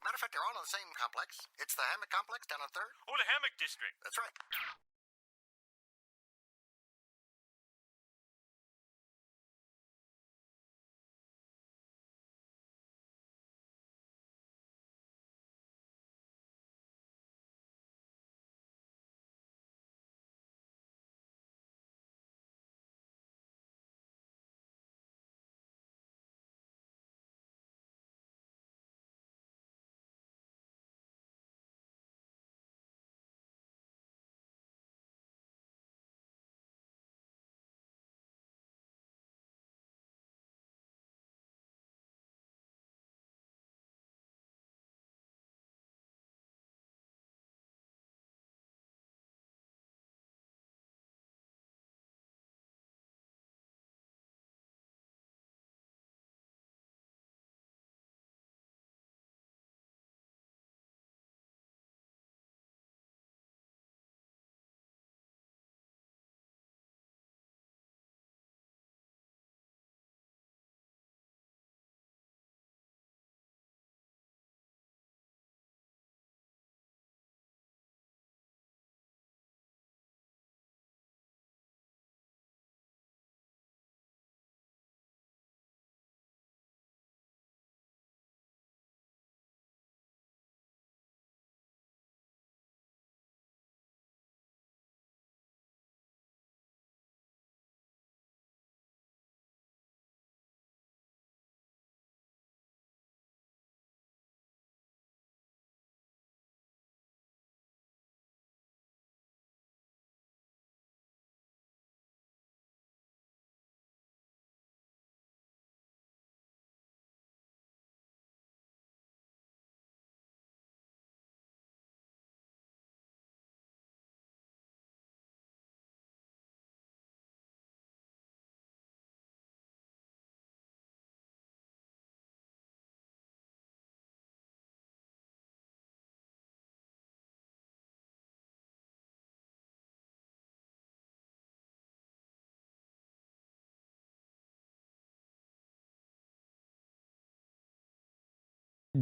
Matter of fact, they're all in the same complex. It's the Hammock Complex down on 3rd. Oh, the Hammock District. That's right.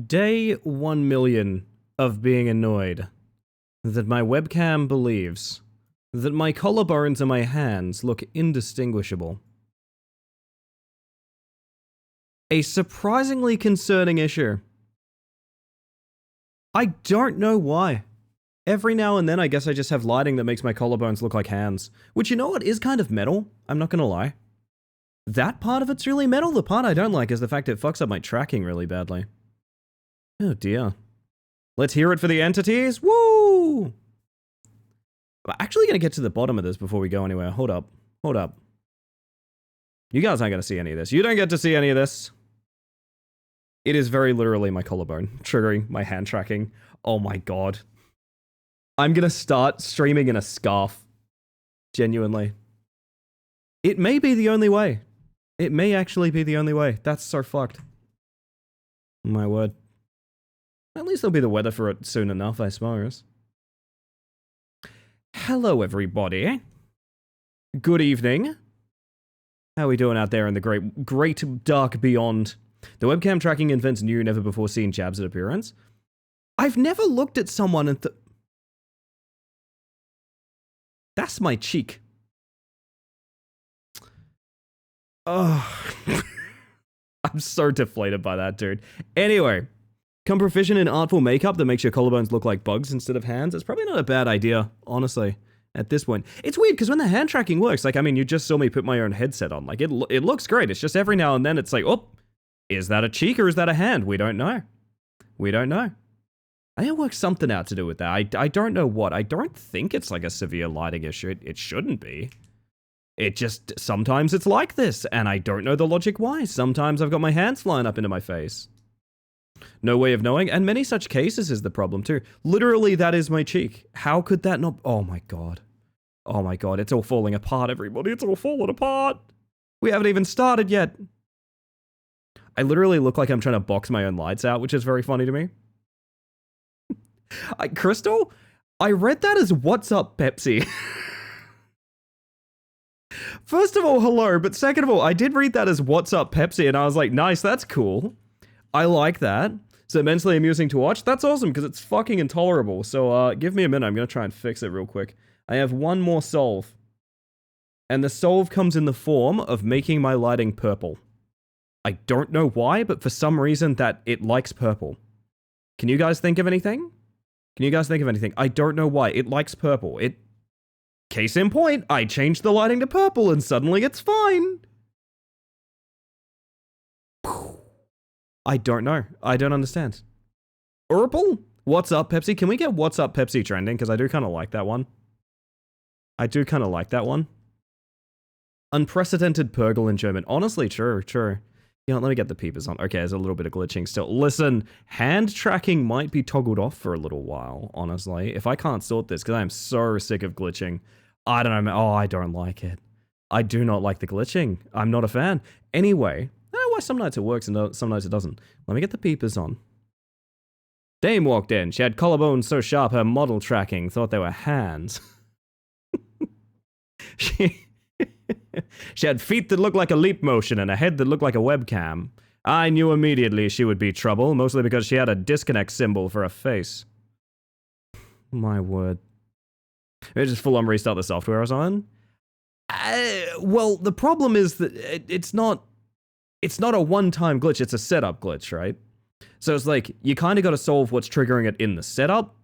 Day 1 million of being annoyed that my webcam believes that my collarbones and my hands look indistinguishable. A surprisingly concerning issue. I don't know why. Every now and then I guess I just have lighting that makes my collarbones look like hands. Which, you know what, is kind of metal, I'm not gonna lie. That part of it's really metal. The part I don't like is the fact it fucks up my tracking really badly. Oh dear. Let's hear it for the entities. Woo! I'm actually going to get to the bottom of this before we go anywhere. Hold up. Hold up. You guys aren't going to see any of this. You don't get to see any of this. It is very literally my collarbone triggering my hand tracking. Oh my god. I'm going to start streaming in a scarf. Genuinely. It may be the only way. It may actually be the only way. That's so fucked. My word. At least there'll be the weather for it soon enough, I suppose. Hello, everybody. Good evening. How are we doing out there in the great dark beyond? The webcam tracking invents new, never before seen jabs at appearance. I've never looked at someone and that's my cheek. Oh. I'm so deflated by that, dude. Anyway. Become proficient in artful makeup that makes your collarbones look like bugs instead of hands. It's probably not a bad idea, honestly, at this point. It's weird, because when the hand tracking works, like, I mean, you just saw me put my own headset on. Like, it looks great. It's just every now and then it's like, oh, is that a cheek or is that a hand? We don't know. We don't know. I think it works something out to do with that. I don't know what. I don't think it's like a severe lighting issue. It shouldn't be. It just, sometimes it's like this, and I don't know the logic why. Sometimes I've got my hands flying up into my face. No way of knowing, and many such cases is the problem too. Literally, that is my cheek. How could that not... Oh my god. Oh my god, it's all falling apart, everybody. It's all falling apart. We haven't even started yet. I literally look like I'm trying to box my own lights out, which is very funny to me. Crystal, I read that as "What's up, Pepsi?" First of all, hello, but second of all, I did read that as "What's up, Pepsi?" and I was like, nice, that's cool. I like that. So immensely amusing to watch. That's awesome, because it's fucking intolerable. So give me a minute. I'm going to try and fix it real quick. I have one more solve. And the solve comes in the form of making my lighting purple. I don't know why, but for some reason that it likes purple. Can you guys think of anything? Can you guys think of anything? I don't know why. It likes purple. Case in point, I changed the lighting to purple and suddenly it's fine. I don't know. I don't understand. Urple? What's up, Pepsi? Can we get What's Up, Pepsi trending? Because I do kind of like that one. I do kind of like that one. Unprecedented Purgle in German. Honestly, true. You know, let me get the peepers on. Okay, there's a little bit of glitching still. Listen, hand tracking might be toggled off for a little while, honestly. If I can't sort this, because I am so sick of glitching. I don't know, man. Oh, I don't like it. I do not like the glitching. I'm not a fan. Anyway, I don't know why some nights it works and some nights it doesn't. Let me get the peepers on. Dame walked in. She had collarbones so sharp her model tracking thought they were hands. She had feet that looked like a leap motion and a head that looked like a webcam. I knew immediately she would be trouble, mostly because she had a disconnect symbol for a face. My word. Maybe just full on restart the software or something? Well, the problem is that it's not a one-time glitch, it's a setup glitch, right? So it's like, you kind of got to solve what's triggering it in the setup,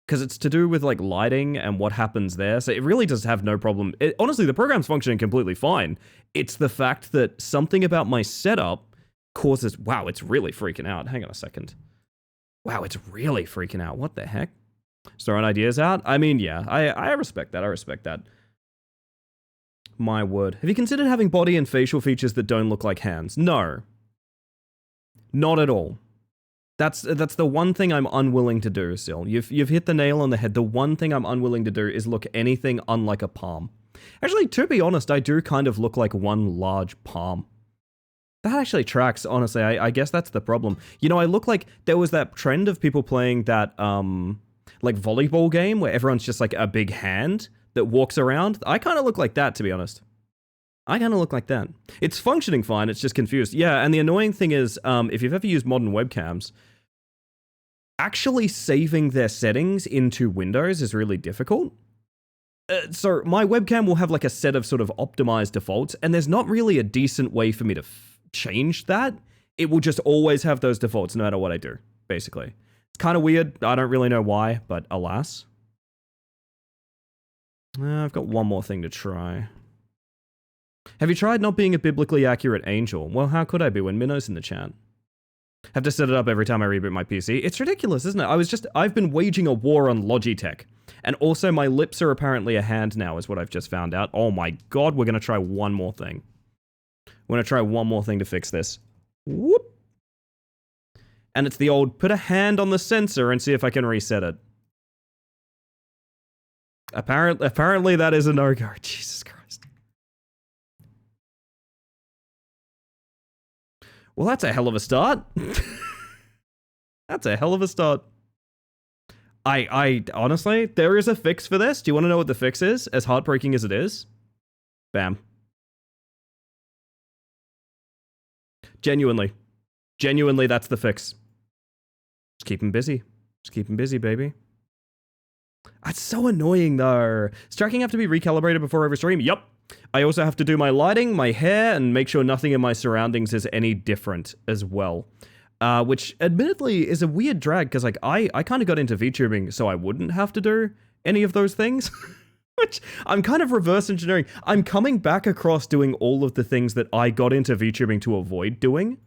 because it's to do with like lighting and what happens there. So it really does have no problem. Honestly, the program's functioning completely fine. It's the fact that something about my setup causes... Wow, it's really freaking out. Hang on a second. Wow, it's really freaking out. What the heck? Just throwing ideas out? I mean, yeah, I respect that. I respect that. My word. Have you considered having body and facial features that don't look like hands? No. Not at all. That's the one thing I'm unwilling to do, Sil. You've hit the nail on the head. The one thing I'm unwilling to do is look anything unlike a palm. Actually, to be honest, I do kind of look like one large palm. That actually tracks, honestly. I guess that's the problem. You know, I look like there was that trend of people playing that, like, volleyball game where everyone's just like a big hand that walks around. I kind of look like that, to be honest. I kind of look like that. It's functioning fine, it's just confused. Yeah, and the annoying thing is, if you've ever used modern webcams, actually saving their settings into Windows is really difficult. So my webcam will have like a set of sort of optimized defaults, and there's not really a decent way for me to change that. It will just always have those defaults no matter what I do, basically. It's kind of weird. I don't really know why, but alas. I've got one more thing to try. Have you tried not being a biblically accurate angel? Well, how could I be when Minnow's in the chat? Have to set it up every time I reboot my PC. It's ridiculous, isn't it? I've been waging a war on Logitech. And also my lips are apparently a hand now, is what I've just found out. Oh my god, we're going to try one more thing. We're going to try one more thing to fix this. Whoop. And it's the old, put a hand on the sensor and see if I can reset it. Apparently that is a no-go. Jesus Christ. Well, that's a hell of a start. That's a hell of a start. I honestly, there is a fix for this. Do you want to know what the fix is? As heartbreaking as it is? Bam. Genuinely, that's the fix. Just keep him busy. Just keep him busy, baby. That's so annoying, though. Does tracking have to be recalibrated before every stream? Yup. I also have to do my lighting, my hair, and make sure nothing in my surroundings is any different as well. Which, admittedly, is a weird drag, because like I kind of got into VTubing so I wouldn't have to do any of those things. Which, I'm kind of reverse engineering. I'm coming back across doing all of the things that I got into VTubing to avoid doing.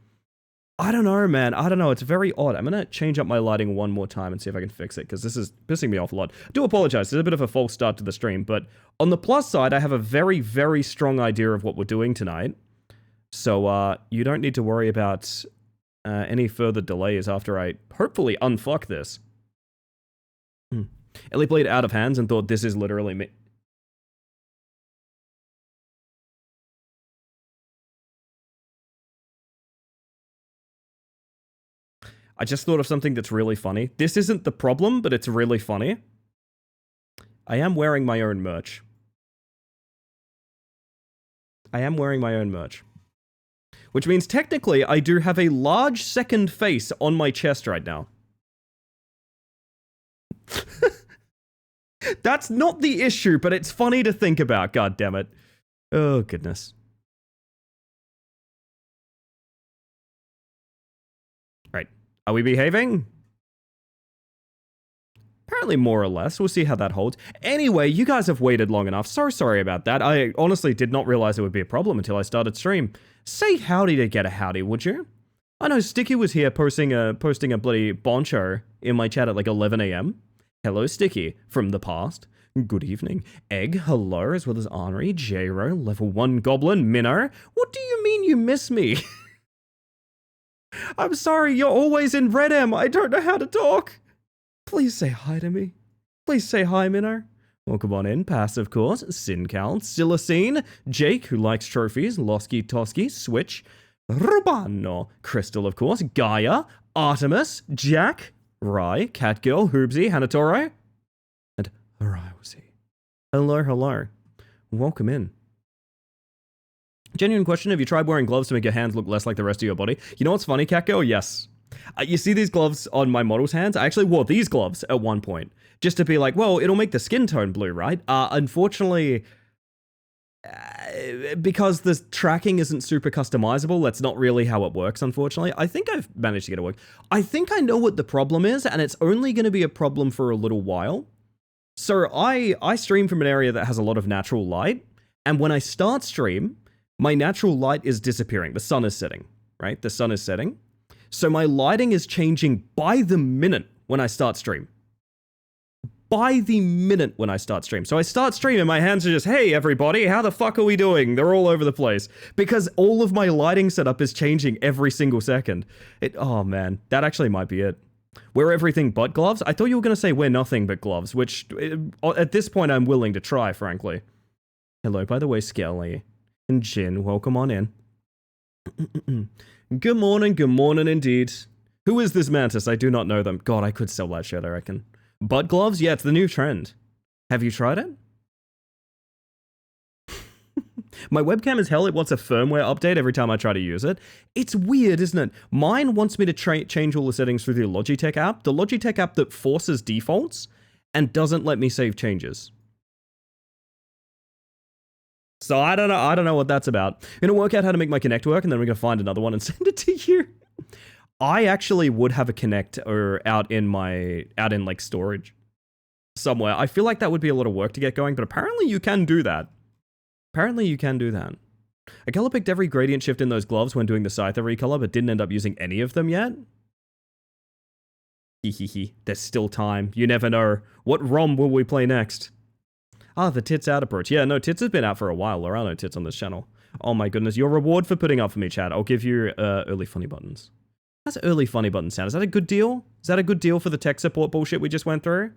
I don't know, man. I don't know. It's very odd. I'm going to change up my lighting one more time and see if I can fix it, because this is pissing me off a lot. I do apologize. It's a bit of a false start to the stream, but on the plus side, I have a very, very strong idea of what we're doing tonight. So, you don't need to worry about any further delays after I hopefully unfuck this. Ellie played out of hands and thought this is literally me. I just thought of something that's really funny. This isn't the problem, but it's really funny. I am wearing my own merch. which means technically I do have a large second face on my chest right now. That's not the issue, but it's funny to think about, god damn it. Oh, goodness. Right. Are we behaving? Apparently more or less. We'll see how that holds. Anyway, you guys have waited long enough. So sorry about that. I honestly did not realize it would be a problem until I started stream. Say howdy to get a howdy, would you? I know Sticky was here posting a bloody boncho in my chat at like 11 a.m. Hello, Sticky, from the past. Good evening. Egg, hello, as well as Henri, J-Ro, level 1 goblin, Minnow. What do you mean you miss me? I'm sorry, you're always in Red M. I don't know how to talk. Please say hi to me. Please say hi, Minnow. Welcome on in. Pass, of course. Sincal, Silacine, Jake, who likes trophies, Losky Tosky, Switch, Rubano, Crystal, of course, Gaia, Artemis, Jack, Rai, Catgirl, Hoobsy, Hanatoro, and Ariwasi. Hello, hello. Welcome in. Genuine question, have you tried wearing gloves to make your hands look less like the rest of your body? You know what's funny, Catgirl? Yes. You see these gloves on my model's hands? I actually wore these gloves at one point, just to be like, well, it'll make the skin tone blue, right? Unfortunately, because the tracking isn't super customizable, that's not really how it works, unfortunately. I think I've managed to get it work. I think I know what the problem is, and it's only going to be a problem for a little while. So I stream from an area that has a lot of natural light, and when I start stream, my natural light is disappearing. The sun is setting, right? The sun is setting. So my lighting is changing by the minute when I start stream. By the minute when I start stream. So I start stream and my hands are just, hey everybody, how the fuck are we doing? They're all over the place. Because all of my lighting setup is changing every single second. Oh man, that actually might be it. Wear everything but gloves? I thought you were going to say wear nothing but gloves, which at this point I'm willing to try, frankly. Hello, by the way, Skelly. And Jin, welcome on in. Good morning indeed. Who is this mantis? I do not know them. God, I could sell that shit, I reckon. Butt gloves? Yeah, it's the new trend. Have you tried it? My webcam is hell. It wants a firmware update every time I try to use it. It's weird, isn't it? Mine wants me to change all the settings through the Logitech app. The Logitech app that forces defaults and doesn't let me save changes. So I don't know what that's about. I'm gonna work out how to make my Kinect work, and then we're gonna find another one and send it to you. I actually would have a Kinect out in like storage somewhere. I feel like that would be a lot of work to get going, but apparently you can do that. Apparently you can do that. I color picked every gradient shift in those gloves when doing the Scyther recolor, but didn't end up using any of them yet. Hehehe. There's still time. You never know. What ROM will we play next? Ah, the Tits Out approach. Yeah, no, Tits has been out for a while. There are no tits on this channel. Oh my goodness. Your reward for putting up for me, chat. I'll give you early funny buttons. That's early funny button sound. Is that a good deal? Is that a good deal for the tech support bullshit we just went through?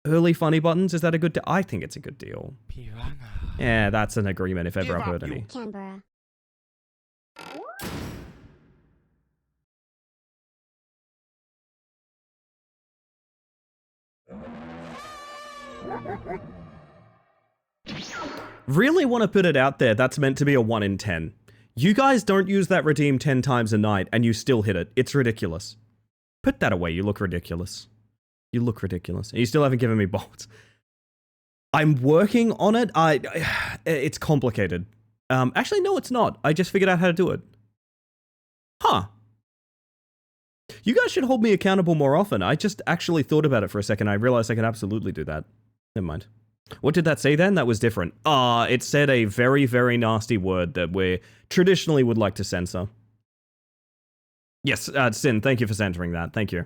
Early funny buttons? Is that a good deal? I think it's a good deal. Piranha. Yeah, that's an agreement if ever I've heard any. Canberra. Really want to put it out there, that's meant to be a 1 in 10. You guys don't use that redeem 10 times a night and you still hit it. It's ridiculous. Put that away, you look ridiculous. You look ridiculous. And you still haven't given me bolts. I'm working on it. It's complicated. Actually, no, it's not. I just figured out how to do it. Huh. You guys should hold me accountable more often. I just actually thought about it for a second. I realized I can absolutely do that. Never mind. What did that say then? That was different. It said a very, very nasty word that we traditionally would like to censor. Yes, Sin, thank you for censoring that. Thank you.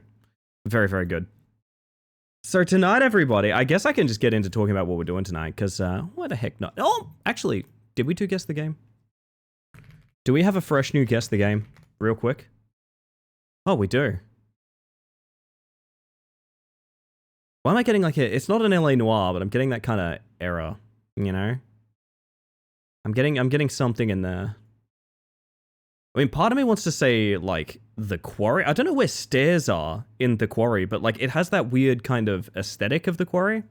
Very, very good. So tonight, everybody, I guess I can just get into talking about what we're doing tonight, because why the heck not? Oh, actually, did we do Guess the Game? Do we have a fresh new Guess the Game? Real quick. Oh, we do. Why am I getting like it's not an LA Noire, but I'm getting that kind of error, you know? I'm getting something in there. I mean, part of me wants to say, like, the quarry. I don't know where stairs are in the quarry, but, like, it has that weird kind of aesthetic of the quarry.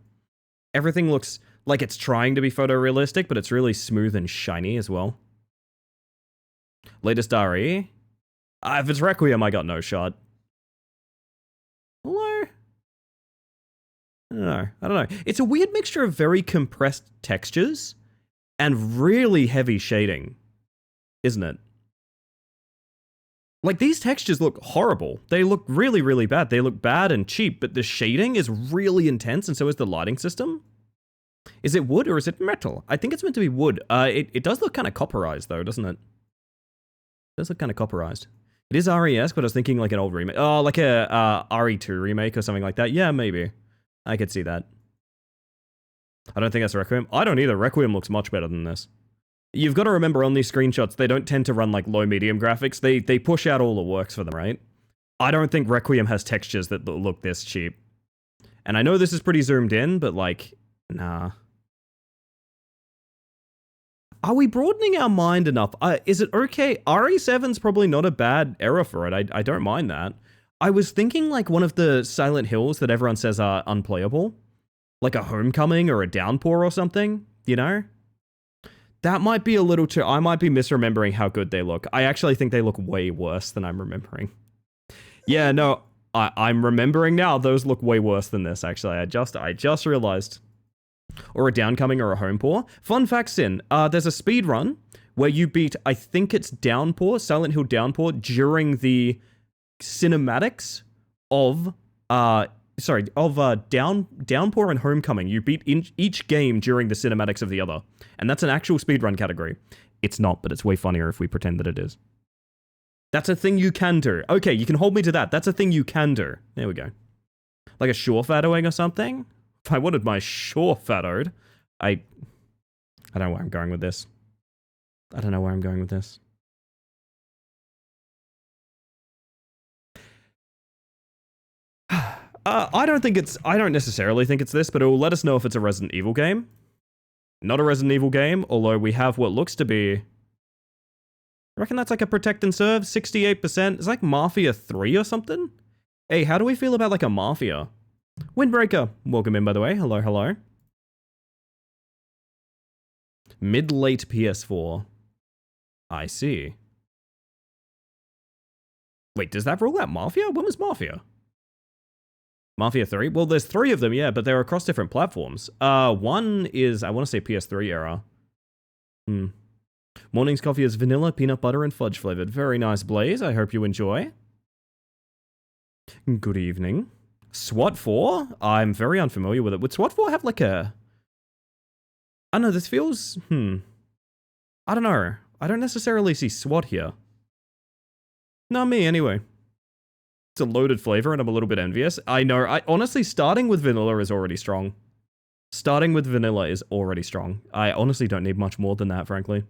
Everything looks like it's trying to be photorealistic, but it's really smooth and shiny as well. Latest RE? If it's Requiem, I got no shot. Hello? I don't know. It's a weird mixture of very compressed textures and really heavy shading, isn't it? Like, these textures look horrible. They look really, really bad. They look bad and cheap, but the shading is really intense, and so is the lighting system. Is it wood or is it metal? I think it's meant to be wood. It does look kind of copperized, though, doesn't it? It does look kind of copperized. It is RE-esque, but I was thinking like an old remake. Oh, like a RE2 remake or something like that. Yeah, maybe. I could see that. I don't think that's Requiem. I don't either. Requiem looks much better than this. You've got to remember on these screenshots, they don't tend to run like low-medium graphics. They push out all the works for them, right? I don't think Requiem has textures that look this cheap. And I know this is pretty zoomed in, but like, nah. Are we broadening our mind enough? Is it okay? RE7's probably not a bad era for it. I don't mind that. I was thinking like one of the Silent Hills that everyone says are unplayable. Like a Homecoming or a Downpour or something, you know? That might be a little too... I might be misremembering how good they look. I actually think they look way worse than I'm remembering. Yeah, no, I'm remembering now. Those look way worse than this, actually. I just realized. Or a Downcoming or a Homepour. Fun fact, Sin. There's a speed run where you beat, I think it's Downpour, Silent Hill Downpour, during the cinematics of... Downpour and Homecoming. You beat each game during the cinematics of the other. And that's an actual speedrun category. It's not, but it's way funnier if we pretend that it is. That's a thing you can do. Okay, you can hold me to that. That's a thing you can do. There we go. Like a shore-fadowing or something? If I wanted my shore-fadowed, I don't know where I'm going with this. I don't know where I'm going with this. I don't necessarily think it's this, but it will let us know if it's a Resident Evil game. Not a Resident Evil game, although we have what looks to be... I reckon that's like a Protect and Serve, 68%. It's like Mafia 3 or something? Hey, how do we feel about like a Mafia? Windbreaker, welcome in by the way. Hello, hello. Mid-late PS4. I see. Wait, does that rule out Mafia? When was Mafia? Mafia 3? Well, there's 3 of them, yeah, but they're across different platforms. One is, I want to say PS3 era. Morning's coffee is vanilla, peanut butter, and fudge flavored. Very nice, Blaze. I hope you enjoy. Good evening. SWAT 4? I'm very unfamiliar with it. Would SWAT 4 have like a... I don't know, this feels... I don't know. I don't necessarily see SWAT here. Not me, anyway. It's a loaded flavor and I'm a little bit envious. I know, honestly, starting with vanilla is already strong. Starting with vanilla is already strong. I honestly don't need much more than that, frankly.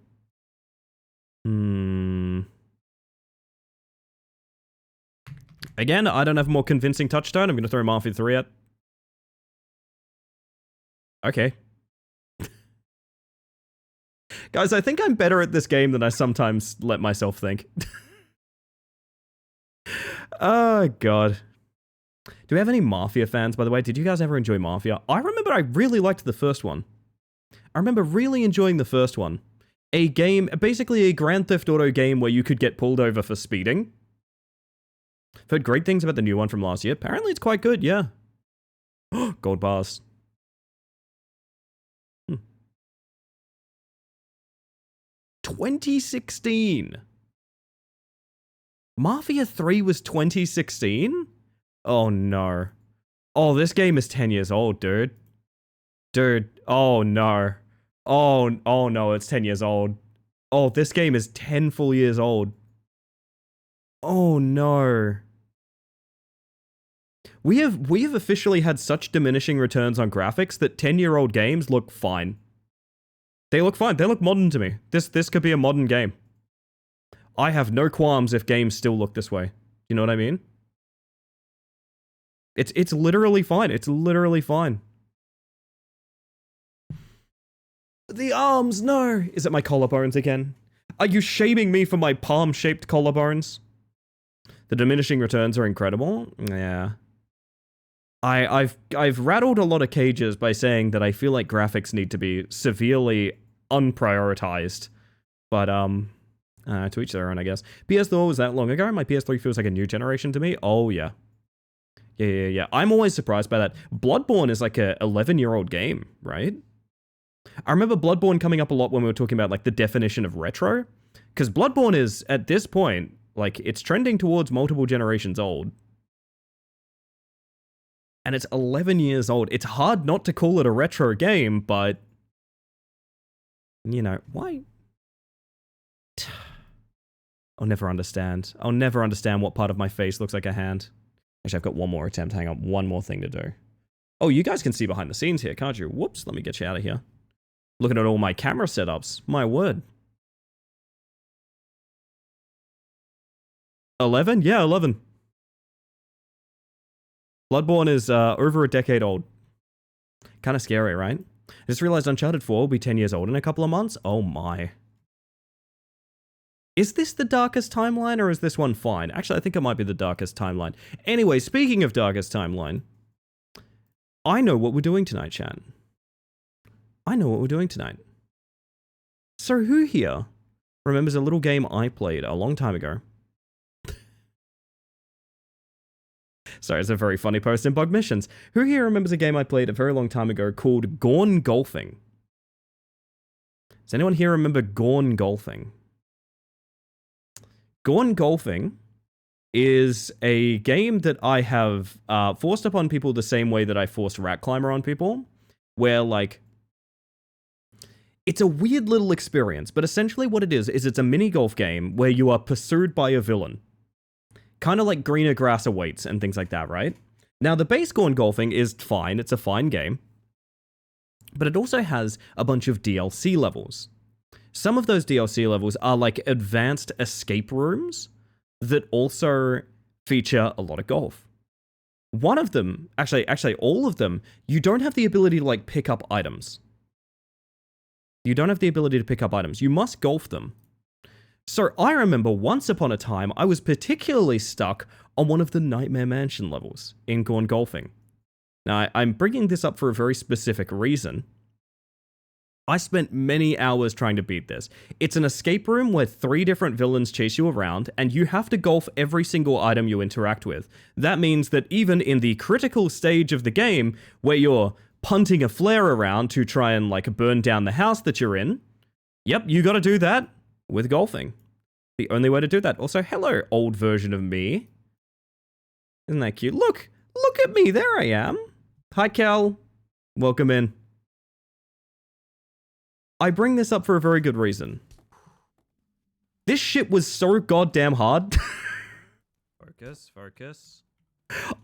Again, I don't have a more convincing touchstone. I'm going to throw Mafia 3 at. Okay. Guys, I think I'm better at this game than I sometimes let myself think. Oh, God. Do we have any Mafia fans, by the way? Did you guys ever enjoy Mafia? I remember I really liked the first one. I remember really enjoying the first one. A game, basically a Grand Theft Auto game where you could get pulled over for speeding. I've heard great things about the new one from last year. Apparently it's quite good, yeah. Gold bars. 2016. Mafia 3 was 2016? Oh no. Oh, this game is 10 years old, dude. Dude, oh no. Oh no, it's 10 years old. Oh, this game is 10 full years old. Oh no. We have officially had such diminishing returns on graphics that 10-year-old games look fine. They look fine. They look modern to me. This could be a modern game. I have no qualms if games still look this way. You know what I mean? It's literally fine. It's literally fine. The arms, no! Is it my collarbones again? Are you shaming me for my palm-shaped collarbones? The diminishing returns are incredible. Yeah. I've rattled a lot of cages by saying that I feel like graphics need to be severely unprioritized. But, To each their own, I guess. PS4 was that long ago. My PS3 feels like a new generation to me. Oh, yeah. Yeah. I'm always surprised by that. Bloodborne is like a 11-year-old game, right? I remember Bloodborne coming up a lot when we were talking about like the definition of retro. Because Bloodborne is, at this point, like, it's trending towards multiple generations old. And it's 11 years old. It's hard not to call it a retro game, but... You know, why? I'll never understand. I'll never understand what part of my face looks like a hand. Actually, I've got one more attempt. Hang on, one more thing to do. Oh, you guys can see behind the scenes here, can't you? Whoops, let me get you out of here. Looking at all my camera setups. My word. 11? Yeah, 11. Bloodborne is over a decade old. Kind of scary, right? I just realized Uncharted 4 will be 10 years old in a couple of months. Oh my. Is this the darkest timeline, or is this one fine? Actually, I think it might be the darkest timeline. Anyway, speaking of darkest timeline, I know what we're doing tonight, chat. I know what we're doing tonight. So who here remembers a little game I played a long time ago? Sorry, it's a very funny post in Bug Missions. Who here remembers a game I played a very long time ago called Gorn Golfing? Does anyone here remember Gorn Golfing? Gorn Golfing is a game that I have forced upon people the same way that I forced Rat Climber on people, where, like, it's a weird little experience, but essentially what it is it's a mini golf game where you are pursued by a villain. Kind of like greener grass awaits and things like that, right? Now, the base Gorn Golfing is fine. It's a fine game. But it also has a bunch of DLC levels. Some of those DLC levels are like advanced escape rooms that also feature a lot of golf. One of them, actually all of them, you don't have the ability to like pick up items. You don't have the ability to pick up items. You must golf them. So I remember once upon a time, I was particularly stuck on one of the Nightmare Mansion levels in Gorn Golfing. Now, I'm bringing this up for a very specific reason. I spent many hours trying to beat this. It's an escape room where 3 different villains chase you around, and you have to golf every single item you interact with. That means that even in the critical stage of the game, where you're punting a flare around to try and, like, burn down the house that you're in, yep, you gotta do that with golfing. The only way to do that. Also, hello, old version of me. Isn't that cute? Look at me, there I am. Hi, Cal. Welcome in. I bring this up for a very good reason. This shit was so goddamn hard. Focus.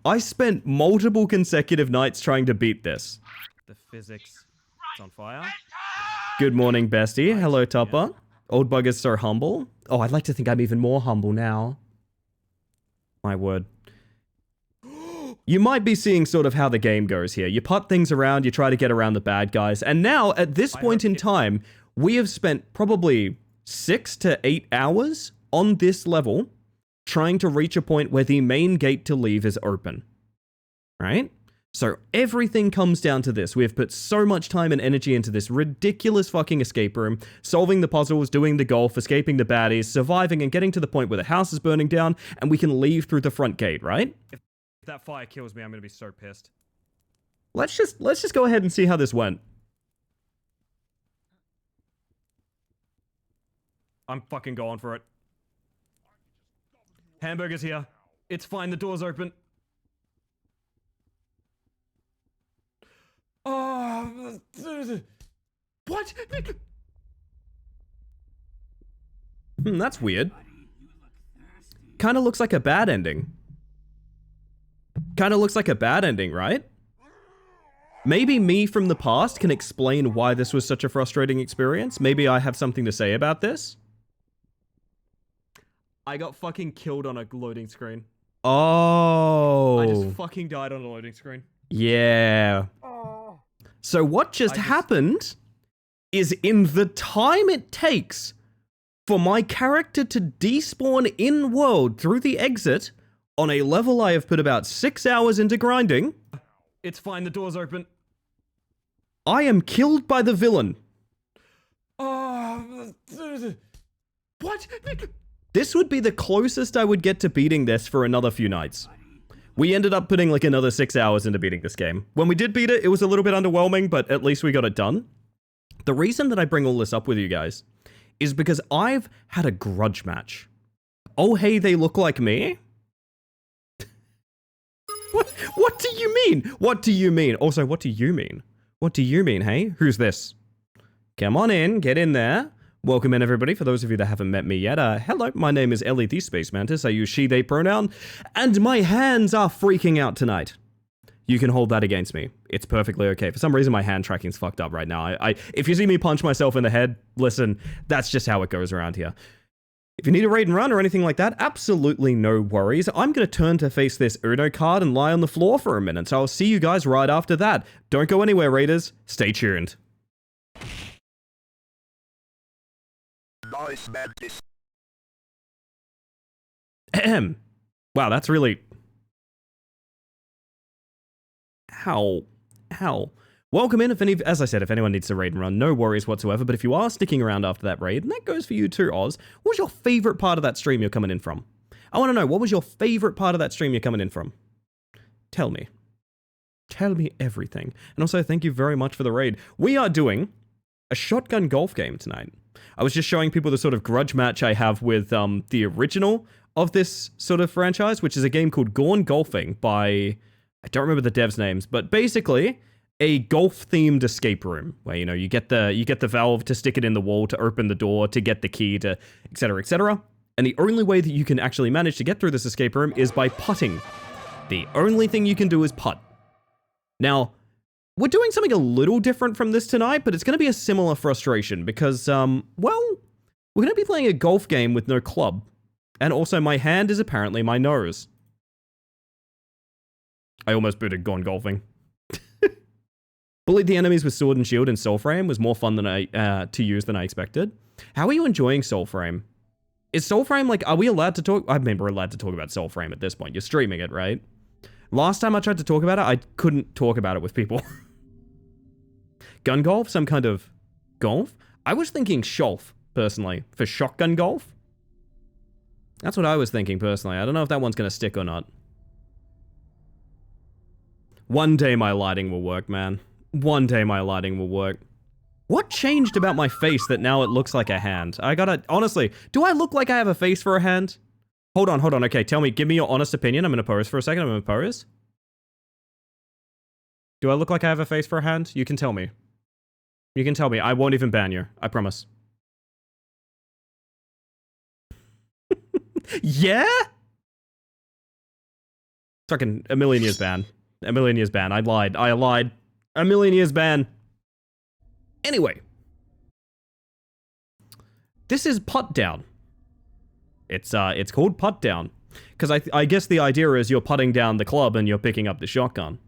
I spent multiple consecutive nights trying to beat this. The physics. It's on fire. Good morning, bestie. Right. Hello, Tupper. Yeah. Old bug is so humble. Oh, I'd like to think I'm even more humble now. My word. You might be seeing sort of how the game goes here. You putt things around, you try to get around the bad guys, and now, at this point in time, we have spent probably 6 to 8 hours on this level trying to reach a point where the main gate to leave is open. Right? So everything comes down to this. We have put so much time and energy into this ridiculous fucking escape room, solving the puzzles, doing the golf, escaping the baddies, surviving, and getting to the point where the house is burning down, and we can leave through the front gate, right? If that fire kills me, I'm gonna be so pissed. Let's just go ahead and see how this went. I'm fucking going for it. Hamburger's here. It's fine, the door's open. Oh, what? That's weird. Kind of looks like a bad ending. Right? Maybe me from the past can explain why this was such a frustrating experience. Maybe I have something to say about this. I got fucking killed on a loading screen. Oh. I just fucking died on a loading screen. Yeah. So what just happened is in the time it takes for my character to despawn in-world through the exit on a level I have put about 6 hours into grinding, It's fine, the door's open. I am killed by the villain. Oh, What? This would be the closest I would get to beating this for another few nights. We ended up putting like another 6 hours into beating this game. When we did beat it, it was a little bit underwhelming, but at least we got it done. The reason that I bring all this up with you guys is because I've had a grudge match. Oh, hey, they look like me? What do you mean? What do you mean? Also, what do you mean? What do you mean, hey? Who's this? Come on in, get in there. Welcome in, everybody. For those of you that haven't met me yet, hello, my name is Ellie the Space Mantis. I use she, they pronoun, and my hands are freaking out tonight. You can hold that against me. It's perfectly okay. For some reason, my hand tracking's fucked up right now. If you see me punch myself in the head, listen, that's just how it goes around here. If you need a raid and run or anything like that, absolutely no worries. I'm going to turn to face this Uno card and lie on the floor for a minute, so I'll see you guys right after that. Don't go anywhere, raiders. Stay tuned. Nice, Mantis. Ahem. Wow, that's really... How? Welcome in. As I said, if anyone needs to raid and run, no worries whatsoever. But if you are sticking around after that raid, and that goes for you too, Oz, what was your favorite part of that stream you're coming in from? I want to know, what was your favorite part of that stream you're coming in from? Tell me. Tell me everything. And also, thank you very much for the raid. We are doing a shotgun golf game tonight. I was just showing people the sort of grudge match I have with the original of this sort of franchise, which is a game called Gone Golfing by... I don't remember the devs' names, but basically a golf-themed escape room where, you know, you get the valve to stick it in the wall to open the door to get the key to etc. etc. And the only way that you can actually manage to get through this escape room is by putting. The only thing you can do is putt. Now, we're doing something a little different from this tonight, but it's going to be a similar frustration because, well, we're going to be playing a golf game with no club. And also my hand is apparently my nose. I almost booted Gone Golfing. Bullied the enemies with Sword and Shield and Soulframe was more fun than to use than I expected. How are you enjoying Soulframe? Is Soulframe, like, are we allowed to talk? I mean, we're allowed to talk about Soulframe at this point. You're streaming it, right? Last time I tried to talk about it, I couldn't talk about it with people. Gun golf? Some kind of golf? I was thinking Sholf, personally, for shotgun golf. That's what I was thinking, personally. I don't know if that one's going to stick or not. One day my lighting will work, man. One day my lighting will work. What changed about my face that now it looks like a hand? I gotta... Honestly, do I look like I have a face for a hand? Hold on. Okay, tell me. Give me your honest opinion. I'm gonna pose for a second. I'm gonna pose. Do I look like I have a face for a hand? You can tell me. You can tell me. I won't even ban you. I promise. Yeah? Fucking a million years ban. A million years ban. I lied. A million years ban. Anyway. This is Putt Down. It's called Putt Down. Because I guess the idea is you're putting down the club and you're picking up the shotgun.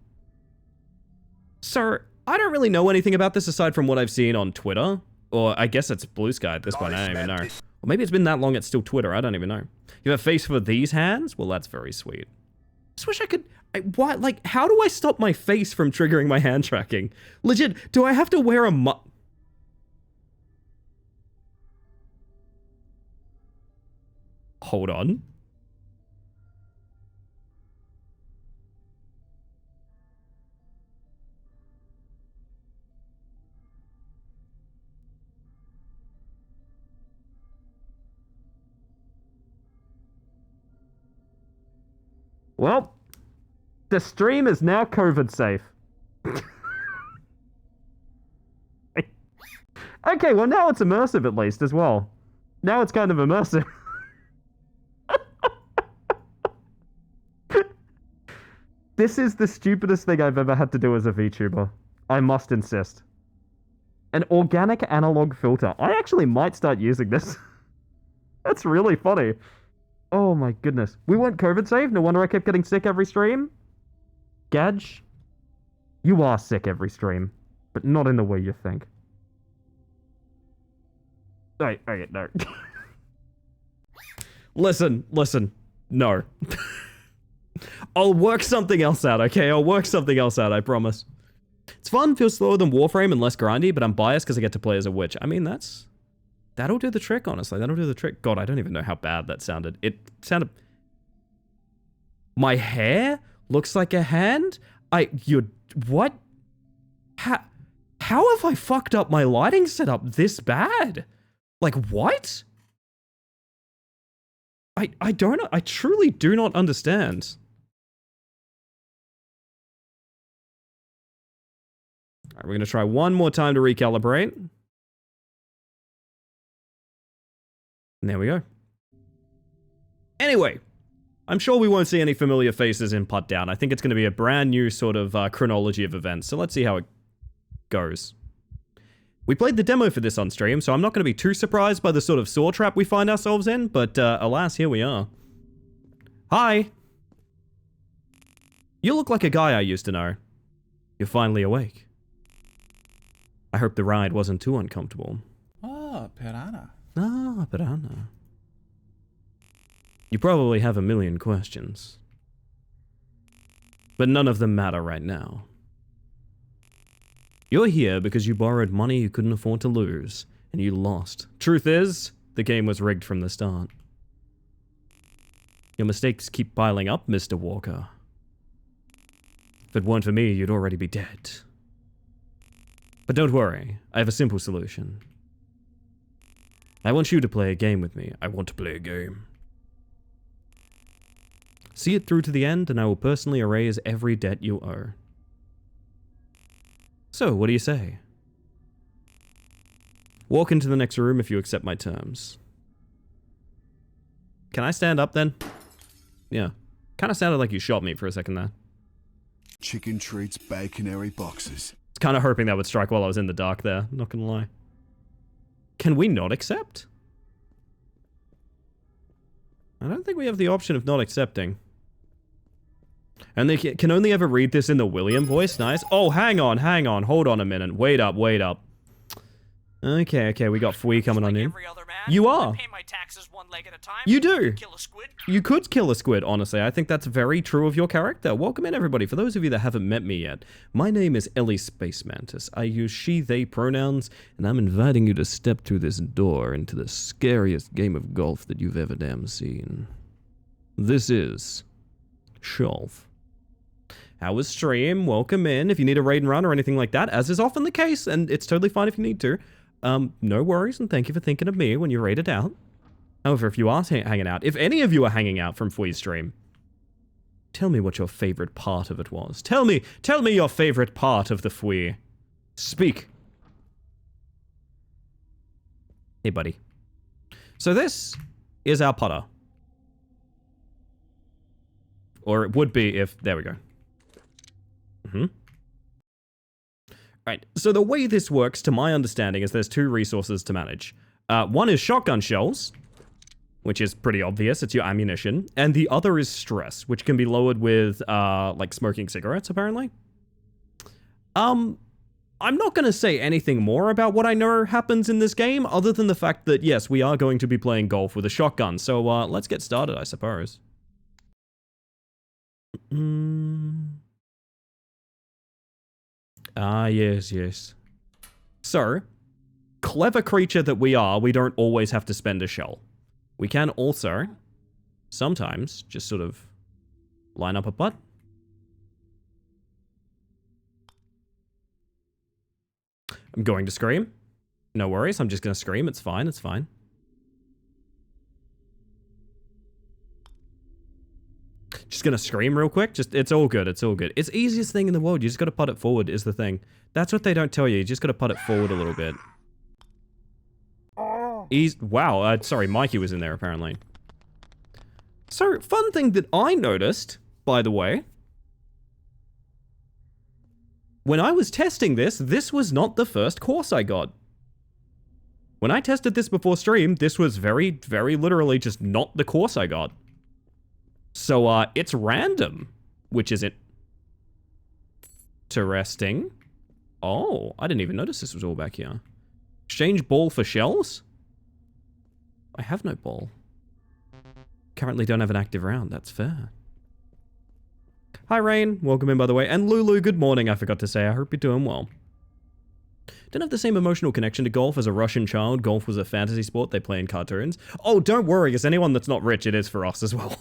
So, I don't really know anything about this aside from what I've seen on Twitter. Or I guess it's Blue Sky at this point. I don't even know. Or maybe it's been that long it's still Twitter. I don't even know. You have a face for these hands? Well, that's very sweet. Just wish I could... Why? Like, how do I stop my face from triggering my hand tracking? Legit, do I have to wear a Hold on. Well, the stream is now COVID safe. Okay, well now it's immersive at least as well. Now it's kind of immersive. This is the stupidest thing I've ever had to do as a VTuber. I must insist. An organic analog filter. I actually might start using this. That's really funny. Oh my goodness. We weren't COVID safe? No wonder I kept getting sick every stream? Gadge? You are sick every stream. But not in the way you think. Wait, no. Listen. No. I'll work something else out, okay? I'll work something else out, I promise. It's fun, feels slower than Warframe and less grindy, but I'm biased because I get to play as a witch. I mean, that's That'll do the trick, honestly. That'll do the trick. God, I don't even know how bad that sounded. It sounded... My hair looks like a hand? What? How have I fucked up my lighting setup this bad? Like, what? I don't know. I truly do not understand. Alright, we're gonna try one more time to recalibrate. And there we go. Anyway, I'm sure we won't see any familiar faces in Put Down. I think it's going to be a brand new sort of chronology of events, so let's see how it goes. We played the demo for this on stream, so I'm not going to be too surprised by the sort of saw trap we find ourselves in, but alas, here we are. Hi! You look like a guy I used to know. You're finally awake. I hope the ride wasn't too uncomfortable. Oh, piranha. Ah, piranha. You probably have a million questions. But none of them matter right now. You're here because you borrowed money you couldn't afford to lose, and you lost. Truth is, the game was rigged from the start. Your mistakes keep piling up, Mr. Walker. If it weren't for me, you'd already be dead. But don't worry, I have a simple solution. I want you to play a game with me. I want to play a game. See it through to the end, and I will personally erase every debt you owe. So, what do you say? Walk into the next room if you accept my terms. Can I stand up then? Yeah. Kind of sounded like you shot me for a second there. Chicken treats, baconary boxes. I was kind of hoping that would strike while I was in the dark there, not gonna lie. Can we not accept? I don't think we have the option of not accepting. And they can only ever read this in the William voice. Nice. Oh, hang on. Hold on a minute. Wait up. Okay, we got Fui coming on in. You are. I pay my taxes one leg at a time. You do. Kill a squid. You could kill a squid, honestly. I think that's very true of your character. Welcome in, everybody. For those of you that haven't met me yet, my name is Ellie Space Mantis. I use she, they pronouns, and I'm inviting you to step through this door into the scariest game of golf that you've ever damn seen. This is Sholf. How was stream? Welcome in. If you need a raid and run or anything like that, as is often the case, and it's totally fine if you need to, no worries, and thank you for thinking of me when you raid it out. However, if you are hanging out, if any of you are hanging out from Fui's stream, tell me what your favorite part of it was. Tell me your favorite part of the Fui. Speak. Hey, buddy. So this is our putter. Or it would be if... There we go. Right, so the way this works, to my understanding, is there's two resources to manage. One is shotgun shells, which is pretty obvious, it's your ammunition, and the other is stress, which can be lowered with, like, smoking cigarettes, apparently. I'm not gonna say anything more about what I know happens in this game, other than the fact that, yes, we are going to be playing golf with a shotgun, so, let's get started, I suppose. Ah, yes. So, clever creature that we are, we don't always have to spend a shell. We can also, sometimes, just sort of line up a putt. I'm going to scream. No worries, I'm just going to scream. It's fine, it's fine. Just gonna scream real quick. It's all good. It's the easiest thing in the world. You just gotta putt it forward is the thing. That's what they don't tell you. You just gotta putt it forward a little bit. Wow, sorry, Mikey was in there apparently. So, fun thing that I noticed, by the way. When I was testing this was not the first course I got. When I tested this before stream, this was very, very literally just not the course I got. So, it's random, which is interesting. Oh, I didn't even notice this was all back here. Exchange ball for shells? I have no ball. Currently don't have an active round, that's fair. Hi, Rain. Welcome in, by the way. And Lulu, good morning, I forgot to say. I hope you're doing well. Didn't have the same emotional connection to golf as a Russian child. Golf was a fantasy sport they play in cartoons. Oh, don't worry, as anyone that's not rich, it is for us as well.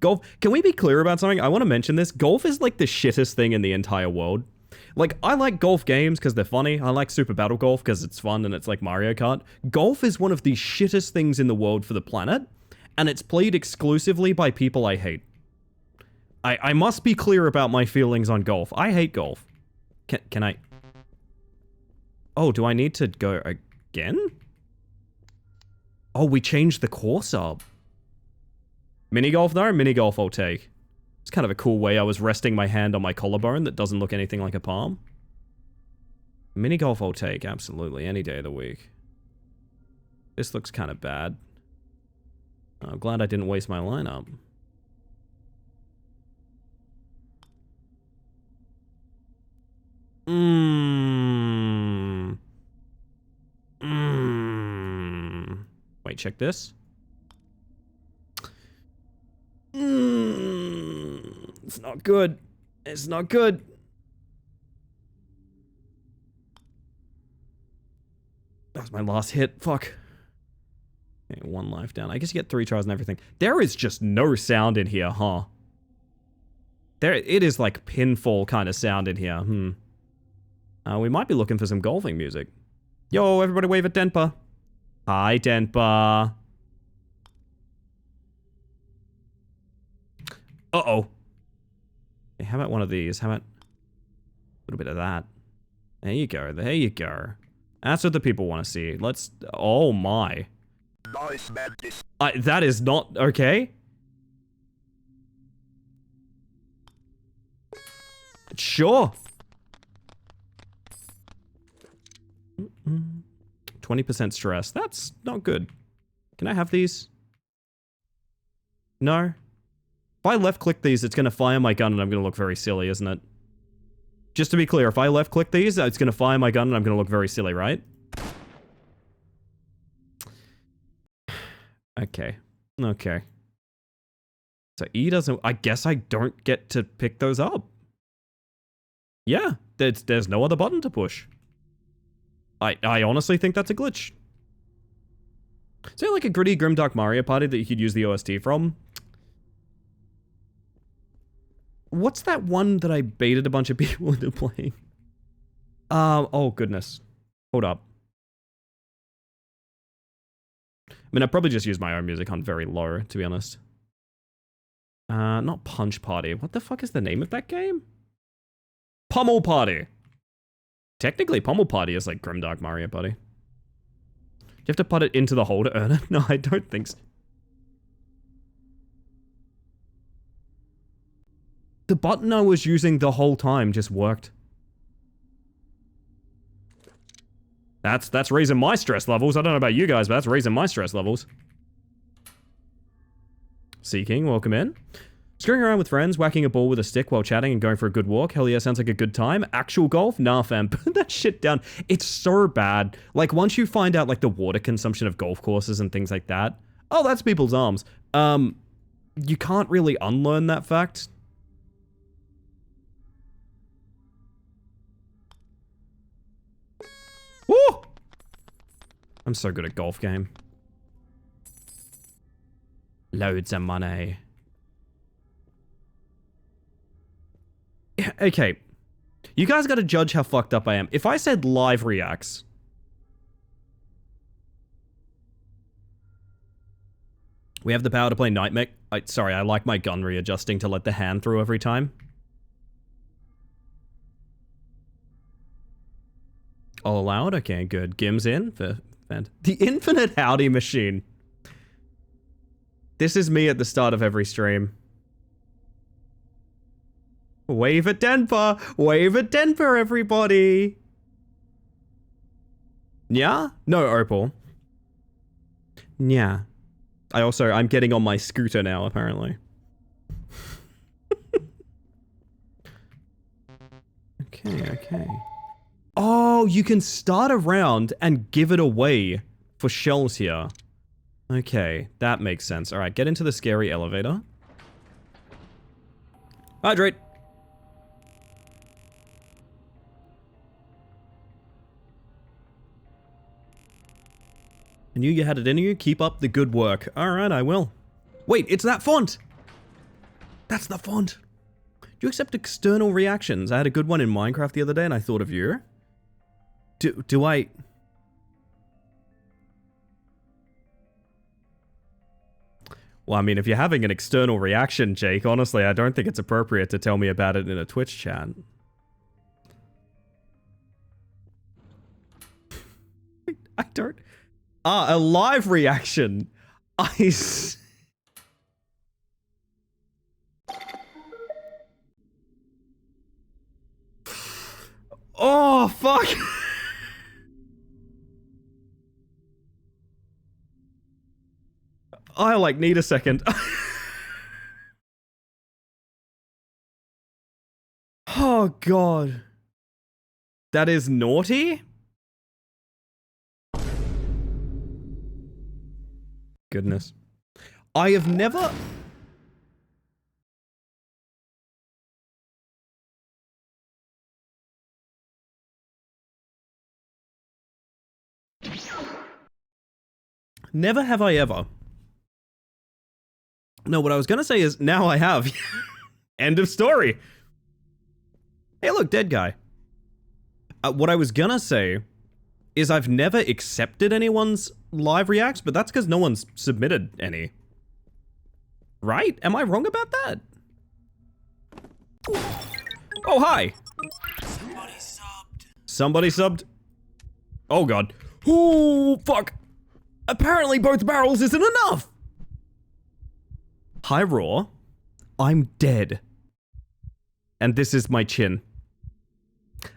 Golf, can we be clear about something? I want to mention this. Golf is like the shittest thing in the entire world. Like, I like golf games because they're funny. I like Super Battle Golf because it's fun and it's like Mario Kart. Golf is one of the shittest things in the world for the planet, and it's played exclusively by people I hate. I must be clear about my feelings on golf. I hate golf. Can I... Oh, do I need to go again? Oh, we changed the course up. Mini golf though? Mini golf I'll take. It's kind of a cool way I was resting my hand on my collarbone that doesn't look anything like a palm. Mini golf I'll take, absolutely, any day of the week. This looks kind of bad. I'm glad I didn't waste my lineup. Wait, check this. It's not good. It's not good. That was my last hit. Fuck. Okay, 1 life down. I guess you get 3 tries and everything. There is just no sound in here, huh? It is like pinfall kind of sound in here. We might be looking for some golfing music. Yo, everybody wave at Denpa. Hi, Denpa. Uh-oh. Okay, how about one of these? How about a little bit of that? There you go. There you go. That's what the people want to see. Let's... Oh, my. That is not... Okay. Sure. 20% stress. That's not good. Can I have these? No. If I left click these, it's going to fire my gun and I'm going to look very silly, isn't it? Just to be clear, if I left click these, it's going to fire my gun and I'm going to look very silly, right? Okay. Okay. So E doesn't... I guess I don't get to pick those up. Yeah, there's no other button to push. I honestly think that's a glitch. Is there like a gritty grimdark Mario Party that you could use the OST from? What's that one that I baited a bunch of people into playing? Oh goodness. Hold up. I mean, I'd probably just use my own music on very low, to be honest. Not Punch Party. What the fuck is the name of that game? Pummel Party. Technically, Pummel Party is like Grimdark Mario Party. Do you have to put it into the hole to earn it? No, I don't think so. The button I was using the whole time just worked. That's raising my stress levels. I don't know about you guys, but that's raising my stress levels. Seeking, welcome in. Screwing around with friends, whacking a ball with a stick while chatting and going for a good walk. Hell yeah, sounds like a good time. Actual golf? Nah, fam. Put that shit down. It's so bad. Like, once you find out, like, the water consumption of golf courses and things like that. Oh, that's people's arms. You can't really unlearn that fact. Woo! I'm so good at golf game. Loads of money. Okay. You guys gotta judge how fucked up I am. If I said live reacts... We have the power to play Nightmare... Sorry, I like my gun readjusting to let the hand through every time. All allowed? Okay, good. Gim's in. The Infinite Howdy Machine. This is me at the start of every stream. Wave at Denver! Wave at Denver, everybody! Yeah? No, Opal. Yeah. I'm getting on my scooter now, apparently. Okay. Oh, you can start a round and give it away for shells here. Okay, that makes sense. Alright, get into the scary elevator. Hydrate! I knew you had it in you. Keep up the good work. Alright, I will. Wait, it's that font! That's the font! Do you accept external reactions? I had a good one in Minecraft the other day and I thought of you. Do I... Well, I mean, if you're having an external reaction, Jake, honestly, I don't think it's appropriate to tell me about it in a Twitch chat. I don't... a live reaction. Oh, fuck! I, like, need a second. Oh, God. That is naughty? Goodness. I have never... Never have I ever. No, what I was gonna say is, now I have. End of story. Hey, look, dead guy. What I was gonna say is I've never accepted anyone's live reacts, but that's because no one's submitted any. Right? Am I wrong about that? Oh, hi. Somebody subbed. Somebody subbed? Oh, God. Oh, fuck. Apparently both barrels isn't enough. Hi, Raw. I'm dead. And this is my chin.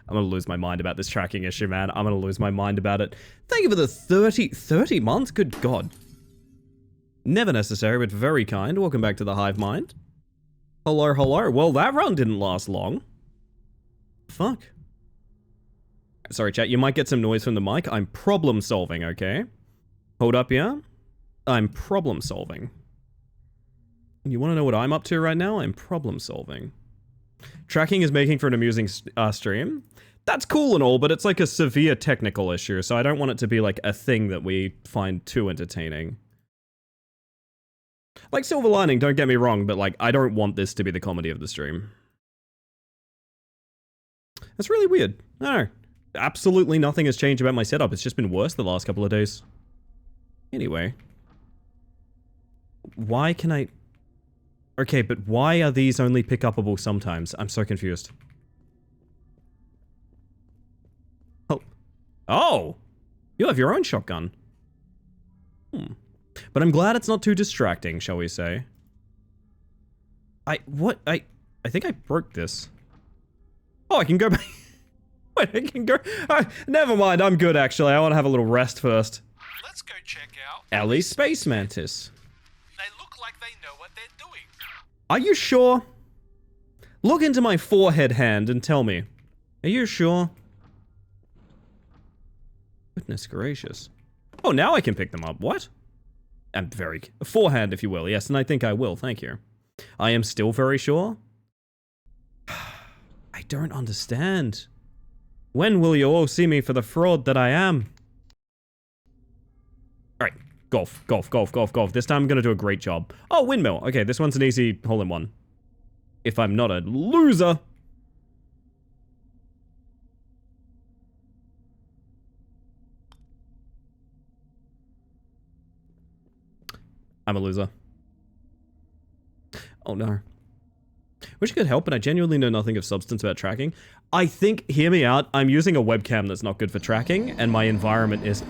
I'm gonna lose my mind about this tracking issue, man. I'm gonna lose my mind about it. Thank you for the 30 months? Good God. Never necessary, but very kind. Welcome back to the Hive Mind. Hello, hello. Well, that run didn't last long. Fuck. Sorry, chat. You might get some noise from the mic. I'm problem solving, okay? Hold up, yeah? I'm problem solving. You want to know what I'm up to right now? I'm problem solving. Tracking is making for an amusing stream. That's cool and all, but it's like a severe technical issue, so I don't want it to be like a thing that we find too entertaining. Like Silver Lining, don't get me wrong, but like I don't want this to be the comedy of the stream. That's really weird. No, absolutely nothing has changed about my setup. It's just been worse the last couple of days. Anyway. Why can I... Okay, but why are these only pick-upable sometimes? I'm so confused. Oh. Oh! You have your own shotgun. But I'm glad it's not too distracting, shall we say. I think I broke this. Oh, I can go back. Wait, I can go... never mind, I'm good, actually. I want to have a little rest first. Let's go check out. Ellie's Space Mantis. They look like they know what they're doing. Are you sure? Look into my forehead hand and tell me. Are you sure? Goodness gracious. Oh, now I can pick them up. What? I'm very... Forehand, if you will. Yes, and I think I will. Thank you. I am still very sure. I don't understand. When will you all see me for the fraud that I am? Alright. Golf, golf, golf, golf, golf. This time I'm gonna do a great job. Oh, windmill. Okay, this one's an easy hole-in-one. If I'm not a loser. I'm a loser. Oh no. Wish I could help, but I genuinely know nothing of substance about tracking. I think, hear me out, I'm using a webcam that's not good for tracking, and my environment is...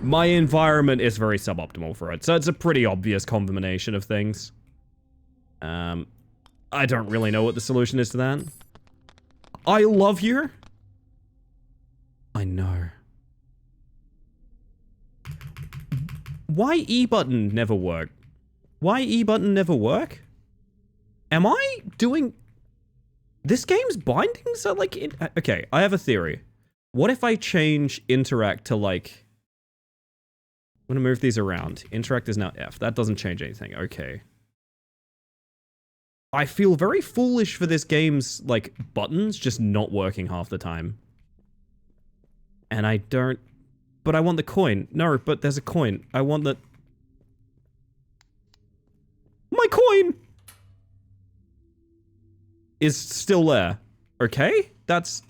My environment is very suboptimal for it, so it's a pretty obvious combination of things. I don't really know what the solution is to that. I love you. I know. Why E button never work? Why E button never work? Am I doing... This game's bindings are like... Okay, I have a theory. What if I change interact to like... I'm gonna move these around. Interact is now F. That doesn't change anything. Okay. I feel very foolish for this game's, like, buttons just not working half the time. And I don't But I want the coin. No, but there's a coin. I want the... My coin! Is still there. Okay? That's...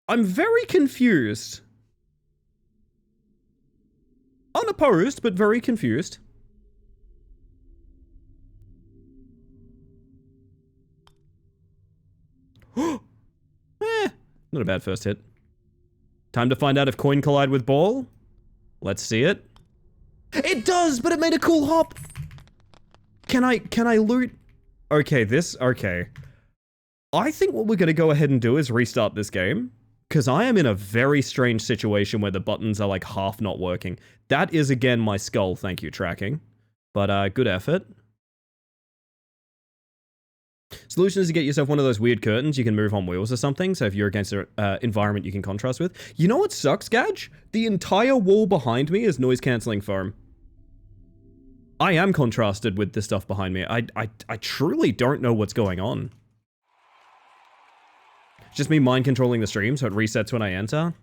I'm very confused. Unopposed, but very confused. Not a bad first hit. Time to find out if coin collide with ball. Let's see it. It does, but it made a cool hop. Can I loot? Okay, okay. I think what we're gonna go ahead and do is restart this game. Because I am in a very strange situation where the buttons are like half not working. That is again my skull, thank you, tracking. But good effort. Solution is to get yourself one of those weird curtains you can move on wheels or something, so if you're against an environment you can contrast with. You know what sucks, Gadge? The entire wall behind me is noise-cancelling foam. I am contrasted with the stuff behind me. I truly don't know what's going on. It's just me mind-controlling the stream, so it resets when I enter.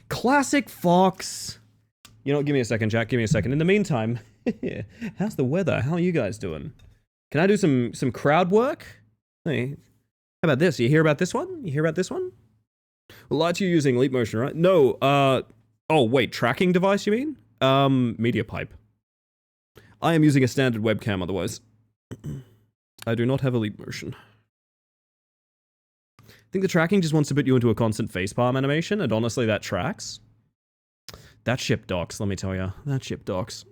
Classic Fox! You know what, give me a second, Jack, give me a second. In the meantime, how's the weather? How are you guys doing? Can I do some crowd work? Hey, how about this? You hear about this one? You hear about this one? Well, light you using leap motion, right? No, oh, wait, tracking device, you mean? Media pipe. I am using a standard webcam, otherwise. I do not have a leap motion. I think the tracking just wants to put you into a constant facepalm animation, and honestly, that tracks. That ship docks, let me tell you. That ship docks.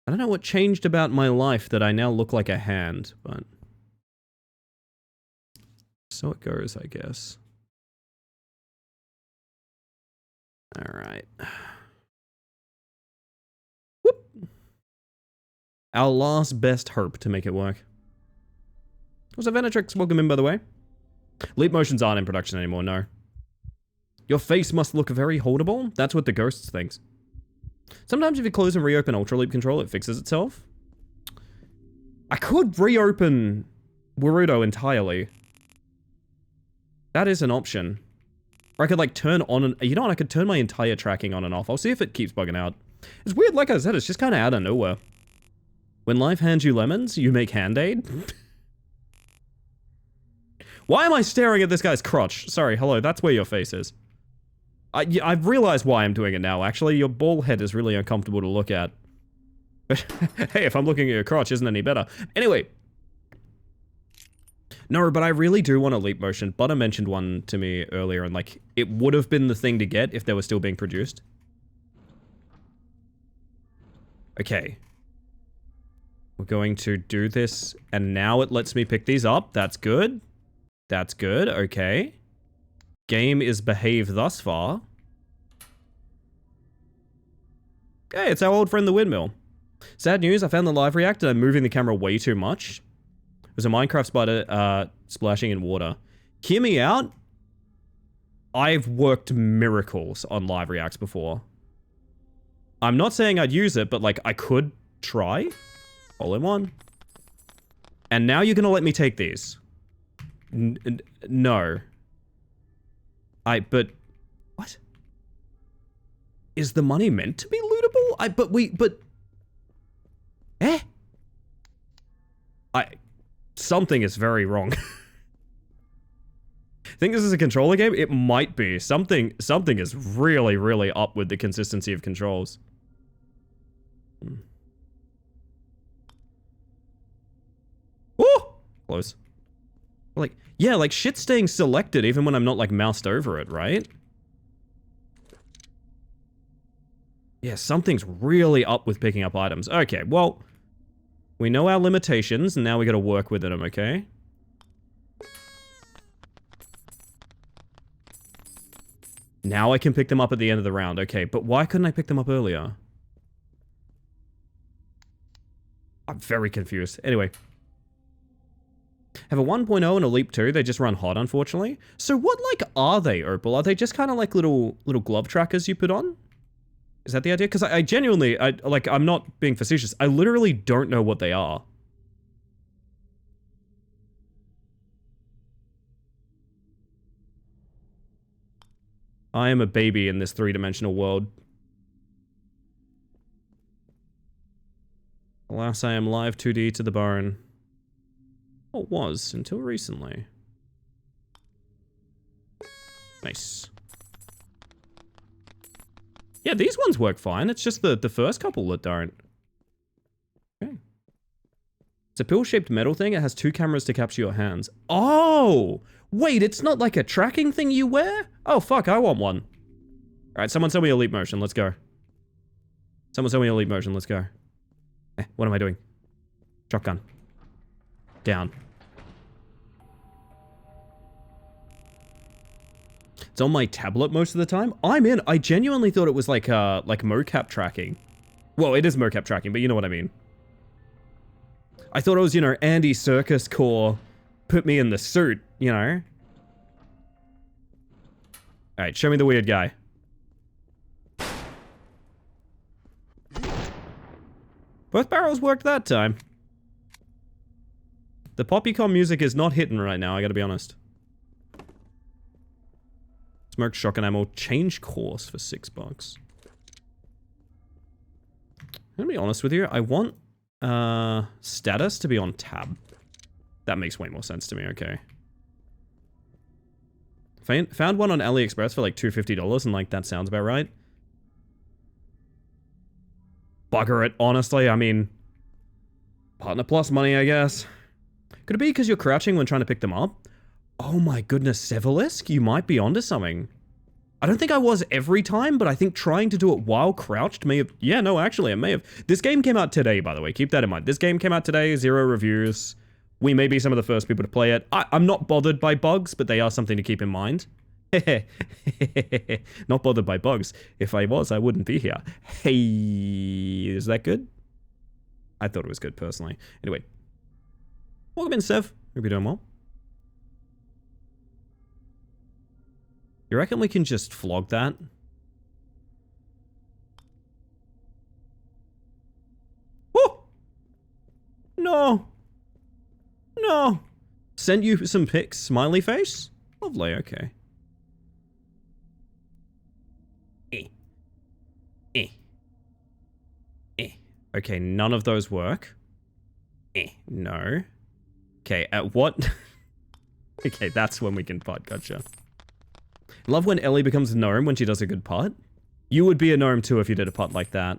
I don't know what changed about my life that I now look like a hand, but... so it goes, I guess. Alright. Whoop! Our last best hope to make it work. Was a Venetrix, welcome in, by the way. Leap motions aren't in production anymore, no. Your face must look very holdable? That's what the ghost thinks. Sometimes if you close and reopen Ultra Leap Control, it fixes itself. I could reopen Warudo entirely. That is an option. Or I could like turn on and... you know what, I could turn my entire tracking on and off. I'll see if it keeps bugging out. It's weird, like I said, it's just kind of out of nowhere. When life hands you lemons, you make hand-aid? Why am I staring at this guy's crotch? Sorry, hello, that's where your face is. I've realized why I'm doing it now, actually. Your bald head is really uncomfortable to look at. Hey, if I'm looking at your crotch, isn't any better. Anyway. No, but I really do want a leap motion. Butter mentioned one to me earlier, and like, it would have been the thing to get if they were still being produced. Okay. We're going to do this, and now it lets me pick these up. That's good. That's good, okay. Game is behaved thus far. Hey, it's our old friend the windmill. Sad news, I found the live react and I'm moving the camera way too much. It was a Minecraft spider splashing in water. Hear me out. I've worked miracles on live reacts before. I'm not saying I'd use it, but like I could try. All in one. And now you're gonna let me take these. No. But... what? Is the money meant to be lootable? But... eh? Something is very wrong. Think this is a controller game? It might be. Something is really, really up with the consistency of controls. Oh! Close. Like, yeah, like shit's staying selected even when I'm not like moused over it, right? Yeah, something's really up with picking up items. Okay, well, we know our limitations and now we gotta work within them, okay? Now I can pick them up at the end of the round, okay, but why couldn't I pick them up earlier? I'm very confused. Anyway. Have a 1.0 and a Leap 2, they just run hot, unfortunately. So what, like, are they, Opal? Are they just kind of like little glove trackers you put on? Is that the idea? Because I genuinely, I'm not being facetious, I literally don't know what they are. I am a baby in this three-dimensional world. Alas, I am live 2D to the bone. Or was, until recently. Nice. Yeah, these ones work fine. It's just the first couple that don't. Okay. It's a pill-shaped metal thing. It has 2 cameras to capture your hands. Oh! Wait, it's not like a tracking thing you wear? Oh, fuck, I want one. Alright, someone tell me elite motion. Let's go. Someone tell me elite motion. Let's go. What am I doing? Shotgun. Down. It's on my tablet most of the time. I'm in. I genuinely thought it was like mocap tracking. Well, it is mocap tracking, but you know what I mean. I thought it was, you know, Andy Serkis core put me in the suit, you know. Alright, show me the weird guy. Both barrels worked that time. The Poppycon music is not hitting right now, I gotta be honest. Smoked shotgun ammo, change course for $6. I'm gonna be honest with you, I want status to be on tab. That makes way more sense to me, okay. Found one on AliExpress for like $250 and like that sounds about right. Bugger it, honestly, I mean... Partner plus money, I guess. Could it be because you're crouching when trying to pick them up? Oh my goodness, Sevilisk, you might be onto something. I don't think I was every time, but I think trying to do it while crouched may have... Yeah, no, actually, it may have. This game came out today, by the way. Keep that in mind. This game came out today, 0 reviews. We may be some of the first people to play it. I'm not bothered by bugs, but they are something to keep in mind. Not bothered by bugs. If I was, I wouldn't be here. Hey, is that good? I thought it was good, personally. Anyway. Welcome in, Sev. Hope you're doing well. You reckon we can just flog that? Oh! No! No! Sent you some pics, smiley face? Lovely, okay. Okay, none of those work. No. Okay, at what? Okay, that's when we can putt, gotcha. Love when Ellie becomes a gnome when she does a good putt. You would be a gnome too if you did a putt like that.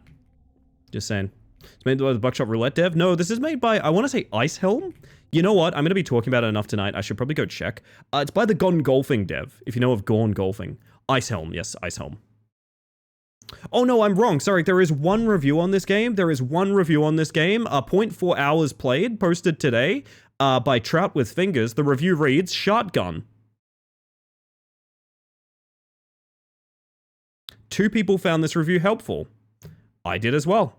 Just saying. It's made by the Buckshot Roulette dev? No, this is made by, I want to say Ice Helm? You know what? I'm going to be talking about it enough tonight. I should probably go check. It's by the Gone Golfing dev, if you know of Gone Golfing. Ice Helm, yes, Ice Helm. Oh no, I'm wrong. Sorry, there is one review on this game. There is one review on this game. 0.4 hours played, posted today by Trout with Fingers. The review reads, Shotgun. 2 people found this review helpful. I did as well.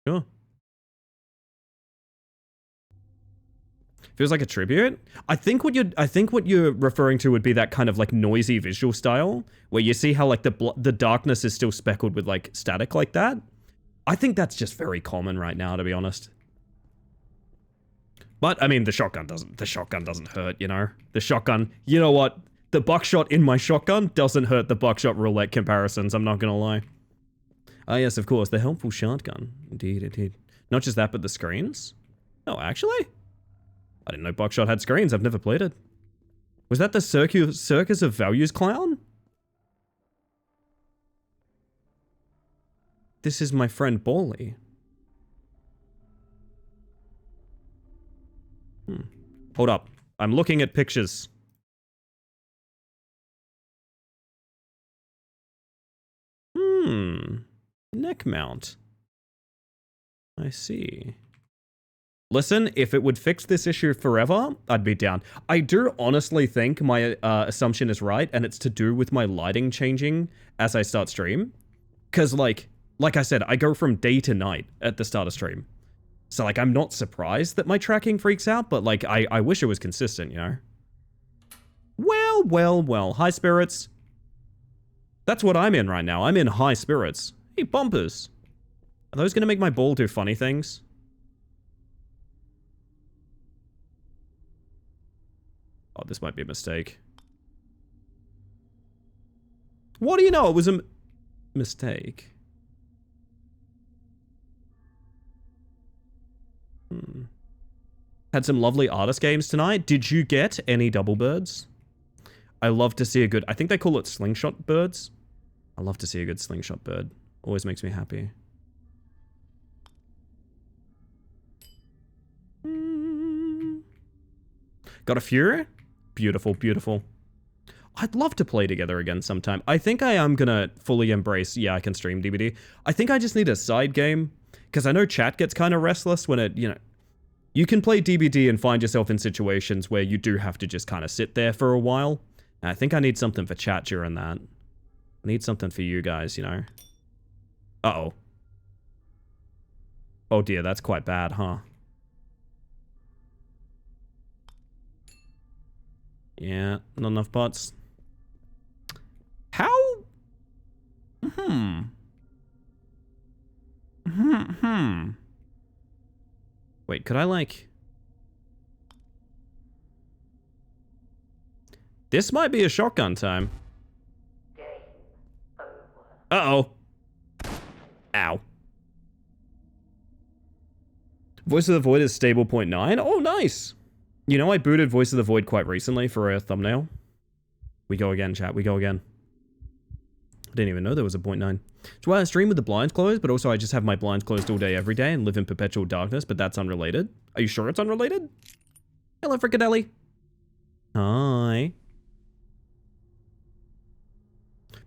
Sure. Feels like a tribute. I think what you're referring to would be that kind of like noisy visual style where you see how like the darkness is still speckled with like static like that. I think that's just very common right now, to be honest. But I mean, the shotgun doesn't hurt, you know. The shotgun, you know what? The buckshot in my shotgun doesn't hurt the buckshot roulette comparisons. I'm not gonna lie. Ah, yes, of course, the helpful shotgun. Indeed, indeed. Not just that, but the screens. Oh, actually. I didn't know Buckshot had screens. I've never played it. Was that the Circus of Values clown? This is my friend Bally. Hold up. I'm looking at pictures. Neck mount. I see. Listen, if it would fix this issue forever, I'd be down. I do honestly think my assumption is right, and it's to do with my lighting changing as I start stream. Because, like I said, I go from day to night at the start of stream. So, like, I'm not surprised that my tracking freaks out, but, like, I wish it was consistent, you know? Well, well, well. High spirits. That's what I'm in right now. I'm in high spirits. Hey, bumpers. Are those going to make my ball do funny things? Oh, this might be a mistake. What do you know? It was a mistake. Had some lovely artist games tonight. Did you get any double birds? I love to see a good... I think they call it slingshot birds. I love to see a good slingshot bird. Always makes me happy. Got a few? Beautiful, beautiful. I'd love to play together again sometime. I think I am gonna fully embrace, yeah, I can stream DBD. I think I just need a side game, because I know chat gets kind of restless when it, you know, you can play DBD and find yourself in situations where you do have to just kind of sit there for a while. And I think I need something for chat during that. I need something for you guys, you know. Uh-oh. Oh dear, that's quite bad, huh? Yeah, not enough bots. How? Wait, could I like... This might be a shotgun time. Uh-oh. Ow. Voice of the Void is stable 0.9. Oh, nice. You know, I booted Voice of the Void quite recently for a thumbnail. We go again, chat. We go again. I didn't even know there was a 0.9. It's why I stream with the blinds closed, but also I just have my blinds closed all day, every day, and live in perpetual darkness, but that's unrelated. Are you sure it's unrelated? Hello, Frickadelli. Hi.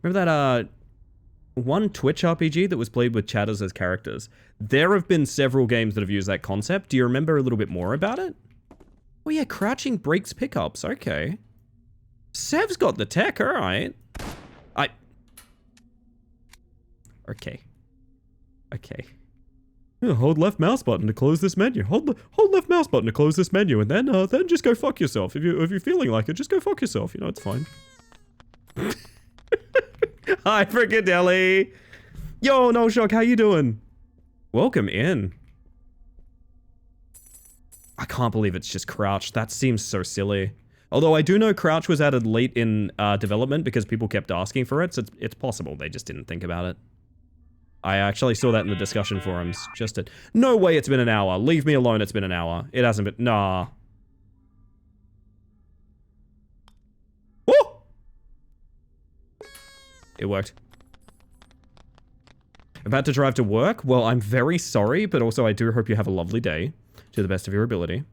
Remember that, one Twitch RPG that was played with chatters as characters? There have been several games that have used that concept. Do you remember a little bit more about it? Oh yeah, crouching breaks pickups. Okay. Sev's got the tech, alright. Okay. Okay. Yeah, hold left mouse button to close this menu. Hold left mouse button to close this menu, and then just go fuck yourself. If you're feeling like it, just go fuck yourself. You know, it's fine. Hi, Frickadelli. Yo, No Shock, how you doing? Welcome in. I can't believe it's just crouch. That seems so silly. Although I do know crouch was added late in development because people kept asking for it, so it's possible they just didn't think about it. I actually saw that in the discussion forums. No way it's been an hour. Leave me alone, it's been an hour. It hasn't been... Nah. Woo! It worked. About to drive to work? Well, I'm very sorry, but also I do hope you have a lovely day. To the best of your ability.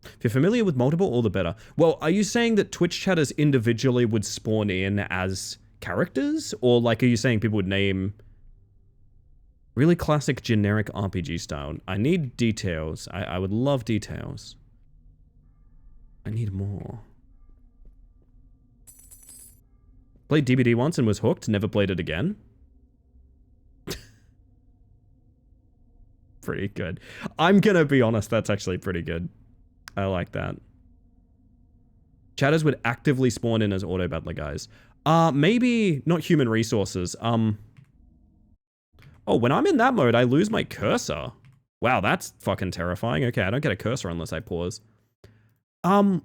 If you're familiar with multiple, all the better. Well, are you saying that Twitch chatters individually would spawn in as characters? Or, like, are you saying people would name... Really classic, generic RPG style. I need details. I would love details. I need more. Played DBD once and was hooked. Never played it again. Pretty good. I'm gonna be honest, that's actually pretty good. I like that. Chatters would actively spawn in as auto battler guys. Maybe not human resources. Oh, when I'm in that mode, I lose my cursor. Wow, that's fucking terrifying. Okay, I don't get a cursor unless I pause. Not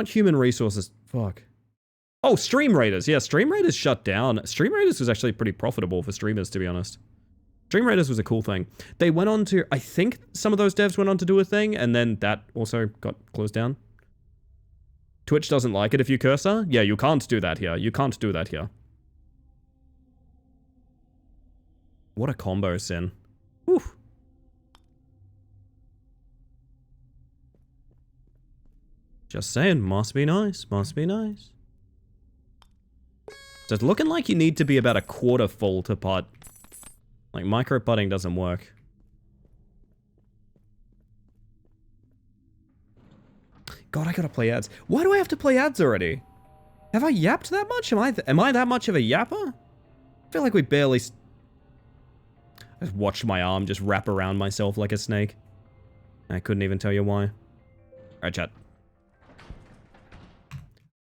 human resources. Fuck. Oh, Stream Raiders. Yeah, Stream Raiders shut down. Stream Raiders was actually pretty profitable for streamers, to be honest. Stream Raiders was a cool thing. They went on to, I think some of those devs went on to do a thing, and then that also got closed down. Twitch doesn't like it if you cursor. Yeah, you can't do that here. You can't do that here. What a combo, Sin. Whew. Just saying, must be nice. Must be nice. So it's looking like you need to be about a quarter full to putt. Like, micro putting doesn't work. God, I gotta play ads. Why do I have to play ads already? Have I yapped that much? Am I that much of a yapper? I feel like we barely... I just watched my arm just wrap around myself like a snake. I couldn't even tell you why. Alright, chat.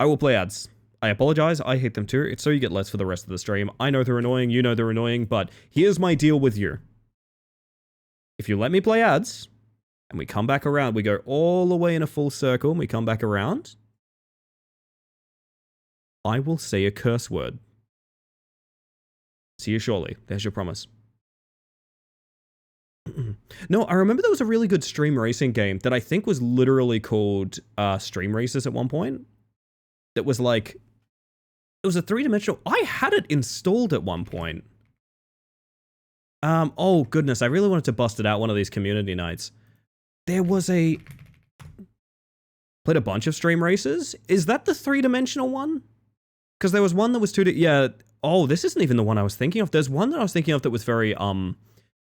I will play ads. I apologize, I hate them too. It's so you get less for the rest of the stream. I know they're annoying, you know they're annoying, but here's my deal with you. If you let me play ads, And we come back around. We go all the way in a full circle, and we come back around. I will say a curse word. See you shortly. There's your promise. No, I remember there was a really good stream racing game that I think was literally called Stream Racers at one point. That was like, it was a three-dimensional. I had it installed at one point. Oh goodness, I really wanted to bust it out one of these community nights. There was played a bunch of Stream Racers. Is that the three-dimensional one? Because there was one that was yeah. Oh, this isn't even the one I was thinking of. There's one that I was thinking of that was very,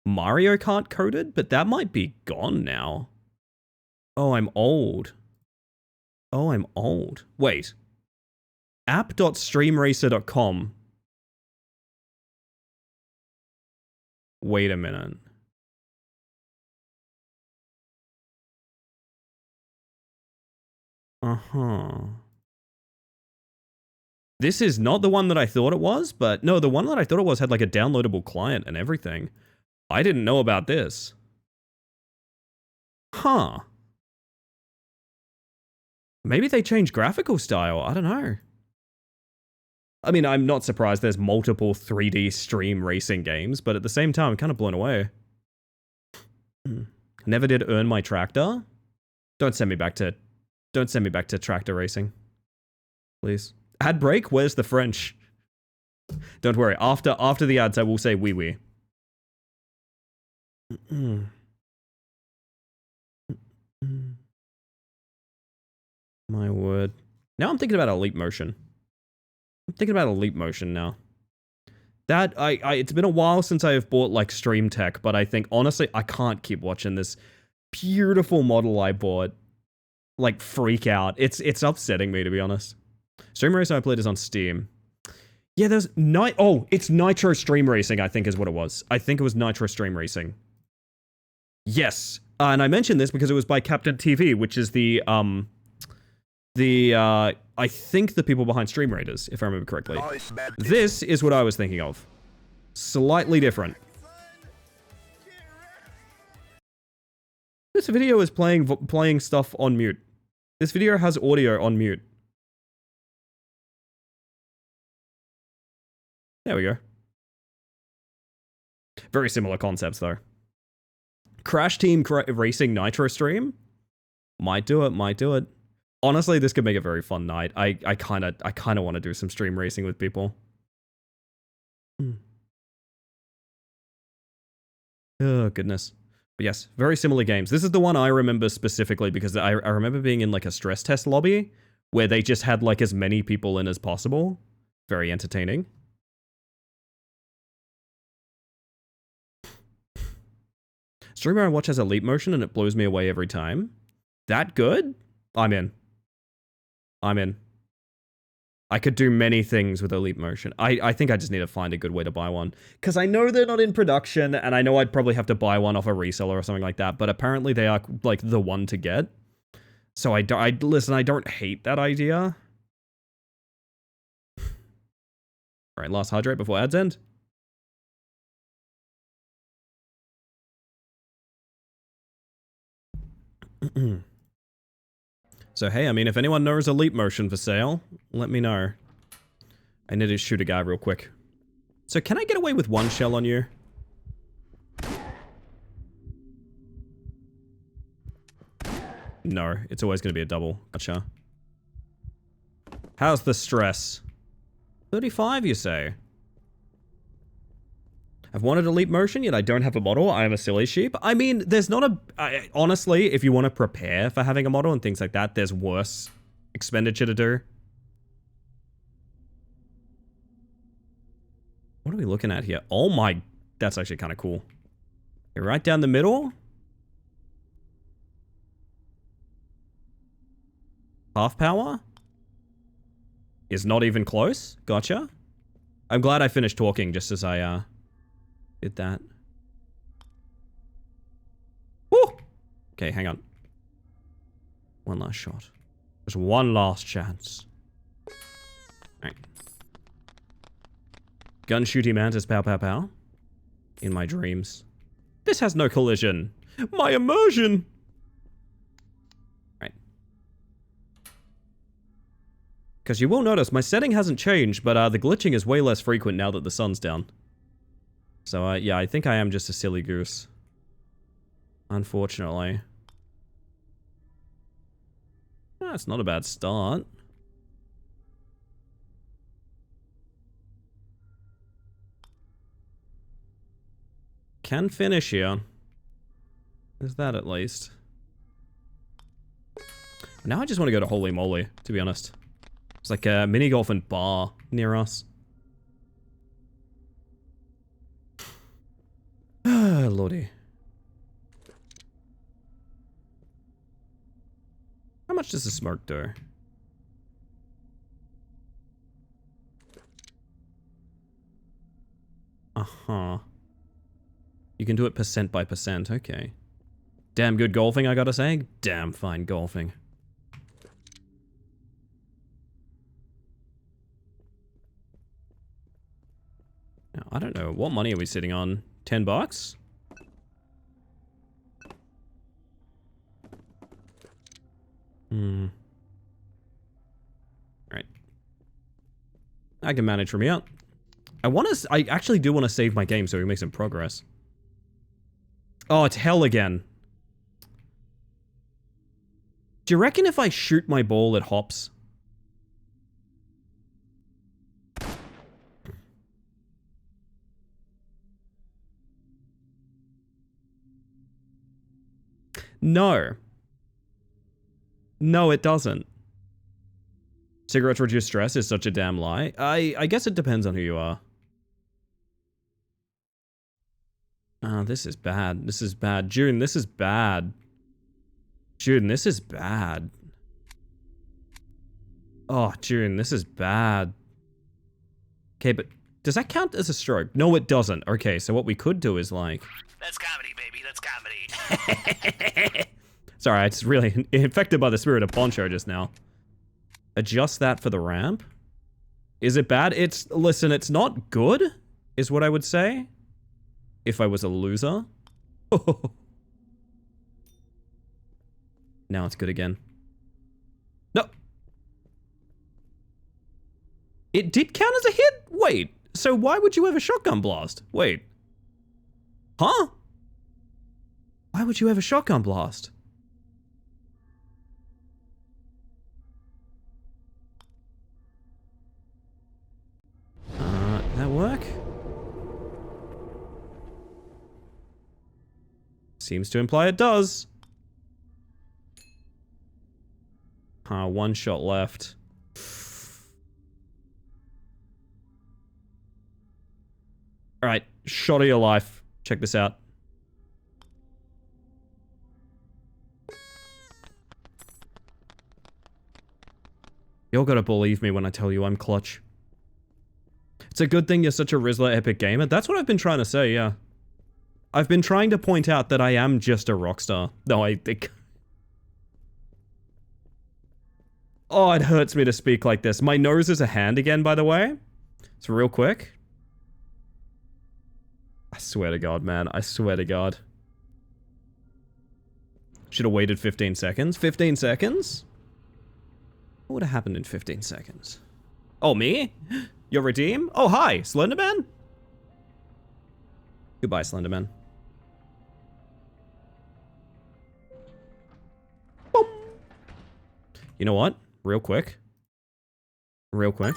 Mario Kart coded, but that might be gone now. Oh, I'm old. Oh, I'm old. Wait. app.streamracer.com. Wait a minute. Uh-huh. This is not the one that I thought it was, but no, the one that I thought it was had like a downloadable client and everything. I didn't know about this. Huh. Maybe they changed graphical style. I don't know. I mean, I'm not surprised there's multiple 3D stream racing games, but at the same time, I'm kind of blown away. Never did earn my tractor. Don't send me back to tractor racing. Please. Ad break? Where's the French? Don't worry. After the ads, I will say oui oui. My word. Now I'm thinking about Elite Motion. I'm thinking about Elite Motion now. That, it's been a while since I have bought, like, Stream Tech, but I think, honestly, I can't keep watching this beautiful model I bought, like, freak out. It's upsetting me, to be honest. Stream Racing I played is on Steam. Yeah, there's it's Nitro Stream Racing, I think is what it was. I think it was Nitro Stream Racing. Yes. And I mentioned this because it was by Captain TV, which is I think the people behind Stream Raiders, if I remember correctly. This is what I was thinking of. Slightly different. This video is playing stuff on mute. This video has audio on mute. There we go. Very similar concepts, though. Crash Team Racing Nitro stream? Might do it. Honestly, this could make a very fun night. I kind of want to do some stream racing with people. Oh, goodness. But yes, very similar games. This is the one I remember specifically because I remember being in like a stress test lobby where they just had like as many people in as possible. Very entertaining. Streamer I watch has Elite Motion and it blows me away every time. That good? I'm in. I could do many things with Elite Motion. I think I just need to find a good way to buy one. Because I know they're not in production, and I know I'd probably have to buy one off a reseller or something like that, but apparently they are, like, the one to get. So listen, I don't hate that idea. Alright, last hydrate before ads end. So hey, I mean, if anyone knows Elite Motion for sale, let me know. I need to shoot a guy real quick. So can I get away with one shell on you? No, it's always going to be a double. Gotcha. How's the stress? 35, you say? I've wanted Elite Motion, yet I don't have a model. I am a silly sheep. I mean, there's not a... honestly, if you want to prepare for having a model and things like that, there's worse expenditure to do. What are we looking at here? Oh my... That's actually kind of cool. Okay, right down the middle. Half power? Is not even close. Gotcha. I'm glad I finished talking just as I, did that. Woo! Okay, hang on. One last shot. Just one last chance. Alright. Gun shooty mantis pow pow pow. In my dreams. This has no collision. My immersion! Because you will notice my setting hasn't changed, but the glitching is way less frequent now that the sun's down. So, yeah, I think I am just a silly goose. Unfortunately. That's not a bad start. Can finish here. There's that at least. Now I just want to go to Holy Moly, to be honest. It's like a mini golf and bar near us. Ah, lordy. How much does the smoke do? Uh-huh. You can do it percent by percent, okay. Damn good golfing, I gotta say. Damn fine golfing. Now, I don't know, what money are we sitting on? 10 bucks? Hmm. Right. I can manage from here. I actually do want to save my game so we make some progress. Oh, it's hell again. Do you reckon if I shoot my ball, it hops? No. No, it doesn't. Cigarettes reduce stress is such a damn lie. I guess it depends on who you are. Oh, this is bad. This is bad. June, this is bad. June, this is bad. Oh, June, this is bad. Okay, but does that count as a stroke? No, it doesn't. Okay, so what we could do is like... That's comedy, baby. That's comedy. Sorry, I just really infected by the spirit of Poncho just now. Adjust that for the ramp. Is it bad? Listen, it's not good, is what I would say. If I was a loser. Now it's good again. No. It did count as a hit? Wait, so why would you have a shotgun blast? Wait. Huh? Why would you have a shotgun blast? That work? Seems to imply it does. One shot left. Alright, shot of your life. Check this out. You're gonna believe me when I tell you I'm clutch. It's a good thing you're such a Rizzler epic gamer. That's what I've been trying to say, yeah. I've been trying to point out that I am just a rockstar. No, I think... Oh, it hurts me to speak like this. My nose is a hand again, by the way. It's real quick. I swear to God, man. I swear to God. Should have waited 15 seconds. 15 seconds? What would have happened in 15 seconds? Oh, me? You're Redeem? Oh, hi, Slenderman? Goodbye, Slenderman. Boom. You know what? Real quick. Real quick.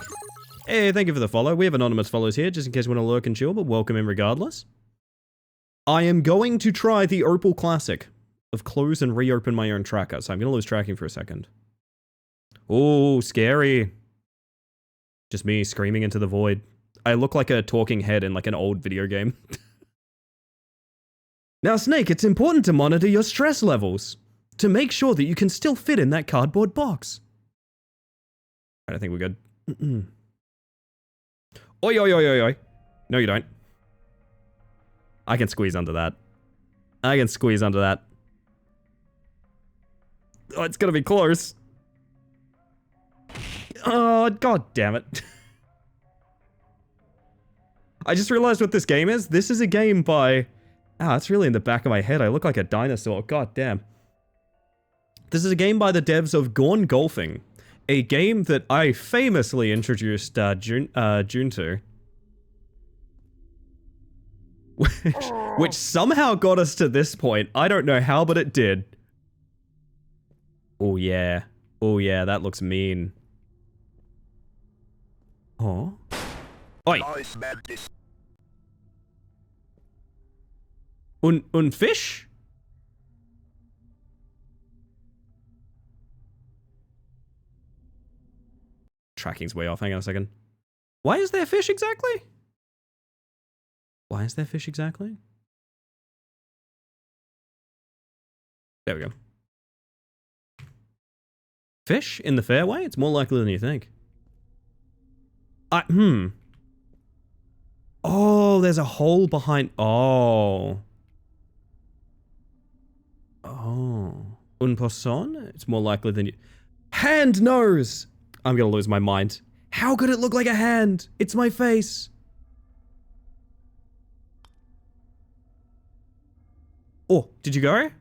Hey, thank you for the follow. We have anonymous follows here, just in case you want to lurk and chill, but welcome in regardless. I am going to try the Opal Classic of close and reopen my own tracker, so I'm going to lose tracking for a second. Oh, scary. Just me screaming into the void. I look like a talking head in like an old video game. Now, Snake, it's important to monitor your stress levels to make sure that you can still fit in that cardboard box. I think we're good. Oi, oi, oi, oi, oi. No, you don't. I can squeeze under that. I can squeeze under that. Oh, it's gonna be close. Oh, god damn it. I just realized what this game is. This is a game by... Ah, it's really in the back of my head. I look like a dinosaur. God damn. This is a game by the devs of Gone Golfing. a game that I famously introduced June to. Which somehow got us to this point. I don't know how, but it did. Oh yeah. Oh yeah, that looks mean. Huh? Oi! Un fish? Tracking's way off. Hang on a second. Why is there fish exactly? Why is there fish exactly? There we go. Fish in the fairway? It's more likely than you think. Oh, there's a hole behind. Oh. Oh. Un poisson? It's more likely than you. Hand nose! I'm gonna lose my mind. How could it look like a hand? It's my face. Oh, did you go?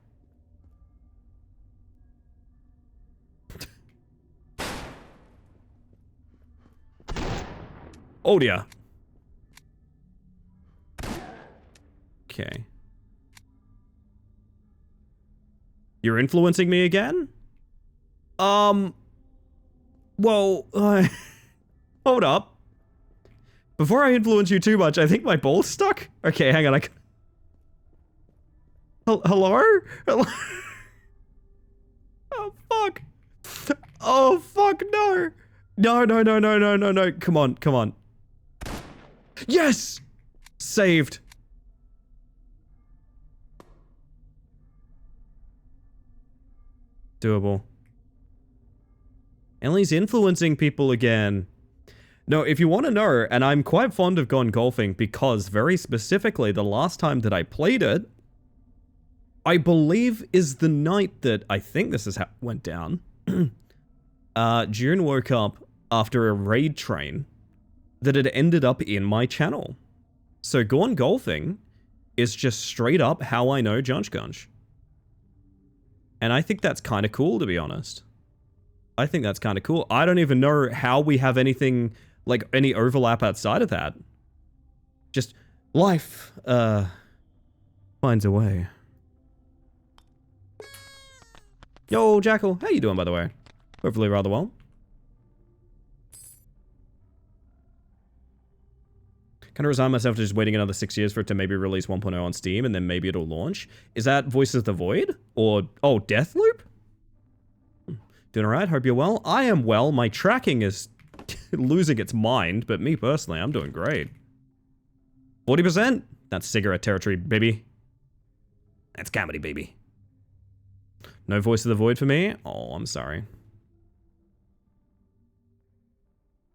Oh dear. Okay. You're influencing me again? Well, hold up. Before I influence you too much, I think my ball's stuck. Okay, hang on. Hello? Hello? Oh, fuck. Oh, fuck, no. No. Come on. Yes! Saved. Doable. Ellie's influencing people again. No, if you want to know, and I'm quite fond of Gone Golfing because very specifically the last time that I played it, I believe is the night that I think this is how it went down. June woke up after a raid train that had ended up in my channel. So Gone Golfing is just straight up how I know Junch Gunch. And I think that's kind of cool, to be honest. I think that's kind of cool. I don't even know how we have anything, like, any overlap outside of that. Just life, finds a way. Yo, Jackal, how you doing, by the way? Hopefully rather well. Kind of resign myself to just waiting another 6 years for it to maybe release 1.0 on Steam, and then maybe it'll launch. Is that Voices of the Void? Or, oh, Deathloop? Doing alright, hope you're well. I am well, my tracking is losing its mind, but me personally, I'm doing great. 40%? That's cigarette territory, baby. That's comedy, baby. No Voice of the Void for me? Oh, I'm sorry.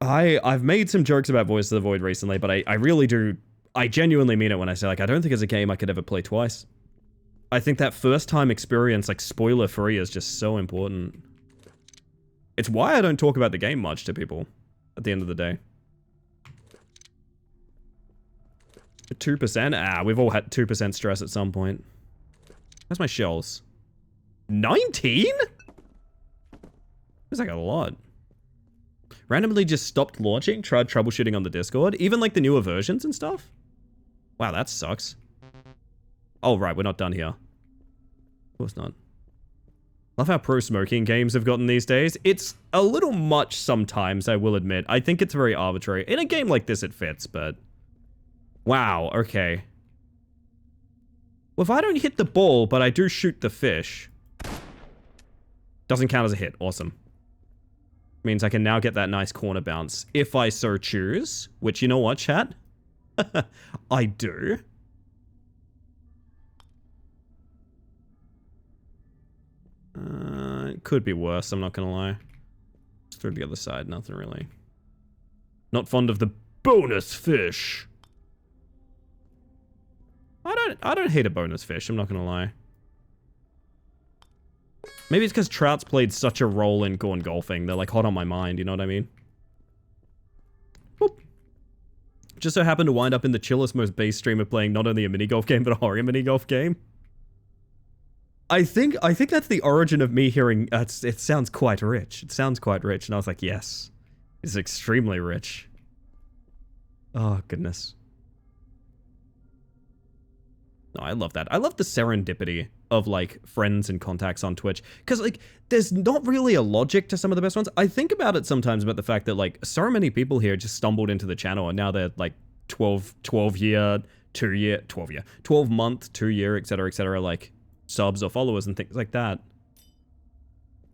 I've made some jokes about Voice of the Void recently, but I really do, I genuinely mean it when I say, like, I don't think it's a game I could ever play twice. I think that first time experience, like, spoiler free is just so important. It's why I don't talk about the game much to people at the end of the day. 2%? Ah, we've all had 2% stress at some point. Where's my shells? 19? That's like a lot. Randomly just stopped launching, tried troubleshooting on the Discord, even like the newer versions and stuff. Wow, that sucks. Oh, right, we're not done here. Of course not. Love how pro-smoking games have gotten these days. It's a little much sometimes, I will admit. I think it's very arbitrary. In a game like this, it fits, but... Wow, okay. Well, if I don't hit the ball, but I do shoot the fish... Doesn't count as a hit. Awesome. Means I can now get that nice corner bounce, if I so choose. Which, you know what, chat? I do. It could be worse, I'm not gonna lie. Just through the other side, nothing really. Not fond of the bonus fish. I don't hate a bonus fish, I'm not gonna lie. Maybe it's because Trout's played such a role in Gone Golfing. They're like hot on my mind, you know what I mean? Boop. Just so happened to wind up in the chillest, most base streamer playing not only a mini golf game, but a horror mini golf game. I think that's the origin of me hearing, it sounds quite rich. It sounds quite rich. And I was like, yes, it's extremely rich. Oh, goodness. No, I love that. I love the serendipity of, like, friends and contacts on Twitch. Because, like, there's not really a logic to some of the best ones. I think about it sometimes about the fact that, like, so many people here just stumbled into the channel and now they're, like, 12 year, 12 month, 2 year, etc., like, subs or followers and things like that.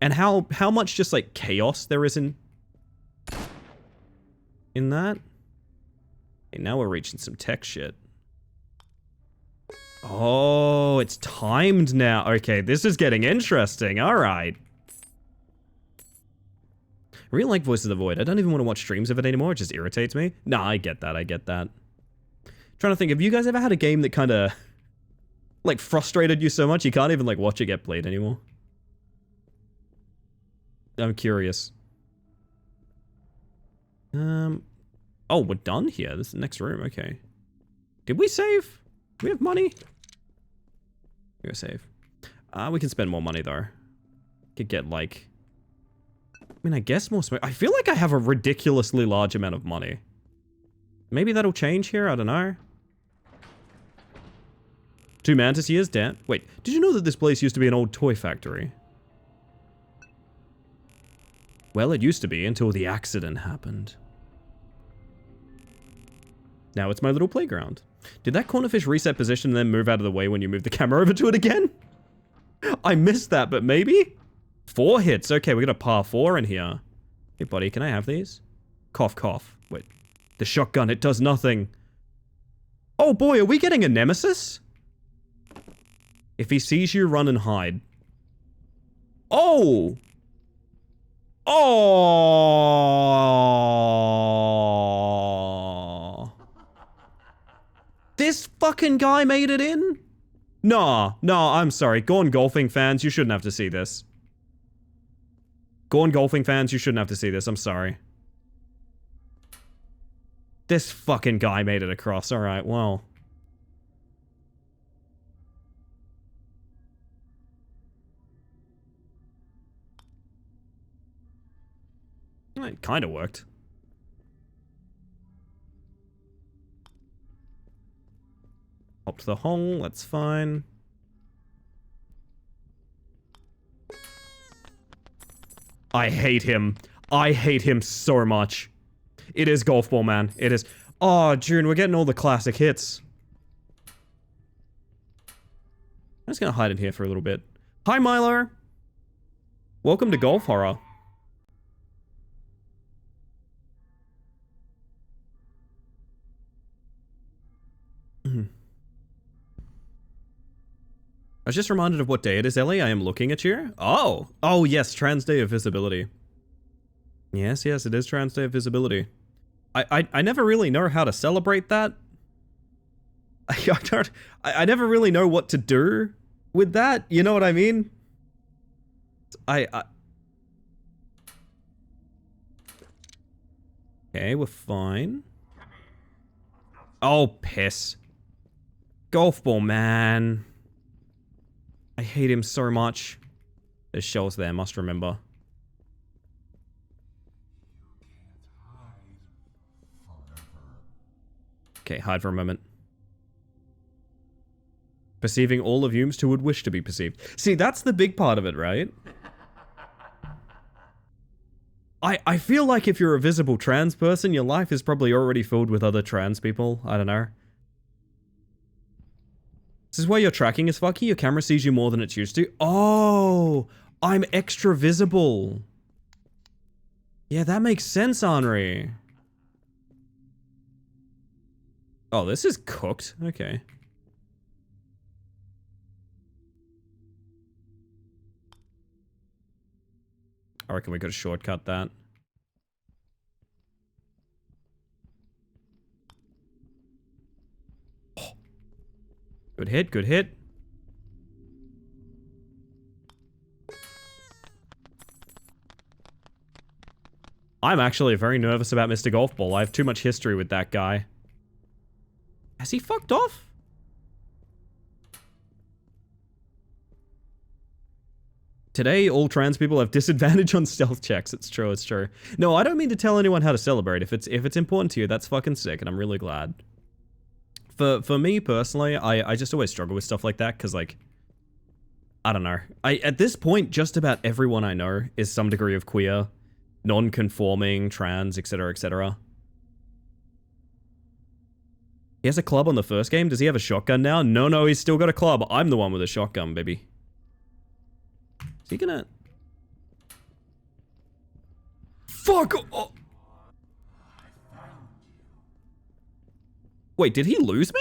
And how much just, like, chaos there is in that. Okay, now we're reaching some tech shit. Oh, it's timed now. Okay, this is getting interesting. All right. I really like Voice of the Void. I don't even want to watch streams of it anymore. It just irritates me. Nah, I get that. I get that. Trying to think, have you guys ever had a game that kind of, like, frustrated you so much you can't even, like, watch it get played anymore? I'm curious. Oh, we're done here. This is the next room. Okay. Did we save? Do we have money? We gotta save. We can spend more money, though. Could get, like... I mean, I guess more smoke. I feel like I have a ridiculously large amount of money. Maybe that'll change here? I don't know. 2 mantis years? Damn. Wait, did you know that this place used to be an old toy factory? Well, it used to be until the accident happened. Now it's my little playground. Did that cornerfish reset position and then move out of the way when you move the camera over to it again? I missed that, but maybe? 4 hits. Okay, we got a par 4 in here. Hey, buddy, can I have these? Cough, cough. Wait. The shotgun, it does nothing. Oh boy, are we getting a nemesis? If he sees you, run and hide. Oh! Oh! This fucking guy made it in? Nah, I'm sorry. Gone Golfing fans, you shouldn't have to see this. Gone Golfing fans, you shouldn't have to see this. I'm sorry. This fucking guy made it across. Alright, well. It kind of worked. Popped the hole, that's fine. I hate him. I hate him so much. It is Golf Ball Man. It is. Oh, June, we're getting all the classic hits. I'm just gonna hide in here for a little bit. Hi, Milo. Welcome to Golf Horror. I was just reminded of what day it is, Ellie. I am looking at you. Oh! Oh, yes, Trans Day of Visibility. Yes, it is Trans Day of Visibility. I never really know how to celebrate that. I never really know what to do with that. You know what I mean? Okay, we're fine. Oh, piss. Golf Ball Man. I hate him so much. There's shells there, must remember. Okay, hide for a moment. Perceiving all of humans who would wish to be perceived. See, that's the big part of it, right? I feel like if you're a visible trans person, your life is probably already filled with other trans people. I don't know. This is why your tracking is fucky. Your camera sees you more than it's used to. Oh, I'm extra visible. Yeah, that makes sense, Henri. Oh, this is cooked. Okay. I reckon we could shortcut that. Oh. Good hit, good hit. I'm actually very nervous about Mr. Golf Ball. I have too much history with that guy. Has he fucked off? Today, all trans people have disadvantage on stealth checks. It's true, it's true. No, I don't mean to tell anyone how to celebrate. If it's important to you, that's fucking sick, and I'm really glad. For me, personally, I just always struggle with stuff like that, because, like, I don't know. At this point, just about everyone I know is some degree of queer, non-conforming, trans, etc., etc. He has a club on the first game? Does he have a shotgun now? No, he's still got a club. I'm the one with a shotgun, baby. Is he gonna... Fuck! Oh. Wait, did he lose me?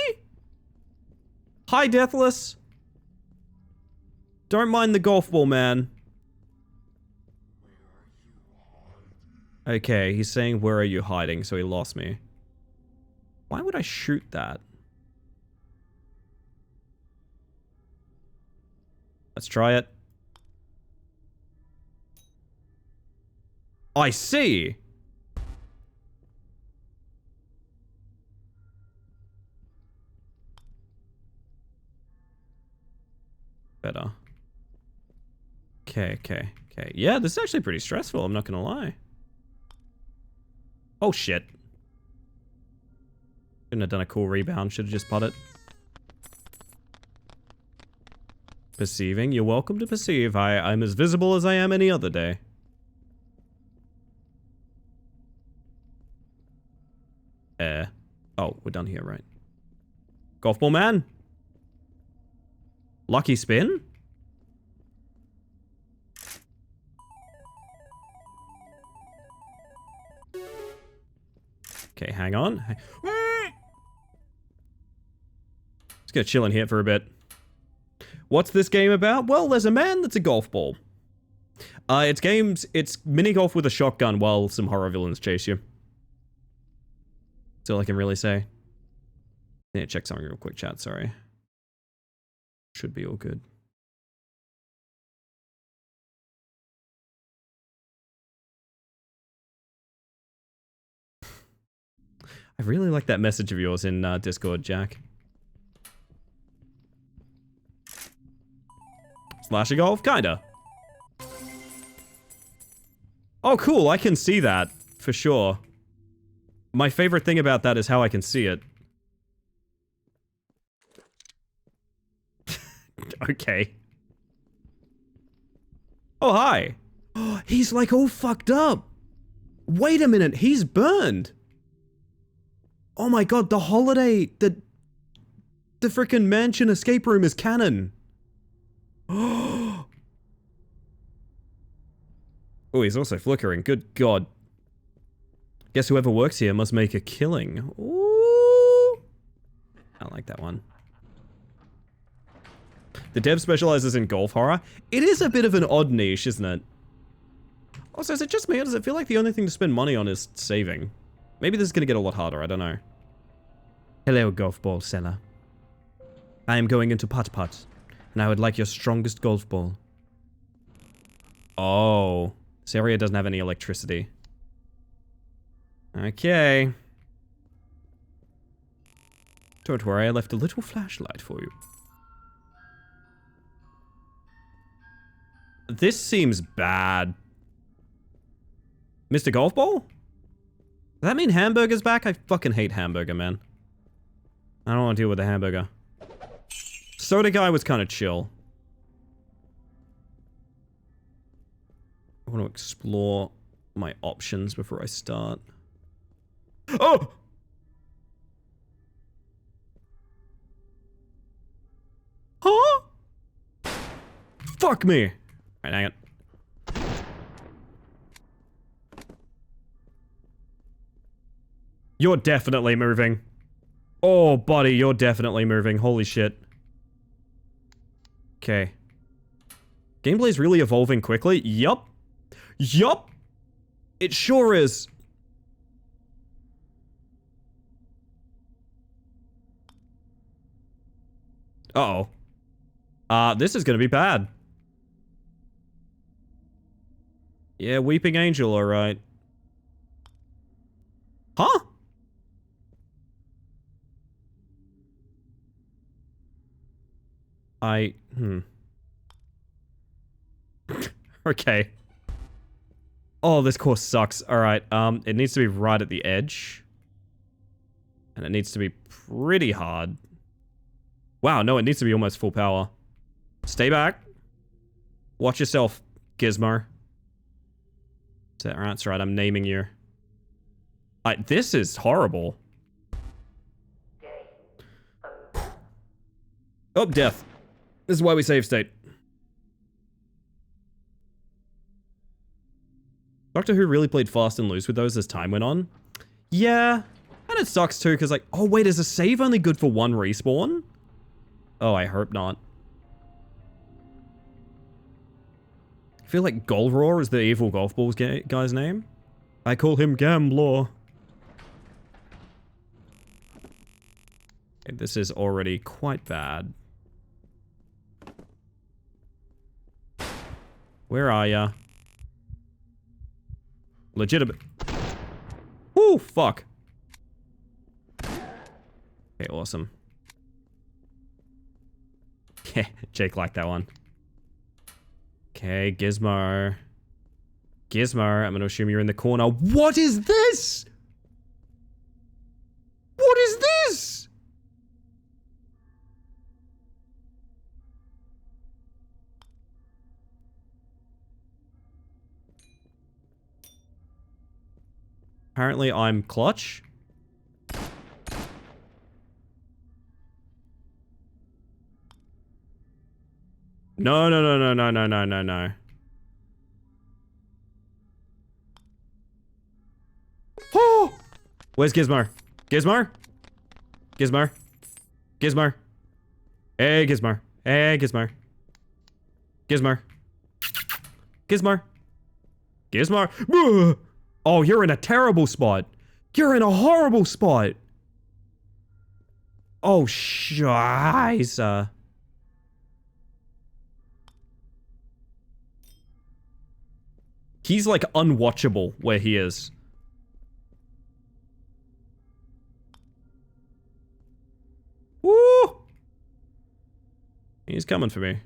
Hi, Deathless. Don't mind the golf ball, man. Okay, he's saying, where are you hiding? So he lost me. Why would I shoot that? Let's try it. I see. Better. Okay. Yeah, this is actually pretty stressful, I'm not gonna lie. Oh shit. Shouldn't have done a cool rebound, should have just put it. Perceiving, you're welcome to perceive. I'm as visible as I am any other day. Oh, we're done here, right? Golf ball man? Lucky spin? Okay, hang on. Just gonna chill in here for a bit. What's this game about? Well, there's a man that's a golf ball. It's mini golf with a shotgun while some horror villains chase you. That's all I can really say. Yeah, check something real quick, chat, sorry. Should be all good. I really like that message of yours in Discord, Jack. Slasher golf? Kinda. Oh, cool, I can see that. For sure. My favorite thing about that is how I can see it. Okay. Oh, hi. Oh, he's like all fucked up. Wait a minute, he's burned. Oh my god, the holiday, the frickin' mansion escape room is canon. Oh, he's also flickering, good god. Guess whoever works here must make a killing. Ooh. I like that one. The dev specializes in golf horror. It is a bit of an odd niche, isn't it? Also, is it just me or does it feel like the only thing to spend money on is saving? Maybe this is gonna get a lot harder, I don't know. Hello, golf ball seller. I am going into putt-putt, and I would like your strongest golf ball. Oh. This area doesn't have any electricity. Okay. Don't worry, I left a little flashlight for you. This seems bad. Mr. Golf Ball? Does that mean hamburger's back? I fucking hate hamburger, man. I don't want to deal with the hamburger. Soda guy was kind of chill. I want to explore my options before I start. Oh! Huh? Fuck me! Alright, hang on. You're definitely moving. Oh, buddy, you're definitely moving. Holy shit. Okay. Gameplay's really evolving quickly. Yup. Yup! It sure is. Uh-oh. This is gonna be bad. Yeah, Weeping Angel, alright. Huh? Okay. Oh, this course sucks. Alright, it needs to be right at the edge. And it needs to be pretty hard. Wow, no, it needs to be almost full power. Stay back. Watch yourself, Gizmo. That's right, I'm naming you. This is horrible. Oh, death. This is why we save state. Doctor Who really played fast and loose with those as time went on. Yeah, and it sucks too, because like, oh wait, is a save only good for one respawn? Oh, I hope not. I feel like Golroar is the evil golf balls guy's name. I call him Gambler. Okay, this is already quite bad. Where are ya? Legitimate. Woo, fuck. Okay, awesome. Yeah, Jake liked that one. Okay, Gizmo. Gizmo, I'm gonna assume you're in the corner. What is this? What is this? Apparently I'm clutch. No, no, no, no, no, no, no, no, no. Oh! Where's Gizmo? Gizmo? Gizmo? Gizmo? Hey, Gizmo. Hey, Gizmo. Gizmo. Gizmo. Gizmo. Oh, you're in a terrible spot. You're in a horrible spot. Oh, scheisse. He's like unwatchable where he is. Woo! He's coming for me.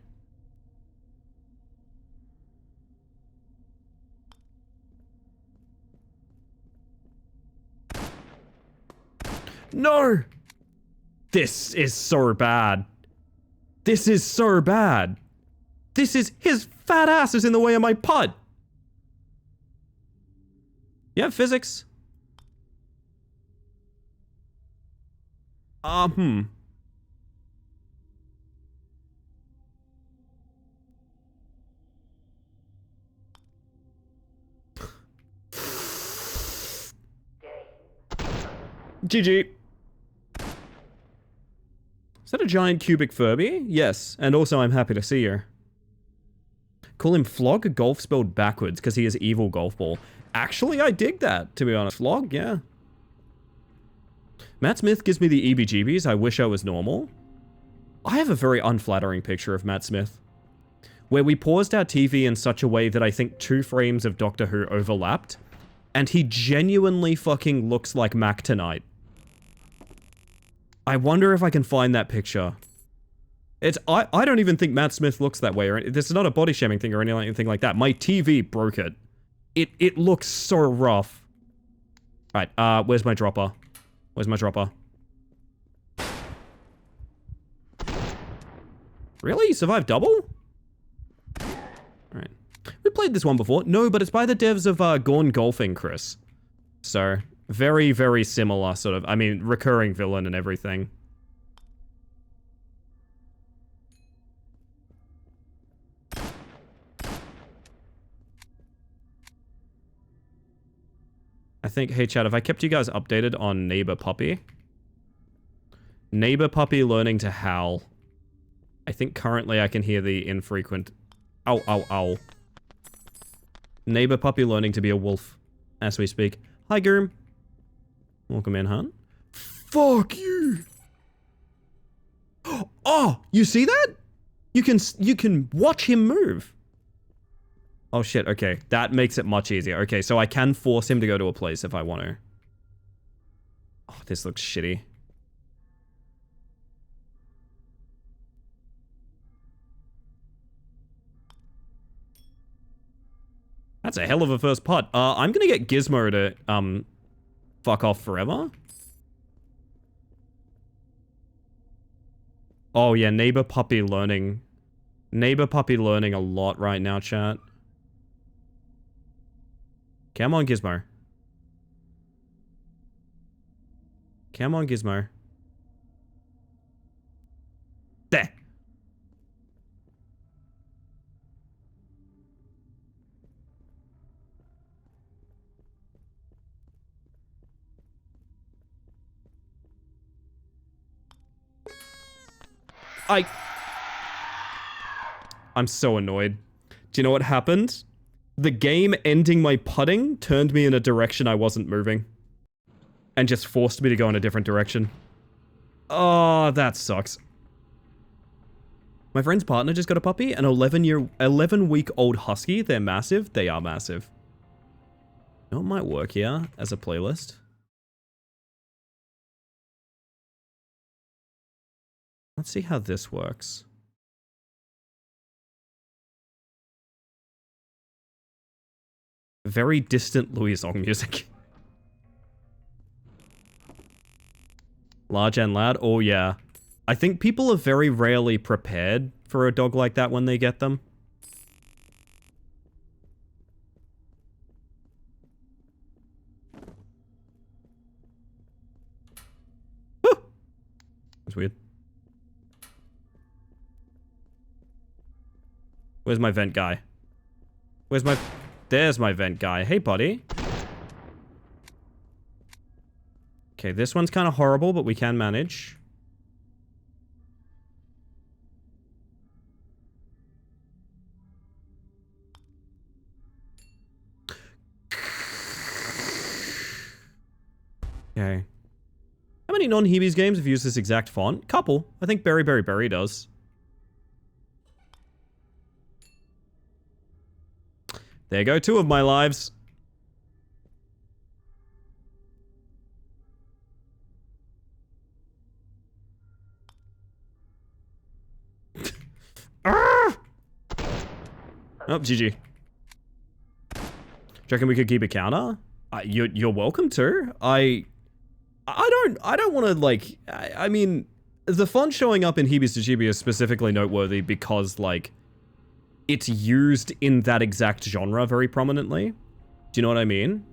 No! This is so bad. This is so bad. This is... His fat ass is in the way of my putt. Yeah, physics. GG. Is that a giant cubic Furby? Yes, and also I'm happy to see you. Call him Flog, golf spelled backwards, because he is evil golf ball. Actually, I dig that, to be honest. Flog, yeah. Matt Smith gives me the EBGBs. I wish I was normal. I have a very unflattering picture of Matt Smith, where we paused our TV in such a way that I think 2 frames of Doctor Who overlapped, and he genuinely fucking looks like Mac tonight. I wonder if I can find that picture. I don't even think Matt Smith looks that way. This is not a body shaming thing or anything like that. My TV broke it. It looks so rough. Alright, where's my dropper? Where's my dropper? Really? You survived double? Alright. We played this one before. No, but it's by the devs of Gone Golfing, Chris. So, very, very similar sort of, I mean, recurring villain and everything. I think, hey chat, have I kept you guys updated on Neighbor Puppy? Neighbor Puppy learning to howl. I think currently I can hear the infrequent ow, ow, ow. Neighbor Puppy learning to be a wolf as we speak. Hi, Groom. Welcome in, hon. Fuck you! Oh, you see that? You can watch him move. Oh shit, okay. That makes it much easier. Okay, so I can force him to go to a place if I want to. Oh, this looks shitty. That's a hell of a first putt. I'm gonna get Gizmo to, fuck off forever. Oh yeah, neighbor puppy learning. Neighbor puppy learning a lot right now, chat. Come on, Gizmo. Come on, Gizmo. There. I'm so annoyed. Do you know what happened? The game ending my putting turned me in a direction I wasn't moving. And just forced me to go in a different direction. Oh, that sucks. My friend's partner just got a puppy, an 11-week-old husky. They're massive. They are massive. You know what might work here as a playlist? Let's see how this works. Very distant Louis Song music. Large and loud? Oh yeah. I think people are very rarely prepared for a dog like that when they get them. Woo! That's weird. Where's my vent guy? Where's my... There's my vent guy. Hey, buddy. Okay, this one's kind of horrible, but we can manage. Okay. How many non-Hebes games have used this exact font? Couple. I think Berry Berry Berry does. There go 2 of my lives. Oh, GG. Do you reckon we could keep a counter? You're welcome to. I don't want to, like... I mean, the font showing up in Hebes to GB is specifically noteworthy because, like... it's used in that exact genre very prominently. Do you know what I mean?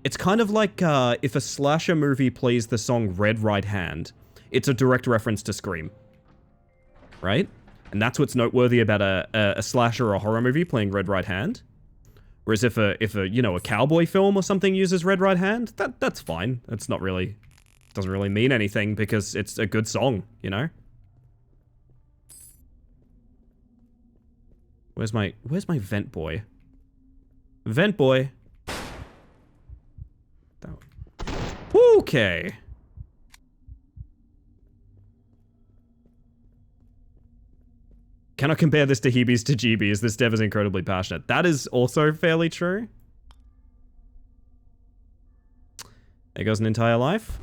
It's kind of like if a slasher movie plays the song Red Right Hand, it's a direct reference to Scream. Right? And that's what's noteworthy about a slasher or a horror movie playing Red Right Hand. Whereas if a you know, a cowboy film or something uses Red Right Hand, that's fine. That's not really... doesn't really mean anything because it's a good song, you know? Where's my vent boy? Vent boy. Okay. Cannot compare this to Hebes to GBs. This dev is incredibly passionate. That is also fairly true. There goes an entire life.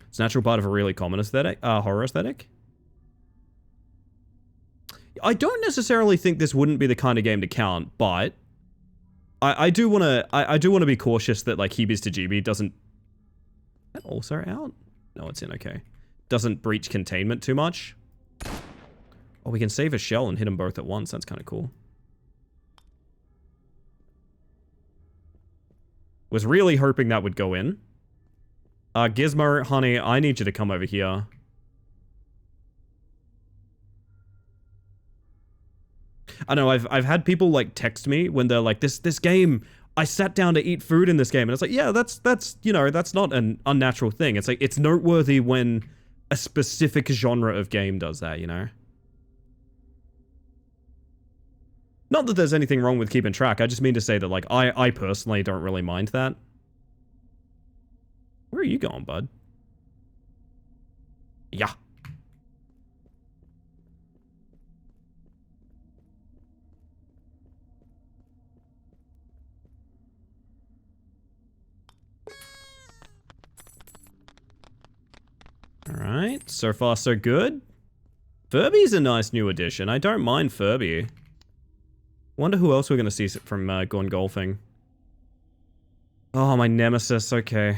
It's a natural part of a really common aesthetic, horror aesthetic. I don't necessarily think this wouldn't be the kind of game to count, but I do want to be cautious that like Hebes to GB doesn't... Is that also out? No, it's in, okay. Doesn't breach containment too much. Oh, we can save a shell and hit them both at once. That's kind of cool. Was really hoping that would go in. Gizmo, honey, I need you to come over here. I know, I've had people like text me when they're like, this game, I sat down to eat food in this game. And it's like, yeah, that's, you know, that's not an unnatural thing. It's like, it's noteworthy when a specific genre of game does that, you know? Not that there's anything wrong with keeping track. I just mean to say that, like, I personally don't really mind that. Where are you going, bud? Yeah. Alright, so far so good. Furby's a nice new addition. I don't mind Furby. Wonder who else we're gonna see from Gone Golfing. Oh, my nemesis, okay.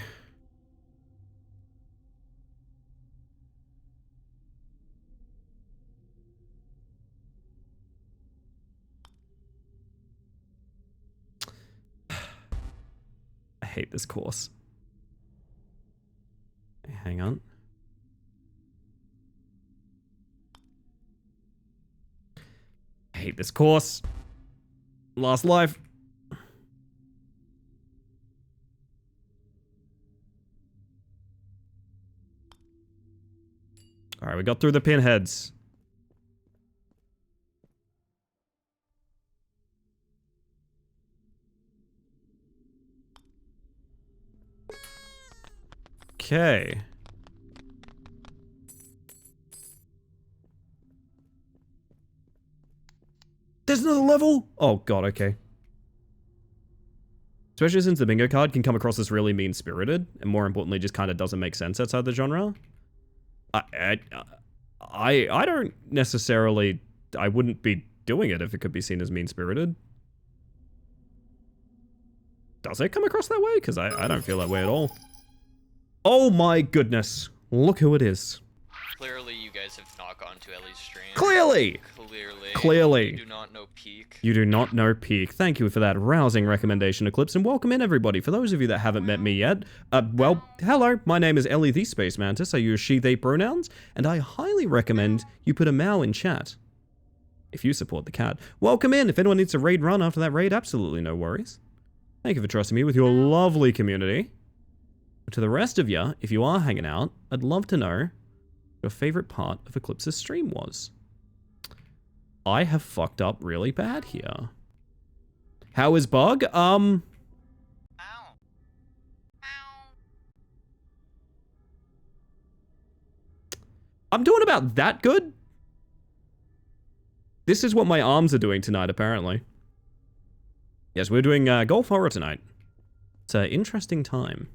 I hate this course. Hang on. I hate this course. Last life. Alright, we got through the pinheads. Okay. There's another level? Oh god, okay. Especially since the bingo card can come across as really mean-spirited, and more importantly, just kind of doesn't make sense outside the genre. I don't necessarily... I wouldn't be doing it if it could be seen as mean-spirited. Does it come across that way? Because I don't feel that way at all. Oh my goodness. Look who it is. Clearly, you guys have not gone to Ellie's stream. Clearly! Clearly. You do not know Peak. You do not know Peak. Thank you for that rousing recommendation, Eclipse, and welcome in, everybody. For those of you that haven't met me yet, well, hello, my name is Ellie the Space Mantis. I use she, they pronouns, and I highly recommend you put a meow in chat. If you support the cat. Welcome in. If anyone needs a raid run after that raid, absolutely no worries. Thank you for trusting me with your lovely community. To the rest of you, if you are hanging out, I'd love to know what your favorite part of Eclipse's stream was. I have fucked up really bad here. How is Bug? Ow. I'm doing about that good. This is what my arms are doing tonight, apparently. Yes, we're doing golf horror tonight. It's an interesting time.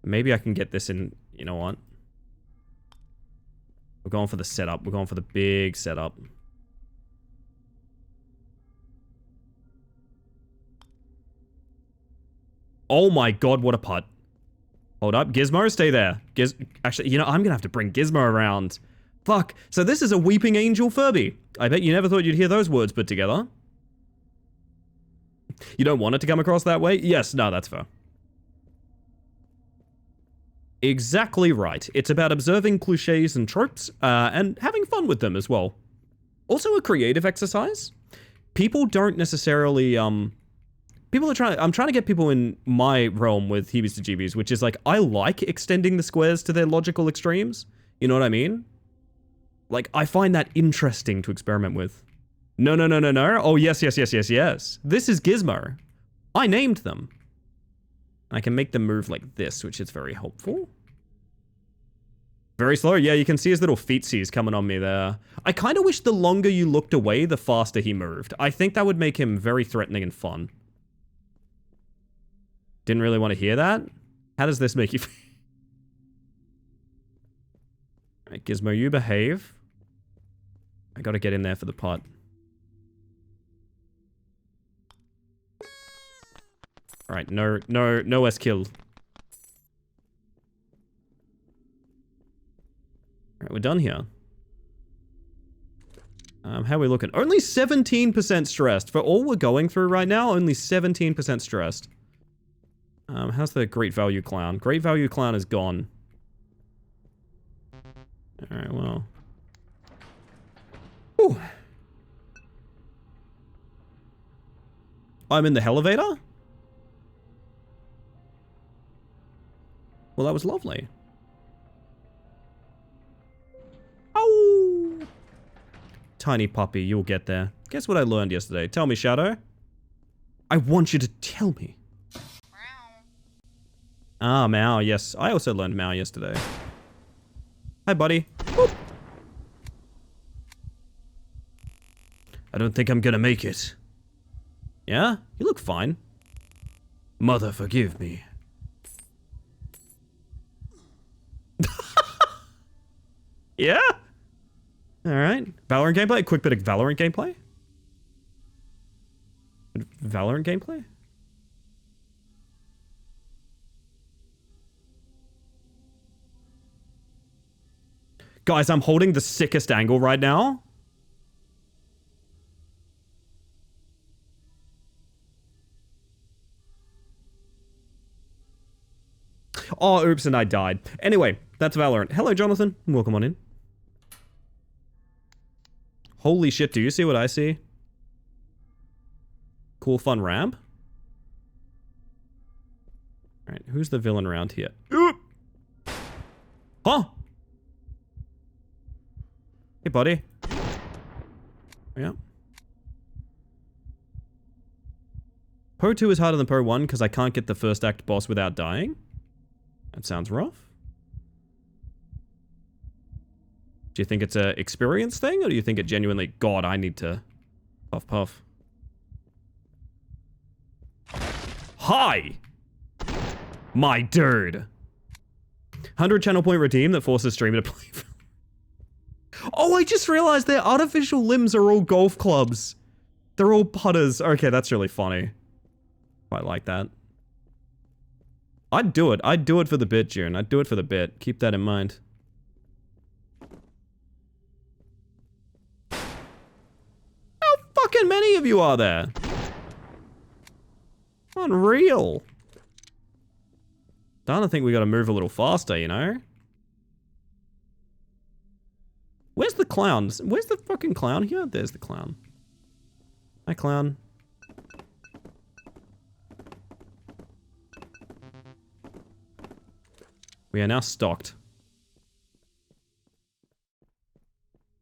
Maybe I can get this in, you know what? We're going for the setup. We're going for the big setup. Oh my god, what a putt. Hold up, Gizmo, stay there. Actually, you know, I'm gonna have to bring Gizmo around. Fuck, so this is a weeping angel Furby. I bet you never thought you'd hear those words put together. You don't want it to come across that way? Yes, no, that's fair. Exactly right. It's about observing cliches and tropes, and having fun with them as well. Also a creative exercise. People don't necessarily, I'm trying to get people in my realm with heebies to jeebies, which is like, I like extending the squares to their logical extremes. You know what I mean? Like, I find that interesting to experiment with. No. Oh, yes. This is Gizmo. I named them. I can make them move like this, which is very helpful. Very slow. Yeah, you can see his little feetsies coming on me there. I kind of wish the longer you looked away, the faster he moved. I think that would make him very threatening and fun. Didn't really want to hear that? How does this make you feel? Alright, Gizmo, you behave. I gotta get in there for the putt. Alright, no S-kill. Alright, we're done here. How are we looking? Only 17% stressed. For all we're going through right now, only 17% stressed. How's the Great Value Clown? Great Value Clown is gone. Alright, well. Ooh. I'm in the elevator? Well, that was lovely. Oh! Tiny puppy, you'll get there. Guess what I learned yesterday? Tell me, Shadow. I want you to tell me. Ah, meow, yes. I also learned meow yesterday. Hi, buddy. Boop. I don't think I'm gonna make it. Yeah? You look fine. Mother, forgive me. Yeah? Alright. Valorant gameplay? A quick bit of Valorant gameplay? Valorant gameplay? Guys, I'm holding the sickest angle right now. Oh, oops, and I died. Anyway, that's Valorant. Hello, Jonathan. Welcome on in. Holy shit, do you see what I see? Cool, fun ramp. Alright, who's the villain around here? Oop! Huh? Hey, buddy. Yeah. Pro 2 is harder than Pro 1 because I can't get the first act boss without dying. That sounds rough. Do you think it's a experience thing, or do you think it genuinely, God, I need to puff puff? Hi! My dude. 100 channel point redeem that forces streamer to play. Oh, I just realized their artificial limbs are all golf clubs. They're all putters. Okay, that's really funny. Quite like that. I'd do it. I'd do it for the bit, June. I'd do it for the bit. Keep that in mind. How fucking many of you are there? Unreal. Darn, I think we gotta move a little faster, you know? Where's the clown? Where's the fucking clown here? There's the clown. Hi, clown. We are now stocked.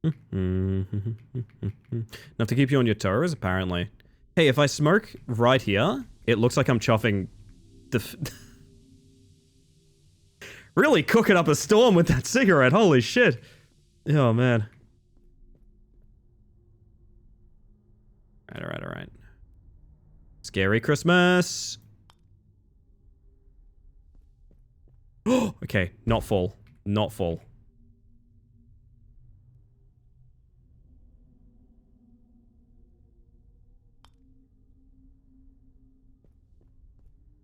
Enough to keep you on your toes, apparently. Hey, if I smoke right here, it looks like I'm chuffing the... Really cooking up a storm with that cigarette, holy shit. Oh, man. Alright. Scary Christmas. Okay, not full. Not full.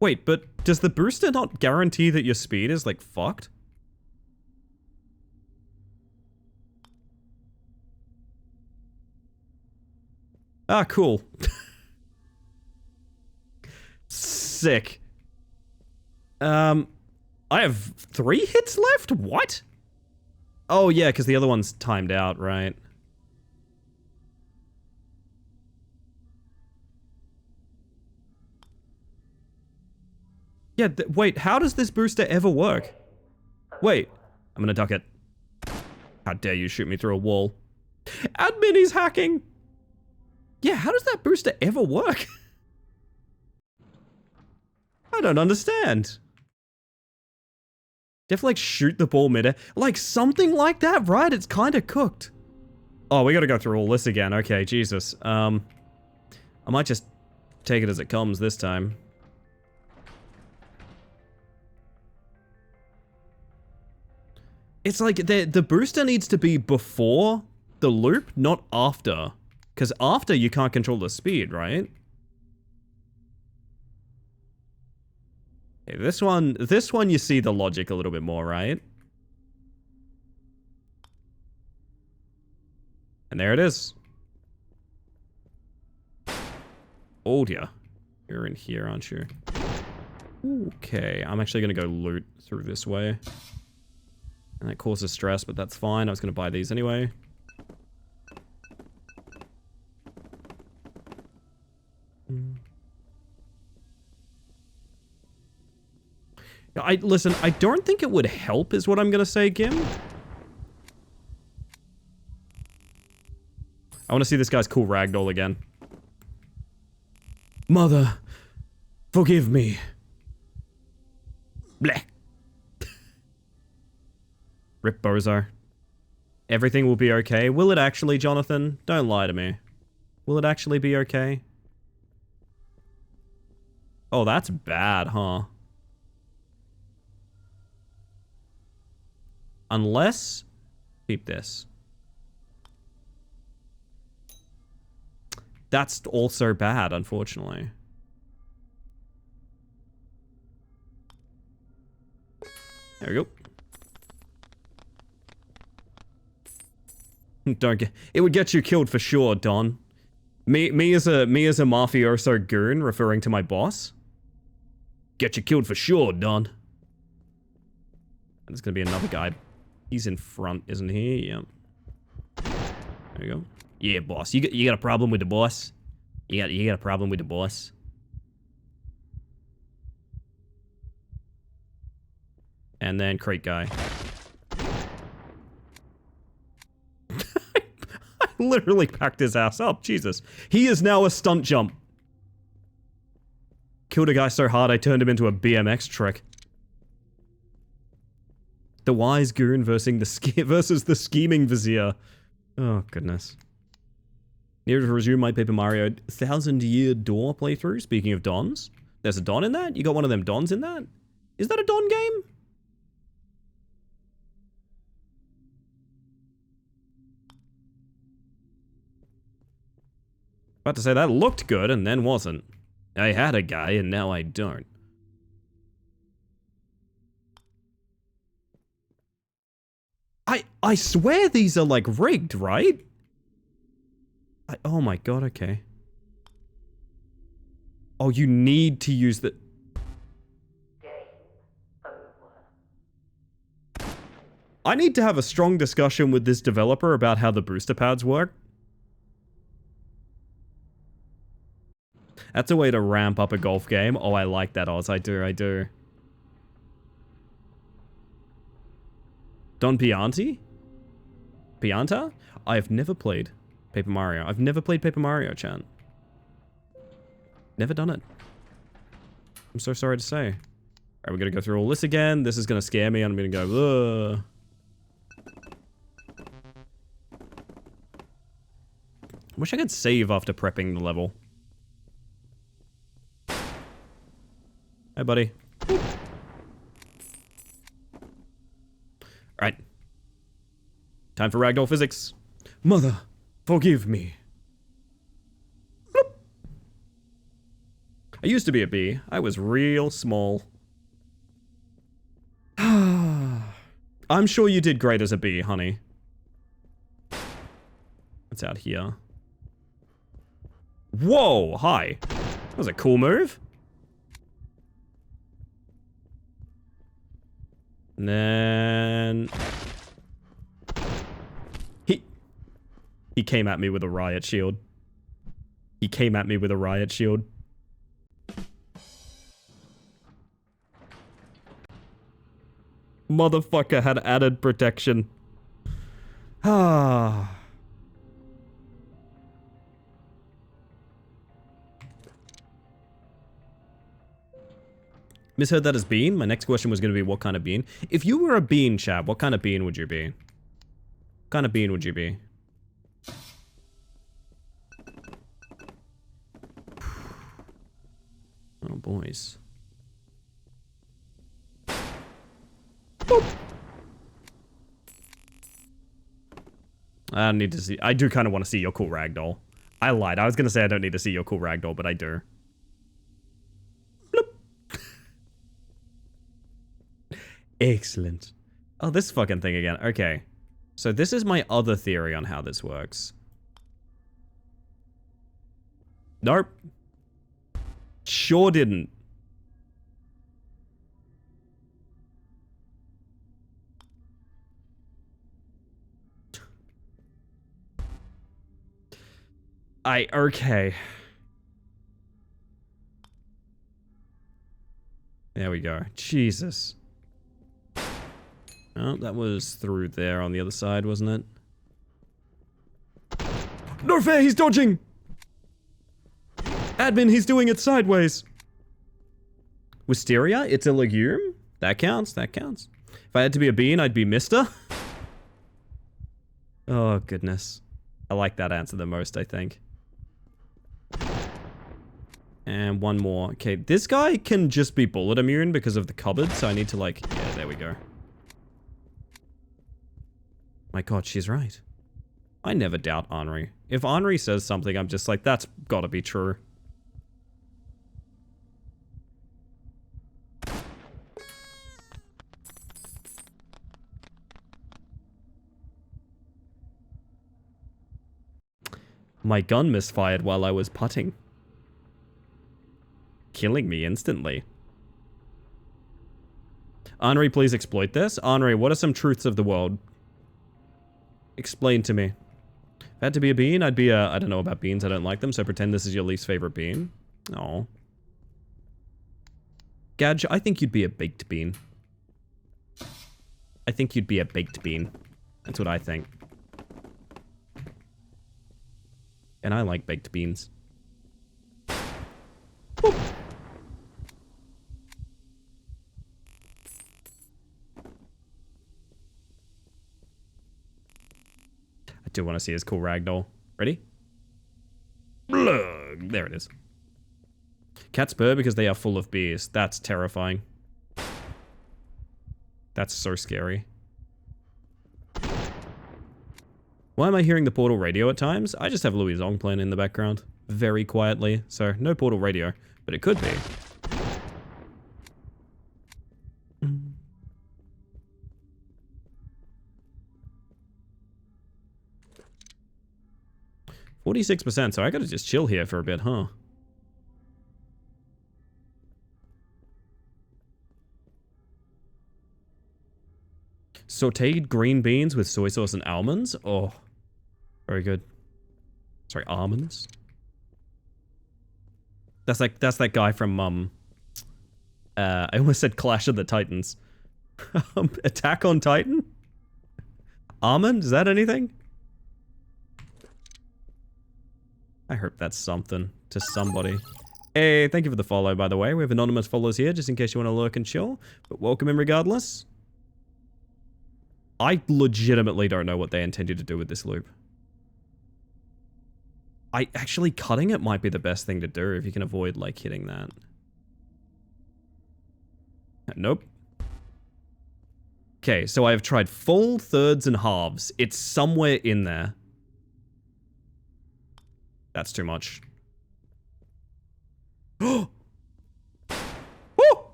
Wait, but does the booster not guarantee that your speed is, like, fucked? Ah, cool. Sick. I have 3 hits left? What? Oh, yeah, because the other one's timed out, right? Yeah, wait, how does this booster ever work? Wait, I'm gonna duck it. How dare you shoot me through a wall. Admin, he's hacking! Yeah, how does that booster ever work? I don't understand. You have to, like, shoot the ball mid-air. Like, something like that, right? It's kind of cooked. Oh, we gotta go through all this again. Okay, Jesus. I might just take it as it comes this time. It's like, the booster needs to be before the loop, not after. Because after, you can't control the speed, right? Okay, this one you see the logic a little bit more, right? And there it is. Oh dear. You're in here, aren't you? Okay, I'm actually gonna go loot through this way. And that causes stress, but that's fine. I was gonna buy these anyway. Listen, I don't think it would help is what I'm gonna say, Gim. I want to see this guy's cool ragdoll again. Mother, forgive me. Bleh. Rip Bozo. Everything will be okay. Will it actually, Jonathan? Don't lie to me. Will it actually be okay? Oh, that's bad, huh? Unless... Keep this. That's also bad, unfortunately. There we go. Don't get. It would get you killed for sure, Don. Me as a mafioso goon, referring to my boss. Get you killed for sure, Don. There's gonna be another guy. He's in front, isn't he? Yep. There you go. Yeah, boss. You got a problem with the boss? You got a problem with the boss? And then crate guy. I literally packed his ass up. Jesus. He is now a stunt jump. Killed a guy so hard I turned him into a BMX trick. The wise goon versus the scheming vizier. Oh, goodness. Need to resume my Paper Mario 1000-year door playthrough. Speaking of Dons. There's a Don in that? You got one of them Dons in that? Is that a Don game? About to say that looked good and then wasn't. I had a guy and now I don't. I swear these are like rigged, right? Oh my god, okay. Oh, you need to use the... I need to have a strong discussion with this developer about how the booster pads work. That's a way to ramp up a golf game. Oh, I like that, Oz. I do. Don Pianti? Pianta? I have never played Paper Mario. I've never played Paper Mario, chan. Never done it. I'm so sorry to say. Alright, we're gonna go through all this again. This is gonna scare me. I'm gonna go, ugh. I wish I could save after prepping the level. Hi, buddy. Alright. Time for ragdoll physics. Mother, forgive me. Bloop. I used to be a bee. I was real small. I'm sure you did great as a bee, honey. What's out here? Whoa, hi. That was a cool move. And then... He came at me with a riot shield. He came at me with a riot shield. Motherfucker had added protection. Ah. Misheard that as bean? My next question was going to be what kind of bean? If you were a bean, chap, what kind of bean would you be? What kind of bean would you be? Oh, boys. Boop. I don't need to see... I do kind of want to see your cool ragdoll. I lied. I was going to say I don't need to see your cool ragdoll, but I do. Excellent. Oh, this fucking thing again. Okay. So this is my other theory on how this works. Nope. Sure didn't. Okay. There we go. Jesus. Oh, that was through there on the other side, wasn't it? No fair, he's dodging! Admin, he's doing it sideways. Wisteria? It's a legume? That counts, that counts. If I had to be a bean, I'd be Mister. Oh, goodness. I like that answer the most, I think. And one more. Okay, this guy can just be bullet immune because of the cupboard, so I need to like... Yeah, there we go. My god, she's right. I never doubt Henri. If Henri says something, I'm just like, that's gotta be true. My gun misfired while I was putting. Killing me instantly. Henri, please exploit this. Henri, what are some truths of the world? Explain to me. If I had to be a bean, I'd be a... I don't know about beans, I don't like them, so pretend this is your least favorite bean. Oh. Gadge, I think you'd be a baked bean. I think you'd be a baked bean. That's what I think. And I like baked beans. Boop. I do want to see his cool ragdoll. Ready? Blug. There it is. Cats purr because they are full of bees. That's terrifying. That's so scary. Why am I hearing the Portal radio at times? I just have Louis Zong playing in the background. Very quietly. So, no Portal radio. But it could be. Mm. 46%, so I gotta just chill here for a bit, huh? Sauteed green beans with soy sauce and almonds? Oh. Very good. Sorry, almonds? That's that guy from, I almost said Clash of the Titans. Attack on Titan? Almond? Is that anything? I hope that's something to somebody. Hey, thank you for the follow, by the way. We have anonymous followers here, just in case you want to lurk and chill. But welcome in regardless. I legitimately don't know what they intended to do with this loop. Actually, cutting it might be the best thing to do if you can avoid, like, hitting that. Nope. Okay, so I've tried full, thirds, and halves. It's somewhere in there. That's too much. Oh!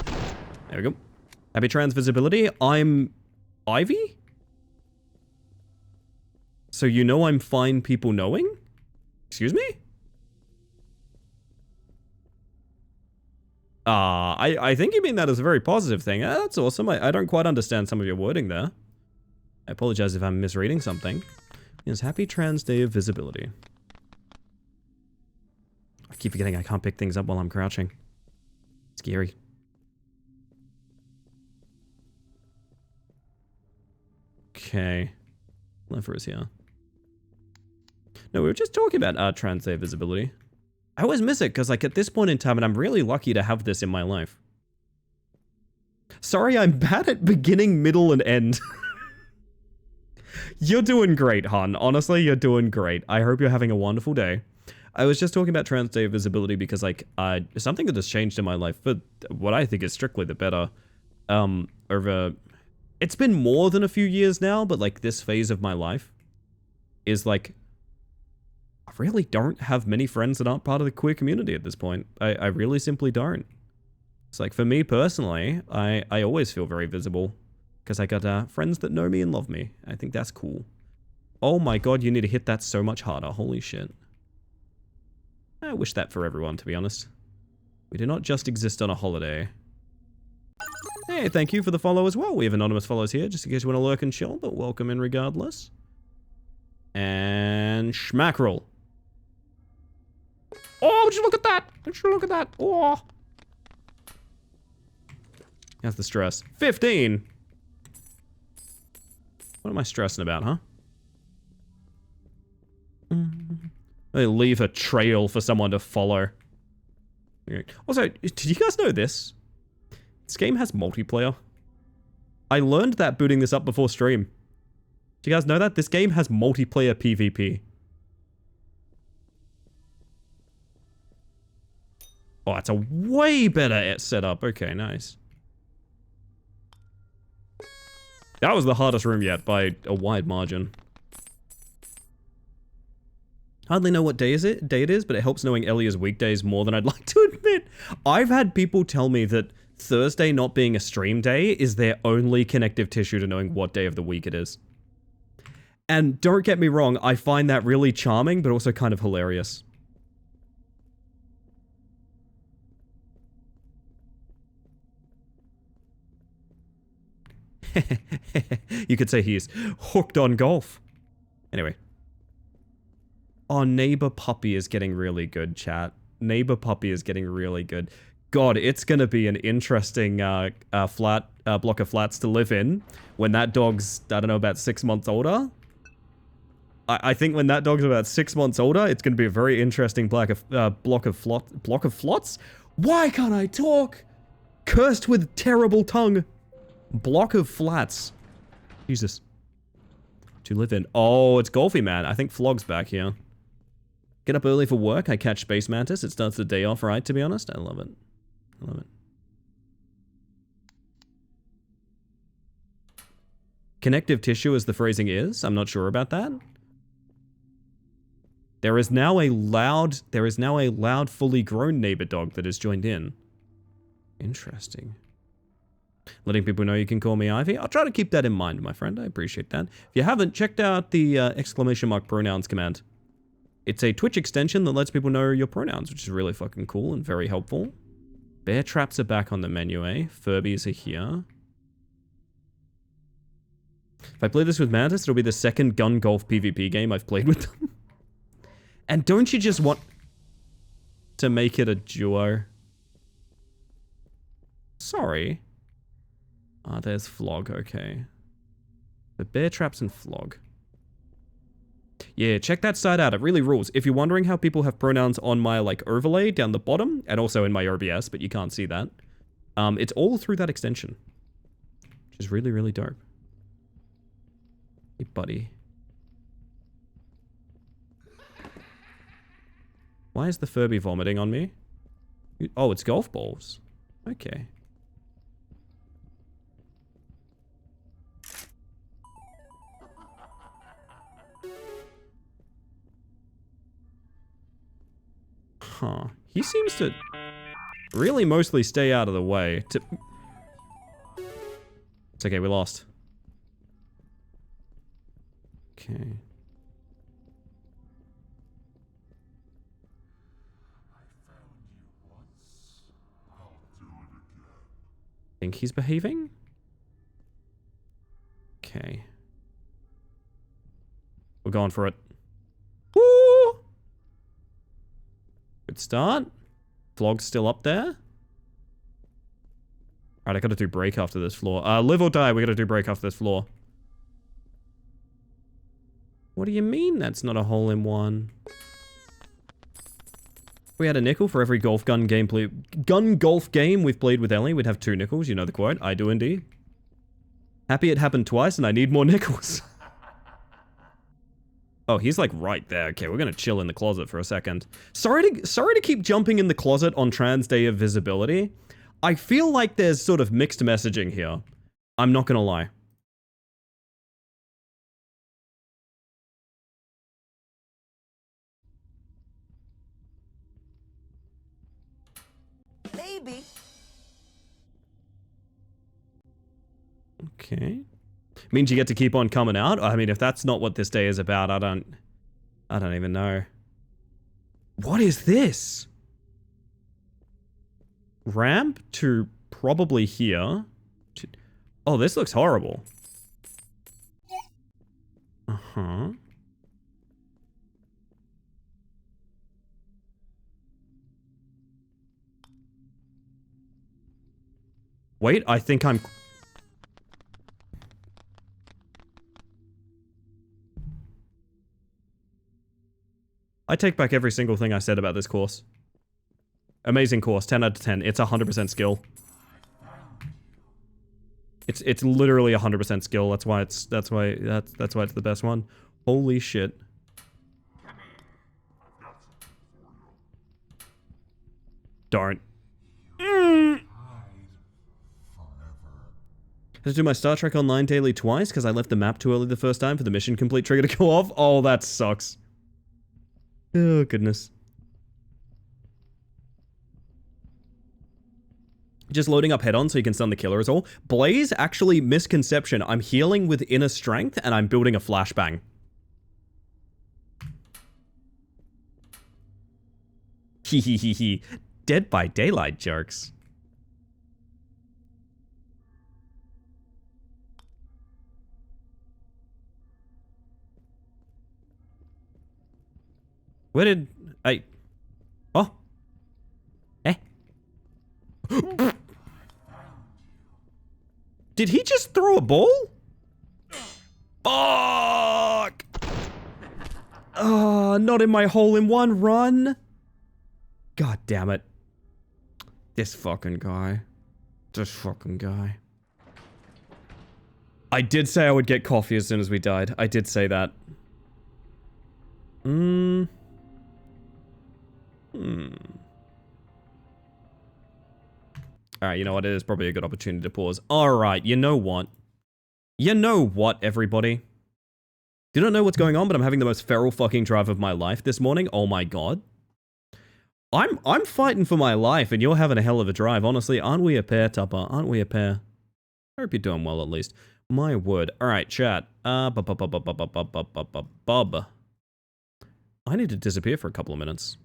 There we go. Happy trans visibility. I'm Ivy? So you know I'm fine people knowing? Excuse me? I think you mean that as a very positive thing. That's awesome. I don't quite understand some of your wording there. I apologize if I'm misreading something. Yes, happy trans day of visibility. I keep forgetting I can't pick things up while I'm crouching. Scary. Okay. Lever is here. No, we were just talking about trans day of visibility. I always miss it because, like, at this point in time, and I'm really lucky to have this in my life. Sorry, I'm bad at beginning, middle, and end. You're doing great, hon. Honestly, you're doing great. I hope you're having a wonderful day. I was just talking about trans day of visibility because, like, something that has changed in my life for what I think is strictly the better, over... It's been more than a few years now, but, like, this phase of my life is, like... I really don't have many friends that aren't part of the queer community at this point. I really simply don't. It's like, for me personally, I always feel very visible. Because I got friends that know me and love me. I think that's cool. Oh my god, you need to hit that so much harder. Holy shit. I wish that for everyone, to be honest. We do not just exist on a holiday. Hey, thank you for the follow as well. We have anonymous follows here, just in case you want to lurk and chill, but welcome in regardless. And schmackerel. Oh, would you look at that? Would you look at that? Oh. How's the stress? 15. What am I stressing about, huh? They leave a trail for someone to follow. Also, did you guys know this? This game has multiplayer. I learned that booting this up before stream. Do you guys know that? This game has multiplayer PvP. Oh, it's a way better setup. Okay, nice. That was the hardest room yet by a wide margin. Hardly know what day it is, but it helps knowing Ellie is weekdays more than I'd like to admit. I've had people tell me that Thursday not being a stream day is their only connective tissue to knowing what day of the week it is. And don't get me wrong, I find that really charming, but also kind of hilarious. You could say he's hooked on golf. Anyway. Oh, Neighbor Puppy is getting really good, chat. Neighbor Puppy is getting really good. God, it's gonna be an interesting block of flats to live in when that dog's, I don't know, about 6 months older. I think when that dog's about 6 months older, it's gonna be a very interesting block of flots? Why can't I talk? Cursed with terrible tongue. Block of flats. Jesus. To live in. Oh, it's Golfy Man. I think Flog's back here. Get up early for work. I catch Space Mantis. It starts the day off right, to be honest. I love it. I love it. Connective tissue, as the phrasing is. I'm not sure about that. There is now a loud, fully grown neighbor dog that has joined in. Interesting. Letting people know you can call me Ivy. I'll try to keep that in mind, my friend. I appreciate that. If you haven't, checked out the !pronouns command. It's a Twitch extension that lets people know your pronouns, which is really fucking cool and very helpful. Bear traps are back on the menu, eh? Furbies are here. If I play this with Mantis, it'll be the second gun golf PvP game I've played with them. And don't you just want to make it a duo? Sorry. Ah, there's Flog, okay. The bear traps and Flog. Yeah, check that site out. It really rules. If you're wondering how people have pronouns on my, like, overlay down the bottom, and also in my OBS, but you can't see that, it's all through that extension. Which is really, really dope. Hey, buddy. Why is the Furby vomiting on me? Oh, it's golf balls. Okay. Huh. He seems to really mostly stay out of the way. It's okay, we lost. Okay. Think he's behaving? Okay. We're going for it. Woo! Good start. Vlog's still up there. Alright, I gotta do break after this floor. Live or die, we gotta do break after this floor. What do you mean that's not a hole in one? If we had a nickel for every golf gun golf game we've played with Ellie, we'd have 2 nickels, you know the quote. I do indeed. Happy it happened twice and I need more nickels. Oh, he's like right there. Okay, we're gonna chill in the closet for a second. Sorry to keep jumping in the closet on Trans Day of Visibility. I feel like there's sort of mixed messaging here. I'm not gonna lie. Maybe. Okay. Means you get to keep on coming out? I mean, if that's not what this day is about, I don't even know. What is this? Ramp to probably here. Oh, this looks horrible. Uh-huh. Wait, I think I'm... I take back every single thing I said about this course. Amazing course, 10 out of 10. It's 100% skill. It's literally 100% skill. That's why it's the best one. Holy shit. Darn. I had to do my Star Trek Online daily twice because I left the map too early the first time for the mission complete trigger to go off. Oh, that sucks. Oh, goodness. Just loading up head-on so you can stun the killer is all. Blaze, actually, misconception. I'm healing with inner strength, and I'm building a flashbang. Hehehehe. Dead by Daylight jokes. Where did I... Oh. Eh. Did he just throw a ball? Fuck! Oh, not in my hole-in-one run. God damn it. This fucking guy. This fucking guy. I did say I would get coffee as soon as we died. I did say that. Alright, you know what? It is probably a good opportunity to pause. Alright, you know what? You know what, everybody? Do not know what's going on, but I'm having the most feral fucking drive of my life this morning. Oh my god. I'm fighting for my life, and you're having a hell of a drive. Honestly, aren't we a pair, Tupper? Aren't we a pair? I hope you're doing well, at least. My word. Alright, chat. Bob. I need to disappear for a couple of minutes.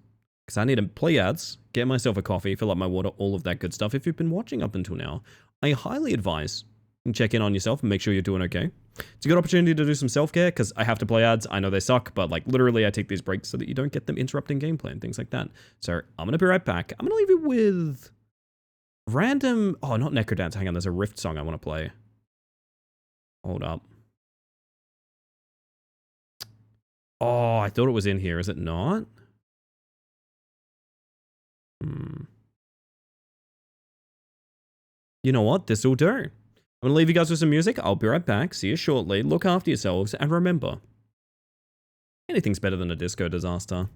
Because I need to play ads, get myself a coffee, fill up my water, all of that good stuff. If you've been watching up until now, I highly advise you check in on yourself and make sure you're doing okay. It's a good opportunity to do some self-care, because I have to play ads. I know they suck, but like literally I take these breaks so that you don't get them interrupting gameplay and things like that. So I'm going to be right back. I'm going to leave you with random... Oh, not Necrodance. Hang on, there's a Rift song I want to play. Hold up. Oh, I thought it was in here. Is it not? You know what? This'll do. I'm gonna leave you guys with some music. I'll be right back. See you shortly. Look after yourselves, and remember, anything's better than a disco disaster.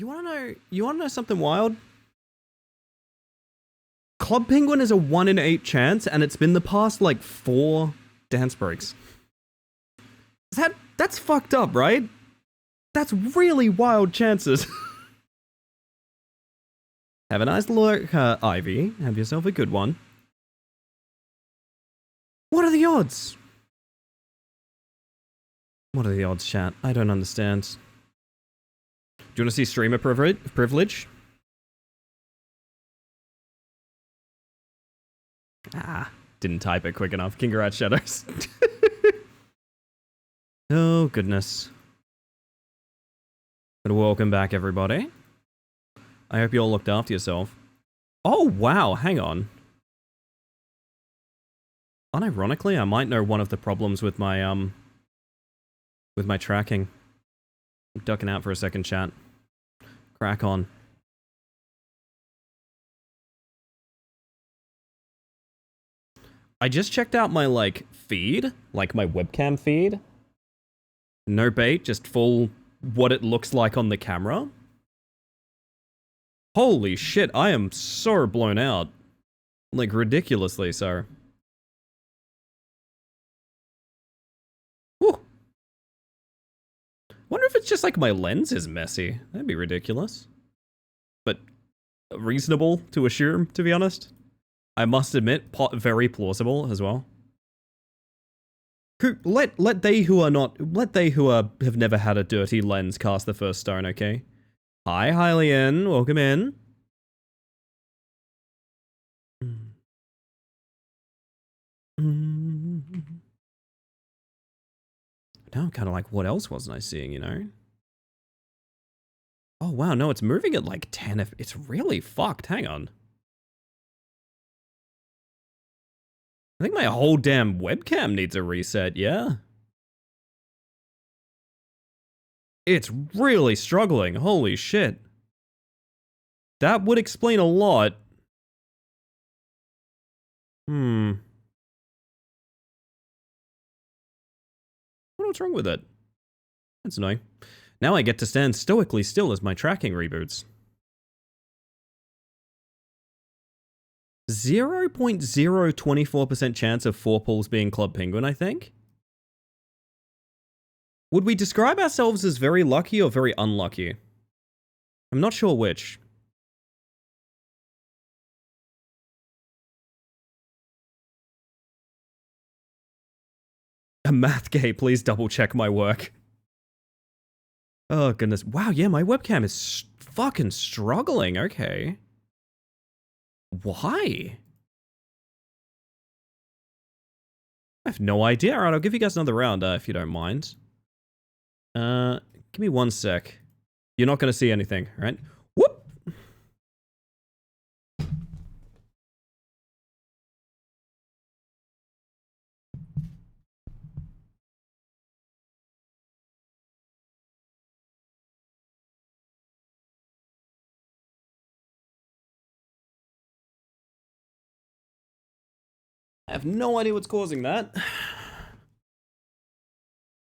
You wanna know something wild? Club Penguin is a 1 in 8 chance, and it's been the past, like, 4 dance breaks. That's fucked up, right? That's really wild chances. Have a nice look, Ivy. Have yourself a good one. What are the odds? What are the odds, chat? I don't understand. Do you want to see streamer privilege? Ah, didn't type it quick enough. Congrats, Shadows. Oh, goodness. But welcome back, everybody. I hope you all looked after yourself. Oh, wow, hang on. Unironically, I might know one of the problems with my tracking. I'm ducking out for a second, chat. Crack on. I just checked out my, like, feed. Like, my webcam feed. No bait, just full what it looks like on the camera. Holy shit, I am so blown out. Like, ridiculously so. Whew. Wonder if it's just like my lens is messy. That'd be ridiculous. But reasonable to assume, to be honest. I must admit, very plausible as well. Let they who have never had a dirty lens cast the first stone, okay? Hi, Hylian, welcome in. Now I'm kind of like, what else wasn't I seeing, you know? Oh wow, no, it's moving at like 10 if it's really fucked, hang on. I think my whole damn webcam needs a reset, yeah? It's really struggling, holy shit. That would explain a lot. What's wrong with it? That's annoying. Now I get to stand stoically still as my tracking reboots. 0.024% chance of 4 pulls being Club Penguin, I think. Would we describe ourselves as very lucky or very unlucky? I'm not sure which. A math gay, please double check my work. Oh goodness. Wow, yeah, my webcam is fucking struggling, okay. Why? I have no idea. Alright, I'll give you guys another round, if you don't mind. Give me 1 sec. You're not gonna see anything, right? Whoop! I have no idea what's causing that.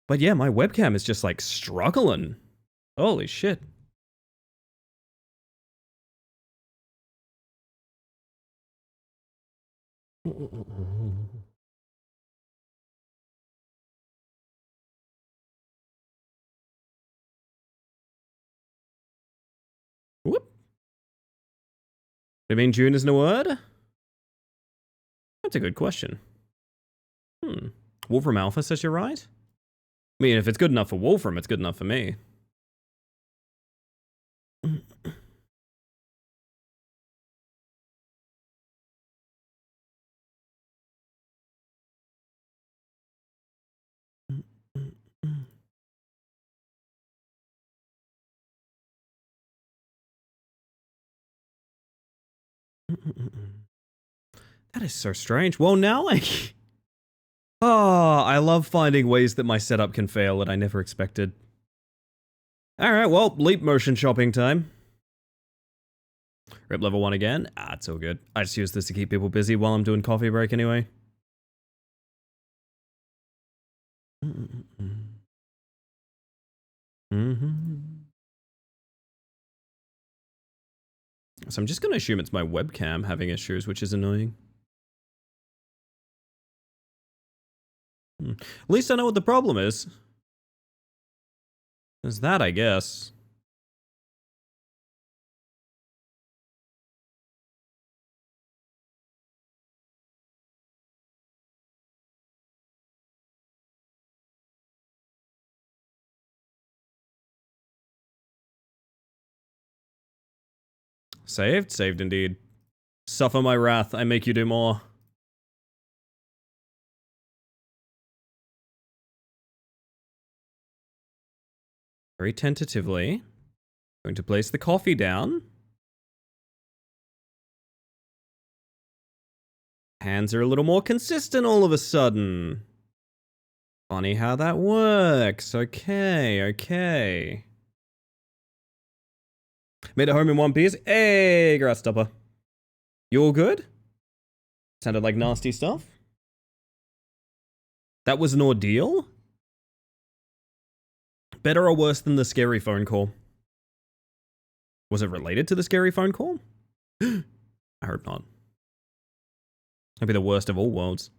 But yeah, my webcam is just like struggling. Holy shit. Whoop. Do you mean June isn't a word? That's a good question. Wolfram Alpha says you're right? I mean, if it's good enough for Wolfram, it's good enough for me. That is so strange. Well, now oh, I love finding ways that my setup can fail that I never expected. Alright, well, leap motion shopping time. Rip level 1 again. Ah, it's all good. I just use this to keep people busy while I'm doing coffee break anyway. So I'm just going to assume it's my webcam having issues, which is annoying. At least I know what the problem is. There's that, I guess. Saved? Saved indeed. Suffer my wrath, I make you do more. Very tentatively. Going to place the coffee down. Hands are a little more consistent all of a sudden. Funny how that works. Okay, okay. Made it home in one piece. Hey, Grasstopper. You all good? Sounded like nasty stuff. That was an ordeal? Better or worse than the scary phone call? Was it related to the scary phone call? I hope not. That'd be the worst of all worlds.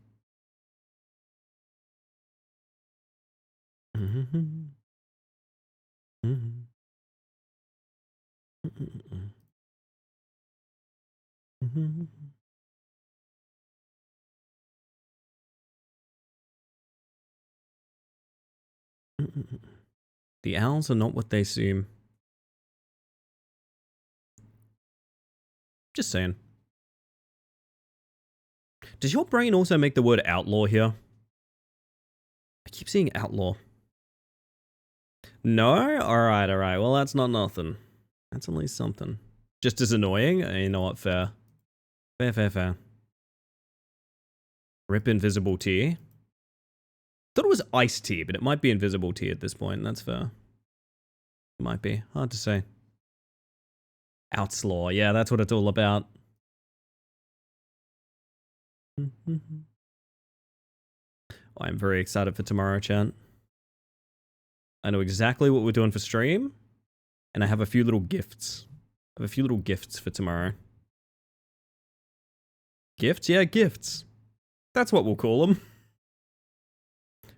The owls are not what they seem. Just saying. Does your brain also make the word outlaw here? I keep seeing outlaw. No? Alright, alright. Well, that's not nothing. That's at least something. Just as annoying? You know what? Fair. Fair, fair, fair. Rip invisible tea. Thought it was iced tea, but it might be invisible tea at this point. That's fair. It might be. Hard to say. Outslaw. Yeah, that's what it's all about. I'm very excited for tomorrow, chat. I know exactly what we're doing for stream, and I have a few little gifts. I have a few little gifts for tomorrow. Gifts? Yeah, gifts. That's what we'll call them.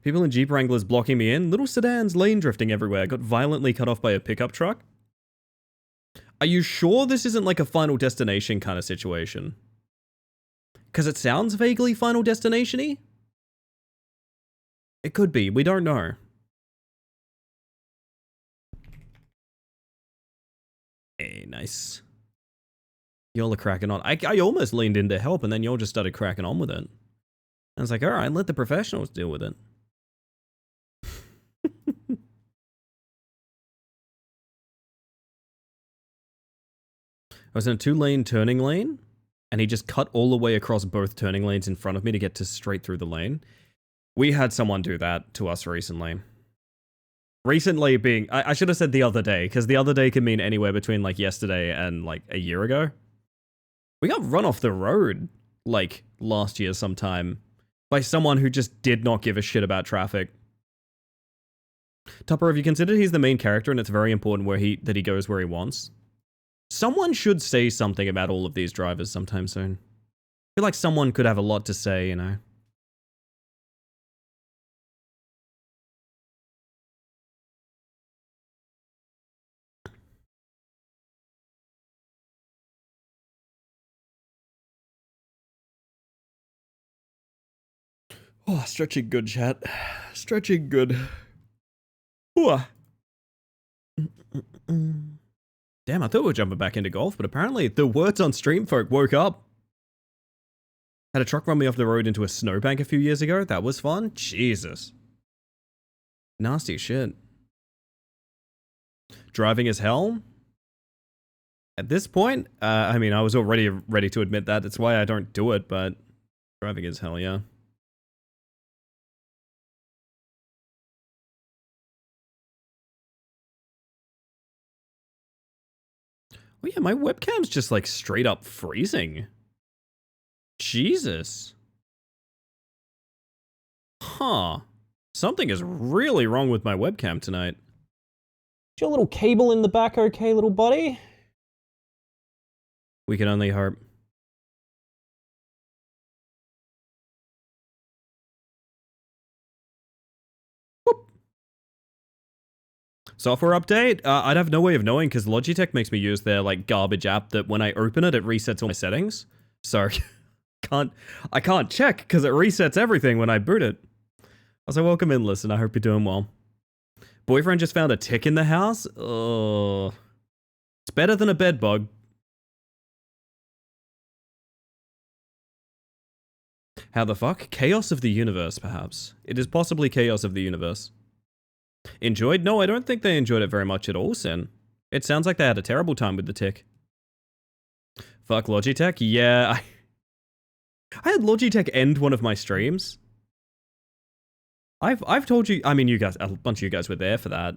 People in Jeep Wranglers blocking me in. Little sedans lane drifting everywhere. Got violently cut off by a pickup truck. Are you sure this isn't like a Final Destination kind of situation? Because it sounds vaguely Final Destination-y? It could be. We don't know. Hey, nice. Y'all are cracking on. I almost leaned in to help, and then y'all just started cracking on with it. I was like, alright, let the professionals deal with it. I was in a 2-lane turning lane, and he just cut all the way across both turning lanes in front of me to get to straight through the lane. We had someone do that to us recently. Recently being, I should have said the other day, because the other day can mean anywhere between like yesterday and like a year ago. We got run off the road like last year sometime by someone who just did not give a shit about traffic. Tupper, have you considered he's the main character and it's very important that he goes where he wants? Someone should say something about all of these drivers sometime soon. I feel like someone could have a lot to say, you know. Oh, stretching good, chat. Stretching good. Ooh. Damn, I thought we were jumping back into golf, but apparently the words on stream folk woke up. Had a truck run me off the road into a snowbank a few years ago. That was fun. Jesus. Nasty shit. Driving as hell? At this point, I mean, I was already ready to admit that. That's why I don't do it, but driving as hell, yeah. Oh yeah, my webcam's just like straight up freezing. Jesus. Huh. Something is really wrong with my webcam tonight. Is your little cable in the back okay, little buddy? We can only hope. Whoop. Software update? I'd have no way of knowing because Logitech makes me use their like garbage app that when I open it, it resets all my settings. So I can't check because it resets everything when I boot it. I was like, welcome in, listen. I hope you're doing well. Boyfriend just found a tick in the house? Oh, it's better than a bed bug. How the fuck? Chaos of the universe, perhaps. It is possibly chaos of the universe. Enjoyed? No, I don't think they enjoyed it very much at all, Sin. It sounds like they had a terrible time with the tick. Fuck Logitech? Yeah, I had Logitech end one of my streams. I've told you, I mean, you guys, a bunch of you guys were there for that.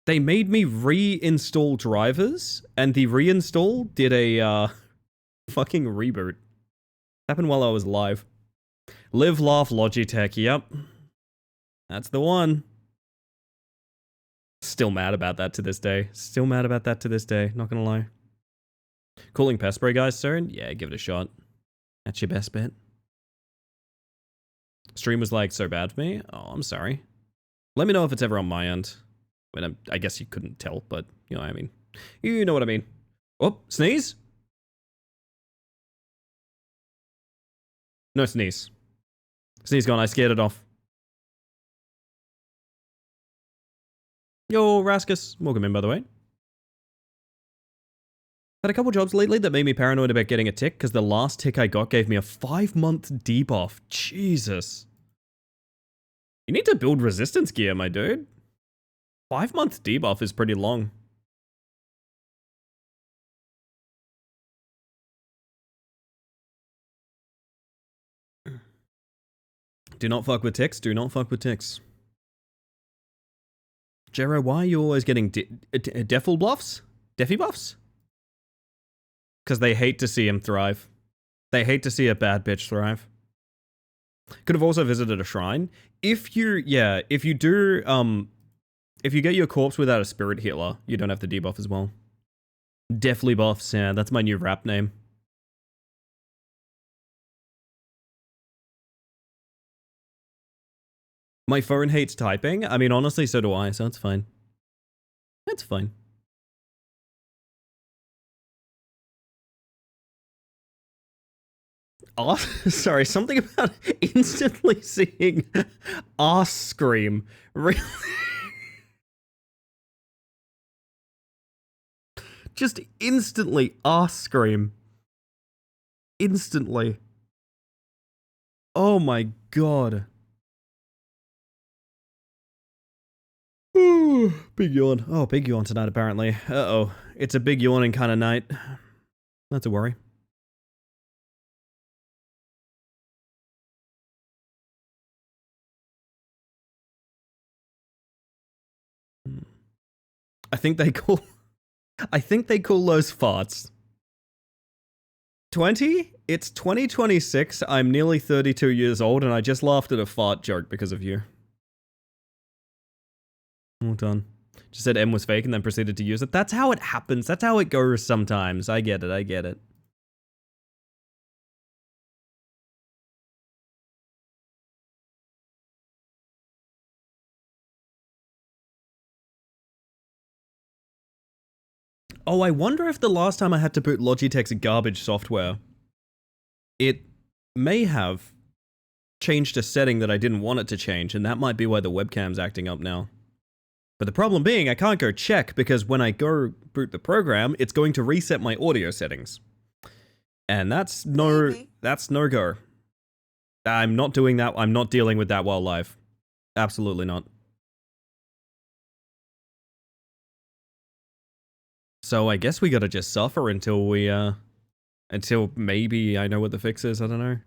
They made me reinstall drivers, and the reinstall did a, fucking reboot. Happened while I was live. Live, laugh, Logitech, yep. That's the one. Still mad about that to this day. Still mad about that to this day, not gonna lie. Cooling pest spray guys soon? Yeah, give it a shot. That's your best bet. Stream was like so bad for me? Oh, I'm sorry. Let me know if it's ever on my end. I mean, I guess you couldn't tell, but you know what I mean. You know what I mean. Oh, sneeze? No sneeze. Sneeze gone, I scared it off. Yo, Raskus. Welcome in, by the way. Had a couple jobs lately that made me paranoid about getting a tick, because the last tick I got gave me a 5-month debuff. Jesus. You need to build resistance gear, my dude. 5-month debuff is pretty long. Do not fuck with ticks. Do not fuck with ticks. Jero, why are you always getting Defil buffs? Defy buffs? Because they hate to see him thrive. They hate to see a bad bitch thrive. Could have also visited a shrine. If you get your corpse without a spirit healer, you don't have the debuff as well. Deathly buffs, yeah, that's my new rap name. My phone hates typing. I mean, honestly, so do I, so it's fine. It's fine. Oh, sorry, something about instantly seeing ass scream. Really? Just instantly ass scream. Instantly. Oh my god. Ooh, big yawn. Oh, big yawn tonight, apparently. Uh-oh. It's a big yawning kind of night. Not a worry. I think they call those farts. 20? It's 2026. I'm nearly 32 years old, and I just laughed at a fart joke because of you. All done. Just said M was fake and then proceeded to use it. That's how it happens. That's how it goes sometimes. I get it. I get it. Oh, I wonder if the last time I had to boot Logitech's garbage software, it may have changed a setting that I didn't want it to change, and that might be why the webcam's acting up now. But the problem being, I can't go check because when I go boot the program, it's going to reset my audio settings. And that's no go. I'm not doing that. I'm not dealing with that while live. Absolutely not. So I guess we gotta just suffer until we, until maybe I know what the fix is, I don't know.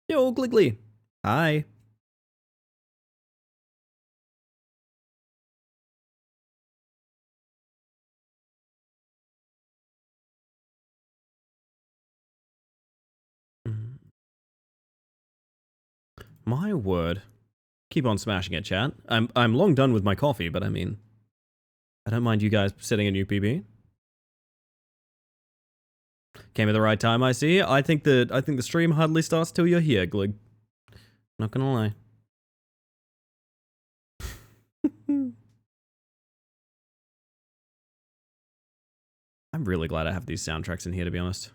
Yo, Gliggly. Hi. My word. Keep on smashing it, chat. I'm long done with my coffee, but I mean... I don't mind you guys setting a new PB. Came at the right time, I see. I think the stream hardly starts till you're here, Glig. Not gonna lie. I'm really glad I have these soundtracks in here, to be honest.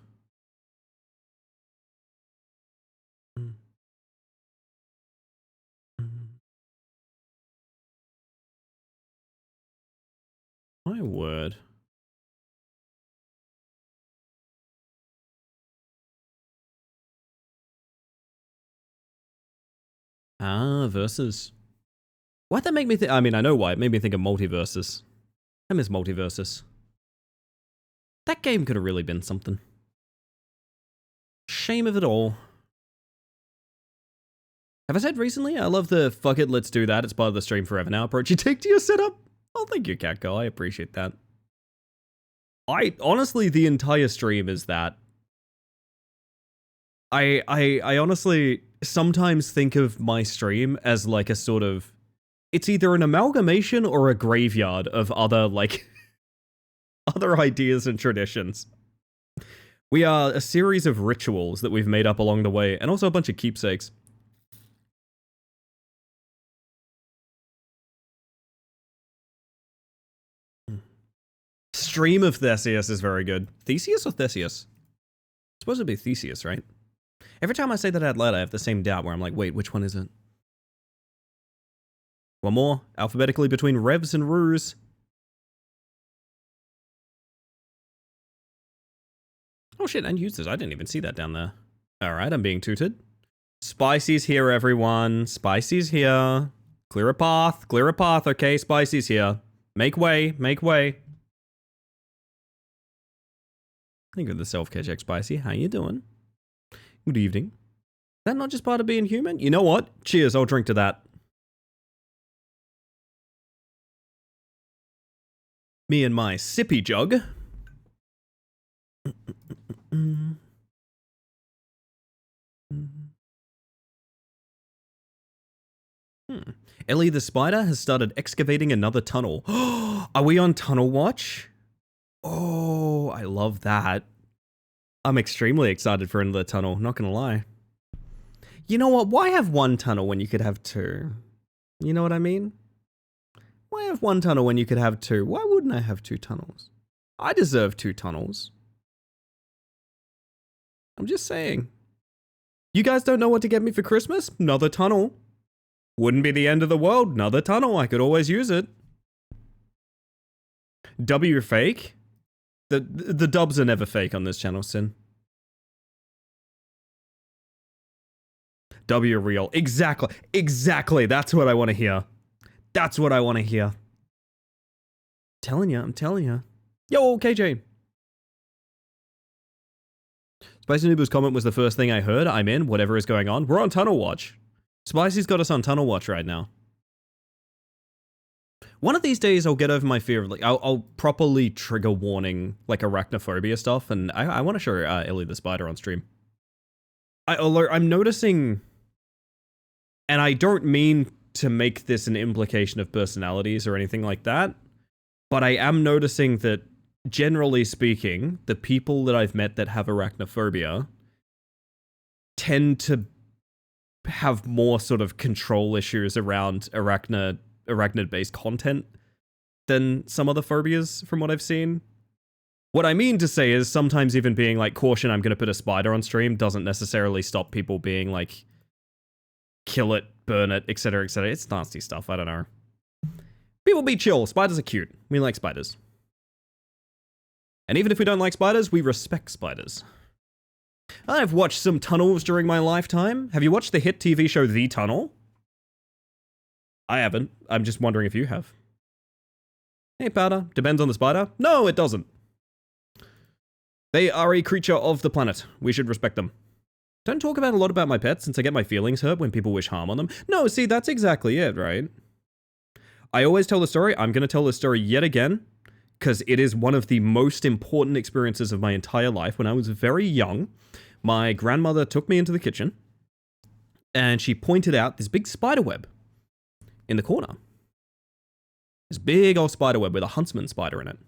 My word. Ah, Versus. Why'd that make me think? I mean, I know why. It made me think of Multiversus. I miss Multiversus. That game could have really been something. Shame of it all. Have I said recently? I love the fuck it, let's do that. It's part of the stream forever now approach you take to your setup. Oh, thank you, Catco. I appreciate that. Honestly, the entire stream is that. I honestly sometimes think of my stream as like a sort of, it's either an amalgamation or a graveyard of other like other ideas and traditions. We are a series of rituals that we've made up along the way, and also a bunch of keepsakes. Stream of Theseus is very good. Theseus or Theseus? It's supposed to be Theseus, right? Every time I say that out loud, I have the same doubt where I'm like, wait, which one is it? One more, alphabetically between Revs and Ruse. Oh shit, and users, I didn't even see that down there. Alright, I'm being tooted. Spicy's here, everyone. Spicy's here. Clear a path, okay? Spicy's here. Make way, make way. Think of the self-care check, Spicy. How you doing? Good evening. Is that not just part of being human? You know what? Cheers, I'll drink to that. Me and my sippy jug. Ellie the spider has started excavating another tunnel. Are we on tunnel watch? Oh, I love that. I'm extremely excited for another tunnel, not gonna lie. You know what? Why have one tunnel when you could have two? You know what I mean? Why have one tunnel when you could have two? Why wouldn't I have two tunnels? I deserve two tunnels. I'm just saying. You guys don't know what to get me for Christmas? Another tunnel. Wouldn't be the end of the world. Another tunnel. I could always use it. W fake? The dubs are never fake on this channel, Sin. W real. Exactly. Exactly. That's what I want to hear. That's what I want to hear. I'm telling you. Yo, KJ. Spicy Noobu's comment was the first thing I heard. I'm in. Whatever is going on. We're on tunnel watch. Spicy's got us on tunnel watch right now. One of these days, I'll get over my fear of, like, I'll properly trigger warning, like, arachnophobia stuff, and I want to show Ellie the spider on stream. Although I'm noticing, and I don't mean to make this an implication of personalities or anything like that, but I am noticing that, generally speaking, the people that I've met that have arachnophobia tend to have more sort of control issues around arachnid-based content than some other phobias from what I've seen. What I mean to say is sometimes even being like, caution, I'm going to put a spider on stream doesn't necessarily stop people being like, kill it, burn it, etc., etc. It's nasty stuff, I don't know. People be chill, spiders are cute. We like spiders. And even if we don't like spiders, we respect spiders. I've watched some tunnels during my lifetime. Have you watched the hit TV show The Tunnel? I haven't. I'm just wondering if you have. Hey, Powder. Depends on the spider? No, it doesn't. They are a creature of the planet. We should respect them. Don't talk about a lot about my pets since I get my feelings hurt when people wish harm on them. No, see, that's exactly it, right? I always tell the story. I'm going to tell the story yet again because it is one of the most important experiences of my entire life. When I was very young, my grandmother took me into the kitchen and she pointed out this big spider web in the corner. This big old spider web with a huntsman spider in it.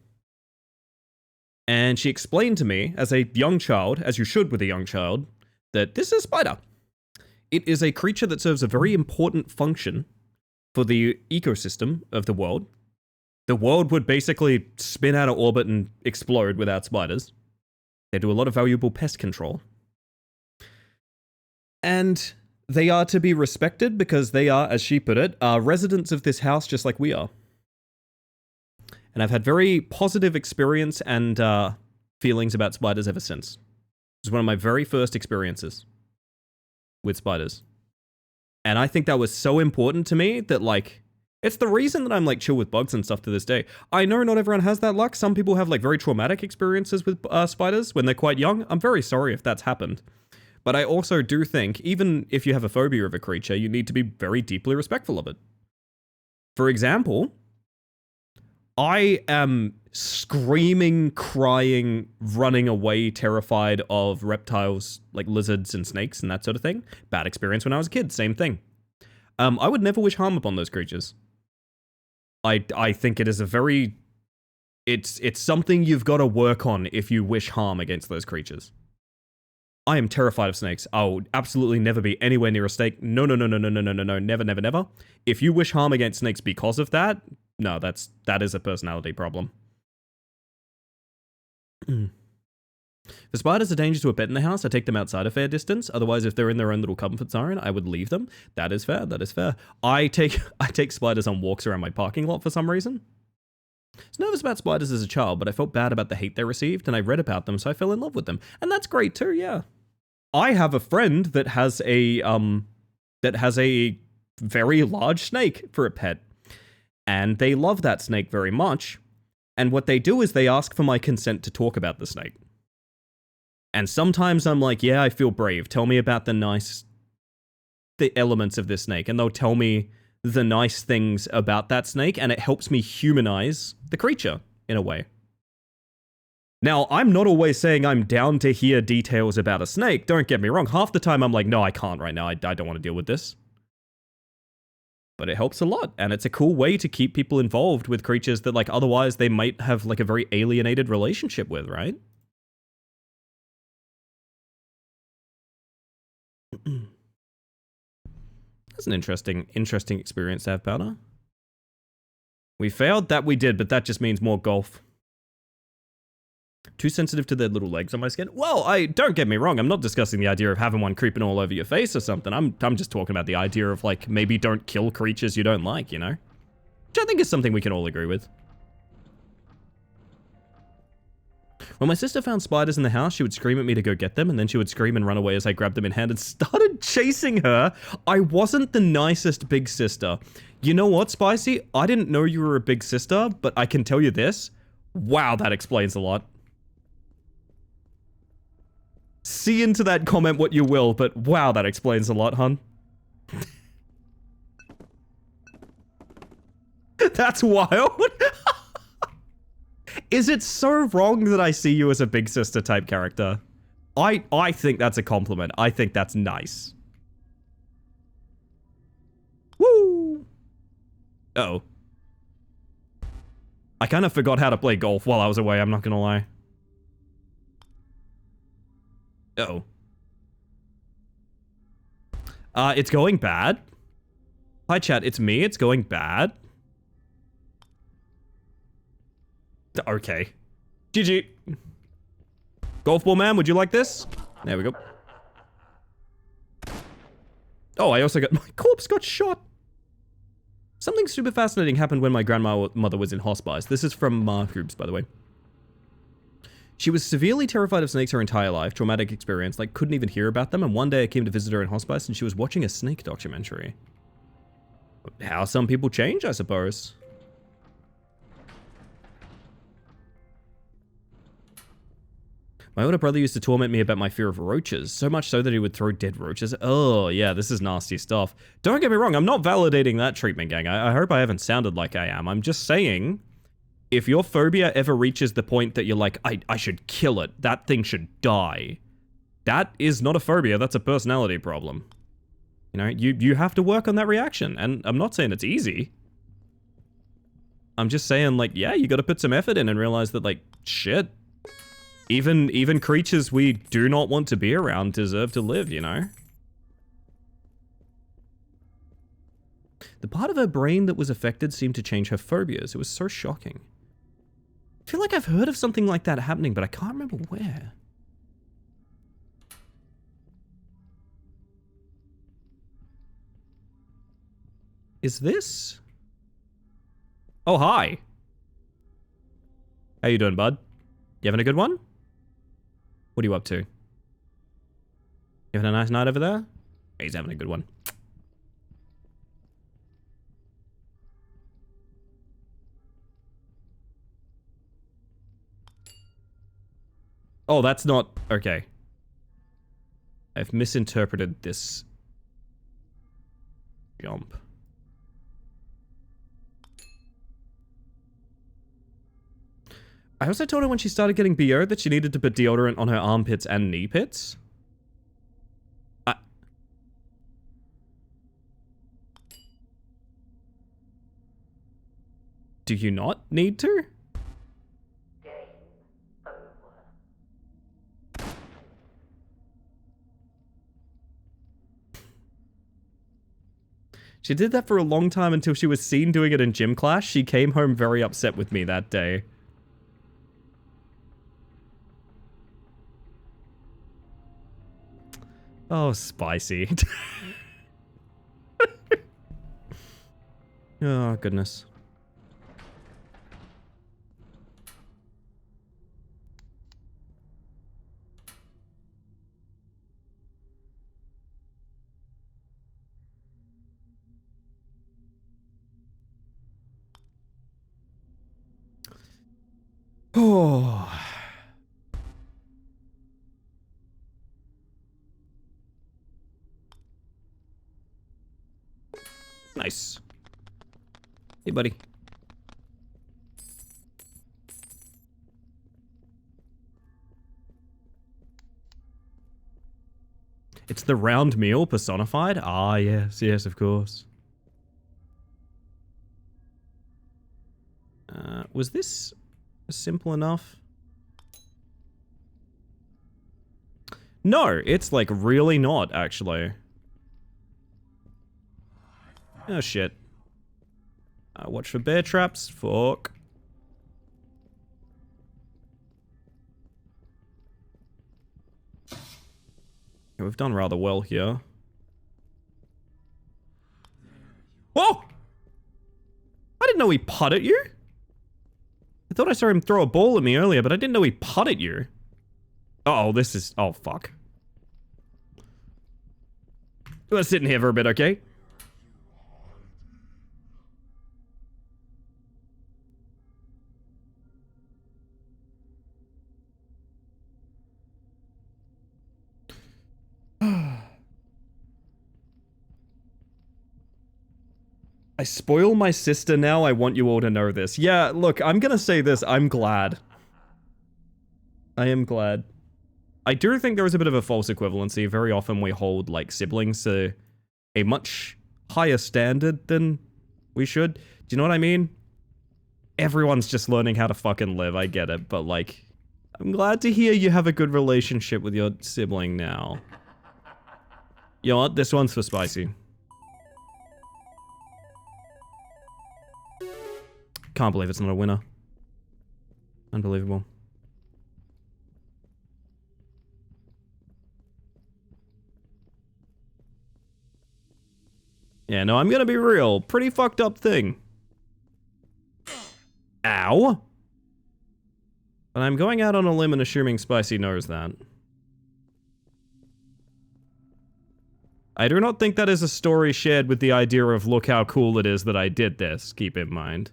And she explained to me, as a young child, as you should with a young child, that this is a spider. It is a creature that serves a very important function for the ecosystem of the world. The world would basically spin out of orbit and explode without spiders. They do a lot of valuable pest control. And they are to be respected because they are, as she put it, residents of this house just like we are. And I've had very positive experience and feelings about spiders ever since. It was one of my very first experiences with spiders. And I think that was so important to me that, like, it's the reason that I'm, like, chill with bugs and stuff to this day. I know not everyone has that luck. Some people have, like, very traumatic experiences with spiders when they're quite young. I'm very sorry if that's happened. But I also do think, even if you have a phobia of a creature, you need to be very deeply respectful of it. For example, I am screaming, crying, running away, terrified of reptiles, like lizards and snakes and that sort of thing. Bad experience when I was a kid, same thing. I would never wish harm upon those creatures. I think it is a very... It's something you've got to work on if you wish harm against those creatures. I am terrified of snakes. I will absolutely never be anywhere near a snake. No, no, no, no, no, no, no, no, no, never, never, never. If you wish harm against snakes because of that, no, that is a personality problem. If spiders are a danger to a pet in the house, I take them outside a fair distance. Otherwise, if they're in their own little comfort zone, I would leave them. That is fair, that is fair. I take spiders on walks around my parking lot for some reason. I was nervous about spiders as a child, but I felt bad about the hate they received, and I read about them, so I fell in love with them. And that's great too, yeah. I have a friend that has a very large snake for a pet. And they love that snake very much. And what they do is they ask for my consent to talk about the snake. And sometimes I'm like, yeah, I feel brave. Tell me about the elements of this snake. And they'll tell me the nice things about that snake, and it helps me humanize the creature in a way. Now, I'm not always saying I'm down to hear details about a snake. Don't get me wrong. Half the time I'm like, no, I can't right now. I don't want to deal with this. But it helps a lot, and it's a cool way to keep people involved with creatures that, like, otherwise they might have, like, a very alienated relationship with, right? That's an interesting experience to have, Powder. We failed? That we did, but that just means more golf. Too sensitive to their little legs on my skin? Well, don't get me wrong, I'm not discussing the idea of having one creeping all over your face or something. I'm just talking about the idea of, like, maybe don't kill creatures you don't like, you know? Which I think is something we can all agree with. When my sister found spiders in the house, she would scream at me to go get them, and then she would scream and run away as I grabbed them in hand and started chasing her. I wasn't the nicest big sister. You know what, Spicy? I didn't know you were a big sister, but I can tell you this. Wow, that explains a lot. See into that comment what you will, but wow, that explains a lot, hun. That's wild. Is it so wrong that I see you as a big sister type character? I think that's a compliment. I think that's nice. Woo! Uh-oh. I kind of forgot how to play golf while I was away, I'm not gonna lie. Uh-oh. It's going bad. Hi, chat. It's me. It's going bad. Okay. GG. Golf ball man, would you like this? There we go. Oh, I also got... My corpse got shot. Something super fascinating happened when my grandmother was in hospice. This is from Hoops, by the way. She was severely terrified of snakes her entire life, traumatic experience, like couldn't even hear about them, and one day I came to visit her in hospice and she was watching a snake documentary. How some people change, I suppose. My older brother used to torment me about my fear of roaches, so much so that he would throw dead roaches. Oh, yeah, this is nasty stuff. Don't get me wrong, I'm not validating that treatment, gang. I hope I haven't sounded like I am. I'm just saying, if your phobia ever reaches the point that you're like, I should kill it, that thing should die, that is not a phobia, that's a personality problem. You know, you have to work on that reaction, and I'm not saying it's easy. I'm just saying, like, yeah, you gotta put some effort in and realize that, like, shit. Even creatures we do not want to be around deserve to live, you know? The part of her brain that was affected seemed to change her phobias. It was so shocking. I feel like I've heard of something like that happening, but I can't remember where. Is this? Oh, hi. How you doing, bud? You having a good one? What are you up to? You having a nice night over there? He's having a good one. Oh, that's not... Okay. I've misinterpreted this jump. I also told her when she started getting BO that she needed to put deodorant on her armpits and knee pits. Do you not need to? She did that for a long time until she was seen doing it in gym class. She came home very upset with me that day. Oh, spicy. Oh, goodness. Oh. Nice. Hey, buddy. It's the round meal personified? Ah, yes, yes, of course. Was this simple enough? No, it's like really not, actually. Oh, shit. Watch for bear traps. Fuck. Yeah, we've done rather well here. Whoa! I didn't know he put at you. I thought I saw him throw a ball at me earlier, but I didn't know he put at you. Uh-oh, this is... Oh, fuck. Let's sit in here for a bit, okay? I spoil my sister now, I want you all to know this. Yeah, look, I'm gonna say this, I'm glad. I am glad. I do think there is a bit of a false equivalency. Very often we hold, like, siblings to a much higher standard than we should. Do you know what I mean? Everyone's just learning how to fucking live, I get it, but, like, I'm glad to hear you have a good relationship with your sibling now. You know what? This one's for spicy. Can't believe it's not a winner. Unbelievable. Yeah, no, I'm gonna be real. Pretty fucked up thing. Ow! But I'm going out on a limb and assuming Spicy knows that. I do not think that is a story shared with the idea of look how cool it is that I did this, keep in mind.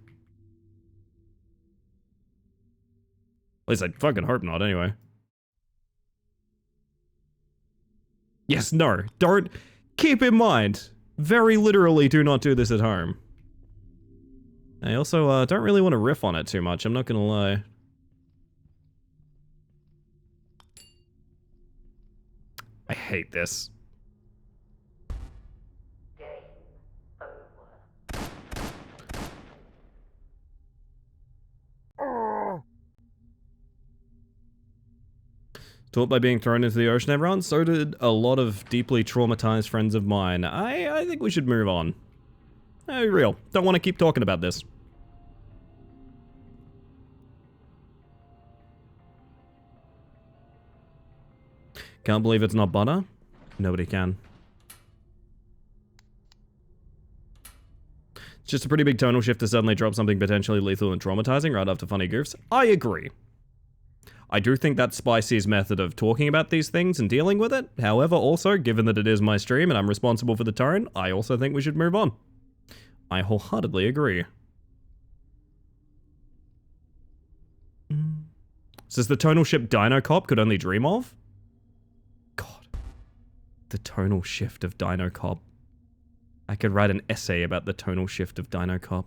At least I fucking hope not, anyway. Yes, no, don't... Keep in mind, very literally do not do this at home. I also, don't really want to riff on it too much, I'm not gonna lie. I hate this. Taught by being thrown into the ocean, everyone. So did a lot of deeply traumatized friends of mine. I think we should move on. Real. Don't want to keep talking about this. Can't believe it's not butter. Nobody can. It's just a pretty big tonal shift to suddenly drop something potentially lethal and traumatizing right after funny goofs. I agree. I do think that's Spicy's method of talking about these things and dealing with it. However, also, given that it is my stream and I'm responsible for the tone, I also think we should move on. I wholeheartedly agree. This is the tonal shift Dino Cop could only dream of? God. The tonal shift of Dino Cop. I could write an essay about the tonal shift of Dino Cop.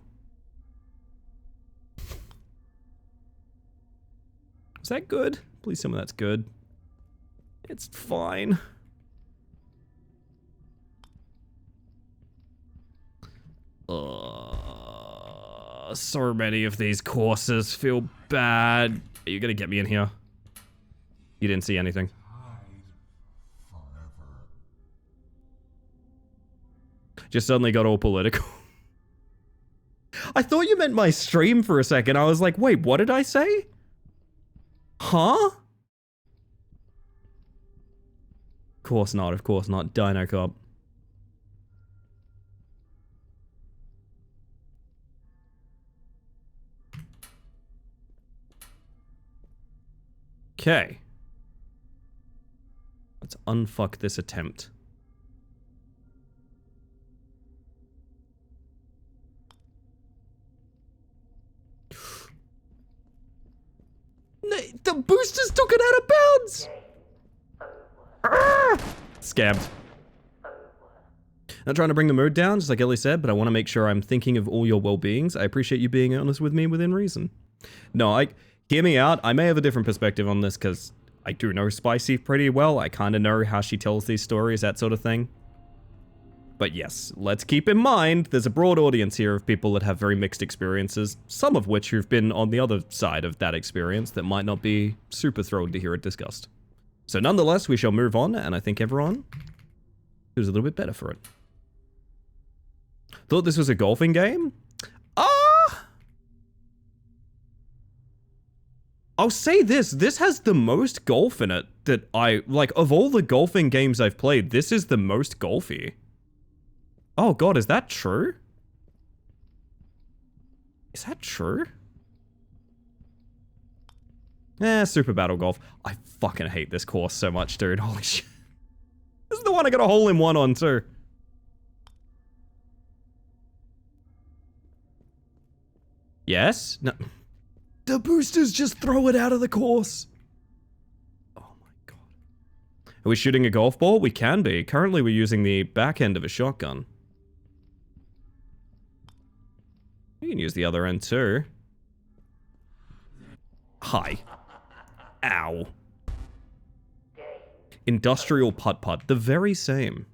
Is that good? Please tell me that's good. It's fine. So many of these courses feel bad. Are you gonna get me in here? You didn't see anything. Just suddenly got all political. I thought you meant my stream for a second. I was like, wait, what did I say? Huh? Of course not, of course not. Dino Cop. Okay. Let's unfuck this attempt. The boosters took it out of bounds! Scammed. Not trying to bring the mood down, just like Ellie said, but I want to make sure I'm thinking of all your well-beings. I appreciate you being honest with me within reason. No, hear me out. I may have a different perspective on this because I do know Spicy pretty well. I kind of know how she tells these stories, that sort of thing. But yes, let's keep in mind, there's a broad audience here of people that have very mixed experiences, some of which who've been on the other side of that experience that might not be super thrilled to hear it discussed. So nonetheless, we shall move on, and I think everyone who's a little bit better for it. Thought this was a golfing game? I'll say this has the most golf in it that like, of all the golfing games I've played, this is the most golfy. Oh god, is that true? Is that true? Super Battle Golf. I fucking hate this course so much, dude. Holy shit. This is the one I got a hole-in-one on, too. Yes? No. The boosters just throw it out of the course. Oh my god. Are we shooting a golf ball? We can be. Currently, we're using the back end of a shotgun. You can use the other end, too. Hi. Ow. Industrial putt-putt. The very same.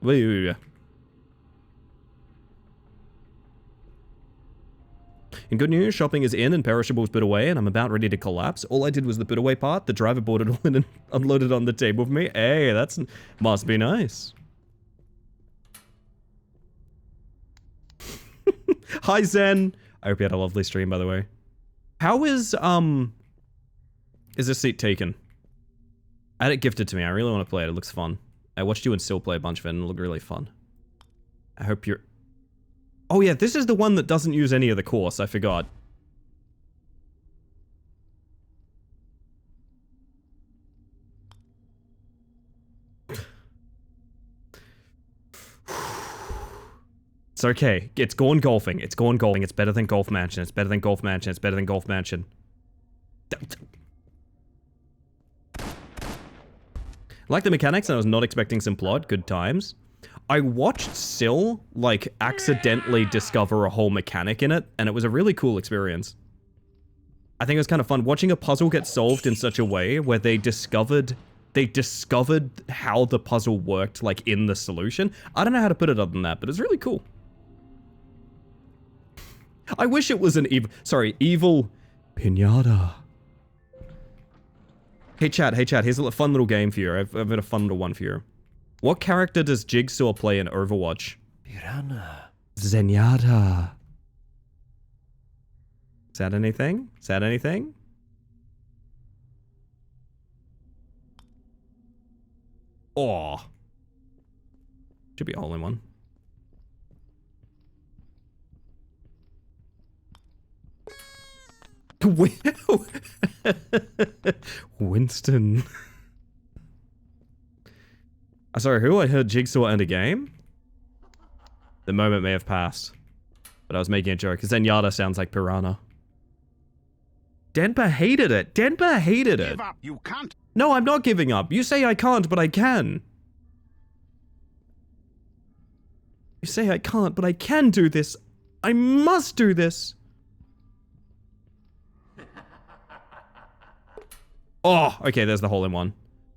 Wait. In good news, shopping is in and perishables put away, and I'm about ready to collapse. All I did was the put away part. The driver brought it all in and unloaded on the table for me. Hey, that's must be nice. Hi, Zen. I hope you had a lovely stream, by the way. How is this seat taken? I had it gifted to me. I really want to play it. It looks fun. I watched you and Still play a bunch of it, and it looked really fun. I hope you're... Oh yeah, this is the one that doesn't use any of the course. I forgot. It's okay. It's going golfing. It's going golfing. It's better than Golf Mansion. It's better than Golf Mansion. It's better than Golf Mansion. Like the mechanics, and I was not expecting some plot. Good times. I watched Sil, like, accidentally discover a whole mechanic in it, and it was a really cool experience. I think it was kind of fun watching a puzzle get solved in such a way where they discovered how the puzzle worked, like, in the solution. I don't know how to put it other than that, but it's really cool. I wish it was an evil Pinata. Hey chat, here's a fun little game for you. I've got a fun little one for you. What character does Jigsaw play in Overwatch? Piranha. Zenyatta. Is that anything? Is that anything? Oh. Should be a hole in one. Winston. Sorry, who? I heard Jigsaw end a game? The moment may have passed. But I was making a joke, because Zenyatta sounds like Piranha. Denpa hated it. Denpa hated it. Give up. You can't. No, I'm not giving up. You say I can't, but I can. You say I can't, but I can do this. I must do this. Oh, okay, there's the hole in one.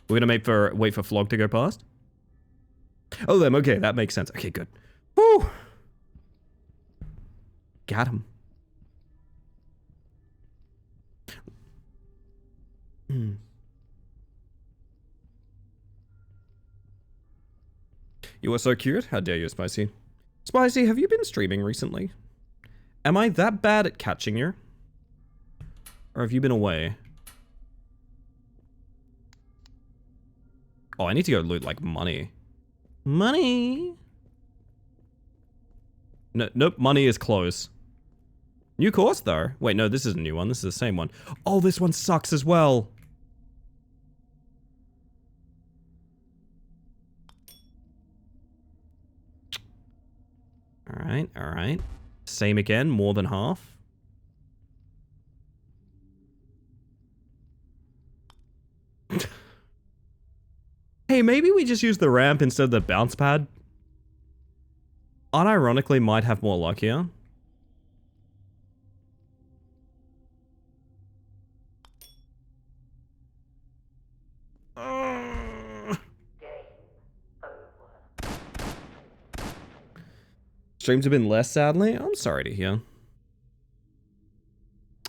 We're gonna wait for Flog to go past. Oh, them. Okay, that makes sense. Okay, good. Woo! Got him. You are so cute. How dare you, Spicy? Spicy, have you been streaming recently? Am I that bad at catching you? Or have you been away? Oh, I need to go loot, like, money. Money! No, nope, money is close. New course, though. Wait, no, this is a new one. This is the same one. Oh, this one sucks as well. Alright, alright. Same again, more than half. Hey, maybe we just use the ramp instead of the bounce pad? Unironically, might have more luck here. Streams have been less, sadly. I'm sorry to hear.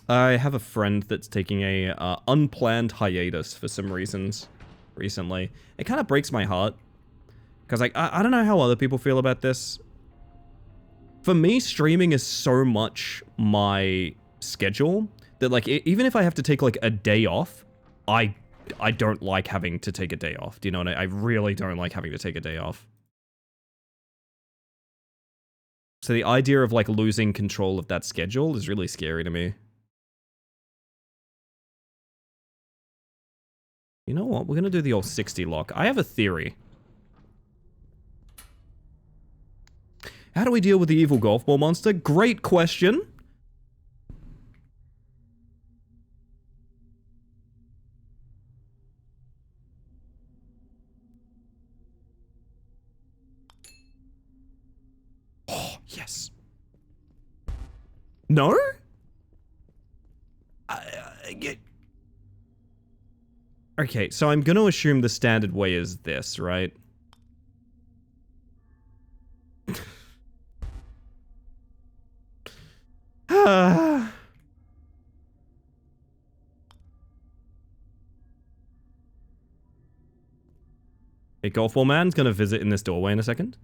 I have a friend that's taking a unplanned hiatus for some reasons recently. It kind of breaks my heart. Because, like, I don't know how other people feel about this. For me, streaming is so much my schedule that, like, even if I have to take, like, a day off, I don't like having to take a day off. Do you know what I really don't like having to take a day off. So the idea of, like, losing control of that schedule is really scary to me. You know what? We're gonna do the old 60 lock. I have a theory. How do we deal with the evil golf ball monster? Great question. Oh, yes. No? Okay, so I'm gonna assume the standard way is this, right? Hey, golf ball man's gonna visit in this doorway in a second.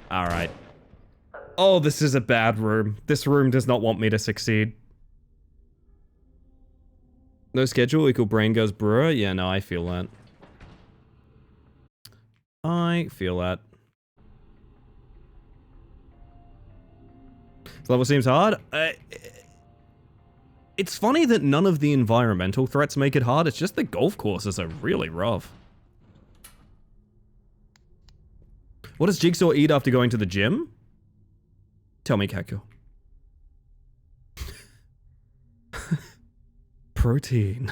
Alright. Oh, this is a bad room. This room does not want me to succeed. No schedule equal brain goes brewer? Yeah, no, I feel that. I feel that. This level seems hard. It's funny that none of the environmental threats make it hard. It's just the golf courses are really rough. What does Jigsaw eat after going to the gym? Tell me, Kaku. Protein.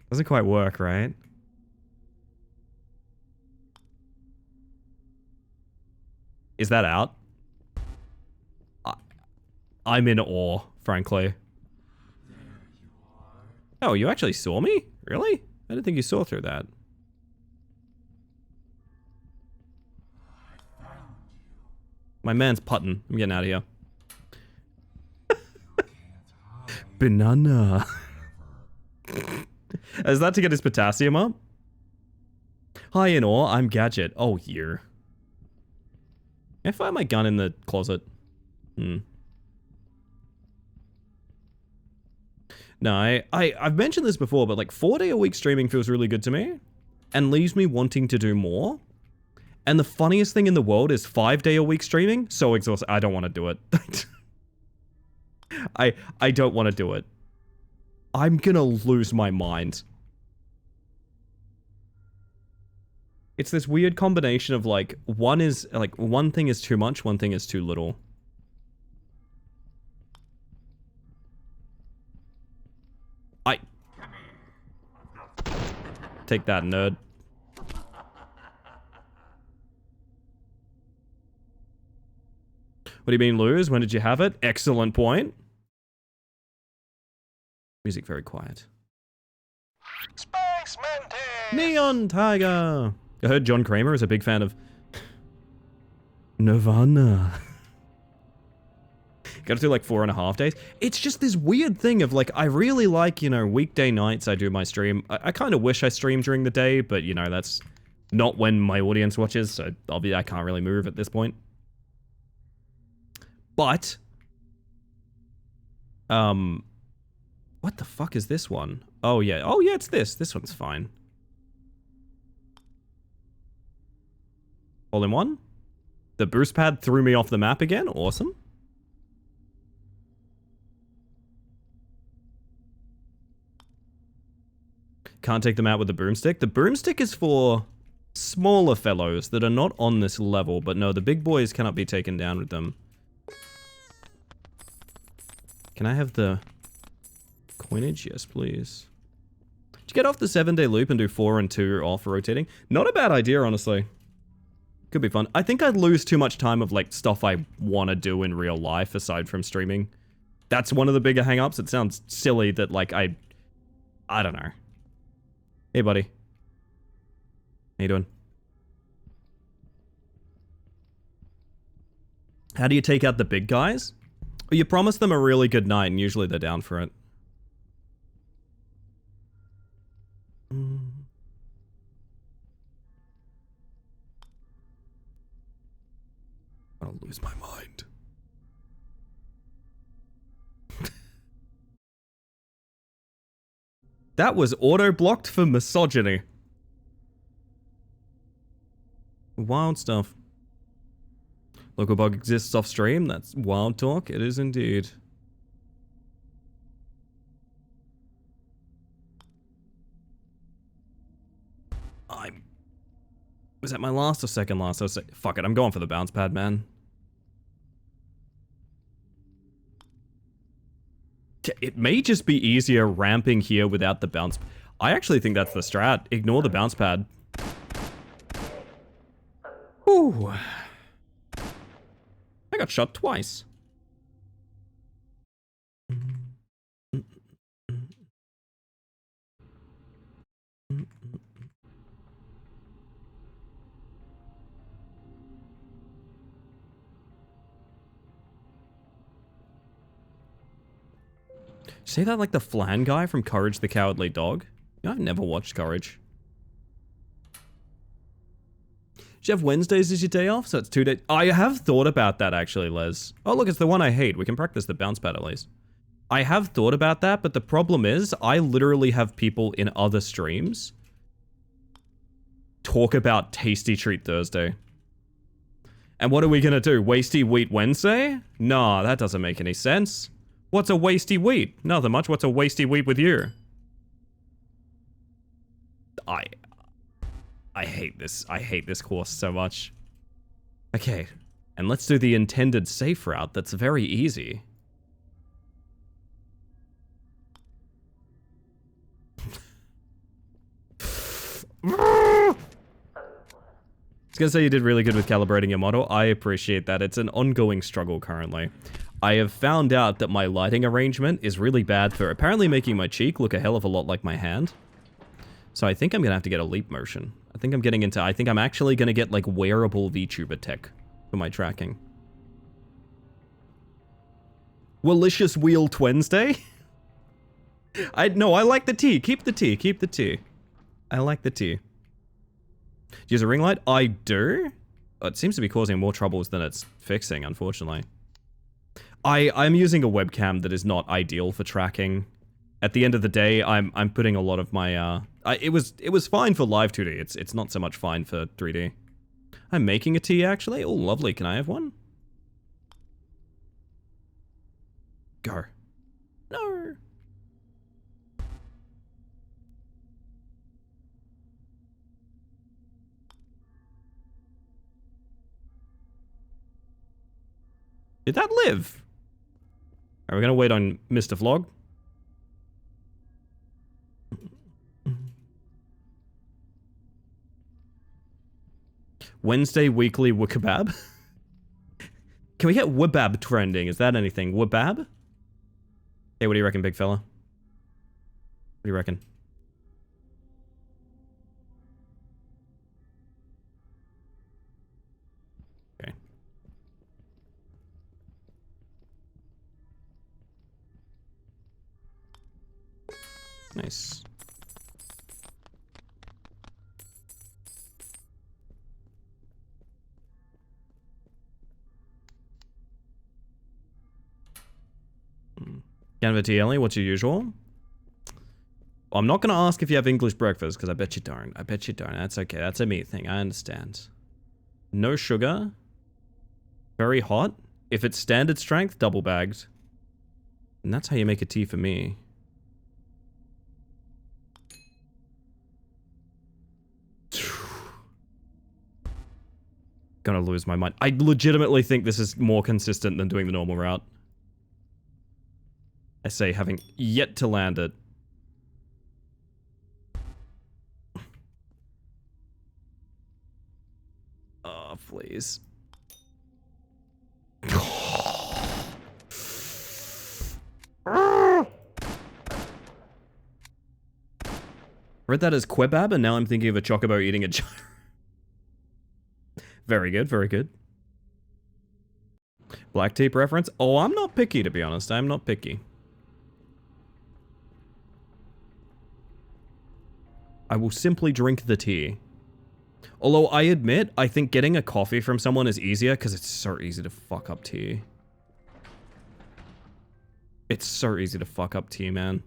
Doesn't quite work, right? Is that out? I'm in awe, frankly. Oh, you actually saw me? Really? I didn't think you saw through that. My man's putting. I'm getting out of here. Banana. Is that to get his potassium up? Hi in all, I'm Gadget. Oh, here. Can I find my gun in the closet? No, I've mentioned this before, but like 4-day-a-week streaming feels really good to me. And leaves me wanting to do more. And the funniest thing in the world is 5-day-a-week streaming. So exhausting. I don't want to do it. I don't want to do it. I'm gonna lose my mind. It's this weird combination of like, one thing is too much, one thing is too little. Take that, nerd. What do you mean lose? When did you have it? Excellent point. Music very quiet. Space Mantis! Neon Tiger! I heard John Kramer is a big fan of Nirvana. Gotta do like 4.5 days. It's just this weird thing of like, I really like, you know, weekday nights I do my stream. I kind of wish I streamed during the day, but you know, that's not when my audience watches, so I can't really move at this point. But, what the fuck is this one? Oh yeah, it's this. This one's fine. All in one? The boost pad threw me off the map again? Awesome. Can't take them out with the boomstick. The boomstick is for smaller fellows that are not on this level, but no, the big boys cannot be taken down with them. Can I have the coinage? Yes, please. Did you get off the 7-day loop and do 4 and 2 off rotating? Not a bad idea, honestly. Could be fun. I think I'd lose too much time of like stuff I want to do in real life aside from streaming. That's one of the bigger hang-ups. It sounds silly that like I don't know. Hey, buddy. How you doing? How do you take out the big guys? Well, you promise them a really good night, and usually they're down for it. I'm gonna lose my mind. That was auto-blocked for misogyny. Wild stuff. Local bug exists off stream. That's wild talk. It is indeed. Was that my last or second last? Fuck it. I'm going for the bounce pad, man. It may just be easier ramping here without the bounce. I actually think that's the strat. Ignore the bounce pad. Ooh. I got shot twice. Say that like the Flan guy from Courage the Cowardly Dog? You know, I've never watched Courage. Do you have Wednesdays as your day off? So it's 2 days. I have thought about that actually, Les. Oh look, it's the one I hate. We can practice the bounce pad at least. I have thought about that, but the problem is I literally have people in other streams talk about Tasty Treat Thursday. And what are we gonna do? Wasty Wheat Wednesday? Nah, that doesn't make any sense. What's a wasty wheat? Nothing much. What's a wasty wheat with you? I hate this. I hate this course so much. Okay, and let's do the intended safe route that's very easy. I was gonna say you did really good with calibrating your model. I appreciate that. It's an ongoing struggle currently. I have found out that my lighting arrangement is really bad for apparently making my cheek look a hell of a lot like my hand. So I think I'm gonna have to get a leap motion. I think I'm actually gonna get like wearable VTuber tech for my tracking. Willicious Wheel Wednesday? No, I like the tea. Keep the tea. Keep the tea. I like the tea. Do you use a ring light? I do. Oh, it seems to be causing more troubles than it's fixing, unfortunately. I'm using a webcam that is not ideal for tracking. At the end of the day, I'm putting a lot of my it was fine for live 2D. It's not so much fine for 3D. I'm making a tea actually. Oh, lovely. Can I have one? Go. No. Did that live? Are we gonna wait on Mr. Vlog? Wednesday weekly wikabab? Can we get wabab trending? Is that anything? Wabab? Hey, what do you reckon, big fella? What do you reckon? Okay. Nice. Canva Ellie, what's your usual? I'm not going to ask if you have English breakfast, because I bet you don't. I bet you don't. That's okay. That's a me thing. I understand. No sugar. Very hot. If it's standard strength, double bagged. And that's how you make a tea for me. Gonna lose my mind. I legitimately think this is more consistent than doing the normal route. I say, having yet to land it. Oh, please. Read that as quebab, and now I'm thinking of a chocobo eating a gyro. Very good, very good. Black tape reference? Oh, I'm not picky, to be honest. I'm not picky. I will simply drink the tea. Although I admit, I think getting a coffee from someone is easier because it's so easy to fuck up tea. It's so easy to fuck up tea, man.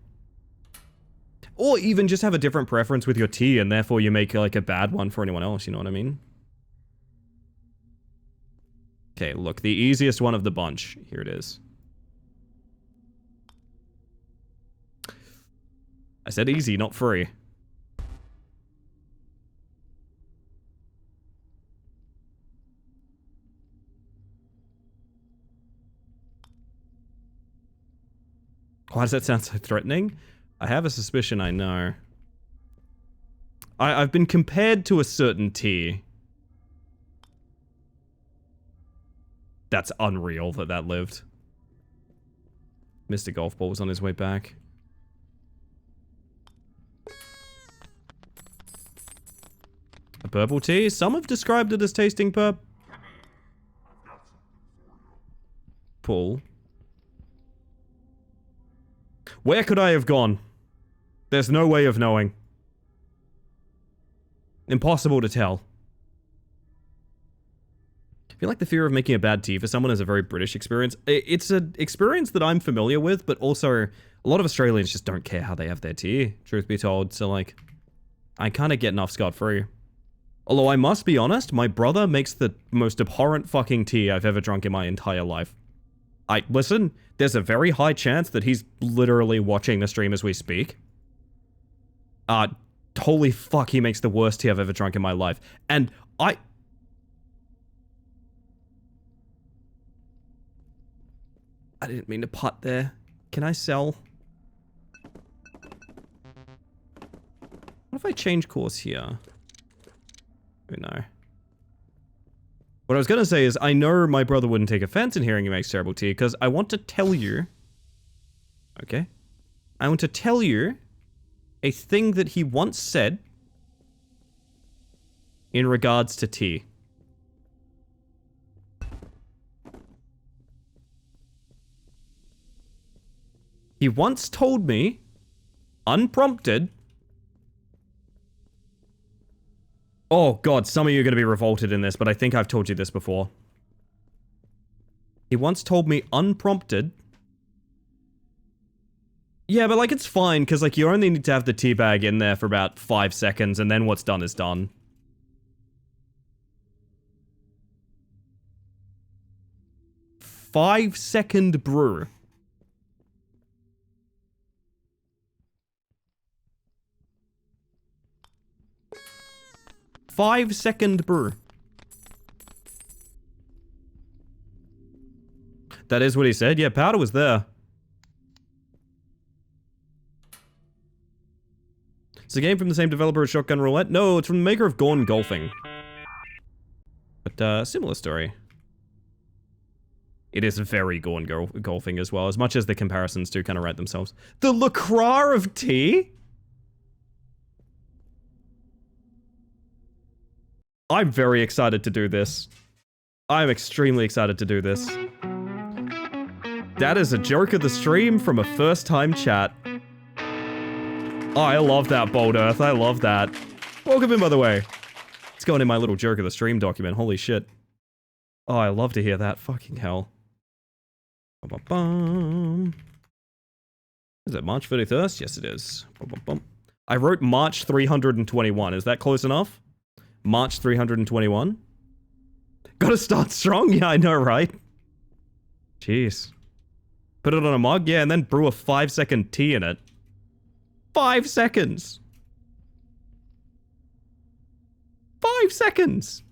Or even just have a different preference with your tea and therefore you make like a bad one for anyone else, you know what I mean? Okay, look, the easiest one of the bunch. Here it is. I said easy, not free. Why does that sound so threatening? I have a suspicion I know. I've been compared to a certain tea. That's unreal that that lived. Mr. Golf Ball was on his way back. A purple tea? Some have described it as tasting purple. Where could I have gone? There's no way of knowing. Impossible to tell. I feel like the fear of making a bad tea for someone is a very British experience. It's an experience that I'm familiar with, but also a lot of Australians just don't care how they have their tea, truth be told. So, like, I kind of get off scot-free. Although I must be honest, my brother makes the most abhorrent fucking tea I've ever drunk in my entire life. Listen, there's a very high chance that he's literally watching the stream as we speak. Holy fuck, he makes the worst tea I've ever drunk in my life. And I didn't mean to putt there. Can I sell? What if I change course here? Oh no. What I was gonna say is, I know my brother wouldn't take offense in hearing he makes terrible tea, because I want to tell you... Okay? I want to tell you a thing that he once said in regards to tea. He once told me, unprompted... Oh god, some of you are going to be revolted in this, but I think I've told you this before. He once told me, unprompted... Yeah, but like it's fine, because like you only need to have the teabag in there for about 5 seconds, and then what's done is done. Five-second brew. Five-second brew. That is what he said. Yeah, powder was there. It's a game from the same developer as Shotgun Roulette? No, it's from the maker of Gone Golfing. But, similar story. It is very Gone Golfing as well, as much as the comparisons do kind of write themselves. The LaCroix of tea? I'm very excited to do this. I'm extremely excited to do this. That is a joke of the stream from a first-time chat. Oh, I love that, Bold Earth. I love that. Welcome in, by the way. It's going in my little joke of the stream document. Holy shit. Oh, I love to hear that. Fucking hell. Ba-ba-bum. Is it March 31st? Yes, it is. Ba-ba-bum. I wrote March 321. Is that close enough? March 321? Gotta start strong? Yeah, I know, right? Jeez. Put it on a mug? Yeah, and then brew a 5-second tea in it. 5 seconds. 5 seconds.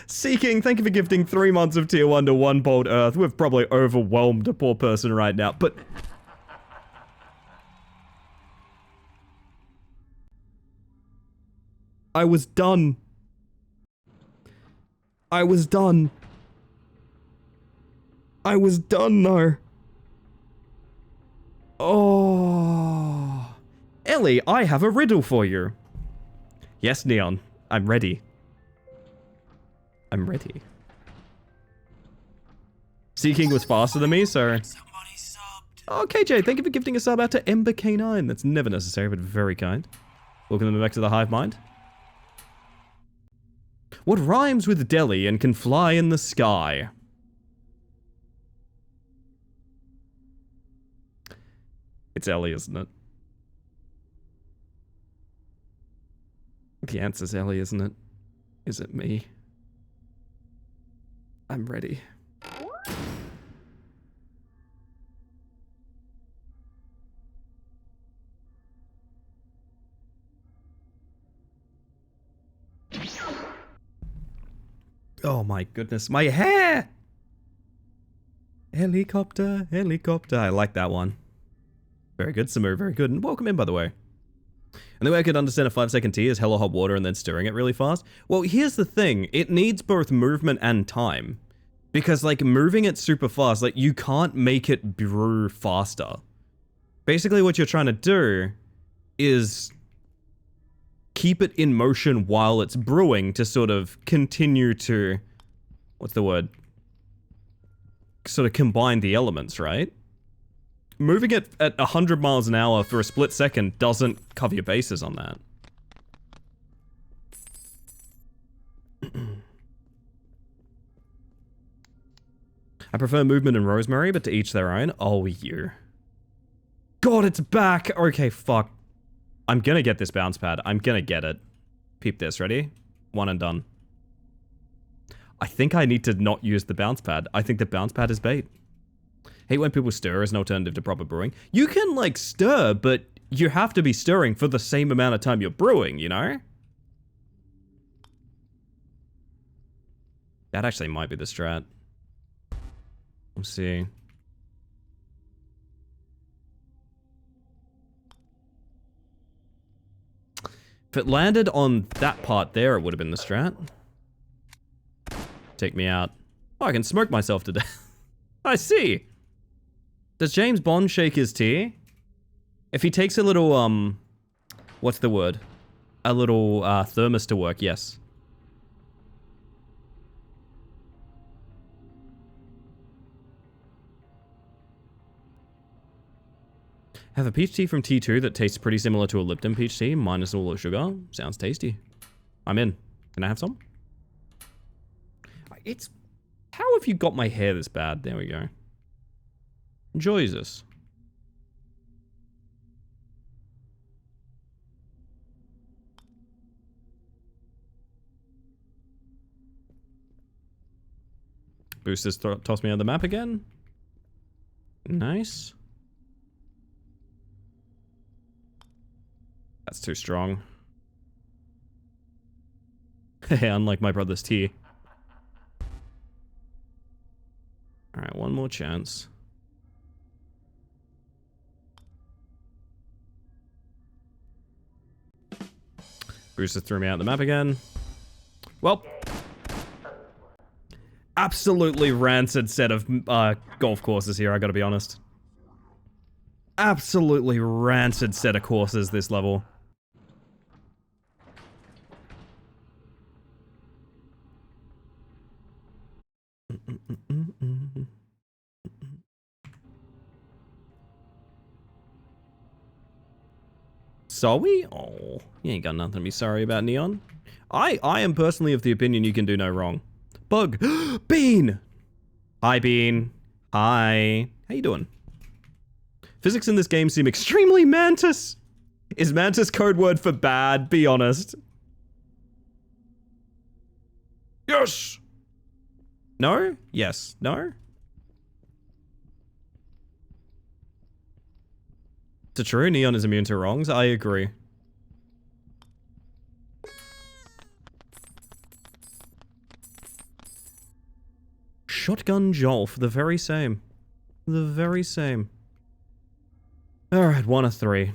Seeking, thank you for gifting 3 months of tier 1 to 1 Bold Earth. We've probably overwhelmed a poor person right now, but... I was done. I was done. I was done, though. Oh. Ellie, I have a riddle for you. Yes, Neon. I'm ready. I'm ready. Seeking was faster than me, so... Oh, KJ, thank you for gifting a sub out to Ember K9. That's never necessary, but very kind. Welcome back to the Hive Mind. What rhymes with deli and can fly in the sky? It's Ellie, isn't it? The answer's Ellie, isn't it? Is it me? I'm ready. Oh my goodness, my hair! Helicopter, helicopter. I like that one. Very good, Samu, very good. And welcome in, by the way. And the way I could understand a 5-second tea is hella hot water and then stirring it really fast. Well, here's the thing. It needs both movement and time. Because, like, moving it super fast, like, you can't make it brew faster. Basically, what you're trying to do is keep it in motion while it's brewing to sort of continue to... What's the word? Sort of combine the elements, right? Moving it at 100 miles an hour for a split second doesn't cover your bases on that. I prefer movement and rosemary, but to each their own. Oh, you. God, it's back! Okay, fuck. I'm gonna get this bounce pad. I'm gonna get it. Peep this, ready? One and done. I think I need to not use the bounce pad. I think the bounce pad is bait. Hate when people stir as an alternative to proper brewing. You can, like, stir, but you have to be stirring for the same amount of time you're brewing, you know? That actually might be the strat. Let's see. If it landed on that part there, it would have been the strat. Take me out. Oh, I can smoke myself to death. I see. Does James Bond shake his tea? If he takes a little, what's the word? a little thermos to work, yes. Have a peach tea from T2 that tastes pretty similar to a Lipton peach tea, minus all the sugar. Sounds tasty. I'm in. Can I have some? It's... How have you got my hair this bad? There we go. Jesus. Boosters toss me on the map again. Nice. That's too strong. Unlike my brother's tea. Alright, one more chance. Booster threw me out the map again. Well. Absolutely rancid set of golf courses here, I gotta be honest. Absolutely rancid set of courses this level. Sorry? Oh, you ain't got nothing to be sorry about, Neon. I am personally of the opinion you can do no wrong. Bug. Bean! Hi, Bean. Hi. How you doing? Physics in this game seem extremely mantis. Is mantis code word for bad? Be honest. Yes! No? Yes. No? It's true, Neon is immune to wrongs. I agree. Shotgun Sholf, the very same. The very same. Alright, 1 of 3.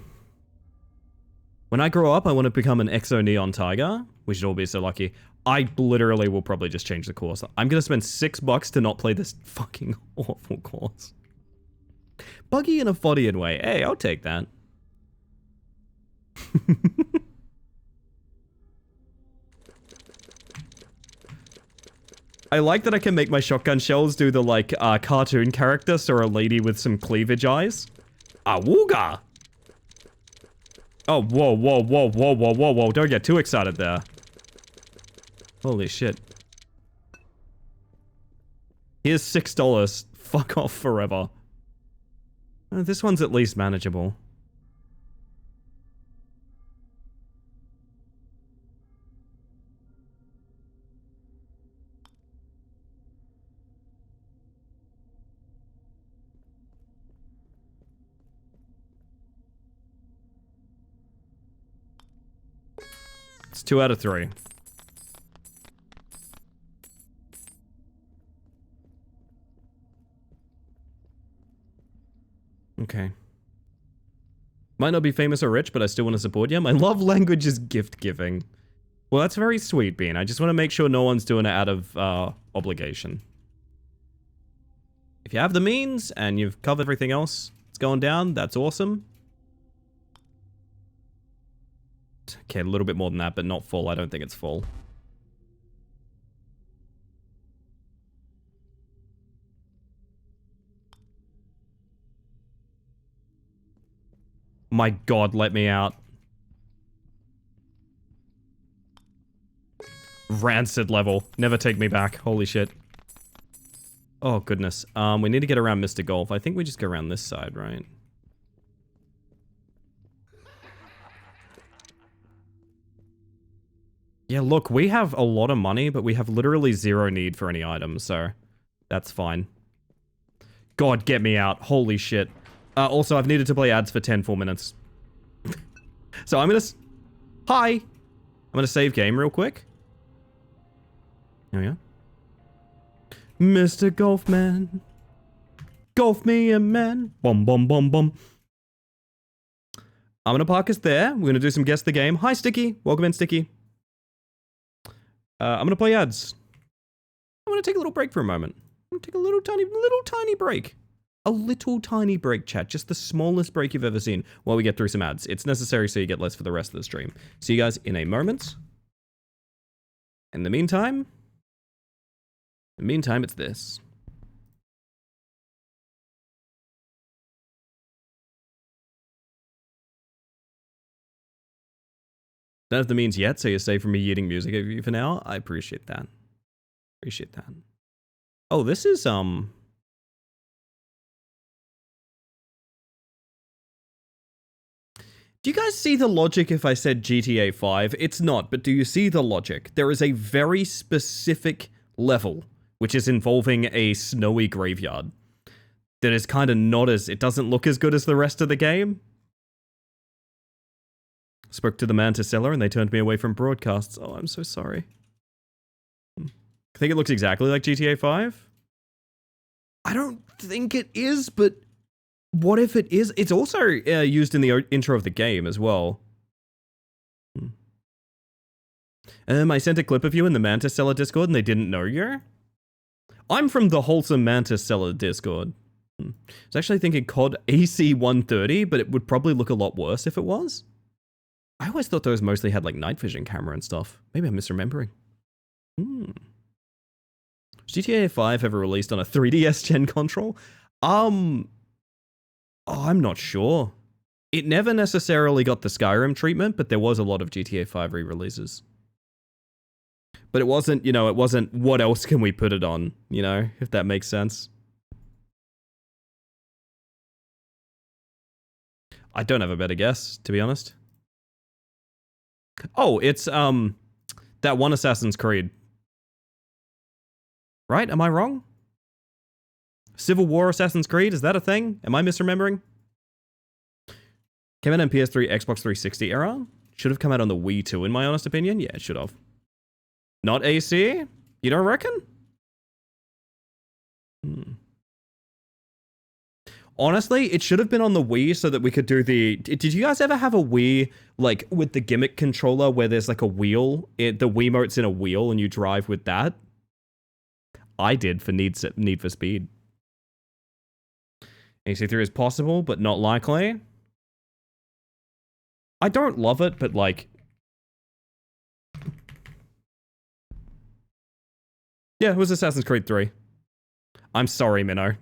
When I grow up, I want to become an Exo Neon Tiger. We should all be so lucky. I literally will probably just change the course. I'm gonna spend $6 to not play this fucking awful course. Buggy in a Fodian way. Hey, I'll take that. I like that I can make my shotgun shells do the, like, cartoon character, so a lady with some cleavage eyes. Awooga! Oh, whoa, whoa, whoa, whoa, whoa, whoa, whoa. Don't get too excited there. Holy shit. Here's $6. Fuck off forever. This one's at least manageable. It's 2 out of 3. Okay. Might not be famous or rich, but I still want to support you. My love language is gift giving. Well, that's very sweet, Bean. I just want to make sure no one's doing it out of obligation. If you have the means and you've covered everything else that's going down, that's awesome. Okay, a little bit more than that, but not full. I don't think it's full. My god, let me out. Rancid level. Never take me back. Holy shit. Oh, goodness. We need to get around Mr. Golf. I think we just go around this side, right? Yeah, look, we have a lot of money, but we have literally 0 need for any items, so that's fine. God, get me out. Holy shit. Also, I've needed to play ads for 10 full minutes. So I'm gonna... Hi! I'm gonna save game real quick. There we go. Mr. Golfman. Golf me a man. Bum, bum, bum, bum. I'm gonna park us there. We're gonna do some Guess the Game. Hi, Sticky. Welcome in, Sticky. I'm gonna play ads. I'm gonna take a little break for a moment. I'm gonna take a little tiny break. A little tiny break, chat. Just the smallest break you've ever seen while we get through some ads. It's necessary so you get less for the rest of the stream. See you guys in a moment. In the meantime, it's this. Don't have the means yet, so you're safe from me eating music over you for now. I appreciate that. Appreciate that. Oh, this is, Do you guys see the logic if I said GTA 5? It's not, but do you see the logic? There is a very specific level, which is involving a snowy graveyard, that is kind of not as... It doesn't look as good as the rest of the game. Spoke to the Mantis seller and they turned me away from broadcasts. Oh, I'm so sorry. I think it looks exactly like GTA 5. I don't think it is, but what if it is? It's also used in the intro of the game as well. I sent a clip of you in the Mantis seller Discord and they didn't know you? I'm from the wholesome Mantis seller Discord. I was actually thinking COD AC 130, but it would probably look a lot worse if it was. I always thought those mostly had like night vision camera and stuff. Maybe I'm misremembering. Was GTA 5 ever released on a 3DS gen control? Oh, I'm not sure. It never necessarily got the Skyrim treatment, but there was a lot of GTA 5 re-releases. But it wasn't, you know, it wasn't what else can we put it on, you know, if that makes sense. I don't have a better guess, to be honest. Oh, it's, that one Assassin's Creed. Right? Am I wrong? Civil War Assassin's Creed? Is that a thing? Am I misremembering? Came out on PS3, Xbox 360 era? Should have come out on the Wii too, in my honest opinion. Yeah, it should have. Not AC? You don't reckon? Honestly, it should have been on the Wii so that we could do the... Did you guys ever have a Wii, like, with the gimmick controller where there's, like, a wheel? The Wiimote's in a wheel and you drive with that? I did for Need for Speed. AC3 is possible, but not likely. I don't love it, but, like... Yeah, it was Assassin's Creed 3. I'm sorry, Minnow.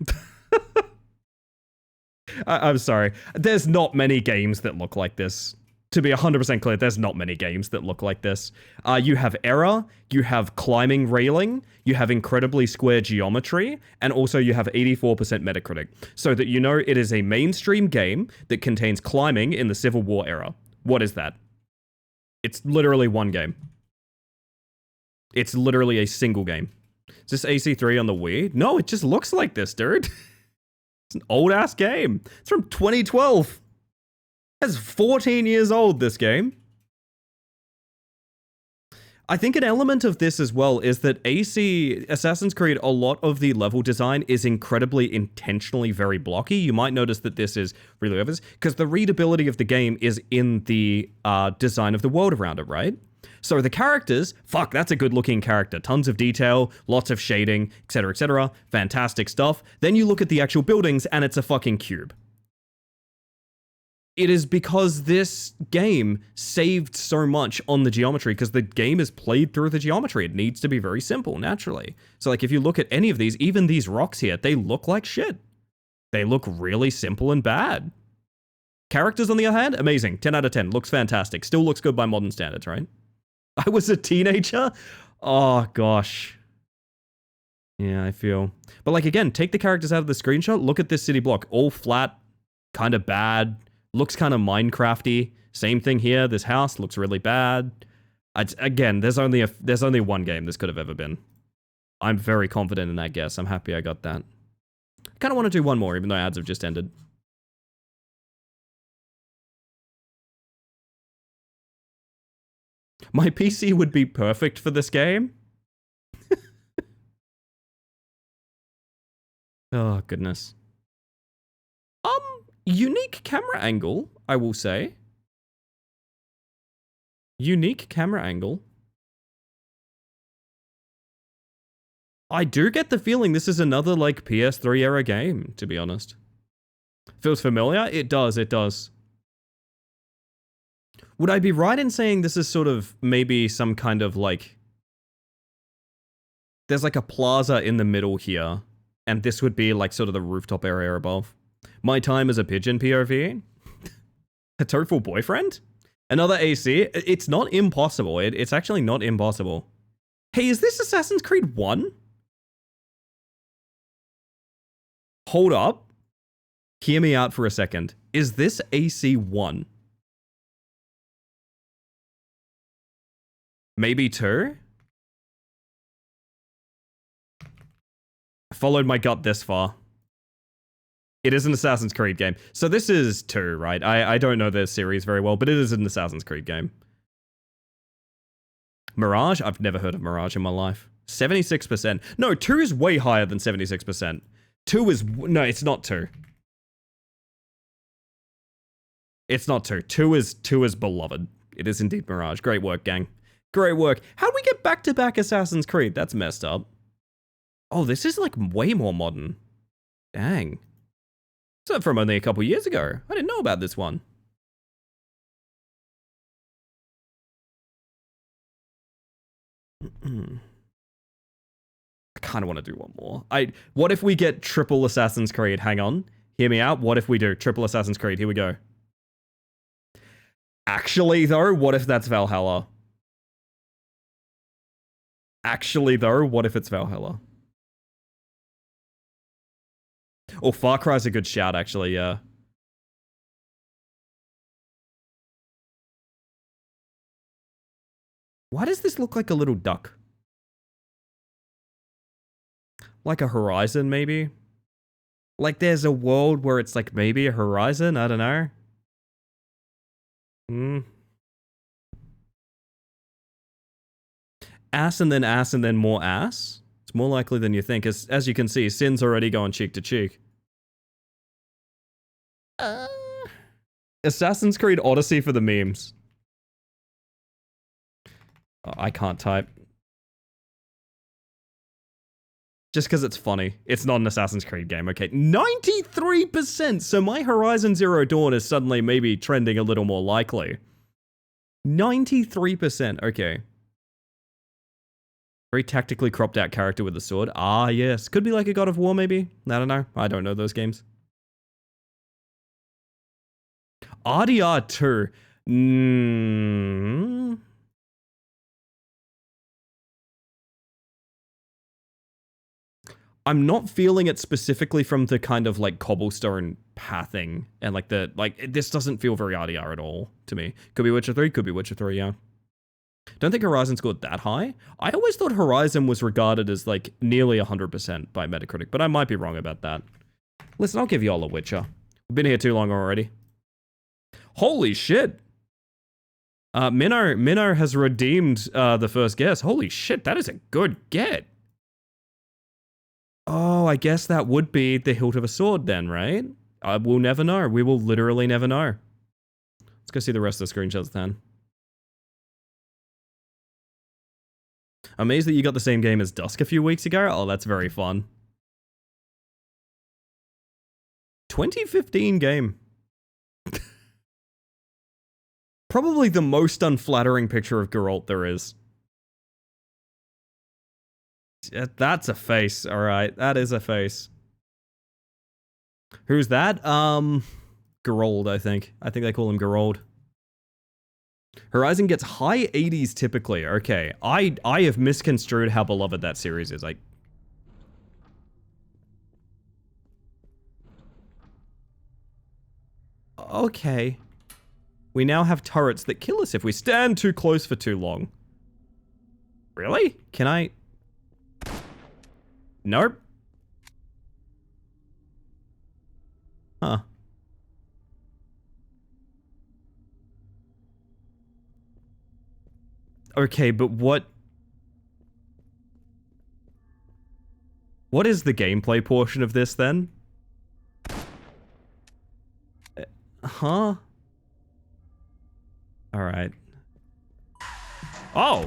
I'm sorry. There's not many games that look like this. To be 100% clear, there's not many games that look like this. You have error, you have climbing railing, you have incredibly square geometry, and also you have 84% Metacritic. So that you know it is a mainstream game that contains climbing in the Civil War era. What is that? It's literally one game. It's literally a single game. Is this AC3 on the Wii? No, it just looks like this, dude. It's an old-ass game. It's from 2012. It's 14 years old, this game. I think an element of this as well is that Assassin's Creed, a lot of the level design is incredibly intentionally very blocky. You might notice that this is really obvious, because the readability of the game is in the design of the world around it, right? So the characters, fuck, that's a good looking character. Tons of detail, lots of shading, etc., etc. Fantastic stuff. Then you look at the actual buildings and it's a fucking cube. It is because this game saved so much on the geometry, because the game is played through the geometry. It needs to be very simple, naturally. So like if you look at any of these, even these rocks here, they look like shit. They look really simple and bad. Characters on the other hand, amazing. 10 out of 10. Looks fantastic. Still looks good by modern standards, right? I was a teenager? Oh, gosh. Yeah, I feel. But like, again, take the characters out of the screenshot. Look at this city block. All flat, kind of bad. Looks kind of Minecrafty. Same thing here. This house looks really bad. Again, there's only one game this could have ever been. I'm very confident in that guess. I'm happy I got that. I kind of want to do one more, even though ads have just ended. My PC would be perfect for this game. Oh, goodness. Unique camera angle, I will say. Unique camera angle. I do get the feeling this is another, like, PS3 era game, to be honest. Feels familiar? It does, it does. Would I be right in saying this is sort of maybe some kind of, like... There's, like, a plaza in the middle here, and this would be, like, sort of the rooftop area above. My time as a pigeon POV? A toadful boyfriend? Another AC? It's not impossible. It's actually not impossible. Hey, is this Assassin's Creed 1? Hold up. Hear me out for a second. Is this AC1? Maybe 2? I followed my gut this far. It is an Assassin's Creed game. So this is 2, right? I don't know the series very well, but it is an Assassin's Creed game. Mirage? I've never heard of Mirage in my life. 76%. No, 2 is way higher than 76%. 2 is... No, it's not 2. It's not 2. 2 is beloved. It is indeed Mirage. Great work, gang. Great work. How'd we get back-to-back Assassin's Creed? That's messed up. Oh, this is, like, way more modern. Dang. So from only a couple years ago. I didn't know about this one. I kind of want to do one more. What if we get triple Assassin's Creed? Hang on. Hear me out. What if we do triple Assassin's Creed? Here we go. Actually, though, what if that's Valhalla? Actually, though, what if it's Valhalla? Oh, Far Cry's a good shout, actually, yeah. Why does this look like a little duck? Like a horizon, maybe? Like there's a world where it's like maybe a horizon? I don't know. Ass and then more ass? It's more likely than you think. As you can see, Sin's already going cheek to cheek. Assassin's Creed Odyssey for the memes. Oh, I can't type. Just because it's funny. It's not an Assassin's Creed game, okay? 93%! So my Horizon Zero Dawn is suddenly maybe trending a little more likely. 93%, okay. Very tactically cropped out character with a sword. Ah, yes. Could be like a God of War, maybe? I don't know. I don't know those games. RDR 2. I'm not feeling it specifically from the kind of like cobblestone pathing and like this doesn't feel very RDR at all to me. Could be Witcher 3, could be Witcher 3, yeah. Don't think Horizon scored that high. I always thought Horizon was regarded as like nearly 100% by Metacritic, but I might be wrong about that. Listen, I'll give y'all a Witcher. We've been here too long already. Holy shit! Minnow has redeemed the first guess. Holy shit, that is a good get. Oh, I guess that would be the hilt of a sword then, right? We'll never know. We will literally never know. Let's go see the rest of the screenshots then. Amazed that you got the same game as Dusk a few weeks ago. Oh, that's very fun. 2015 game. Probably the most unflattering picture of Geralt there is. That's a face, alright. That is a face. Who's that? Geralt, I think. I think they call him Geralt. Horizon gets high 80s typically. Okay, I have misconstrued how beloved that series is. Okay. We now have turrets that kill us if we stand too close for too long. Really? Can I... Nope. Huh. Okay, but what is the gameplay portion of this then? Huh? Alright. Oh!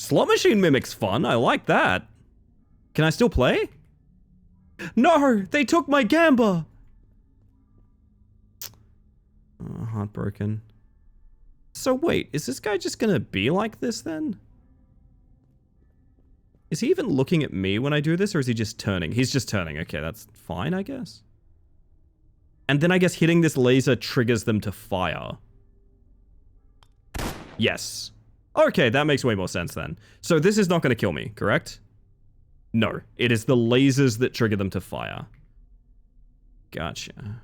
Slot machine mimic's fun. I like that. Can I still play? No, they took my gamba. Oh, heartbroken. So wait, is this guy just gonna be like this then? Is he even looking at me when I do this, or is he just turning? He's just turning. Okay, that's fine, I guess. And then I guess hitting this laser triggers them to fire. Yes. Okay, that makes way more sense then. So this is not going to kill me, correct? No, it is the lasers that trigger them to fire. Gotcha.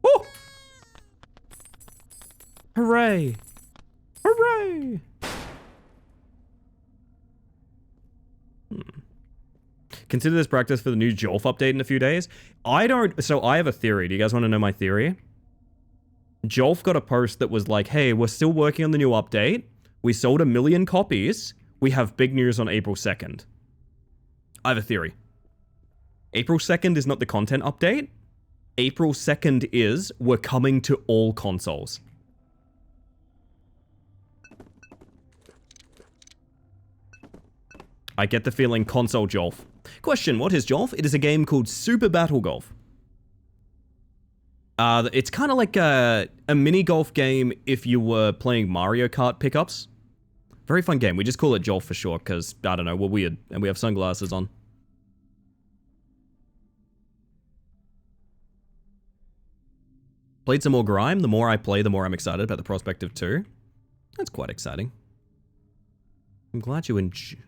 Oh! Hooray! Hooray! Consider this practice for the new Sholf update in a few days. So I have a theory. Do you guys want to know my theory? Sholf got a post that was like, hey, we're still working on the new update. We sold 1 million copies. We have big news on April 2nd. I have a theory. April 2nd is not the content update. April 2nd is we're coming to all consoles. I get the feeling console Sholf. Question, what is Sholf? It is a game called Super Battle Golf. It's kind of like a mini golf game if you were playing Mario Kart pickups. Very fun game. We just call it Sholf for short because, I don't know, we're weird and we have sunglasses on. Played some more Grime. The more I play, the more I'm excited about the prospect of 2. That's quite exciting. I'm glad you enjoy...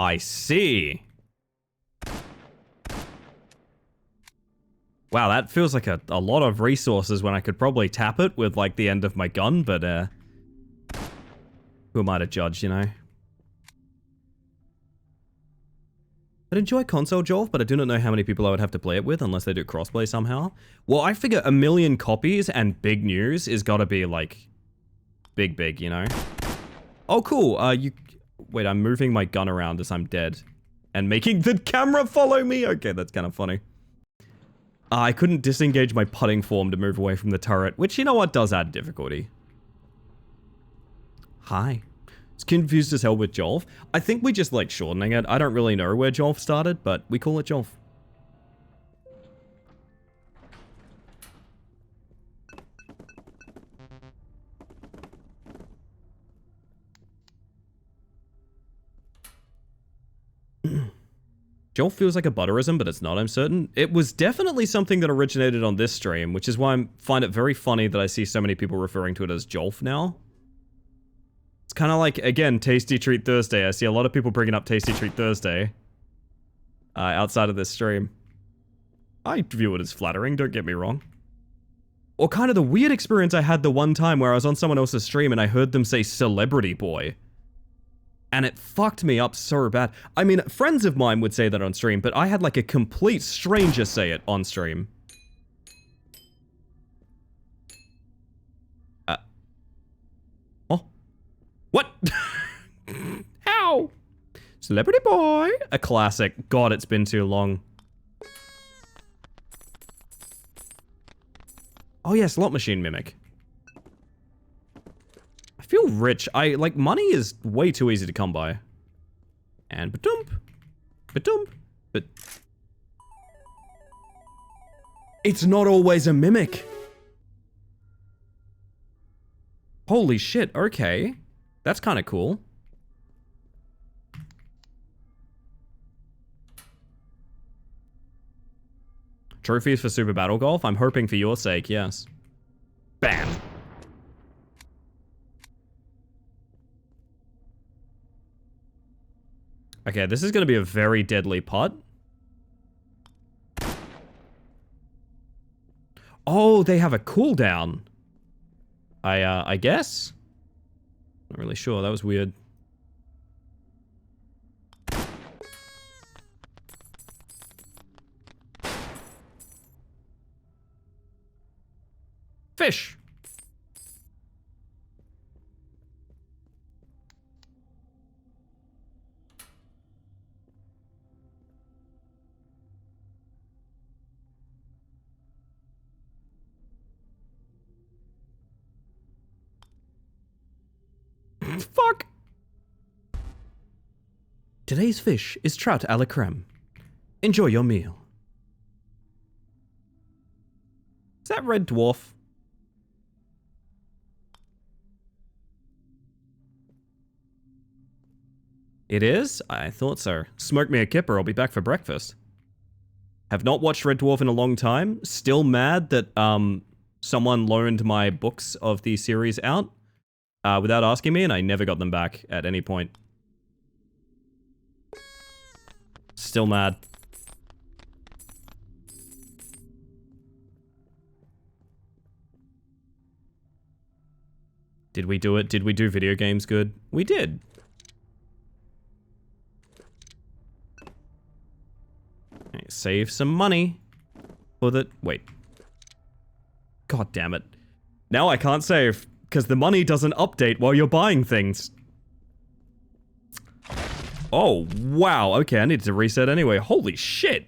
I see. Wow, that feels like a lot of resources when I could probably tap it with, like, the end of my gun, but, who am I to judge, you know? I'd enjoy console Sholf, but I do not know how many people I would have to play it with unless they do crossplay somehow. Well, I figure 1 million copies and big news is gotta be, like, big, you know? Oh, cool, Wait, I'm moving my gun around as I'm dead. And making the camera follow me? Okay, that's kind of funny. I couldn't disengage my putting form to move away from the turret, which, you know what, does add difficulty. Hi. It's confused as hell with Sholf. I think we just like shortening it. I don't really know where Sholf started, but we call it Sholf. Sholf feels like a butterism, but it's not, I'm certain. It was definitely something that originated on this stream, which is why I find it very funny that I see so many people referring to it as Sholf now. It's kind of like, again, Tasty Treat Thursday. I see a lot of people bringing up Tasty Treat Thursday outside of this stream. I view it as flattering, don't get me wrong. Or kind of the weird experience I had the one time where I was on someone else's stream and I heard them say Celebrity Boy. And it fucked me up so bad. I mean, friends of mine would say that on stream, but I had like a complete stranger say it on stream. Oh. What? How? Celebrity Boy. A classic. God, it's been too long. Oh yeah, slot machine mimic. I feel rich. Like, money is way too easy to come by. And ba-dump. Ba-dump. But... It's not always a mimic. Holy shit, okay. That's kind of cool. Trophies for Super Battle Golf? I'm hoping for your sake, yes. Bam. Okay, this is going to be a very deadly putt. Oh, they have a cooldown. I guess? Not really sure, that was weird. Fish! Fuck. Today's fish is trout a la creme. Enjoy your meal. Is that red dwarf? It is? I thought so. Smoke me a kipper, I'll be back for breakfast. Have not watched Red Dwarf in a long time. Still mad that someone loaned my books of the series out without asking me, and I never got them back at any point. Still mad. Did we do it? Did we do video games good? We did. Okay, save some money for the... Wait. God damn it. Now I can't save, because the money doesn't update while you're buying things. Oh, wow. Okay, I needed to reset anyway. Holy shit.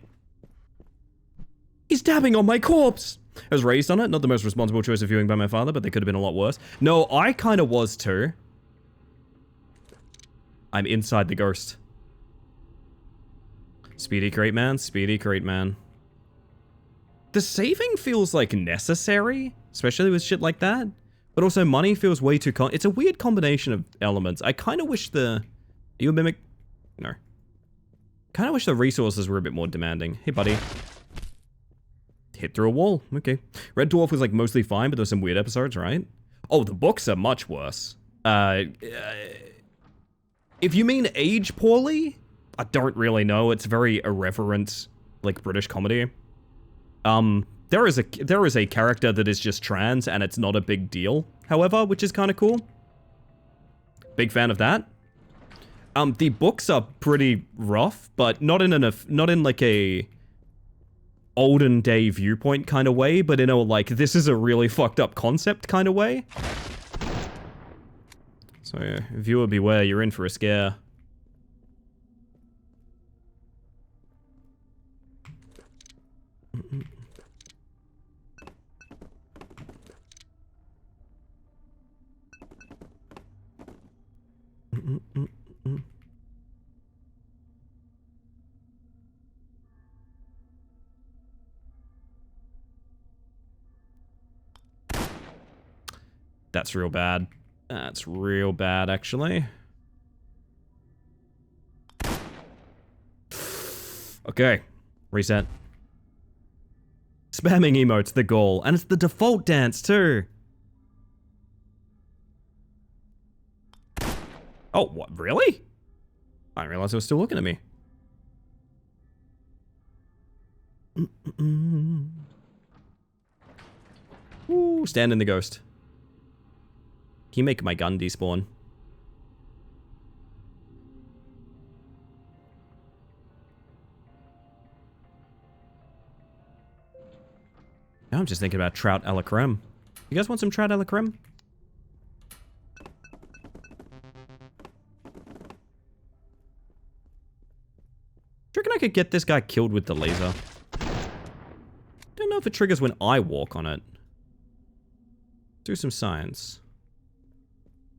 He's dabbing on my corpse. I was raised on it. Not the most responsible choice of viewing by my father, but they could have been a lot worse. No, I kind of was too. I'm inside the ghost. Speedy crate man, speedy crate man. The saving feels like necessary, especially with shit like that. But also money feels way too it's a weird combination of elements. I kind of wish the... Are you a mimic? No. Kind of wish the resources were a bit more demanding. Hey, buddy. Hit through a wall. Okay. Red Dwarf was like mostly fine, but there's some weird episodes, right? Oh, the books are much worse. If you mean age poorly, I don't really know. It's very irreverent, like British comedy. There is a character that is just trans, and it's not a big deal, however, which is kind of cool. Big fan of that. The books are pretty rough, but not in like a olden day viewpoint kind of way, but in a like, this is a really fucked up concept kind of way. So, viewer beware, you're in for a scare. That's real bad. That's real bad, actually. Okay. Reset. Spamming emotes the goal, and it's the default dance, too. Oh, what? Really? I didn't realize it was still looking at me. Ooh, stand in the ghost. Can you make my gun despawn? Now I'm just thinking about trout a la creme. You guys want some trout a la creme? Do you reckon I could get this guy killed with the laser? Don't know if it triggers when I walk on it. Do some science.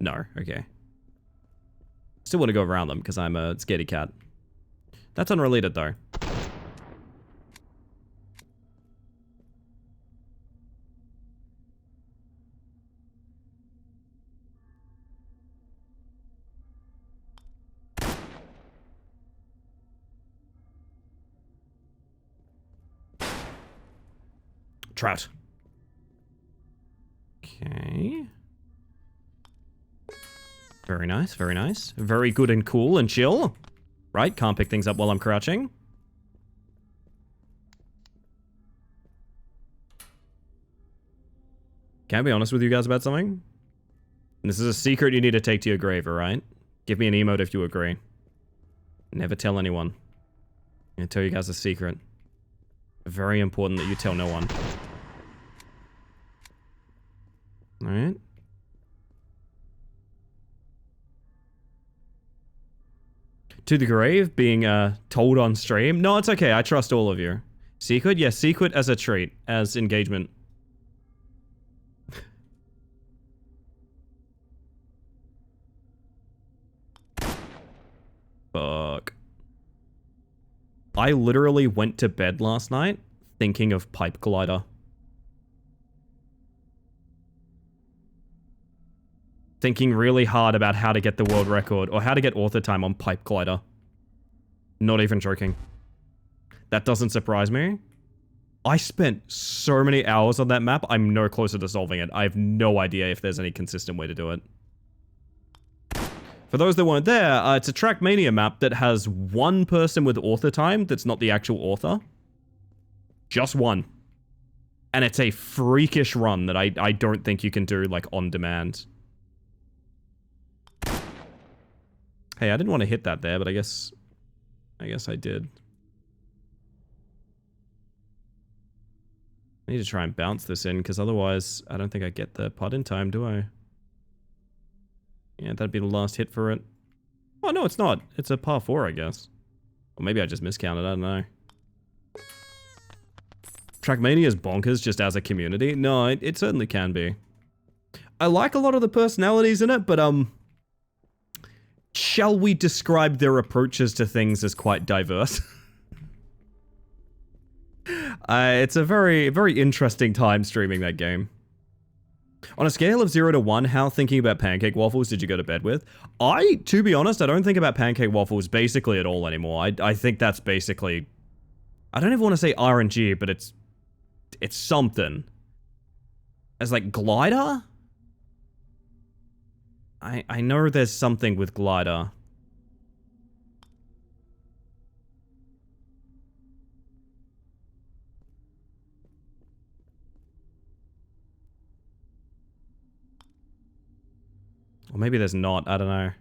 No, okay. Still want to go around them because I'm a scaredy cat. That's unrelated though. Trout. Okay. Very nice, very nice. Very good and cool and chill. Right, can't pick things up while I'm crouching. Can I be honest with you guys about something? And this is a secret you need to take to your grave, alright? Give me an emote if you agree. Never tell anyone. I'm gonna tell you guys a secret. Very important that you tell no one. Alright. To the grave, being told on stream. No, it's okay. I trust all of you. Secret? Yes, secret as a treat. As engagement. Fuck. I literally went to bed last night thinking of Pipe Glider. Thinking really hard about how to get the world record or how to get author time on Pipe Glider. Not even joking. That doesn't surprise me. I spent so many hours on that map, I'm no closer to solving it. I have no idea if there's any consistent way to do it. For those that weren't there, it's a Trackmania map that has one person with author time that's not the actual author. Just one. And it's a freakish run that I don't think you can do, like, on demand. Hey, I didn't want to hit that there, but I guess I did. I need to try and bounce this in, because otherwise I don't think I get the putt in time, do I? Yeah, that'd be the last hit for it. Oh, no, it's not. It's a par 4, I guess. Or maybe I just miscounted, I don't know. Trackmania is bonkers just as a community. No, it certainly can be. I like a lot of the personalities in it, but, shall we describe their approaches to things as quite diverse? It's a very, very interesting time streaming that game. On a scale of 0 to 1, how thinking about pancake waffles did you go to bed with? To be honest, I don't think about pancake waffles basically at all anymore. I think that's basically... I don't even want to say RNG, but it's something. As like Glider? I know there's something with Glider. Or maybe there's not, I don't know.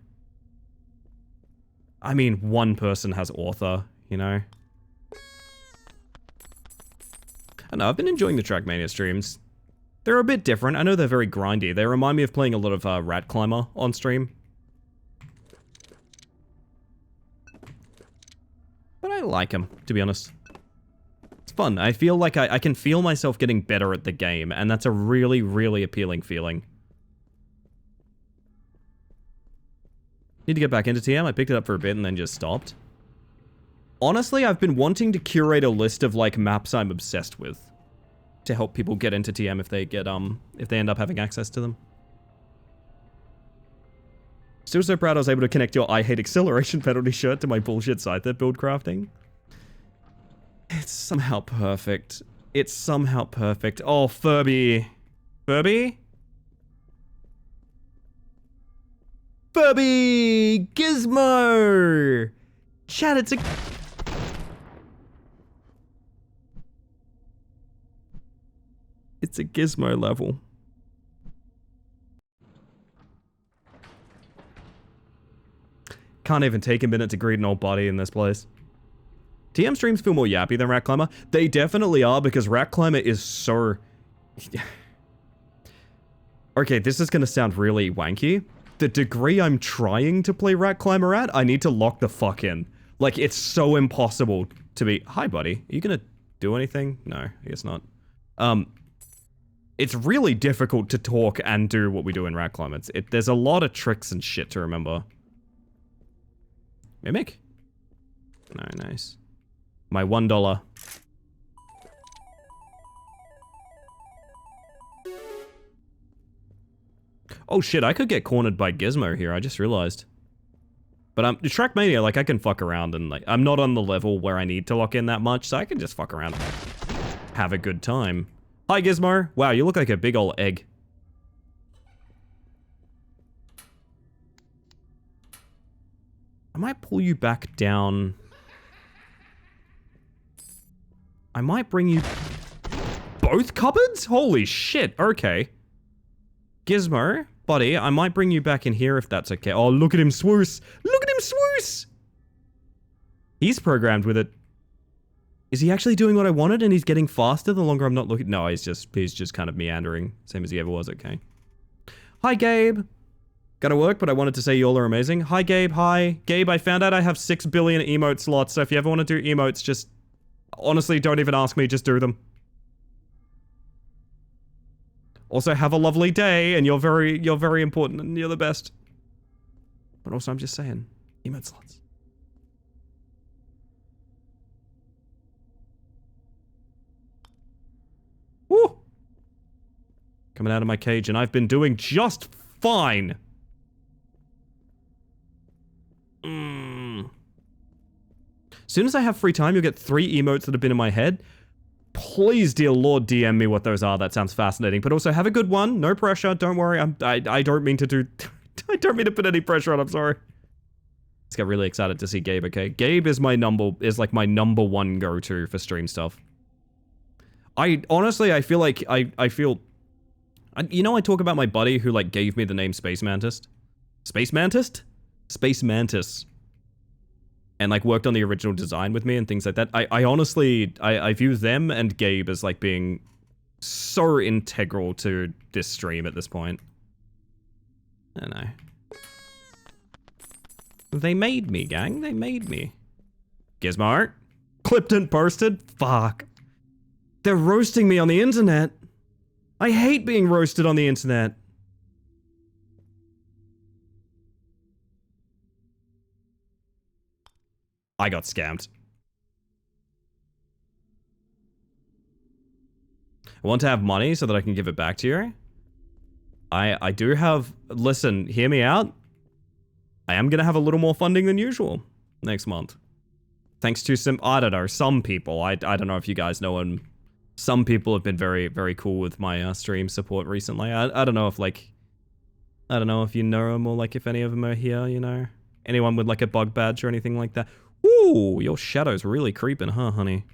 I mean, one person has author, you know? I don't know, I've been enjoying the Trackmania streams. They're a bit different, I know they're very grindy. They remind me of playing a lot of Rat Climber on stream. But I like them, to be honest. It's fun, I feel like I can feel myself getting better at the game, and that's a really, really appealing feeling. Need to get back into TM. I picked it up for a bit and then just stopped. Honestly, I've been wanting to curate a list of, like, maps I'm obsessed with. To help people get into TM if they get, if they end up having access to them. Still so proud I was able to connect your I Hate Acceleration penalty shirt to my bullshit Scyther build crafting. It's somehow perfect. It's somehow perfect. Oh, Furby. Furby? Furby! Gizmo! Chat, it's a... It's a Gizmo level. Can't even take a minute to greet an old body in this place. TM streams feel more yappy than Rat Climber. They definitely are, because Rat Climber is so... Okay, this is gonna sound really wanky. The degree I'm trying to play Rat Climber at, I need to lock the fuck in. Like, it's so impossible to be... Hi, buddy. Are you gonna do anything? No, I guess not. It's really difficult to talk and do what we do in Rat Climber. There's a lot of tricks and shit to remember. Mimic? No, nice. My $1. Oh shit, I could get cornered by Gizmo here, I just realized. But Trackmania, like, I can fuck around and, like, I'm not on the level where I need to lock in that much, so I can just fuck around and have a good time. Hi, Gizmo. Wow, you look like a big ol' egg. I might pull you back down. I might bring you... Both cupboards? Holy shit, okay. Gizmo, buddy, I might bring you back in here if that's okay. Oh, look at him swoosh. Look at him swoosh! He's programmed with it. Is he actually doing what I wanted and he's getting faster the longer I'm not looking? No, he's just kind of meandering. Same as he ever was, okay. Hi, Gabe. Gotta work, but I wanted to say you all are amazing. Hi, Gabe, hi. Gabe, I found out I have 6 billion emote slots, so if you ever want to do emotes, just... Honestly, don't even ask me, just do them. Also, have a lovely day, and you're very important, and you're the best. But also, I'm just saying, emote slots. Coming out of my cage, and I've been doing just fine. As soon as I have free time, you'll get 3 emotes that have been in my head. Please, dear Lord, DM me what those are. That sounds fascinating. But also, have a good one. No pressure. Don't worry. I don't mean to do... I don't mean to put any pressure on. I'm sorry. Just got really excited to see Gabe, okay? Gabe is my like my number one go-to for stream stuff. Honestly, I feel like... You know, I talk about my buddy who, like, gave me the name Space Mantis? Space Mantis? Space Mantis. And, like, worked on the original design with me and things like that. I honestly, I view them and Gabe as, like, being so integral to this stream at this point. I don't know. They made me, gang. They made me. Gizmo? Clipped and posted? Fuck. They're roasting me on the internet. I hate being roasted on the internet. I got scammed. I want to have money so that I can give it back to you. I do have... Listen, hear me out. I am going to have a little more funding than usual next month. Thanks to I don't know, some people. I don't know if you guys know them. Some people have been very, very cool with my stream support recently. I don't know if, like... I don't know if you know them or, like, if any of them are here, you know? Anyone with, like, a bug badge or anything like that. Ooh, your shadow's really creeping, huh, honey?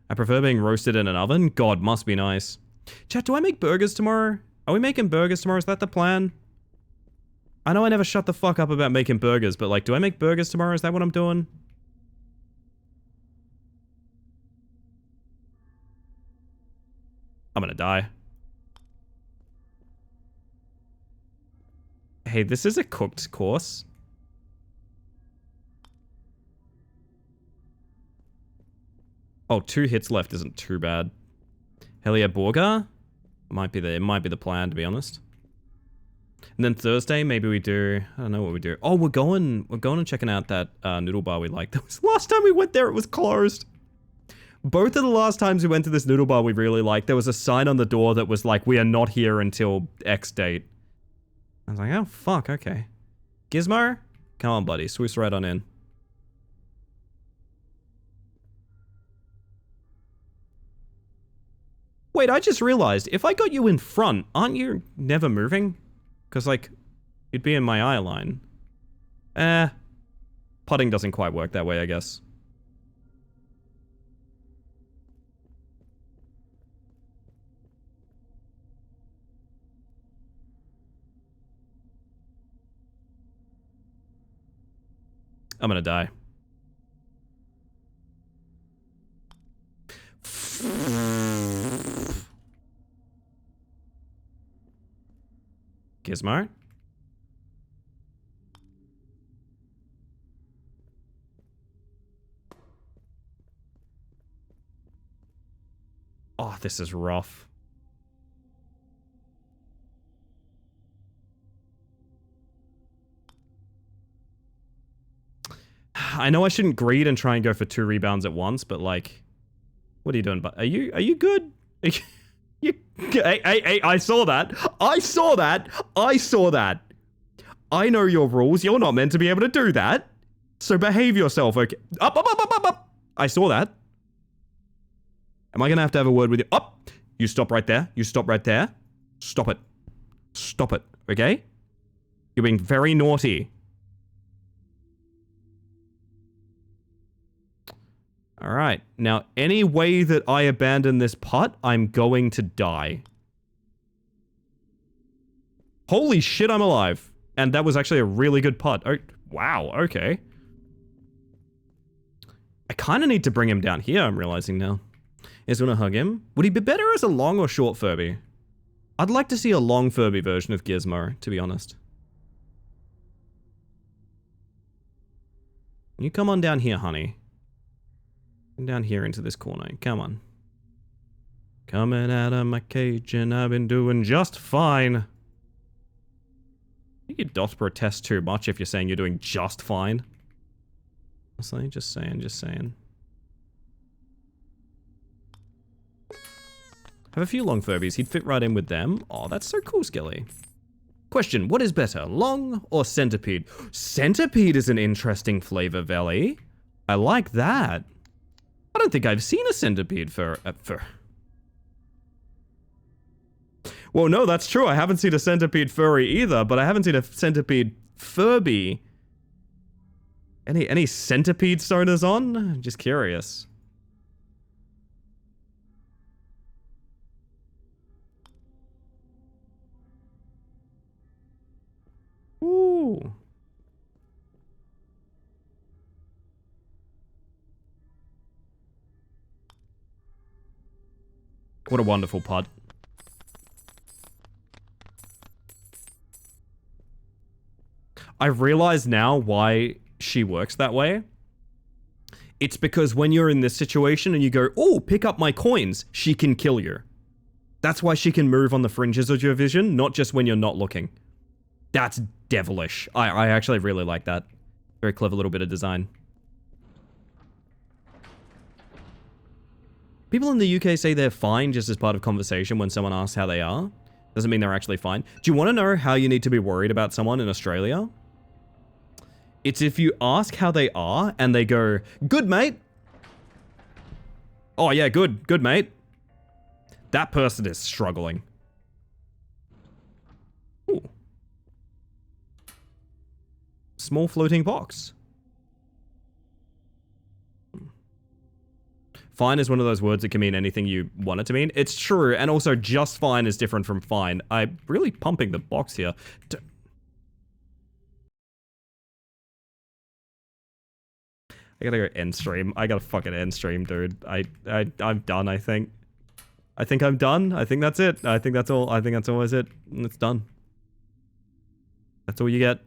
I prefer being roasted in an oven? God, must be nice. Chat, do I make burgers tomorrow? Are we making burgers tomorrow? Is that the plan? I know I never shut the fuck up about making burgers, but, like, do I make burgers tomorrow? Is that what I'm doing? I'm gonna die. Hey, this is a cooked course. Oh, 2 hits left isn't too bad. Helia Borga? It might be the plan, to be honest. And then Thursday, maybe we do... I don't know what we do. Oh, we're going and checking out that noodle bar we liked. That was last time we went there, it was closed. Both of the last times we went to this noodle bar we really liked, there was a sign on the door that was like, we are not here until X date. I was like, oh, fuck, okay. Gizmo? Come on, buddy. Swoosh right on in. Wait, I just realized, if I got you in front, aren't you never moving? Because, like, you'd be in my eye line. Putting doesn't quite work that way, I guess. I'm gonna die. Gizmo? Oh, this is rough. I know I shouldn't greed and try and go for 2 rebounds at once, but like, what are you doing? But are you good? Hey, I saw that. I saw that. I saw that. I know your rules. You're not meant to be able to do that. So behave yourself, okay? Up. I saw that. Am I gonna have to have a word with you? Up. You stop right there. You stop right there. Stop it. Stop it, okay? You're being very naughty. Alright, now any way that I abandon this putt, I'm going to die. Holy shit, I'm alive. And that was actually a really good putt. Oh, wow, okay. I kind of need to bring him down here, I'm realizing now. Is gonna hug him? Would he be better as a long or short Furby? I'd like to see a long Furby version of Gizmo, to be honest. You come on down here, honey. Down here into this corner. Come on. Coming out of my cage and I've been doing just fine. I think you doth protest too much if you're saying you're doing just fine. Honestly, just saying. I have a few long Furbies. He'd fit right in with them. Oh, that's so cool, Skelly. Question, what is better, long or centipede? Centipede is an interesting flavor, Velly. I like that. I don't think I've seen a centipede fur. Well, no, that's true. I haven't seen a centipede furry either, but I haven't seen a centipede Furby. Any centipede stoners on? I'm just curious. Ooh. What a wonderful pod. I realize now why she works that way. It's because when you're in this situation and you go, oh, pick up my coins, she can kill you. That's why she can move on the fringes of your vision, not just when you're not looking. That's devilish. I actually really like that. Very clever little bit of design. People in the UK say they're fine just as part of conversation when someone asks how they are. Doesn't mean they're actually fine. Do you want to know how you need to be worried about someone in Australia? It's if you ask how they are and they go, good, mate. Oh, yeah, good, mate. That person is struggling. Ooh. Small floating box. Fine is one of those words that can mean anything you want it to mean. It's true, and also just fine is different from fine. I'm really pumping the box here. I gotta go end stream. I gotta fucking end stream, dude. I'm done, I think. I think I'm done. I think that's it. I think that's all. I think that's always it. It's done. That's all you get.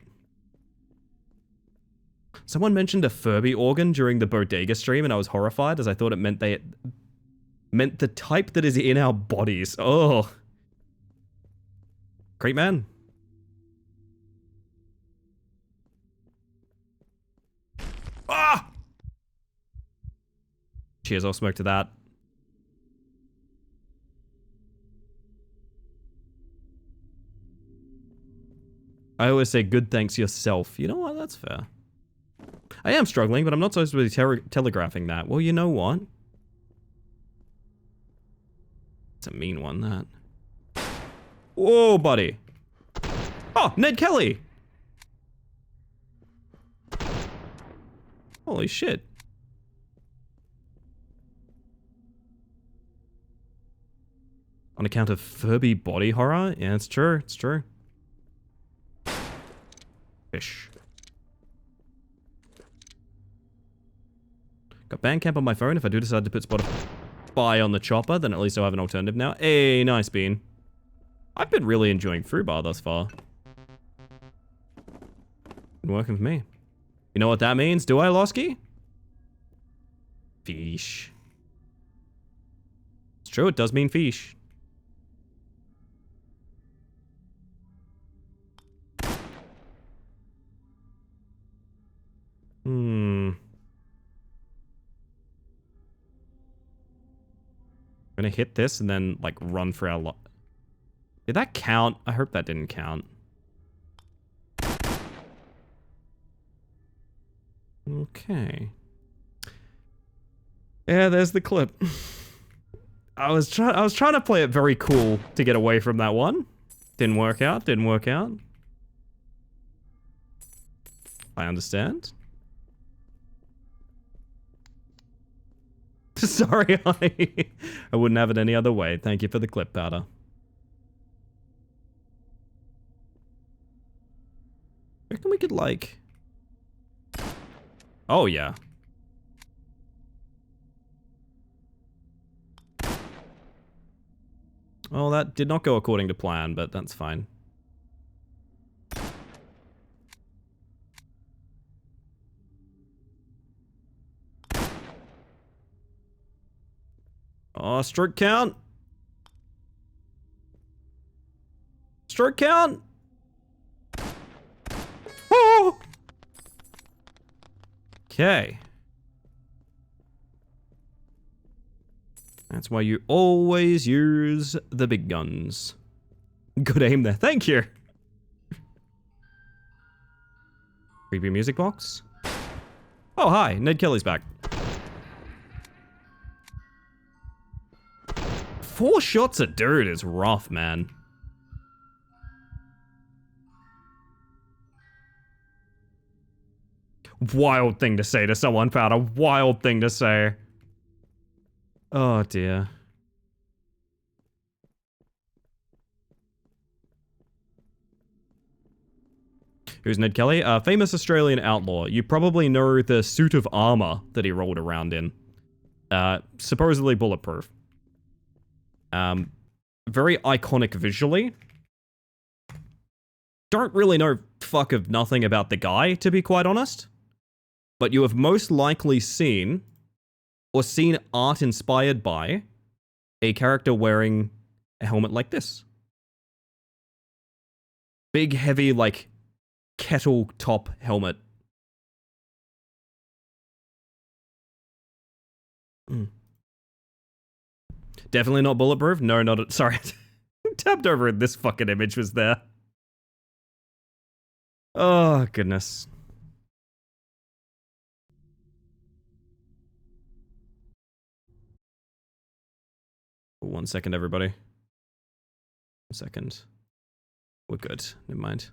Someone mentioned a Furby organ during the bodega stream, and I was horrified as I thought it meant meant the type that is in our bodies. Oh. Great man. Ah! Cheers, I'll smoke to that. I always say good thanks yourself. You know what? That's fair. I am struggling, but I'm not supposed to be telegraphing that. Well, you know what? It's a mean one, that. Whoa, buddy. Oh, Ned Kelly! Holy shit. On account of Furby body horror? Yeah, it's true. It's true. Fish. Got Bandcamp on my phone. If I do decide to put Spotify on the chopper, then at least I'll have an alternative now. Hey, nice bean. I've been really enjoying Frubar thus far. Been working for me. You know what that means, do I, Losky? Fish. It's true, it does mean fish. I'm gonna hit this and then, like, run for our lot. Did that count? I hope that didn't count. Okay. Yeah, there's the clip. I was trying to play it very cool to get away from that one. Didn't work out, didn't work out. I understand. Sorry, honey. I wouldn't have it any other way. Thank you for the clip, Powder. I reckon we could, like... Oh, yeah. Oh, that did not go according to plan, but that's fine. Oh, stroke count. Stroke count. Oh! Okay. That's why you always use the big guns. Good aim there. Thank you. Creepy music box. Oh, hi. Ned Kelly's back. 4 shots a dude is rough, man. Wild thing to say to someone, Powder. Wild thing to say. Oh, dear. Who's Ned Kelly? A famous Australian outlaw. You probably know the suit of armor that he rolled around in. Supposedly bulletproof. Very iconic visually. Don't really know fuck of nothing about the guy, to be quite honest. But you have most likely seen, or seen art inspired by, a character wearing a helmet like this. Big, heavy, like, kettle top helmet. Definitely not bulletproof. No, not. Sorry. Tapped over and this fucking image was there. Oh, goodness. One second, everybody. 1 second. We're good. Never mind.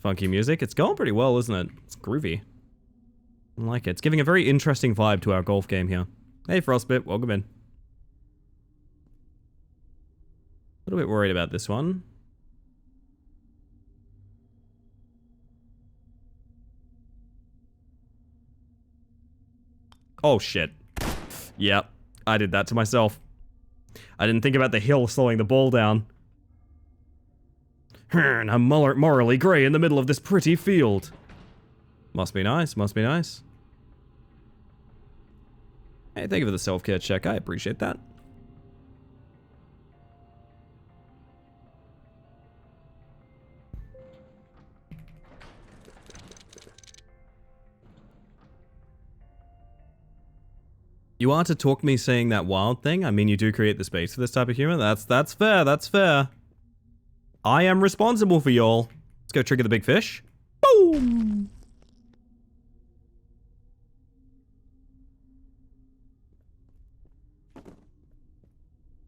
Funky music. It's going pretty well, isn't it? It's groovy. I like it. It's giving a very interesting vibe to our golf game here. Hey, Frostbit. Welcome in. A little bit worried about this one. Oh, shit. Yep. I did that to myself. I didn't think about the hill slowing the ball down. I'm morally grey in the middle of this pretty field. Must be nice, must be nice. Hey, thank you for the self-care check. I appreciate that. You are to talk me saying that wild thing. I mean, you do create the space for this type of humor. That's fair, that's fair. I am responsible for y'all. Let's go trigger the big fish. Boom!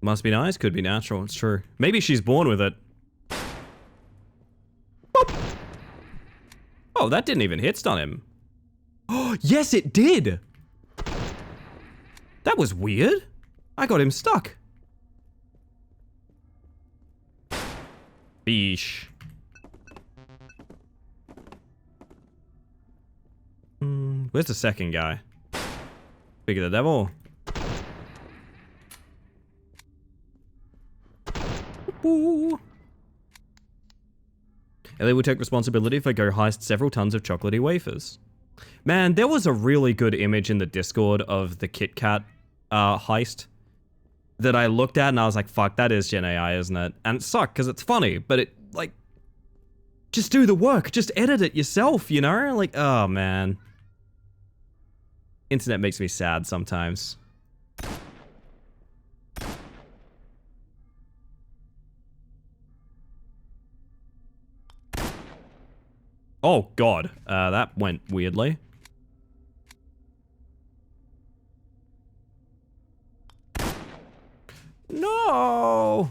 Must be nice, could be natural, it's true. Maybe she's born with it. Boop. Oh, that didn't even hit stun him. Oh, yes it did! That was weird. I got him stuck. Beesh. Where's the second guy? Figure the devil. Ooh. Ellie will take responsibility if I go heist several tons of chocolatey wafers. Man, there was a really good image in the Discord of the Kit Kat heist that I looked at and I was like, fuck, that is Gen AI, isn't it? And it sucked because it's funny, but it, like, just do the work. Just edit it yourself, you know? Like, oh, man. Internet makes me sad sometimes. Oh, God. That went weirdly. No!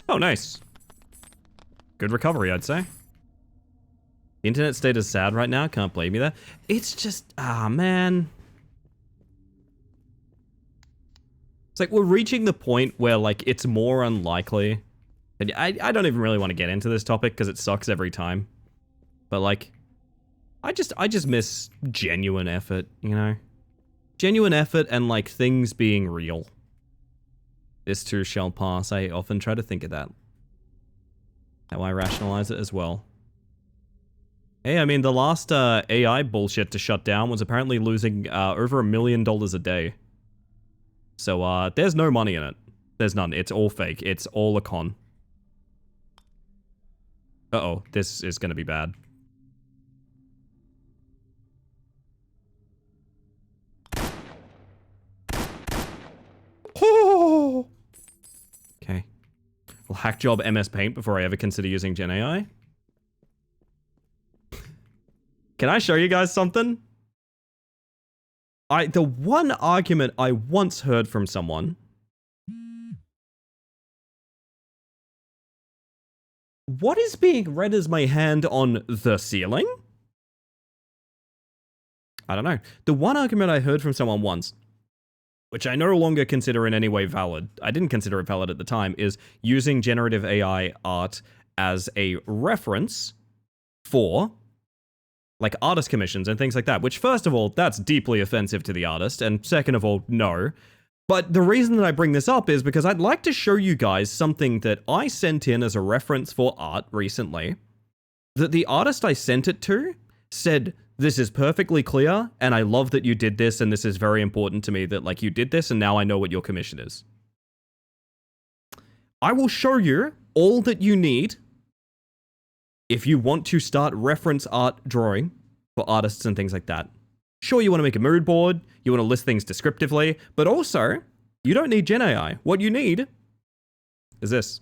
Oh, nice. Good recovery, I'd say. The internet state is sad right now, can't blame you there. It's just, man. It's like we're reaching the point where, like, it's more unlikely. And I don't even really want to get into this topic because it sucks every time. But, like, I just miss genuine effort, you know? Genuine effort and, like, things being real. This too shall pass. I often try to think of that. How I rationalize it as well. Hey, I mean, the last AI bullshit to shut down was apparently losing over $1 million a day. So, there's no money in it. There's none. It's all fake. It's all a con. Uh-oh, this is gonna be bad. Oh! Okay. I'll hack job MS Paint before I ever consider using Gen AI. Can I show you guys something? The one argument I once heard from someone. What is being read as my hand on the ceiling? I don't know. The one argument I heard from someone once, which I no longer consider in any way valid, I didn't consider it valid at the time, is using generative AI art as a reference for, like, artist commissions and things like that, which, first of all, that's deeply offensive to the artist, and second of all, no. But the reason that I bring this up is because I'd like to show you guys something that I sent in as a reference for art recently, that the artist I sent it to said, this is perfectly clear, and I love that you did this, and this is very important to me that, like, you did this, and now I know what your commission is. I will show you all that you need if you want to start reference art drawing for artists and things like that. Sure, you want to make a mood board, you want to list things descriptively, but also, you don't need Gen AI. What you need is this.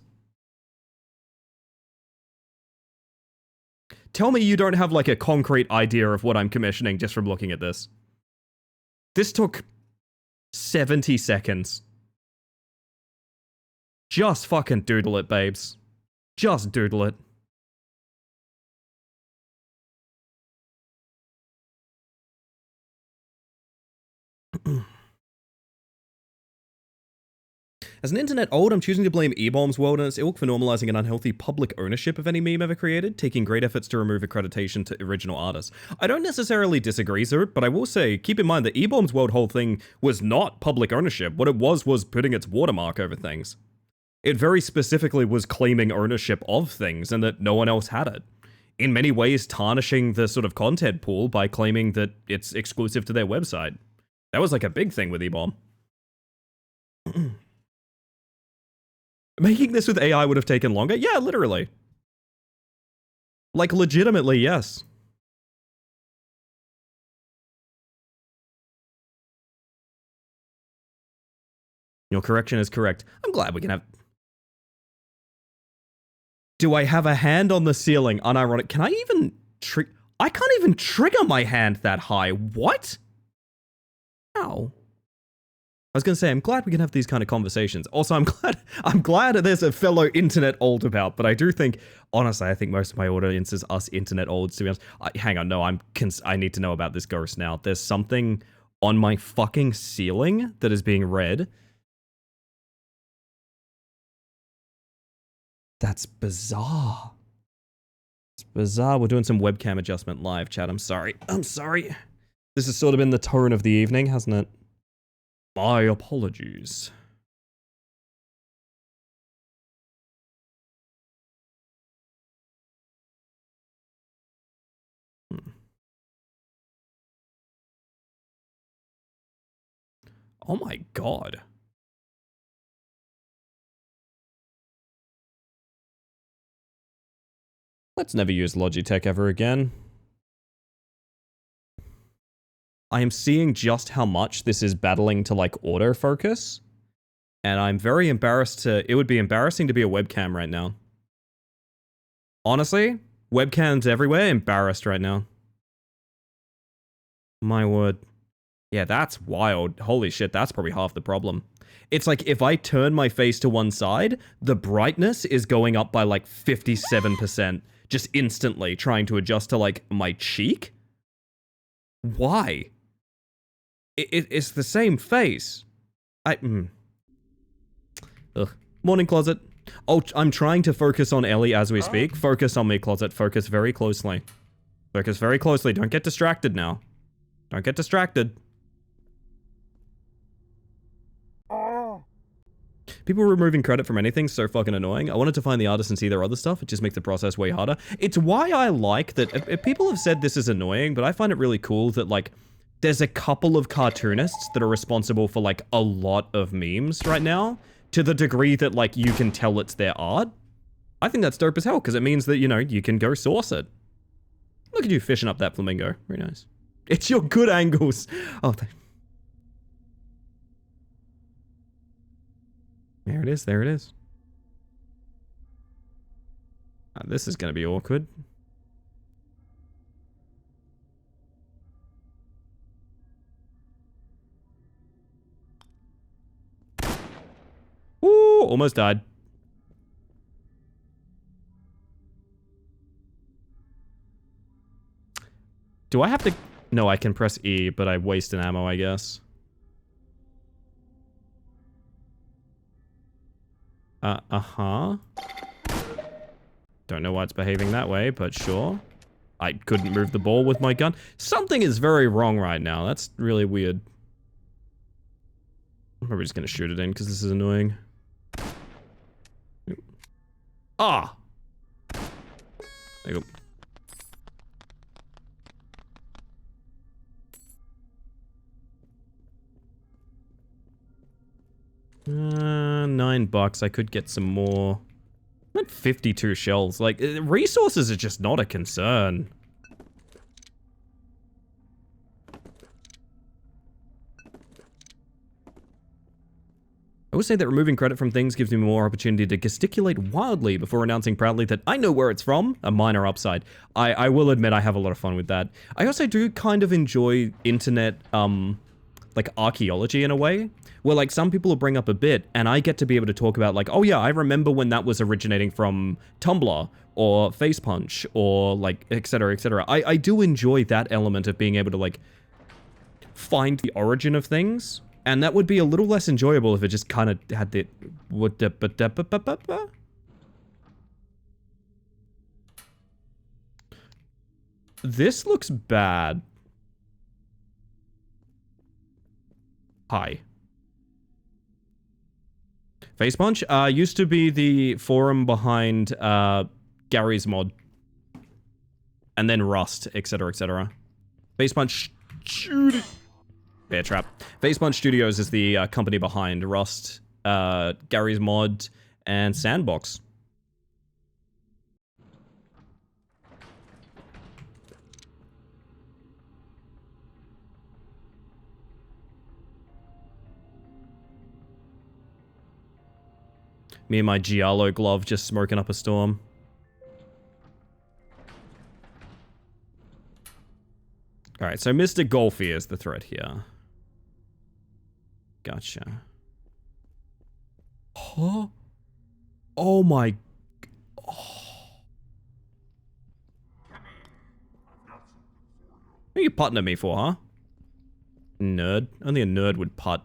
Tell me you don't have, like, a concrete idea of what I'm commissioning just from looking at this. This took 70 seconds. Just fucking doodle it, babes. Just doodle it. As an internet old, I'm choosing to blame E-Bomb's world and its ilk for normalizing an unhealthy public ownership of any meme ever created, taking great efforts to remove accreditation to original artists. I don't necessarily disagree, sir, but I will say, keep in mind that E-Bomb's world whole thing was not public ownership. What it was putting its watermark over things. It very specifically was claiming ownership of things and that no one else had it. In many ways, tarnishing the sort of content pool by claiming that it's exclusive to their website. That was like a big thing with E-Bomb. Making this with AI would have taken longer? Yeah, literally. Like, legitimately, yes. Your correction is correct. I'm glad we can have... Do I have a hand on the ceiling? Unironic. Can I even... I can't even trigger my hand that high. What? Ow. I was gonna say, I'm glad we can have these kind of conversations. Also, I'm glad there's a fellow internet old about, but I do think, honestly, I think most of my audience is us internet olds, to be honest. Hang on, no, I need to know about this ghost now. There's something on my fucking ceiling that is being read. That's bizarre. It's bizarre. We're doing some webcam adjustment live, chat. I'm sorry. I'm sorry. This has sort of been the tone of the evening, hasn't it? My apologies. Oh my god. Let's never use Logitech ever again. I am seeing just how much this is battling to, like, autofocus. And I'm very embarrassed to... It would be embarrassing to be a webcam right now. Honestly, webcams everywhere, embarrassed right now. My word. Yeah, that's wild. Holy shit, that's probably half the problem. It's like, if I turn my face to one side, the brightness is going up by, like, 57%. Just instantly, trying to adjust to, like, my cheek? Why? It's the same face. Ugh. Morning, Closet. Oh, I'm trying to focus on Ellie as we speak. Focus on me, Closet. Focus very closely. Focus very closely. Don't get distracted now. Don't get distracted. People removing credit from anything is so fucking annoying. I wanted to find the artist and see their other stuff. It just makes the process way harder. It's why I like that... People have said this is annoying, but I find it really cool that, like, there's a couple of cartoonists that are responsible for, like, a lot of memes right now, to the degree that, like, you can tell it's their art. I think that's dope as hell, because it means that, you know, you can go source it. Look at you fishing up that flamingo. Very nice. It's your good angles. Oh, there it is, there it is. This is going to be awkward. Woo! Almost died. Do I have to... No, I can press E, but I waste an ammo, I guess. Uh-huh. Don't know why it's behaving that way, but sure. I couldn't move the ball with my gun. Something is very wrong right now. That's really weird. I'm probably just gonna shoot it in, because this is annoying. Ah! There you go. 9 bucks. I could get some more. I'm at 52 shells. Like, resources are just not a concern. I would say that removing credit from things gives me more opportunity to gesticulate wildly before announcing proudly that I know where it's from, a minor upside. I will admit I have a lot of fun with that. I also do kind of enjoy internet, like, archaeology in a way, where, like, some people will bring up a bit, and I get to be able to talk about, like, oh yeah, I remember when that was originating from Tumblr, or Facepunch, or, like, etc, etc. I do enjoy that element of being able to, like, find the origin of things. And that would be a little less enjoyable if it just kind of had the... This looks bad. Hi. Facepunch used to be the forum behind Gary's mod. And then Rust, etc, etc. Facepunch... Bear Trap. Facepunch Studios is the company behind Rust, Gary's Mod, and Sandbox. Me and my Giallo glove just smoking up a storm. Alright, so Mr. Golfy is the threat here. Gotcha. Huh? Oh my... Oh. What are you putting at me for, huh? Nerd. Only a nerd would putt.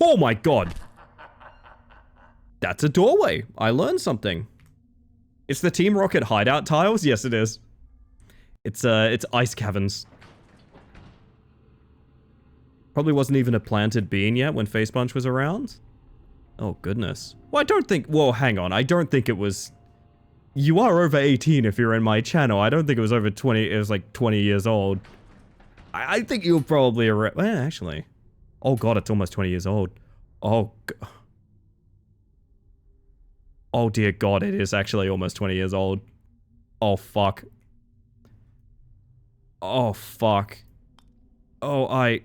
Oh my god! That's a doorway. I learned something. It's the Team Rocket hideout tiles? Yes, it is. It's ice caverns. Probably wasn't even a planted bean yet when Facepunch was around. Oh, goodness. Well, I don't think... Well, hang on. I don't think it was... You are over 18 if you're in my channel. I don't think it was over 20... It was like 20 years old. I think you were probably... Well, actually... Oh, God, it's almost 20 years old. Oh, God. Oh, dear God, it is actually almost 20 years old. Oh, fuck. Oh, fuck. Oh, I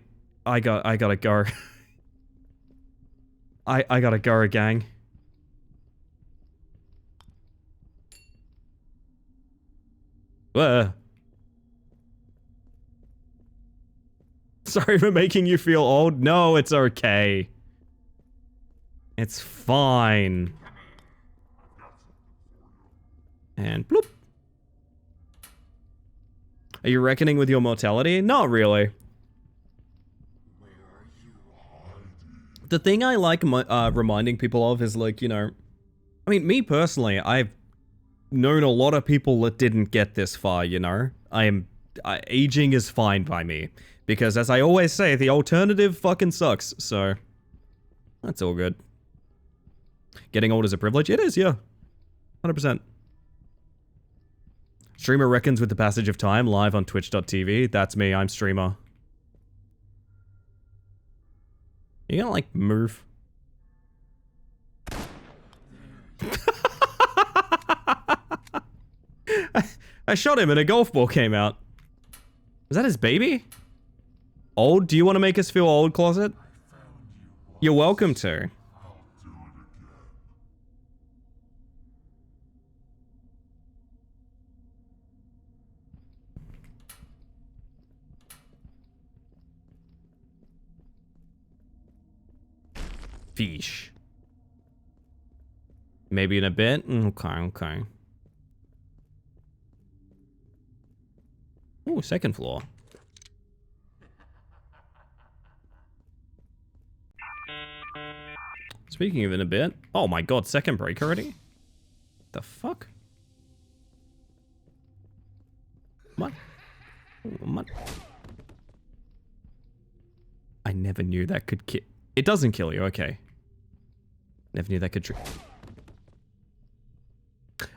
gotta go. I gotta go, gang. Sorry for making you feel old. No, it's okay. It's fine. And bloop. Are you reckoning with your mortality? Not really. The thing I like reminding people of is, like, you know... I mean, me personally, I've known a lot of people that didn't get this far, you know? Aging is fine by me. Because, as I always say, the alternative fucking sucks, so... That's all good. Getting old is a privilege? It is, yeah. 100%. Streamer reckons with the passage of time, live on twitch.tv. That's me, I'm streamer. You gonna like move? I shot him and a golf ball came out. Is that his baby? Old? Do you want to make us feel old, Closet? You're welcome to. Fish. Maybe in a bit? Okay, okay. Ooh, second floor. Speaking of in a bit. Oh my god, second break already? The fuck? What? What? I never knew that could kill. It doesn't kill you, okay. Never knew that could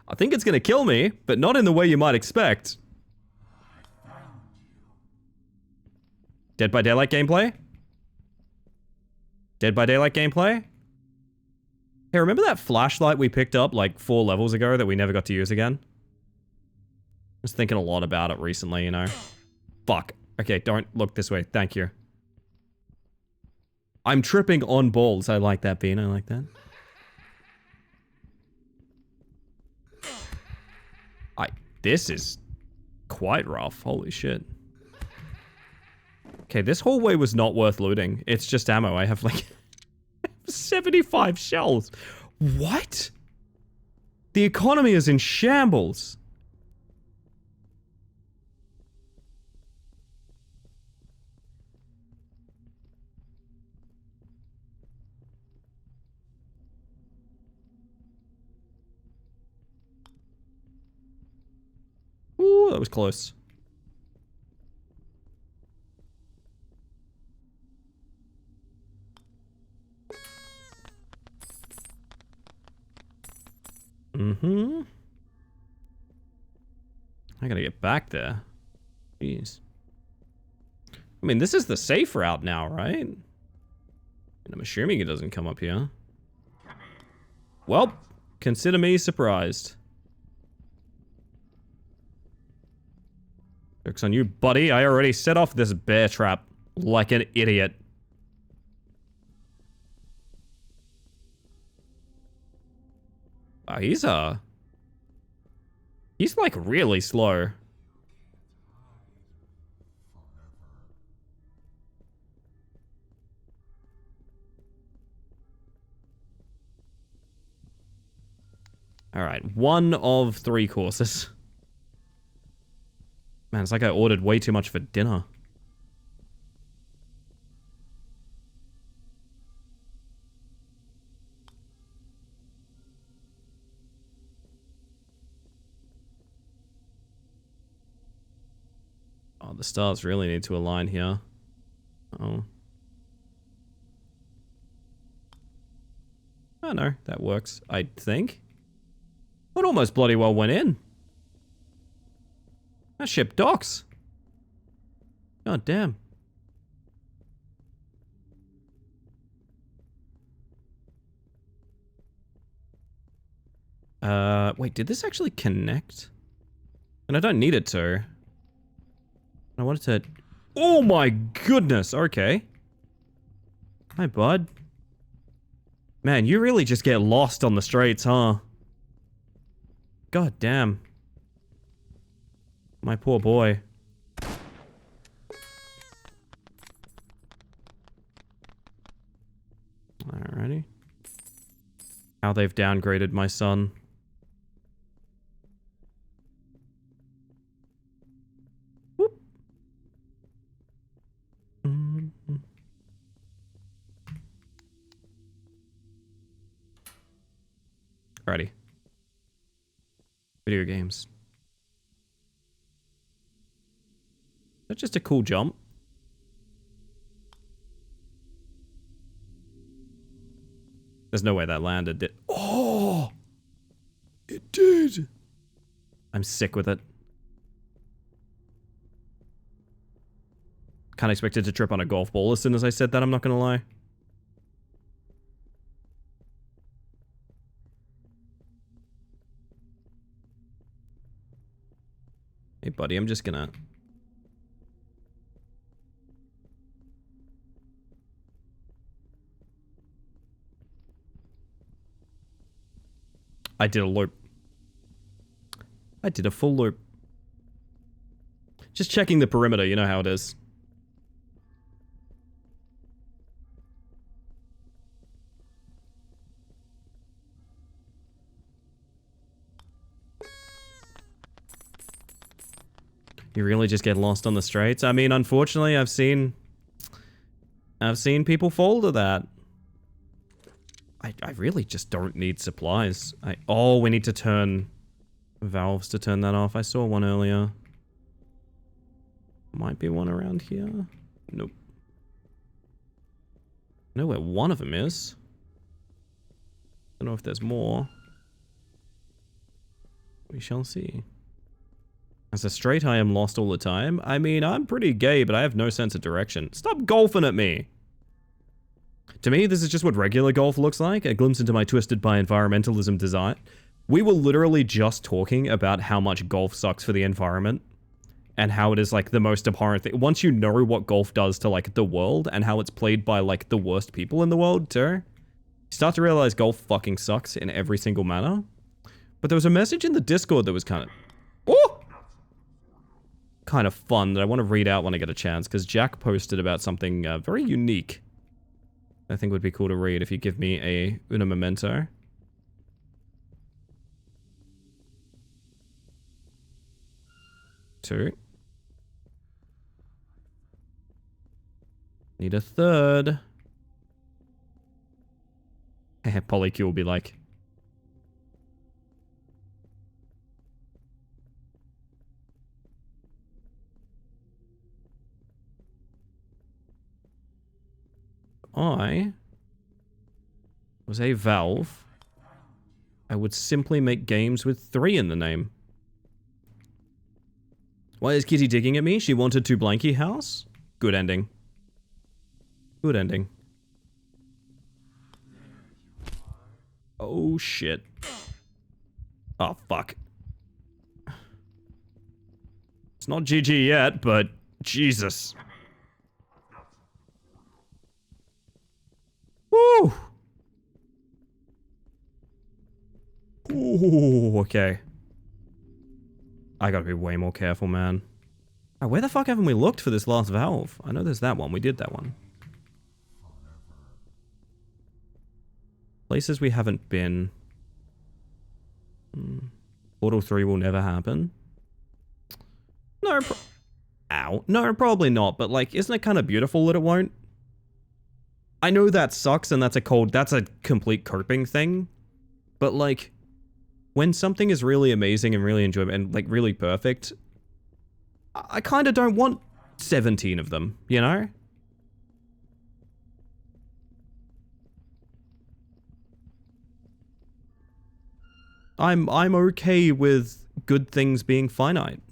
I think it's gonna kill me, but not in the way you might expect. Dead by Daylight gameplay? Dead by Daylight gameplay? Hey, remember that flashlight we picked up like 4 levels ago that we never got to use again? I was thinking a lot about it recently, you know. Fuck. Okay, don't look this way. Thank you. I'm tripping on balls. I like that, Bean. I like that. This is quite rough. Holy shit. Okay, this hallway was not worth looting. It's just ammo. I have like 75 shells. What? The economy is in shambles. Ooh, that was close. Mm-hmm. I gotta get back there. Jeez. I mean, this is the safe route now, right? And I'm assuming it doesn't come up here. Well, consider me surprised. Joke's on you, buddy. I already set off this bear trap like an idiot. He's like really slow. Alright, 1 of 3 courses. Man, it's like I ordered way too much for dinner. Oh, the stars really need to align here. Oh. Oh no, that works, I think. It almost bloody well went in. That ship docks. God damn. Wait, did this actually connect? And I don't need it to. I wanted to... Oh my goodness, okay. Hi, bud. Man, you really just get lost on the streets, huh? God damn. My poor boy. Alrighty. How they've downgraded my son. Whoop. Alrighty. Video games. Is that just a cool jump? There's no way that landed, did. Oh! It did! I'm sick with it. Can't expect it to trip on a golf ball as soon as I said that, I'm not gonna lie. Hey, buddy, I'm just gonna... I did a loop. I did a full loop. Just checking the perimeter, you know how it is. You really just get lost on the streets? I mean, unfortunately, I've seen people fall to that. I really just don't need supplies. Oh, we need to turn valves to turn that off. I saw one earlier. Might be one around here. Nope. I know where one of them is. Don't know if there's more. We shall see. As a straight, I am lost all the time. I mean, I'm pretty gay, but I have no sense of direction. Stop golfing at me! To me, this is just what regular golf looks like. A glimpse into my twisted by environmentalism design. We were literally just talking about how much golf sucks for the environment. And how it is, like, the most abhorrent thing. Once you know what golf does to, like, the world, and how it's played by, like, the worst people in the world, too, you start to realize golf fucking sucks in every single manner. But there was a message in the Discord that was kind of... Oh! Kind of fun that I want to read out when I get a chance, because Jack posted about something very unique. I think would be cool to read if you give me a una memento. Two. Need a third. Polycule will be like... I was a Valve, I would simply make games with 3 in the name. Why is Kitty digging at me? She wanted to blanky house? Good ending. Good ending. Oh shit. Oh fuck. It's not GG yet, but Jesus. Woo! Ooh, okay. I gotta be way more careful, man. Oh, where the fuck haven't we looked for this last valve? I know there's that one. We did that one. Places we haven't been. Portal 3 will never happen. No, ow. No, probably not, but like, isn't it kind of beautiful that it won't? I know that sucks and that's a complete coping thing. But like, when something is really amazing and really enjoyable and like really perfect, I kind of don't want 17 of them, you know? I'm okay with good things being finite.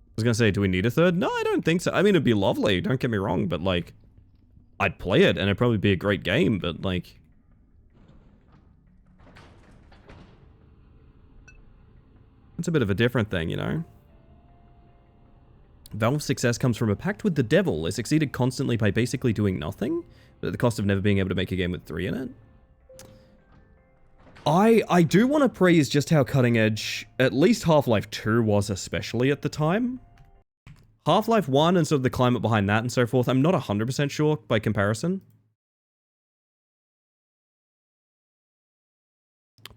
I was gonna say, do we need a third? No, I don't think so. I mean, it'd be lovely, don't get me wrong, but like, I'd play it and it'd probably be a great game, but like... It's a bit of a different thing, you know? Valve's success comes from a pact with the devil. They succeeded constantly by basically doing nothing, but at the cost of never being able to make a game with 3 in it. I do want to praise just how cutting edge, at least Half-Life 2 was, especially at the time. Half-Life 1 and sort of the climate behind that and so forth, I'm not 100% sure by comparison.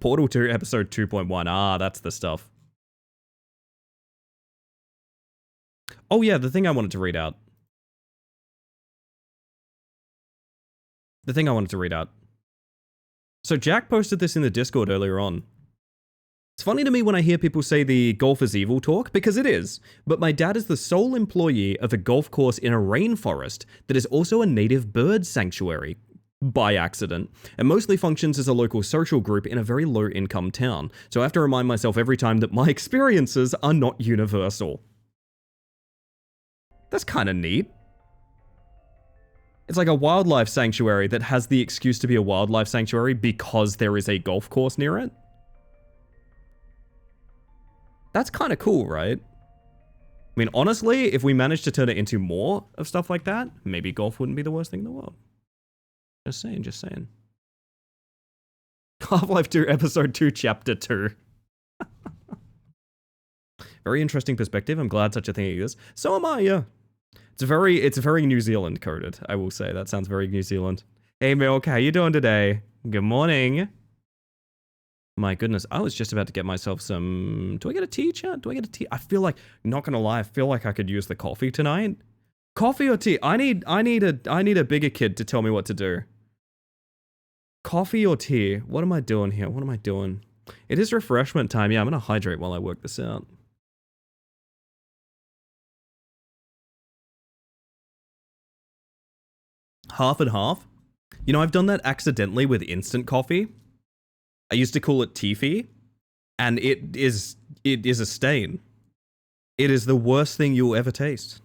Portal 2 episode 2.1, ah, that's the stuff. Oh yeah, the thing I wanted to read out. So Jack posted this in the Discord earlier on. It's funny to me when I hear people say the golf is evil talk, because it is, but my dad is the sole employee of a golf course in a rainforest that is also a native bird sanctuary, by accident, and mostly functions as a local social group in a very low-income town, so I have to remind myself every time that my experiences are not universal. That's kind of neat. It's like a wildlife sanctuary that has the excuse to be a wildlife sanctuary because there is a golf course near it. That's kind of cool, right? I mean, honestly, if we managed to turn it into more of stuff like that, maybe golf wouldn't be the worst thing in the world. Just saying, just saying. Half-Life 2, Episode 2, Chapter 2. Very interesting perspective. I'm glad such a thing exists. So am I, yeah. It's very New Zealand coded, I will say. That sounds very New Zealand. Hey, Milk, how you doing today? Good morning. My goodness, I was just about to get myself some... Do I get a tea, chat? Do I get a tea? I feel like, not gonna lie, I feel like I could use the coffee tonight. Coffee or tea? I need a bigger kid to tell me what to do. Coffee or tea? What am I doing here? What am I doing? It is refreshment time. Yeah, I'm gonna hydrate while I work this out. Half and half? You know, I've done that accidentally with instant coffee. I used to call it Teefy, and it is a stain. It is the worst thing you'll ever taste.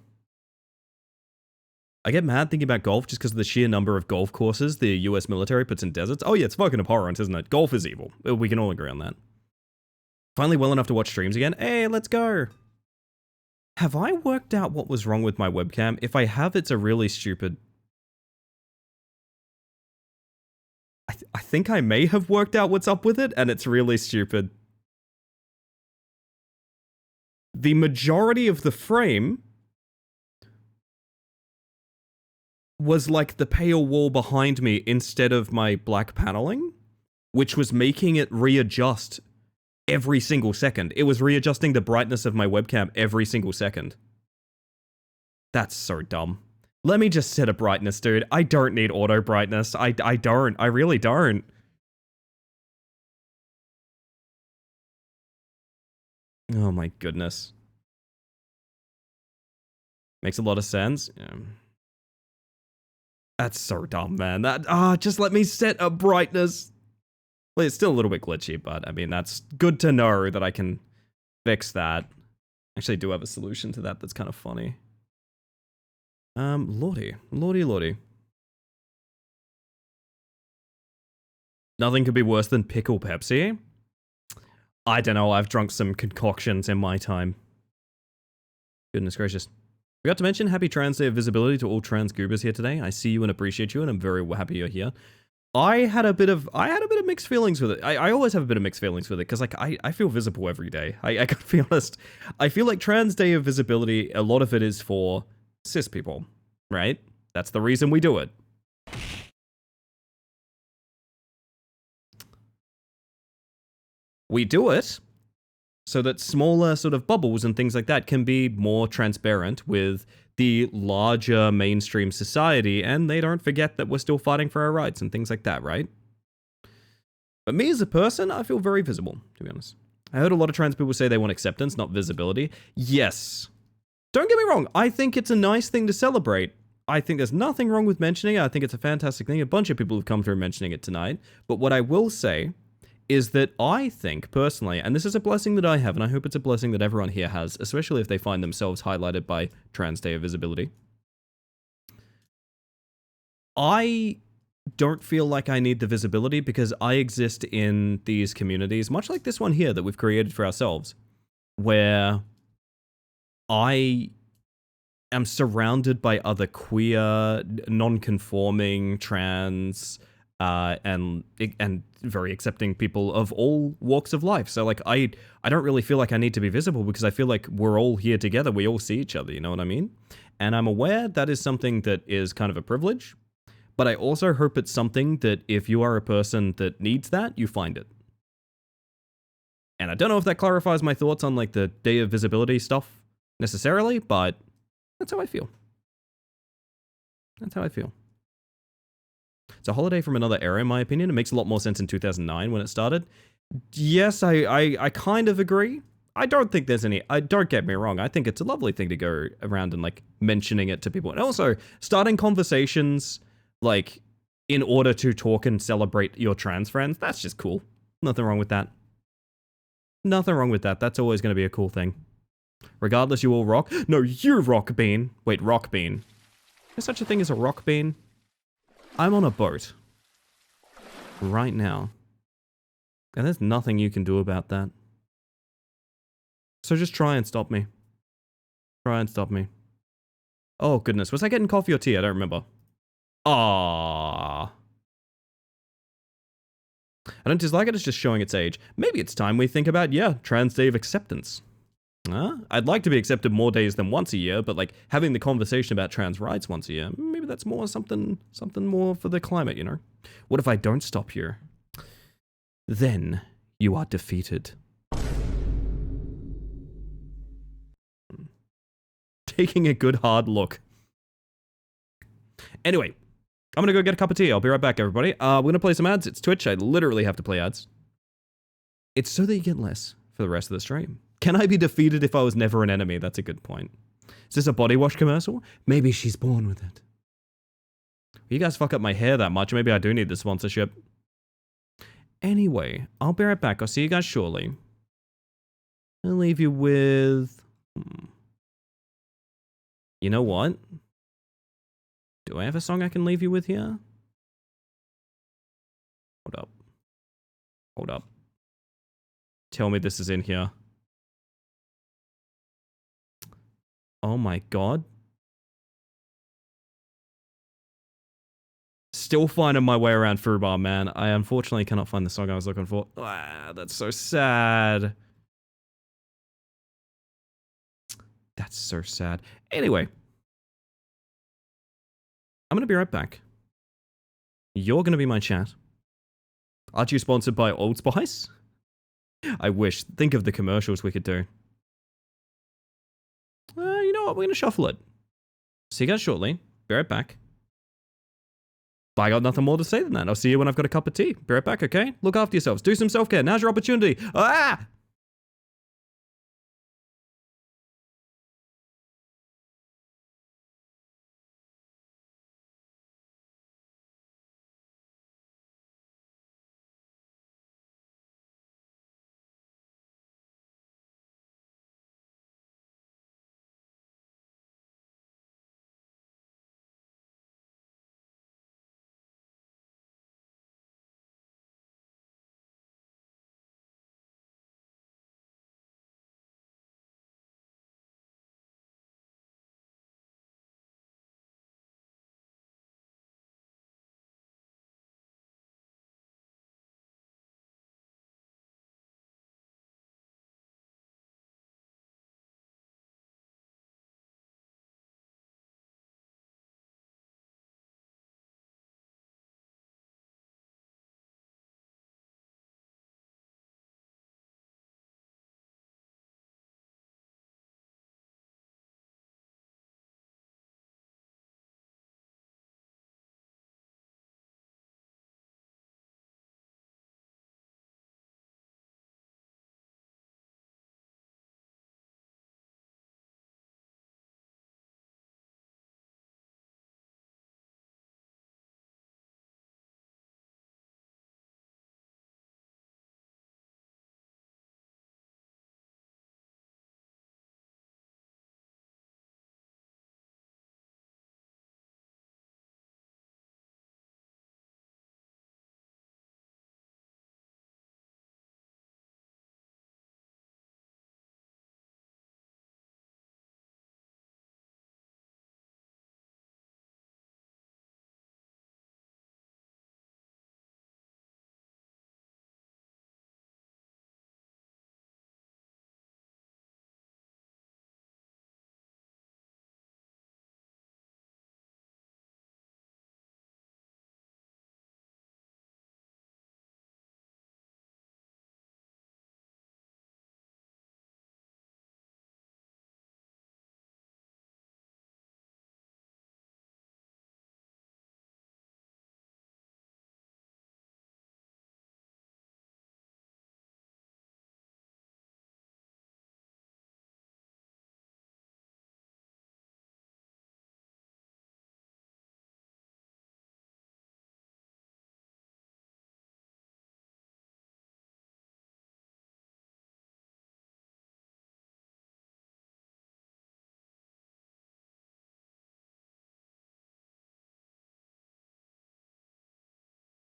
I get mad thinking about golf just because of the sheer number of golf courses the US military puts in deserts. Oh yeah, it's fucking abhorrent, isn't it? Golf is evil. We can all agree on that. Finally well enough to watch streams again. Hey, let's go. Have I worked out what was wrong with my webcam? If I have, it's a really stupid... I think I may have worked out what's up with it, and it's really stupid. The majority of the frame was like the pale wall behind me instead of my black paneling, which was making it readjust every single second. It was readjusting the brightness of my webcam every single second. That's so dumb. Let me just set a brightness, dude. I don't need auto brightness. I don't. I really don't. Oh my goodness. Makes a lot of sense. Yeah. That's so dumb, man. Just let me set a brightness. Well, it's still a little bit glitchy, but I mean, that's good to know that I can fix that. Actually, I do have a solution to that that's kind of funny. Lordy. Nothing could be worse than pickle Pepsi. I don't know, I've drunk some concoctions in my time. Goodness gracious. Forgot to mention, happy Trans Day of Visibility to all trans goobers here today. I see you and appreciate you, and I'm very happy you're here. I had a bit of mixed feelings with it. I always have a bit of mixed feelings with it, because like I feel visible every day. I gotta be honest. I feel like Trans Day of Visibility, a lot of it is for cis people, right? That's the reason we do it. We do it so that smaller sort of bubbles and things like that can be more transparent with the larger mainstream society, and they don't forget that we're still fighting for our rights and things like that, right? But me as a person, I feel very visible, to be honest. I heard a lot of trans people say they want acceptance, not visibility. Yes. Don't get me wrong, I think it's a nice thing to celebrate. I think there's nothing wrong with mentioning it. I think it's a fantastic thing. A bunch of people have come through mentioning it tonight. But what I will say is that I think, personally, and this is a blessing that I have, and I hope it's a blessing that everyone here has, especially if they find themselves highlighted by Trans Day of Visibility. I don't feel like I need the visibility because I exist in these communities, much like this one here that we've created for ourselves, where I am surrounded by other queer, non-conforming, trans, and very accepting people of all walks of life. So like I don't really feel like I need to be visible because I feel like we're all here together. We all see each other, you know what I mean? And I'm aware that is something that is kind of a privilege, but I also hope it's something that if you are a person that needs that, you find it. And I don't know if that clarifies my thoughts on like the Day of Visibility stuff necessarily, but that's how I feel. That's how I feel. It's a holiday from another era, in my opinion. It makes a lot more sense in 2009 when it started. Yes, I kind of agree. I don't think there's any... don't get me wrong. I think it's a lovely thing to go around and, like, mentioning it to people. And also, starting conversations, like, in order to talk and celebrate your trans friends, that's just cool. Nothing wrong with that. Nothing wrong with that. That's always going to be a cool thing. Regardless, you all rock. No, you rock bean. Wait, rock bean. There's such a thing as a rock bean. I'm on a boat. Right now. And there's nothing you can do about that. So just try and stop me. Try and stop me. Oh, goodness. Was I getting coffee or tea? I don't remember. Ah. I don't dislike it, it's just showing its age. Maybe it's time we think about, yeah, trans day of acceptance. I'd like to be accepted more days than once a year, but like having the conversation about trans rights once a year, maybe that's more something more for the climate, you know? What if I don't stop here? Then you are defeated. Taking a good hard look. Anyway, I'm gonna go get a cup of tea. I'll be right back, everybody. We're gonna play some ads. It's Twitch. I literally have to play ads. It's so that you get less for the rest of the stream. Can I be defeated if I was never an enemy? That's a good point. Is this a body wash commercial? Maybe she's born with it. You guys fuck up my hair that much. Maybe I do need the sponsorship. Anyway, I'll be right back. I'll see you guys shortly. I'll leave you with... You know what? Do I have a song I can leave you with here? Hold up. Hold up. Tell me this is in here. Oh my god. Still finding my way around Fubar, man. I unfortunately cannot find the song I was looking for. Ah, that's so sad. That's so sad. Anyway. I'm gonna be right back. You're gonna be my chat. Aren't you sponsored by Old Spice? I wish. Think of the commercials we could do. You know what? We're gonna shuffle it. See you guys shortly. Be right back. I got nothing more to say than that. I'll see you when I've got a cup of tea. Be right back, okay? Look after yourselves. Do some self-care. Now's your opportunity. Ah!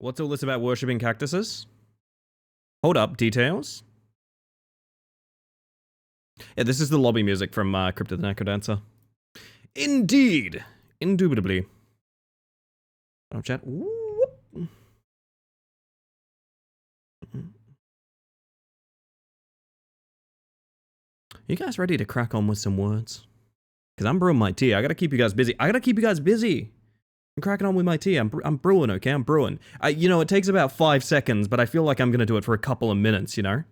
What's all this about worshipping cactuses? Hold up, details? Yeah, this is the lobby music from Crypt of the Necrodancer. Indeed. Indubitably. Oh, chat. Whoop. You guys ready to crack on with some words? Because I'm brewing my tea. I gotta keep you guys busy. I'm cracking on with my tea. I'm brewing, okay? I'm brewing. You know, it takes about 5 seconds, but I feel like I'm gonna do it for a couple of minutes, you know?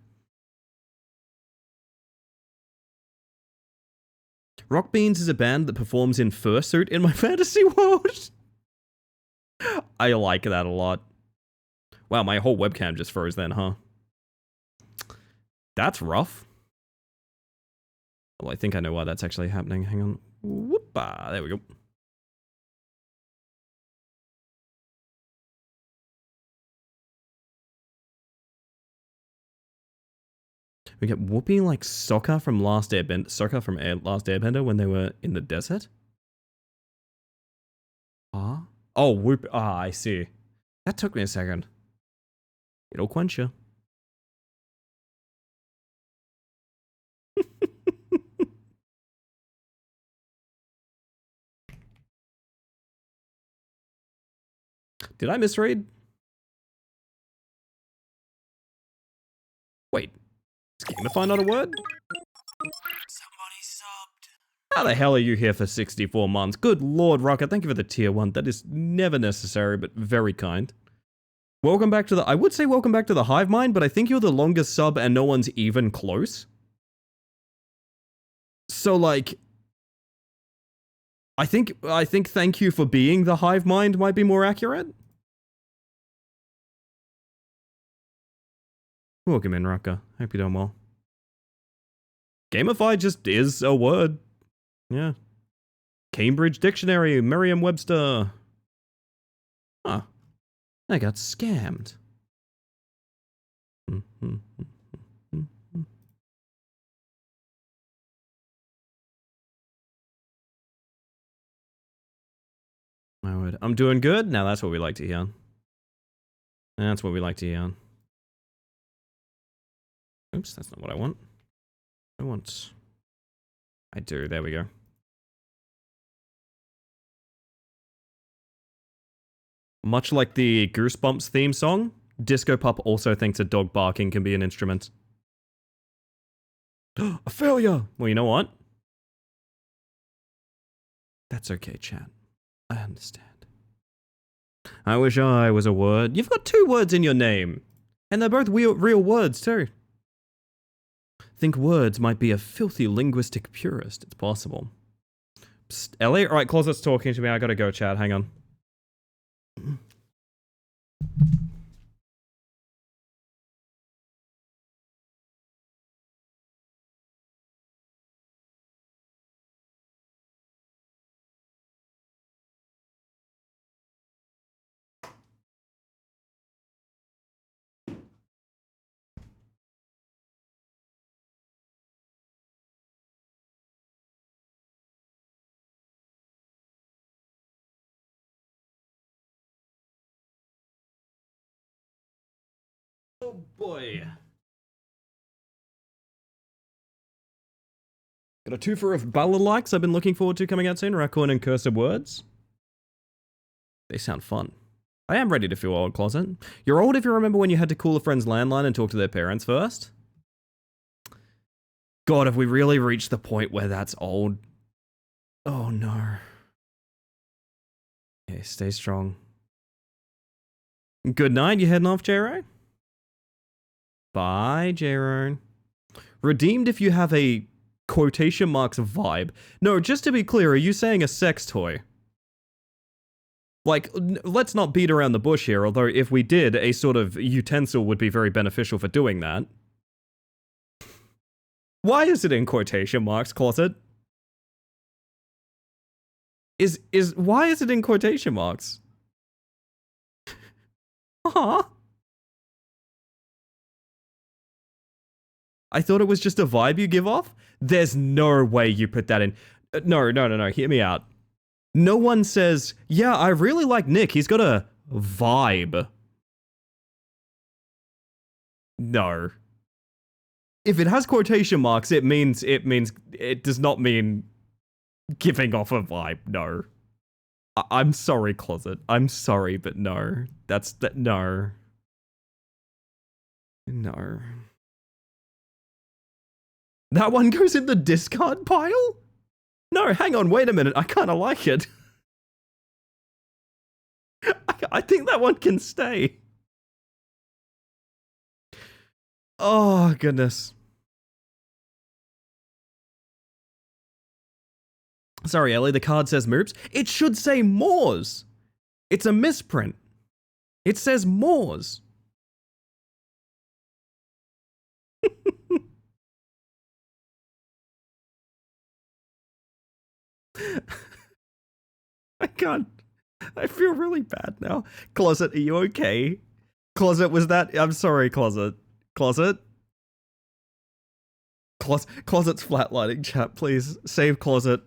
Rock Beans is a band that performs in fursuit in my fantasy world. I like that a lot. Wow, my whole webcam just froze then, huh? That's rough. Well, I think I know why that's actually happening. Hang on. Whoop-ah, there we go. We get Whoopi like Sokka from Last Airbender when they were in the desert? Ah? Oh, Whoop. Ah, I see. That took me a second. It'll quench you. Did I misread? Wait. Is Gamify not a word? Somebody subbed. How the hell are you here for 64 months? Good lord, Rocket, thank you for the tier 1. That is never necessary, but very kind. Welcome back to the... I would say welcome back to the Hive Mind, but I think you're the longest sub and no one's even close. So, like... I think thank you for being the Hive Mind might be more accurate. Welcome in, Rucker. Hope you're doing well. Gamify just is a word. Yeah. Cambridge Dictionary, Merriam-Webster. Huh. I got scammed. My word. I'm doing good? Now that's what we like to hear. That's what we like to hear. Oops, that's not what I want. I do, there we go. Much like the Goosebumps theme song, Disco Pup also thinks a dog barking can be an instrument. A failure! Well, you know what? That's okay, chat. I understand. I wish I was a word. You've got 2 words in your name. And they're both real words, too. Think words might be a filthy linguistic purist. It's possible. Psst, Ellie? Alright, Closet's talking to me. I gotta go, chat. Hang on. Oh boy. Got a twofer of ballad likes I've been looking forward to coming out soon. Raccoon and Cursive Words. They sound fun. I am ready to feel old, Closet. You're old if you remember when you had to call a friend's landline and talk to their parents first. God, have we really reached the point where that's old? Oh no. Okay, stay strong. Good night, you heading off, J-Ro? Bye, J-Ro. Redeemed if you have a quotation marks vibe. No, just to be clear, are you saying a sex toy? Like, let's not beat around the bush here, although if we did, a sort of utensil would be very beneficial for doing that. Why is it in quotation marks, Closet? Why is it in quotation marks? Huh? I thought it was just a vibe you give off? There's no way you put that in. No, hear me out. No one says, yeah, I really like Nick, he's got a vibe. No. if it has quotation marks, it does not mean giving off a vibe. No. I'm sorry, Closet. I'm sorry, but no. No. No. That one goes in the discard pile? No, hang on, wait a minute. I kind of like it. I think that one can stay. Oh, goodness. Sorry, Ellie, the card says Moops. It should say Moors. It's a misprint. It says Moors. I can't. I feel really bad now. Closet, are you okay? Closet, was that... I'm sorry, Closet. Closet? Closet's flatlining, chat, please. Save Closet.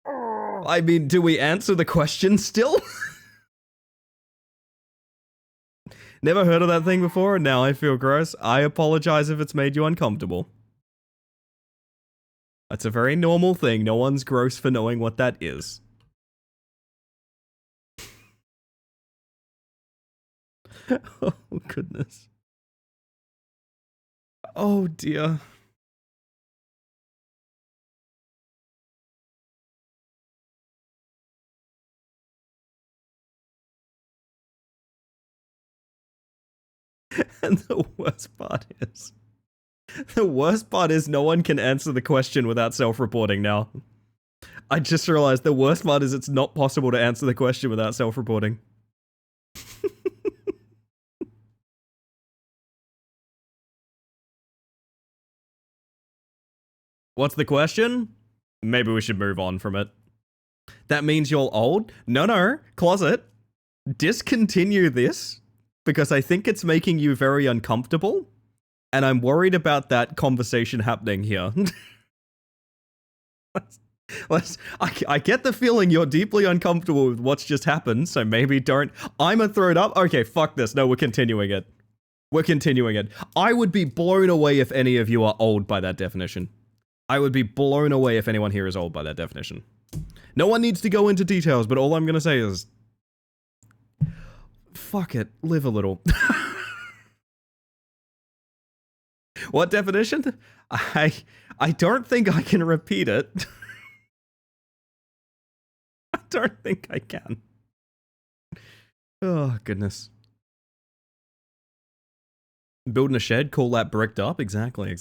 I mean, do we answer the question still? Never heard of that thing before, and now I feel gross. I apologize if it's made you uncomfortable. That's a very normal thing. No one's gross for knowing what that is. Oh, goodness. Oh, dear. And the worst part is no one can answer the question without self-reporting now. I just realized the worst part is it's not possible to answer the question without self-reporting. What's the question? Maybe we should move on from it. That means you're old? No, Closet. Discontinue this, because I think it's making you very uncomfortable, and I'm worried about that conversation happening here. I get the feeling you're deeply uncomfortable with what's just happened, so maybe don't... I'm a throw it up? Okay, fuck this. No, we're continuing it. We're continuing it. I would be blown away if any of you are old by that definition. I would be blown away if anyone here is old by that definition. No one needs to go into details, but all I'm gonna say is... fuck it. Live a little. What definition? I don't think I can repeat it. I don't think I can. Oh, goodness. Building a shed, call that bricked up? Exactly.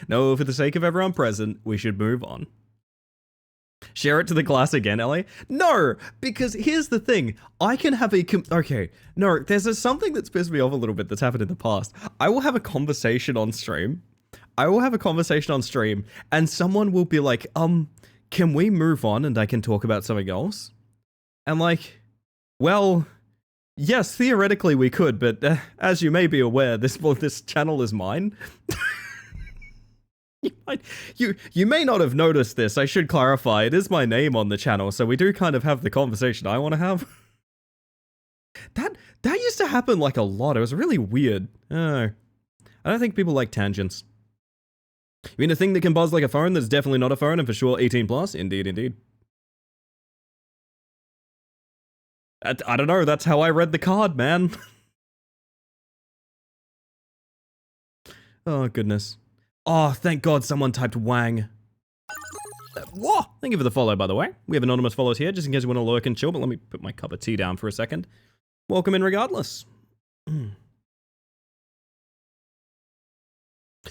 No, for the sake of everyone present, we should move on. Share it to the class again, Ellie? No, because here's the thing. I can have a... okay, no, there's something that's pissed me off a little bit that's happened in the past. I will have a conversation on stream. And someone will be like, can we move on and I can talk about something else? And like, well, yes, theoretically we could, but as you may be aware, this channel is mine. You may not have noticed this. I should clarify. It is my name on the channel, so we do kind of have the conversation I want to have. That used to happen like a lot. It was really weird. I don't think people like tangents. You mean a thing that can buzz like a phone that's definitely not a phone and for sure 18 plus? Indeed. I don't know. That's how I read the card, man. Oh, goodness. Oh, thank God someone typed Wang. Whoa! Thank you for the follow, by the way. We have anonymous follows here, just in case you want to lurk and chill, but let me put my cup of tea down for a second. Welcome in regardless.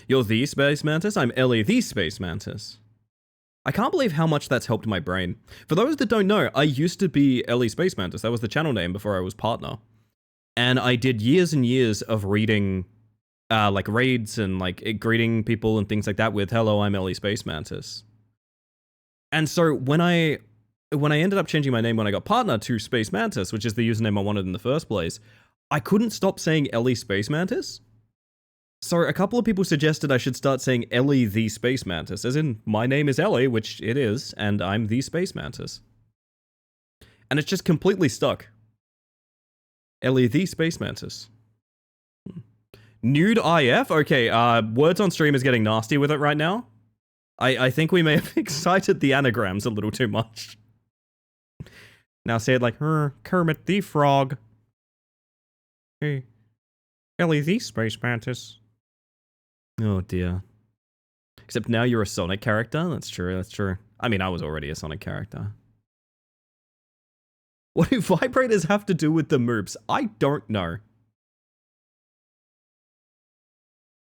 You're the Space Mantis? I'm Ellie, the Space Mantis. I can't believe how much that's helped my brain. For those that don't know, I used to be Ellie Space Mantis. That was the channel name before I was partner. And I did years and years of reading... like raids and like greeting people and things like that with "Hello, I'm Ellie Space Mantis." And so when I ended up changing my name when I got partner to Space Mantis, which is the username I wanted in the first place, I couldn't stop saying Ellie Space Mantis. So a couple of people suggested I should start saying Ellie the Space Mantis, as in my name is Ellie, which it is, and I'm the Space Mantis. And it's just completely stuck. Ellie the Space Mantis. Nude IF? Okay, words on stream is getting nasty with it right now. I think we may have excited the anagrams a little too much. Now say it like, Kermit the Frog. Hey, Ellie the Space Mantis. Oh dear. Except now you're a Sonic character. That's true, that's true. I mean, I was already a Sonic character. What do vibrators have to do with the moops? I don't know.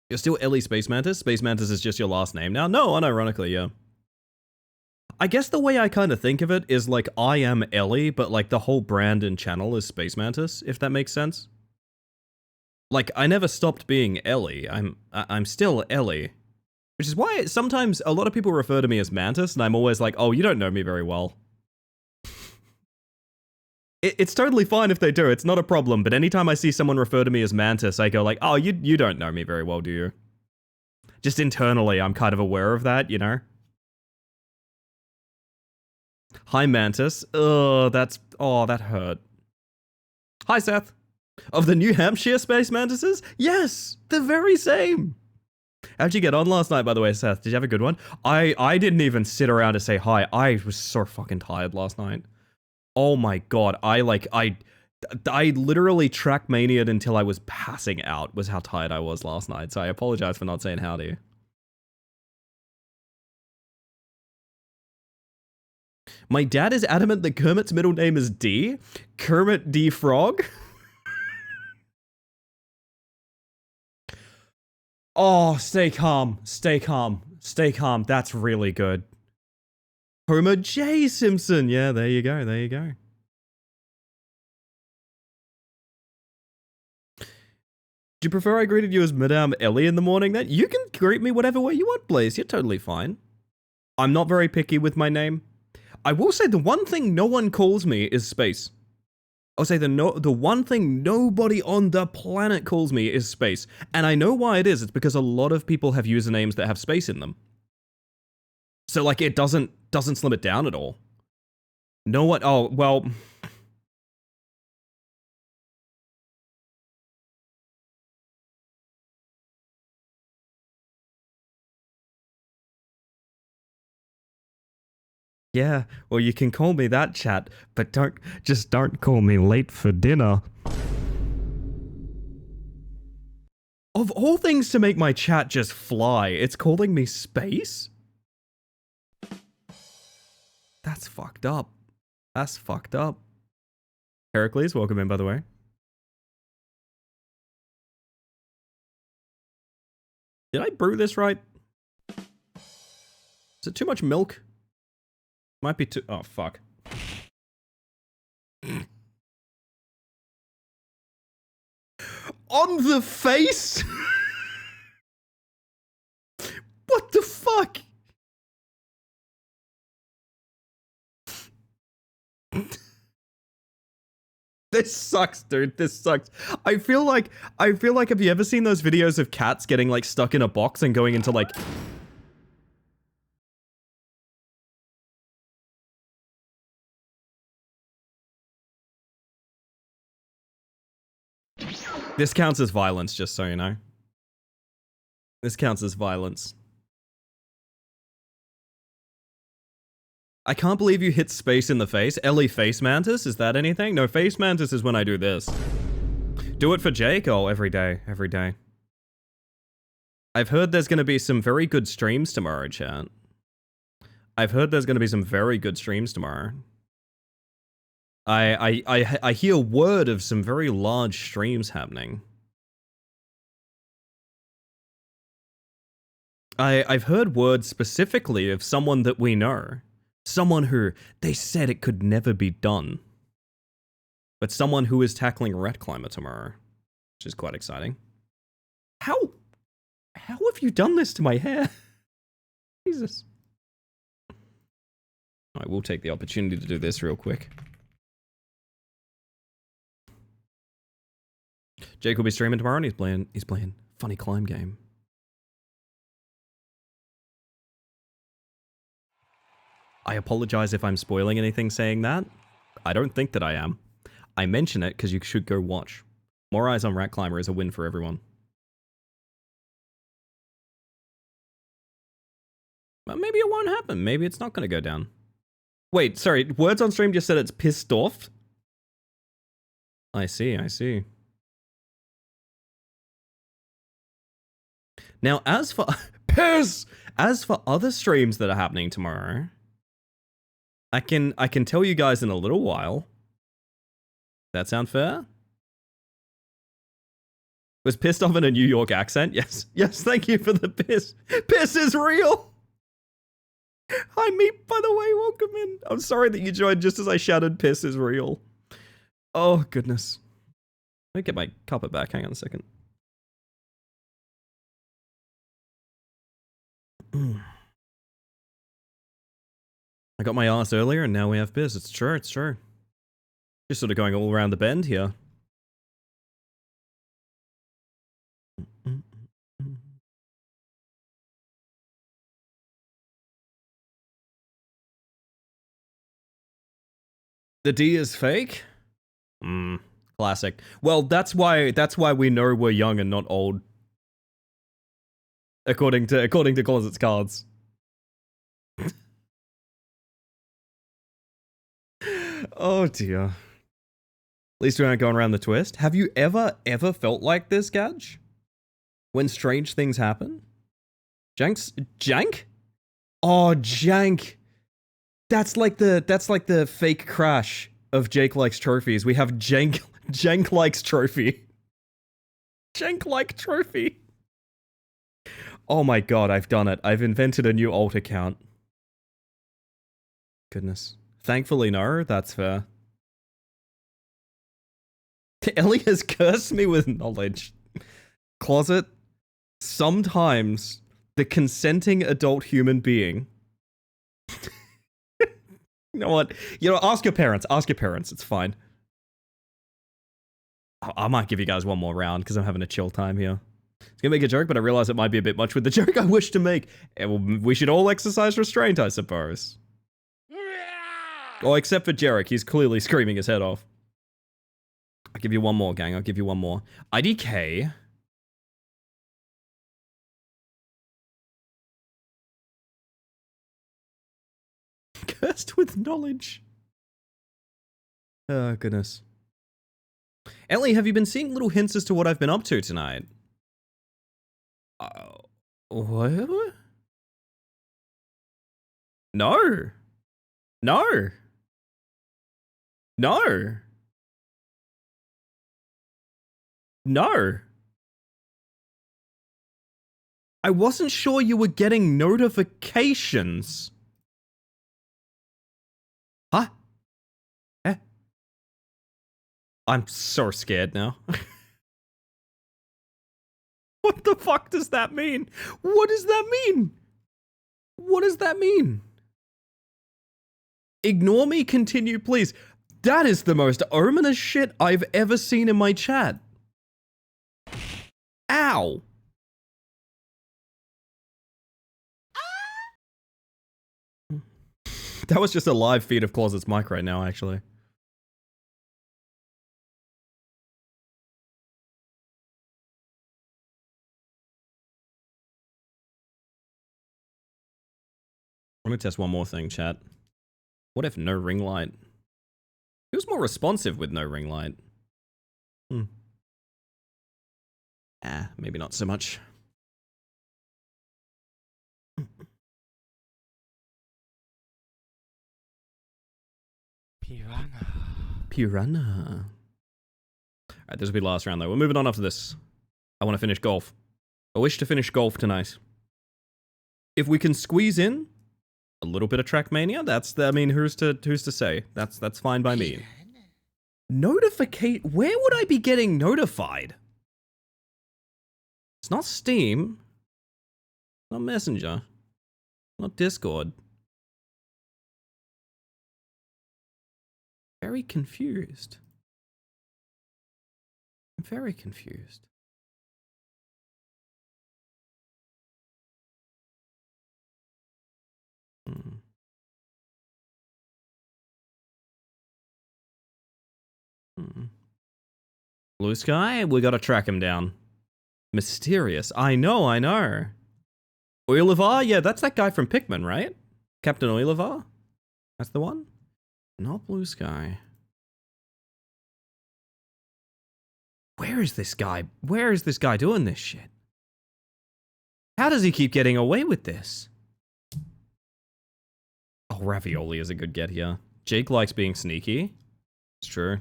You're still Ellie Space Mantis? Space Mantis is just your last name now? No, unironically, yeah. I guess the way I kind of think of it is like I am Ellie, but like the whole brand and channel is Space Mantis, if that makes sense. Like, I never stopped being Ellie. I'm still Ellie. Which is why sometimes a lot of people refer to me as Mantis, and I'm always like, oh, you don't know me very well. It's totally fine if they do, it's not a problem, but anytime I see someone refer to me as Mantis, I go like, oh, you don't know me very well, do you? Just internally, I'm kind of aware of that, you know? Hi, Mantis. That hurt. Hi, Seth. Of the New Hampshire Space Mantises? Yes, the very same. How'd you get on last night, by the way, Seth? Did you have a good one? I didn't even sit around to say hi. I was so fucking tired last night. Oh my god, I literally trackmania'd until I was passing out, was how tired I was last night, so I apologize for not saying howdy. My dad is adamant that Kermit's middle name is D? Kermit D. Frog? Oh, stay calm, stay calm, stay calm, that's really good. Homer J. Simpson. Yeah, there you go. There you go. Do you prefer I greeted you as Madame Ellie in the morning then? You can greet me whatever way you want, Blaze. You're totally fine. I'm not very picky with my name. I will say the one thing no one calls me is Space. I'll say the one thing nobody on the planet calls me is Space. And I know why it is. It's because a lot of people have usernames that have space in them. So, like, it doesn't slim it down at all. No one... Oh, well... Yeah, well, you can call me that, chat, but don't call me late for dinner. Of all things to make my chat just fly, it's calling me Space? That's fucked up. That's fucked up. Heracles, welcome in, by the way. Did I brew this right? Is it too much milk? Might be too... Oh, fuck. On the face? What the fuck? This sucks, dude. This sucks. I feel like, have you ever seen those videos of cats getting, like, stuck in a box and going into, like... This counts as violence, just so you know. This counts as violence. I can't believe you hit Space in the face. Ellie Face Mantis? Is that anything? No, Face Mantis is when I do this. Do it for Jake? Oh, every day. Every day. I've heard there's gonna be some very good streams tomorrow, chat. I've heard there's gonna be some very good streams tomorrow. I hear word of some very large streams happening. I've heard word specifically of someone that we know. Someone who, they said it could never be done. But someone who is tackling Rat Climber tomorrow. Which is quite exciting. How have you done this to my hair? Jesus. I will take the opportunity to do this real quick. Jake will be streaming tomorrow and he's playing Funny Climb Game. I apologize if I'm spoiling anything saying that. I don't think that I am. I mention it because you should go watch. More eyes on Rat Climber is a win for everyone. But maybe it won't happen. Maybe it's not going to go down. Wait, sorry. Words on stream just said it's pissed off. I see, I see. Now, as for piss, as for other streams that are happening tomorrow, I can tell you guys in a little while. That sound fair? Was pissed off in a New York accent? Yes. Yes, thank you for the piss. Piss is real. Hi, Meep, by the way, welcome in. I'm sorry that you joined just as I shouted piss is real. Oh, goodness. Let me get my cuppa back. Hang on a second. I got my ass earlier and now we have piss. It's true, it's true. Just sort of going all around the bend here. The D is fake? Classic. Well, that's why we know we're young and not old. According to Closet's cards. Oh dear. At least we aren't going around the twist. Have you ever felt like this, Gadge? When strange things happen? Jank? Oh, Jank. That's like the fake crash of Jake Likes Trophies. We have Jank Likes Trophy. Jank Like Trophy. Oh my god, I've done it. I've invented a new alt account. Goodness. Thankfully, no, that's fair. Ellie has cursed me with knowledge. Closet, sometimes the consenting adult human being. You know what? You know, ask your parents. Ask your parents. It's fine. I might give you guys one more round because I'm having a chill time here. I was gonna make a joke, but I realize it might be a bit much with the joke I wish to make. We should all exercise restraint, I suppose. Oh, except for Jarek. He's clearly screaming his head off. I'll give you one more, gang. I'll give you one more. IDK. Cursed with knowledge. Oh, goodness. Ellie, have you been seeing little hints as to what I've been up to tonight? What? No. No. No. No. I wasn't sure you were getting notifications. Huh? Eh? I'm so scared now. What the fuck does that mean? What does that mean? What does that mean? Ignore me, continue, please. That is the most ominous shit I've ever seen in my chat. Ow. That was just a live feed of Closet's mic right now, actually. Let me test one more thing, chat. What if no ring light? It was more responsive with no ring light. Maybe not so much. Piranha. Alright, this will be last round though. We're moving on after this. I want to finish golf. I wish to finish golf tonight. If we can squeeze in a little bit of Trackmania, I mean, who's to say? That's fine by me. Notificate? Where would I be getting notified? It's not Steam. Not Messenger. Not Discord. Very confused. I'm very confused. Blue sky? We gotta track him down. Mysterious. I know. Oilivar? Yeah, that's that guy from Pikmin, right? Captain Oilivar? That's the one? Not blue sky. Where is this guy? Where is this guy doing this shit? How does he keep getting away with this? Oh, ravioli is a good get here. Jake likes being sneaky. It's true.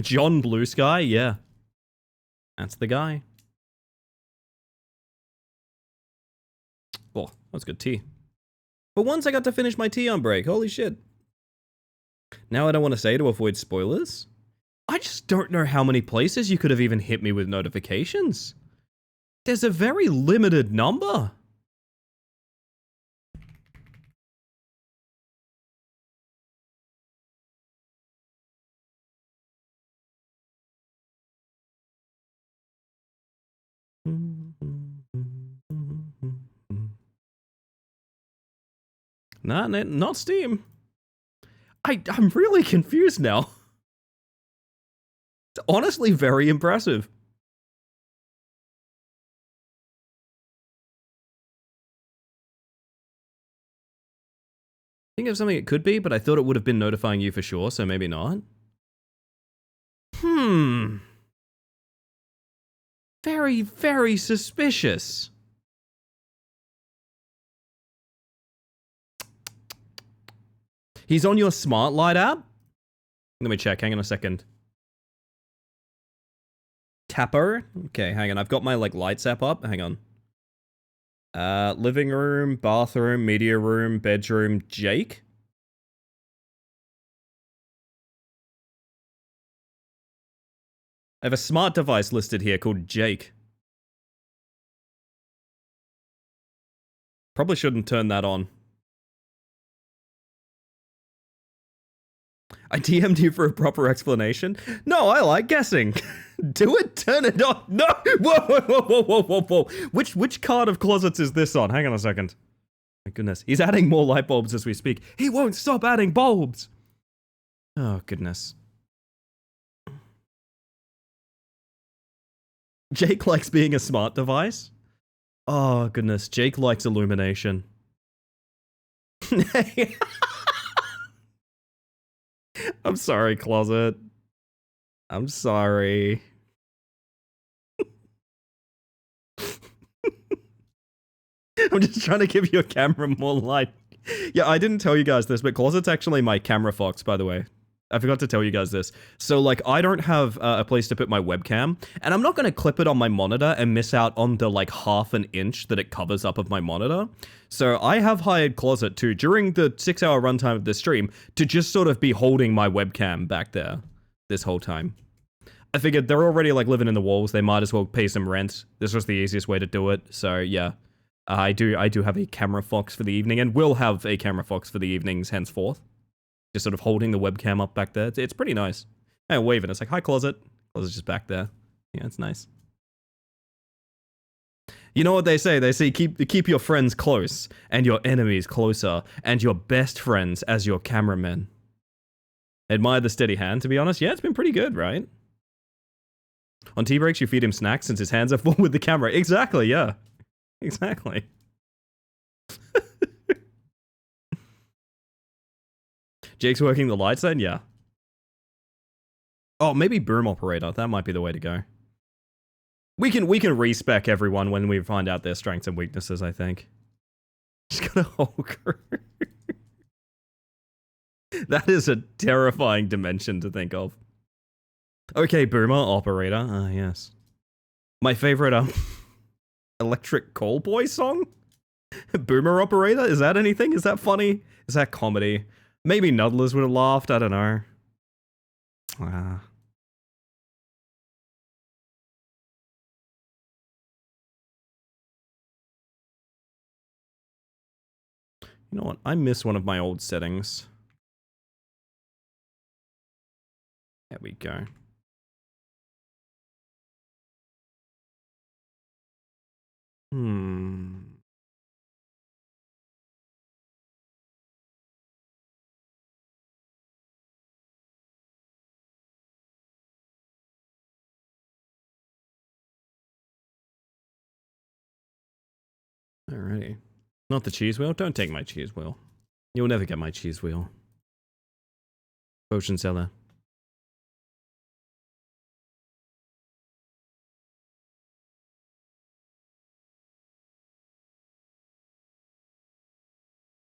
John Blue Sky? Yeah. That's the guy. Oh, that's good tea. But once I got to finish my tea on break, holy shit. Now I don't want to say to avoid spoilers. I just don't know how many places you could have even hit me with notifications. There's a very limited number. Nah, not Steam. I'm really confused now. It's honestly very impressive. Think of something it could be, but I thought it would have been notifying you for sure, so maybe not. Very, very suspicious. He's on your Smart Light app? Let me check, hang on a second. Tapper? Okay, hang on, I've got my, like, lights app up, hang on. Living room, bathroom, media room, bedroom, Jake? I have a smart device listed here called Jake. Probably shouldn't turn that on. I DM'd you for a proper explanation. No, I like guessing. Do it, turn it on. No! Whoa. Which card of closets is this on? Hang on a second. My goodness. He's adding more light bulbs as we speak. He won't stop adding bulbs! Oh, goodness. Jake likes being a smart device? Oh, goodness. Jake likes illumination. I'm sorry, closet. I'm sorry. I'm just trying to give you a camera more light. Yeah, I didn't tell you guys this, but closet's actually my camera fox, by the way. I forgot to tell you guys this. So, like, I don't have a place to put my webcam, and I'm not going to clip it on my monitor and miss out on the, like, ½ an inch that it covers up of my monitor. So I have hired Closet to, during the 6-hour runtime of the stream, to just sort of be holding my webcam back there this whole time. I figured they're already, like, living in the walls. They might as well pay some rent. This was the easiest way to do it. So, yeah. I do have a camera fox for the evening, and will have a camera fox for the evenings henceforth. Just sort of holding the webcam up back there. It's pretty nice. And waving. It's like, hi, Closet. Closet's just back there. Yeah, it's nice. You know what they say? They say keep your friends close, and your enemies closer, and your best friends as your cameramen. Admire the steady hand, to be honest. Yeah, it's been pretty good, right? On tea breaks, you feed him snacks since his hands are full with the camera. Exactly, yeah. Exactly. Jake's working the lights then? Yeah. Oh, maybe boom operator. That might be the way to go. We can respec everyone when we find out their strengths and weaknesses, I think. Just gonna Hulker. That is a terrifying dimension to think of. Okay, boomer operator. Ah, yes. My favorite Electric Callboy song? Boomer operator? Is that anything? Is that funny? Is that comedy? Maybe Nuddlers would have laughed, I don't know. Ah. You know what? I miss one of my old settings. There we go. Alrighty. Not the cheese wheel. Don't take my cheese wheel. You'll never get my cheese wheel. Potion seller.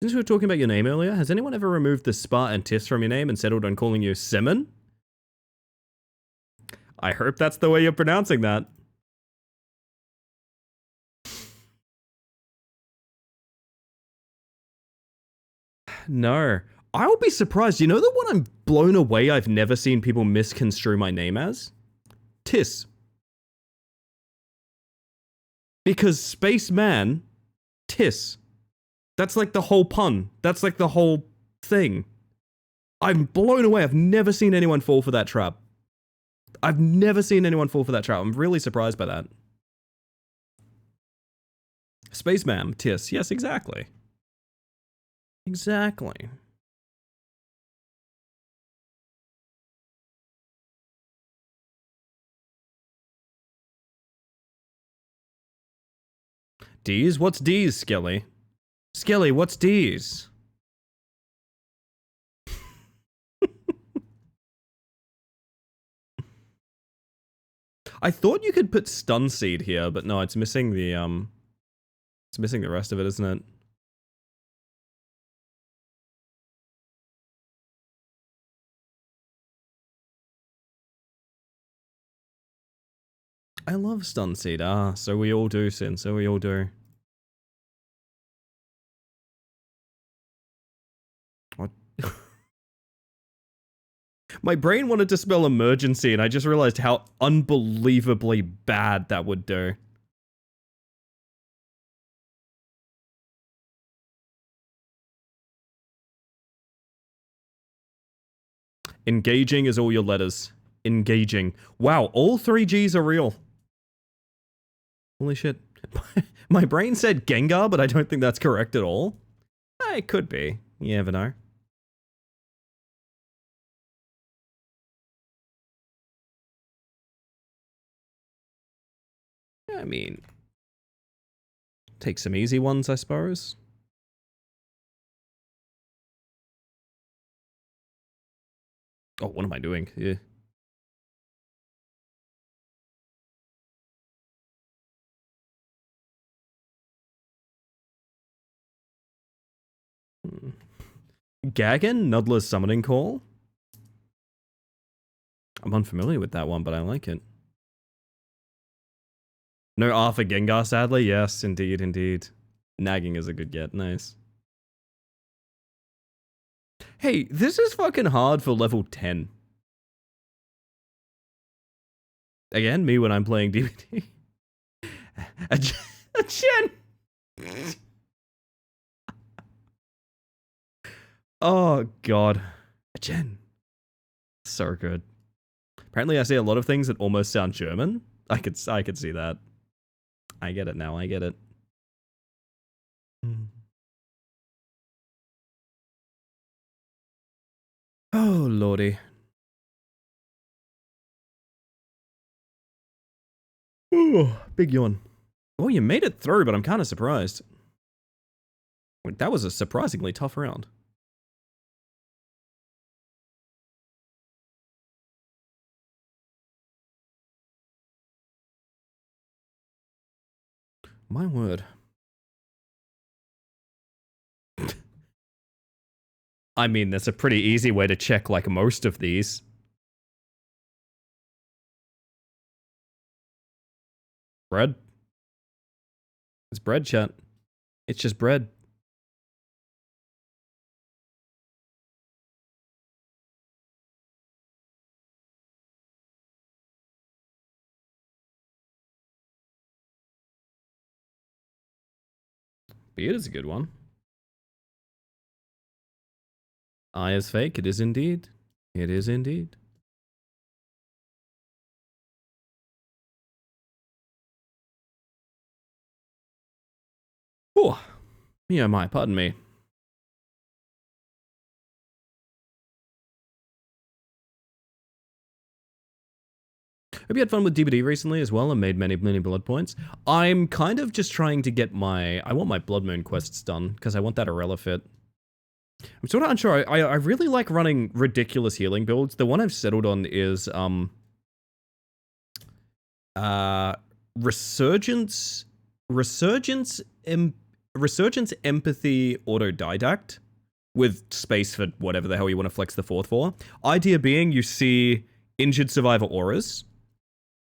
Since we were talking about your name earlier, has anyone ever removed the spa and tis from your name and settled on calling you Simon? I hope that's the way you're pronouncing that. No. I will be surprised. You know the one I'm blown away I've never seen people misconstrue my name as? Tis. Because Spaceman, Tis. That's like the whole pun. That's like the whole thing. I'm blown away. I've never seen anyone fall for that trap. I've never seen anyone fall for that trap. I'm really surprised by that. Spaceman, Tis. Yes, exactly. Exactly. D's? What's D's, Skelly? Skelly, what's D's? I thought you could put stun seed here, but no, it's missing the rest of it, isn't it? I love stun seed. Ah, so we all do, Sin. So we all do. What? My brain wanted to spell emergency, and I just realized how unbelievably bad that would do. Engaging is all your letters. Engaging. Wow, all 3 G's are real. Holy shit. My brain said Gengar, but I don't think that's correct at all. It could be. You never know. I mean, take some easy ones, I suppose. Oh, what am I doing? Yeah. Gagan, Nudler's summoning call? I'm unfamiliar with that one, but I like it. No R for Gengar, sadly? Yes, indeed, indeed. Nagging is a good get, nice. Hey, this is fucking hard for level 10. Again, me when I'm playing DBD. A Chen! Oh, God. A Chen. So good. Apparently I say a lot of things that almost sound German. I could see that. I get it now, I get it. Oh, lordy. Ooh, big yawn. Oh, you made it through, but I'm kind of surprised. Wait, that was a surprisingly tough round. My word. I mean, that's a pretty easy way to check like most of these. Bread? It's bread, chat. It's just bread. Beard is a good one. Eye is fake. It is indeed. It is indeed. Oh, yeah, my, pardon me. Hope you had fun with DBD recently as well and made many blood points. I'm kind of just trying to get I want my Blood Moon quests done because I want that Arella fit. I'm sort of unsure. I really like running ridiculous healing builds. The one I've settled on is Resurgence Empathy Autodidact with space for whatever the hell you want to flex the fourth for. Idea being, you see injured survivor auras,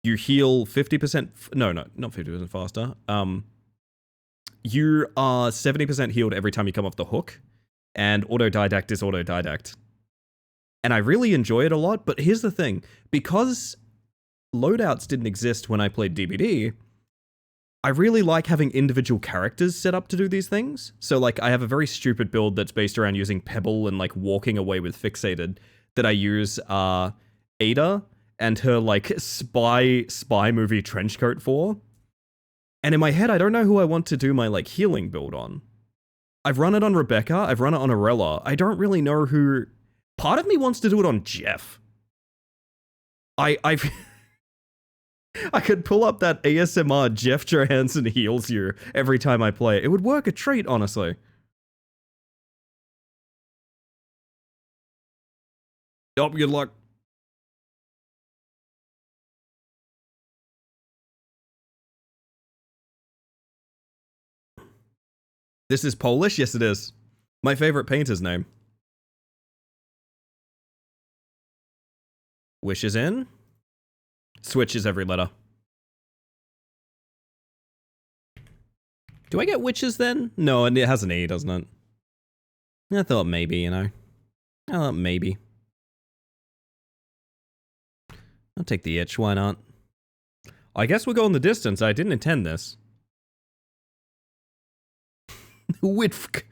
you heal 50%, no, not 50% faster. You are 70% healed every time you come off the hook, and Autodidact is Autodidact. And I really enjoy it a lot, but here's the thing, because loadouts didn't exist when I played DBD, I really like having individual characters set up to do these things. So, like, I have a very stupid build that's based around using Pebble and, like, walking away with Fixated that I use Ada and her, like, spy movie trench coat for. And in my head, I don't know who I want to do my, like, healing build on. I've run it on Rebecca, I've run it on Arella. I don't really know who... Part of me wants to do it on Jeff. I've... I could pull up that ASMR Jeff Johansson heals you every time I play. It would work a treat, honestly. Oh, good luck. This is Polish? Yes, it is. My favorite painter's name. Wish is in. Switches every letter. Do I get witches then? No, and it has an E, doesn't it? I thought maybe, you know. I thought maybe. I'll take the itch, why not? I guess we're going the distance. I didn't intend this. Witfk.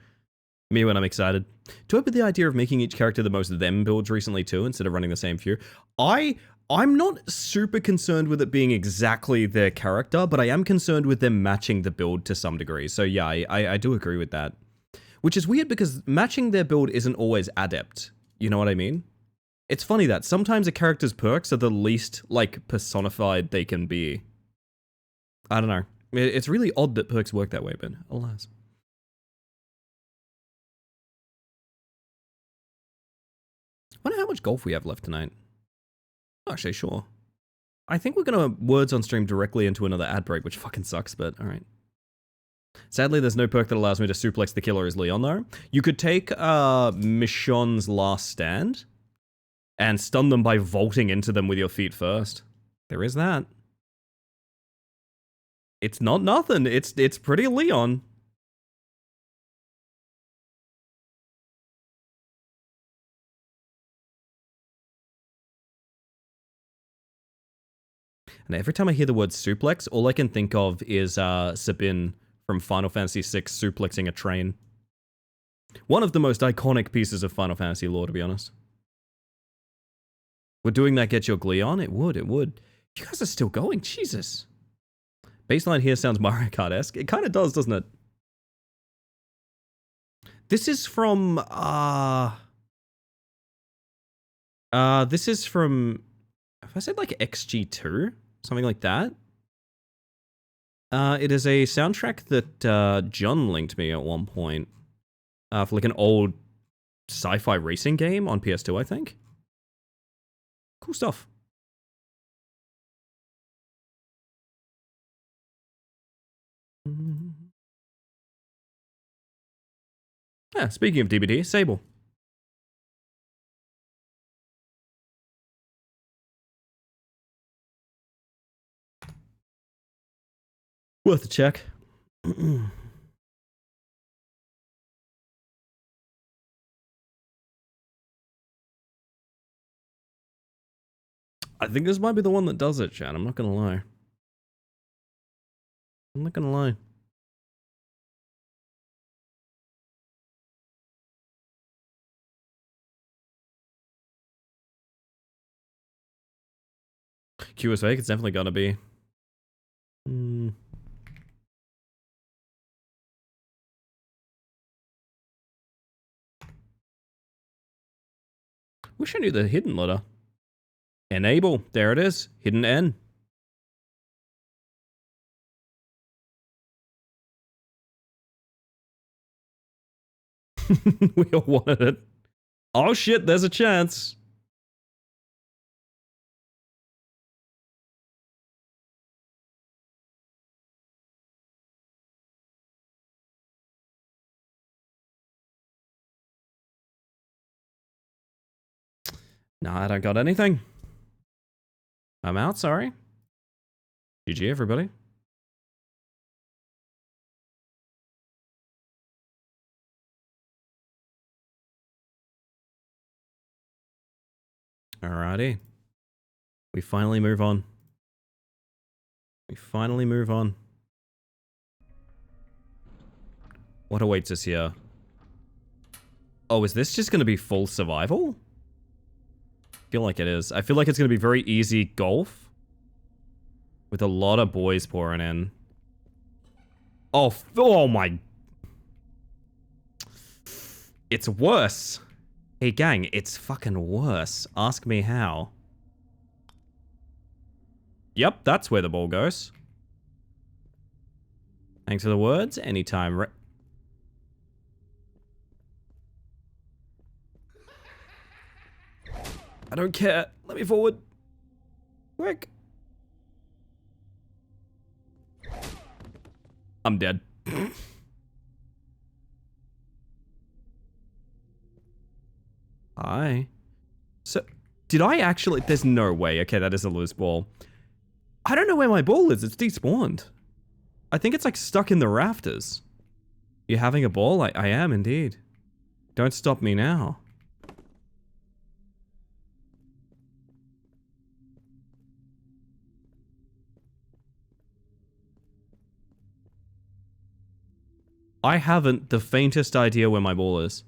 Me when I'm excited. To open the idea of making each character the most them builds recently too, instead of running the same few. I'm not super concerned with it being exactly their character, but I am concerned with them matching the build to some degree. So yeah, I do agree with that. Which is weird because matching their build isn't always adept. You know what I mean? It's funny that sometimes a character's perks are the least, like, personified they can be. I don't know. It's really odd that perks work that way, but alas. I wonder how much golf we have left tonight. Actually, sure. I think we're gonna words on stream directly into another ad break, which fucking sucks, but alright. Sadly, there's no perk that allows me to suplex the killer as Leon, though. You could take Michonne's Last Stand and stun them by vaulting into them with your feet first. There is that. It's not nothing. It's pretty Leon. And every time I hear the word suplex, all I can think of is Sabine from Final Fantasy VI suplexing a train. One of the most iconic pieces of Final Fantasy lore, to be honest. Would doing that get your glee on? It would, it would. You guys are still going, Jesus. Baseline here sounds Mario Kart-esque. It kind of does, doesn't it? This is from, this is from, if I said like XG2? Something like that? It is a soundtrack that John linked me at one point. For like an old sci-fi racing game on PS2, I think. Cool stuff. Yeah, speaking of DBD, Sable. Worth a check. I think this might be the one that does it, Chan. I'm not gonna lie. I'm not gonna lie. QS fake, it's definitely gonna be. Wish I knew the hidden letter. Enable. There it is. Hidden N. We all wanted it. Oh shit, there's a chance. No, I don't got anything. I'm out, sorry. GG, everybody. Alrighty. We finally move on. We finally move on. What awaits us here? Oh, is this just going to be full survival? I feel like it is. I feel like it's going to be very easy golf. With a lot of boys pouring in. Oh, oh my... It's worse. Hey gang, it's fucking worse. Ask me how. Yep, that's where the ball goes. Thanks for the words. Anytime. I don't care. Let me forward. Quick. I'm dead. Hi. So, did I actually... There's no way. Okay, that is a loose ball. I don't know where my ball is. It's despawned. I think it's like stuck in the rafters. You having a ball? I am indeed. Don't stop me now. I haven't the faintest idea where my ball is.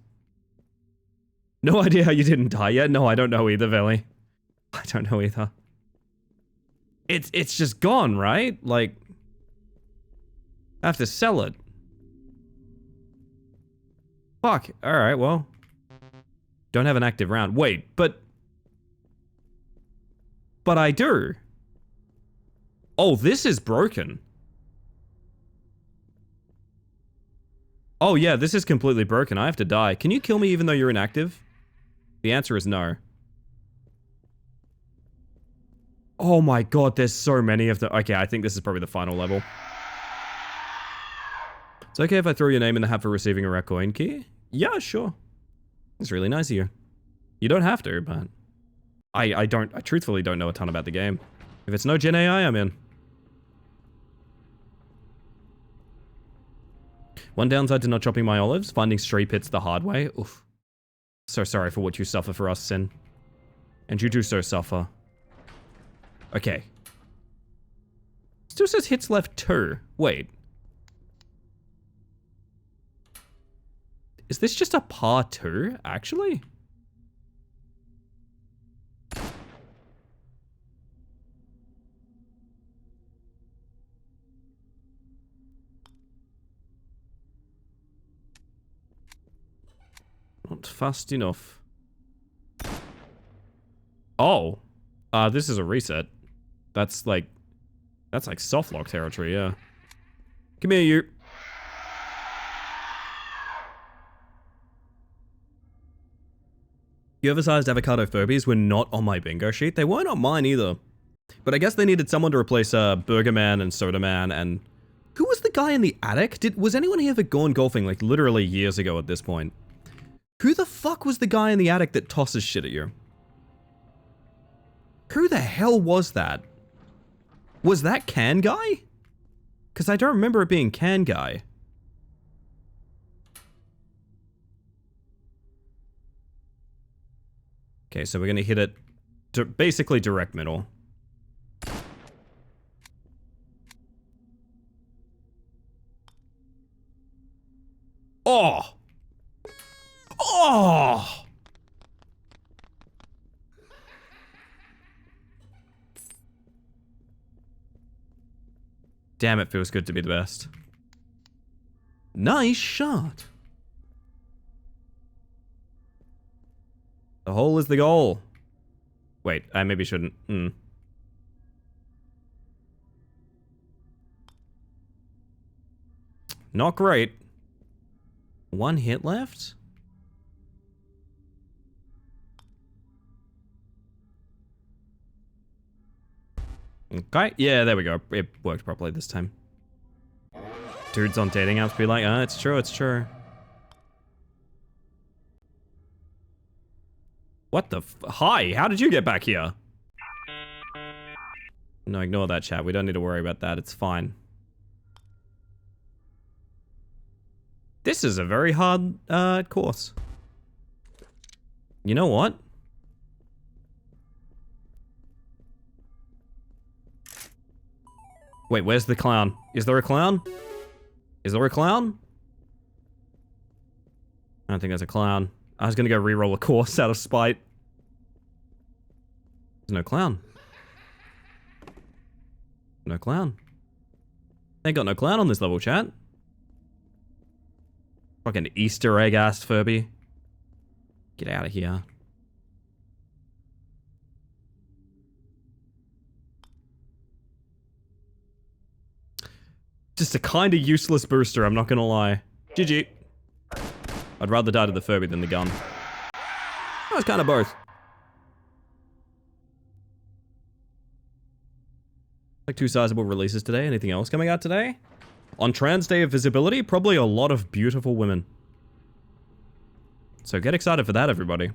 No idea how you didn't die yet? No, I don't know either, Veli. I don't know either. It's just gone, right? Like... I have to sell it. Fuck. Alright, well. Don't have an active round. Wait, but I do. Oh, this is broken. Oh yeah, this is completely broken. I have to die. Can you kill me even though you're inactive? The answer is no. Oh my god, there's so many of them. Okay, I think this is probably the final level. It's okay if I throw your name in the hat for receiving a rare coin key? Yeah, sure. It's really nice of you. You don't have to, but... I truthfully don't know a ton about the game. If it's no Gen AI, I'm in. One downside to not chopping my olives, finding stray pits the hard way. Oof. So sorry for what you suffer for us, Sin. And you do so suffer. Okay. Still says hits left 2. Wait. Is this just a par 2, actually? Not fast enough. Oh. This is a reset. That's like soft lock territory, yeah. Come here, you. The oversized avocado Furbies were not on my bingo sheet. They weren't on mine either. But I guess they needed someone to replace Burger Man and Soda Man and... Who was the guy in the attic? Was anyone here ever gone golfing like literally years ago at this point? Who the fuck was the guy in the attic that tosses shit at you? Who the hell was that? Was that Can Guy? Because I don't remember it being Can Guy. Okay, so we're gonna hit it basically direct middle. Oh! Oh! Damn, it feels good to be the best. Nice shot. The hole is the goal. Wait, I maybe shouldn't. Not great. One hit left? Okay, yeah, there we go. It worked properly this time. Dudes on dating apps be like, it's true, it's true. What the Hi, how did you get back here? No, ignore that chat. We don't need to worry about that. It's fine. This is a very hard, course. You know what? Wait, where's the clown? Is there a clown? Is there a clown? I don't think there's a clown. I was gonna go re-roll a course out of spite. There's no clown. No clown. Ain't got no clown on this level, chat. Fucking Easter egg ass Furby. Get out of here. Just a kind of useless booster, I'm not gonna lie. GG. I'd rather die to the Furby than the gun. Oh, it's kind of both. Like 2 sizable releases today. Anything else coming out today? On Trans Day of Visibility, probably a lot of beautiful women. So get excited for that, everybody.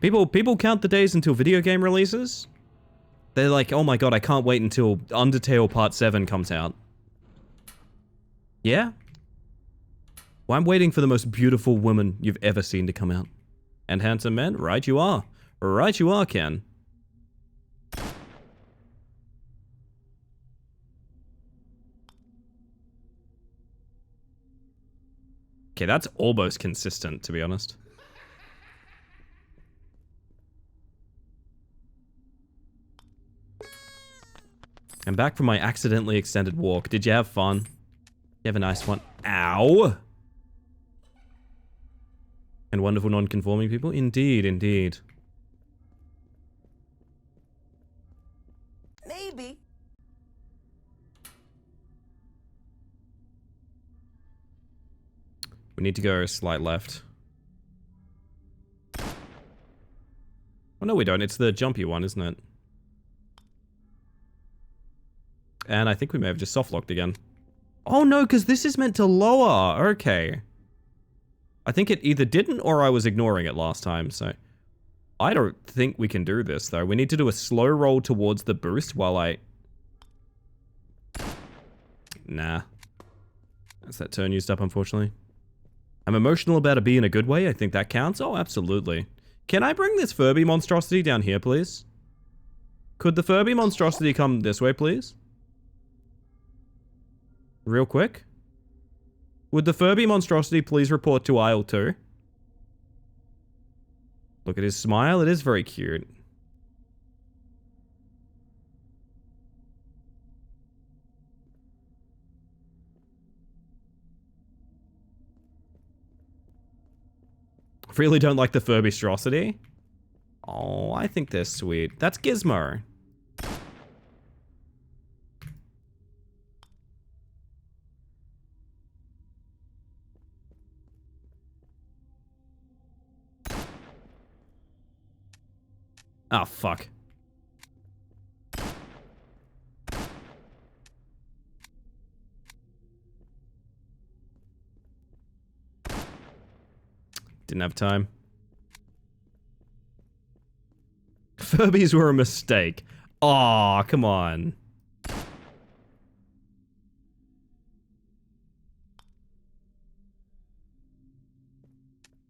People count the days until video game releases. They're like, oh my god, I can't wait until Undertale Part 7 comes out. Yeah? Well, I'm waiting for the most beautiful woman you've ever seen to come out. And handsome men? Right you are. Right you are, Ken. Okay, that's almost consistent, to be honest. I'm back from my accidentally extended walk. Did you have fun? You have a nice one. Ow! And wonderful non-conforming people? Indeed, indeed. Maybe. We need to go a slight left. Oh no, we don't. It's the jumpy one, isn't it? And I think we may have just soft locked again. Oh no, because this is meant to lower. Okay. I think it either didn't or I was ignoring it last time, so... I don't think we can do this, though. We need to do a slow roll towards the boost while I... Nah. That's that turn used up, unfortunately. I'm emotional about a bee in a good way. I think that counts. Oh, absolutely. Can I bring this Furby monstrosity down here, please? Could the Furby monstrosity come this way, please? Real quick. Would the Furby monstrosity please report to aisle 2? Look at his smile. It is very cute. Really don't like the Furby-strosity? Oh, I think they're sweet. That's Gizmo. Oh, fuck. Didn't have time. Furbies were a mistake. Aw, come on.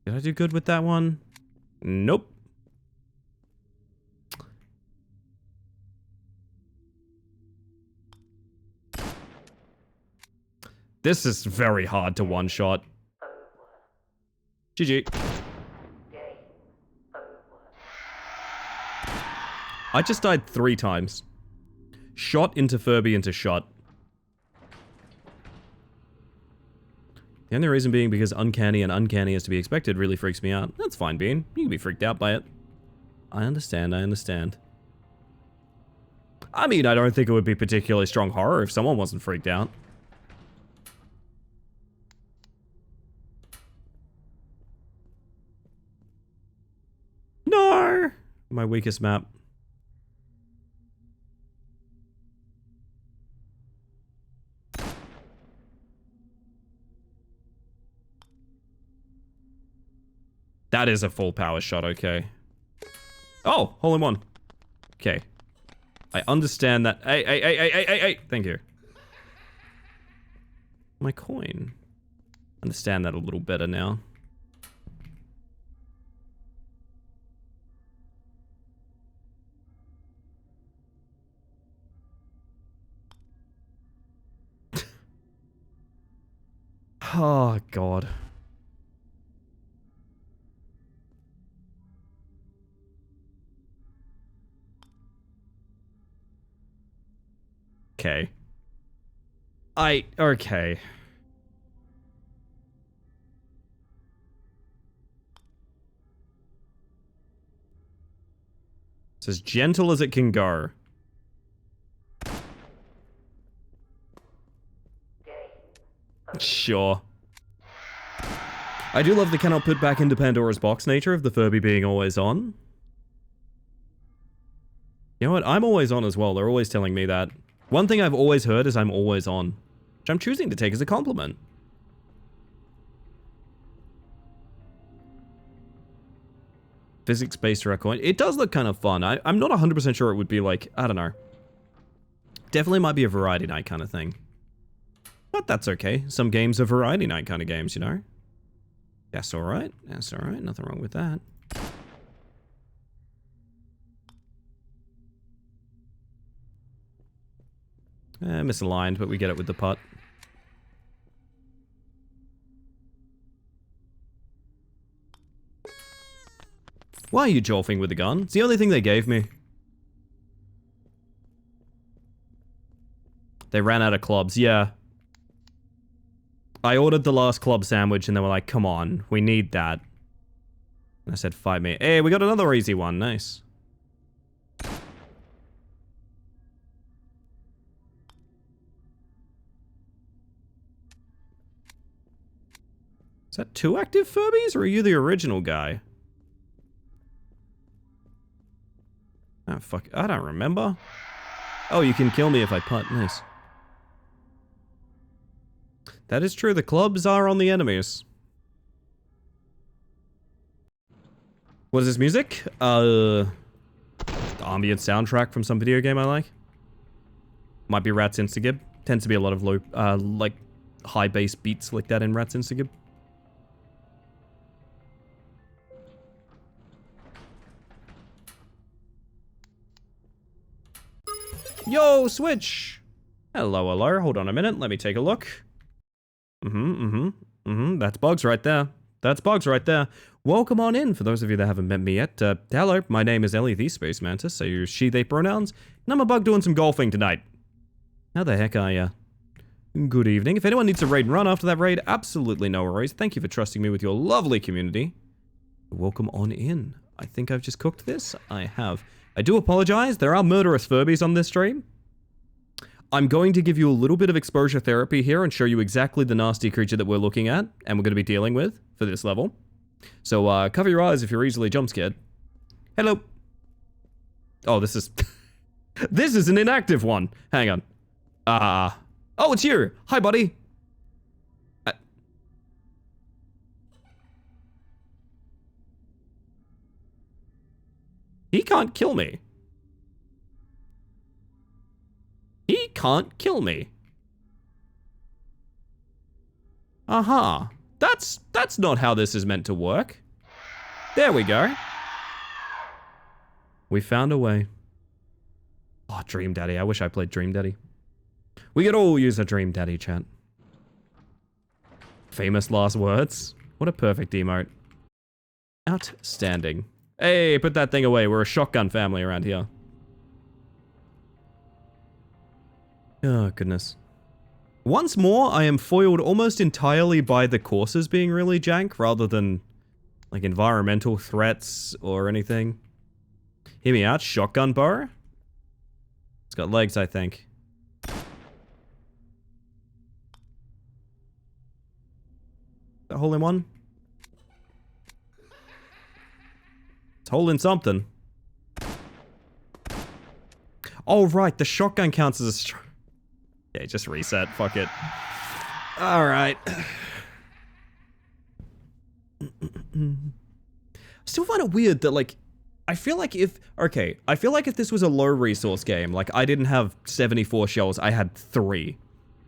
Did I do good with that one? Nope. This is very hard to one-shot. GG. I just died 3 times. Shot into Furby into shot. The only reason being because uncanny and uncanny as to be expected really freaks me out. That's fine, Bean. You can be freaked out by it. I understand, I understand. I mean, I don't think it would be particularly strong horror if someone wasn't freaked out. No! My weakest map. That is a full power shot, okay. Oh, hole in one. Okay. I understand that. Hey. Thank you. My coin. Understand that a little better now. Oh, God. Okay. Okay. It's as gentle as it can go. Sure. I do love the cannot put back into Pandora's box nature of the Furby being always on. You know what? I'm always on as well. They're always telling me that. One thing I've always heard is I'm always on, which I'm choosing to take as a compliment. Physics-based direct coin. It does look kind of fun. I'm not 100% sure it would be like, I don't know. Definitely might be a variety night kind of thing. But that's okay. Some games are variety night kind of games, you know? That's alright. That's alright. Nothing wrong with that. Misaligned, but we get it with the putt. Why are you jolfing with the gun? It's the only thing they gave me. They ran out of clubs, yeah. I ordered the last club sandwich and they were like, come on, we need that. And I said, 5 minutes. Hey, we got another easy one, nice. Is that 2 active Furbies, or are you the original guy? Oh, fuck. I don't remember. Oh, you can kill me if I putt. Nice. That is true. The clubs are on the enemies. What is this music? The ambient soundtrack from some video game I like. Might be Rat's Instagib. Tends to be a lot of low, like, high bass beats like that in Rat's Instagib. Yo, Switch! Hello, hello. Hold on a minute. Let me take a look. That's Bugs right there. That's Bugs right there. Welcome on in, for those of you that haven't met me yet. Hello, my name is Ellie the Space Mantis. I use she, they pronouns, and I'm a bug doing some golfing tonight. How the heck are ya? Good evening. If anyone needs a raid and run after that raid, absolutely no worries. Thank you for trusting me with your lovely community. Welcome on in. I think I've just cooked this. I have. I do apologize. There are murderous Furbies on this stream. I'm going to give you a little bit of exposure therapy here and show you exactly the nasty creature that we're looking at and we're going to be dealing with for this level. So, cover your eyes if you're easily jump scared. Hello. Oh, this is... this is an inactive one. Hang on. Oh, it's you. Hi, buddy. He can't kill me. He can't kill me. Aha. That's not how this is meant to work. There we go. We found a way. Oh, Dream Daddy. I wish I played Dream Daddy. We could all use a Dream Daddy, chat. Famous last words. What a perfect emote. Outstanding. Hey, put that thing away. We're a shotgun family around here. Oh, goodness. Once more, I am foiled almost entirely by the courses being really jank, rather than, like, environmental threats or anything. Hear me out, shotgun bar. It's got legs, I think. That hole in one? It's holding something. Oh, right, the shotgun counts as a strike. Yeah, just reset. Fuck it. Alright. still find it weird that, like, I feel like if this was a low resource game, like I didn't have 74 shells, I had 3,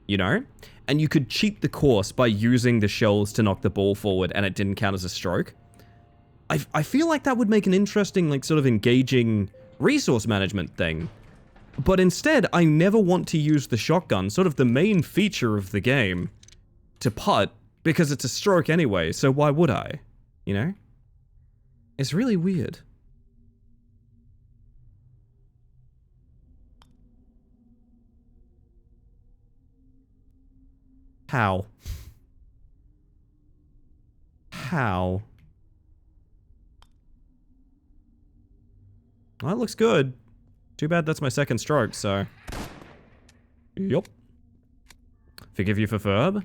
you know? And you could cheat the course by using the shells to knock the ball forward and it didn't count as a stroke. I feel like that would make an interesting, like, sort of engaging resource management thing. But instead, I never want to use the shotgun, sort of the main feature of the game, to putt, because it's a stroke anyway, so why would I? You know? It's really weird. How? How? Well, that looks good. Too bad that's my second stroke, so... Yup. Forgive you for Ferb?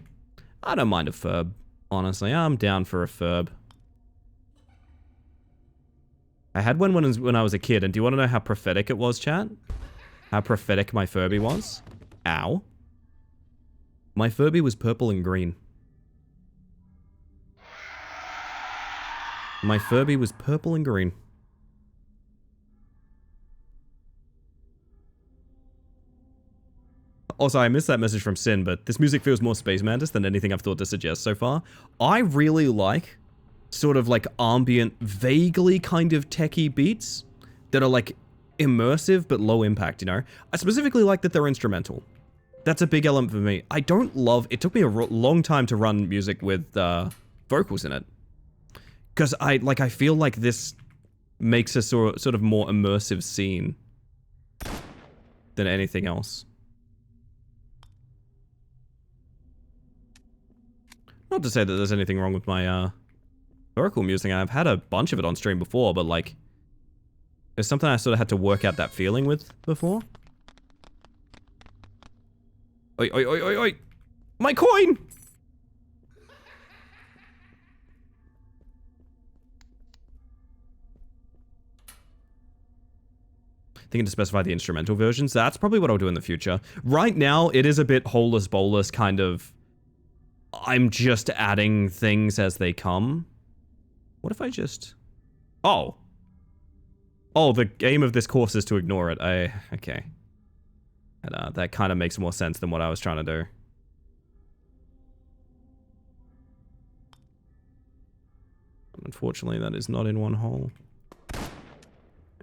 I don't mind a Ferb. Honestly, I'm down for a Ferb. I had one when I was a kid, and do you want to know how prophetic it was, chat? How prophetic my Furby was? Ow. My Furby was purple and green. My Furby was purple and green. Also, I missed that message from Sin, but this music feels more Space Mantis than anything I've thought to suggest so far. I really like sort of like ambient, vaguely kind of techie beats that are like immersive but low impact, you know? I specifically like that they're instrumental. That's a big element for me. I don't love... It took me a long time to run music with vocals in it. Because I feel like this makes a sort of more immersive scene than anything else. Not to say that there's anything wrong with my vocal music. I've had a bunch of it on stream before, but like... There's something I sort of had to work out that feeling with before. Oi, oi, oi, oi, oi! My coin! Thinking to specify the instrumental versions. That's probably what I'll do in the future. Right now, it is a bit holeless bolus kind of... I'm just adding things as they come. What if I just... Oh. Oh, the aim of this course is to ignore it. Okay. And, that kind of makes more sense than what I was trying to do. Unfortunately, that is not in one hole.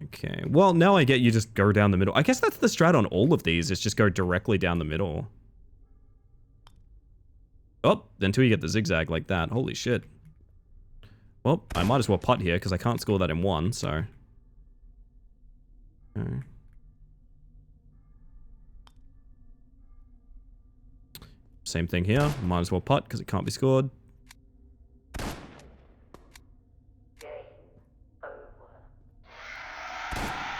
Okay. Well, now I get you just go down the middle. I guess that's the strat on all of these, is just go directly down the middle. Oh, until you get the zigzag like that. Holy shit. Well, I might as well putt here, because I can't score that in one, so... Okay. Same thing here. Might as well putt, because it can't be scored.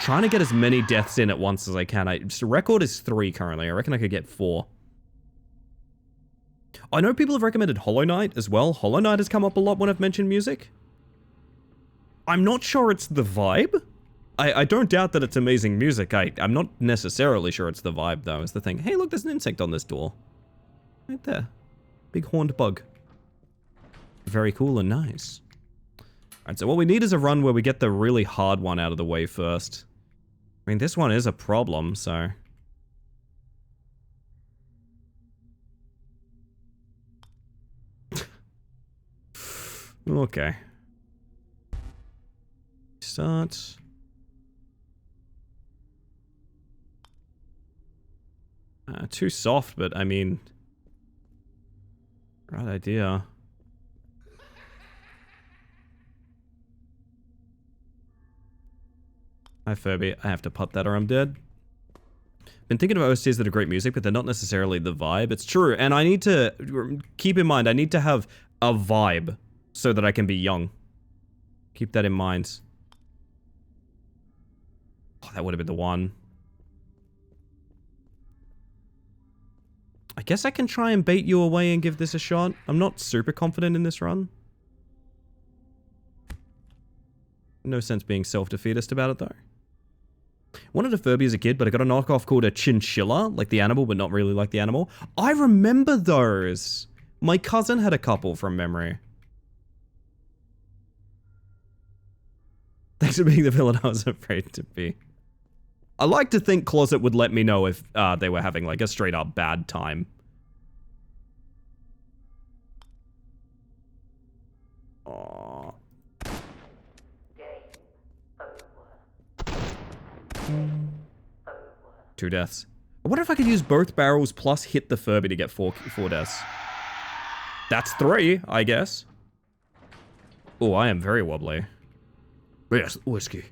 Trying to get as many deaths in at once as I can. The record is 3 currently. I reckon I could get 4. I know people have recommended Hollow Knight as well. Hollow Knight has come up a lot when I've mentioned music. I'm not sure it's the vibe. I don't doubt that it's amazing music. I'm not necessarily sure it's the vibe, though, is the thing. Hey, look, there's an insect on this door. Right there. Big horned bug. Very cool and nice. Alright, so what we need is a run where we get the really hard one out of the way first. I mean, this one is a problem, so... Okay. Start. Too soft, but I mean... Right idea. Hi Furby, I have to putt that or I'm dead. Been thinking about OSTs that are great music, but they're not necessarily the vibe. It's true, and I need to... Keep in mind, I need to have a vibe so that I can be young. Keep that in mind. Oh, that would have been the one. I guess I can try and bait you away and give this a shot. I'm not super confident in this run. No sense being self-defeatist about it, though. Wanted a Furby as a kid, but I got a knockoff called a chinchilla, like the animal, but not really like the animal. I remember those! My cousin had a couple from memory. Thanks for being the villain I was afraid to be. I like to think Closet would let me know if they were having like a straight up bad time. Aww. 2 deaths. I wonder if I could use both barrels plus hit the Furby to get four deaths. That's 3, I guess. Oh, I am very wobbly. Yes, whiskey.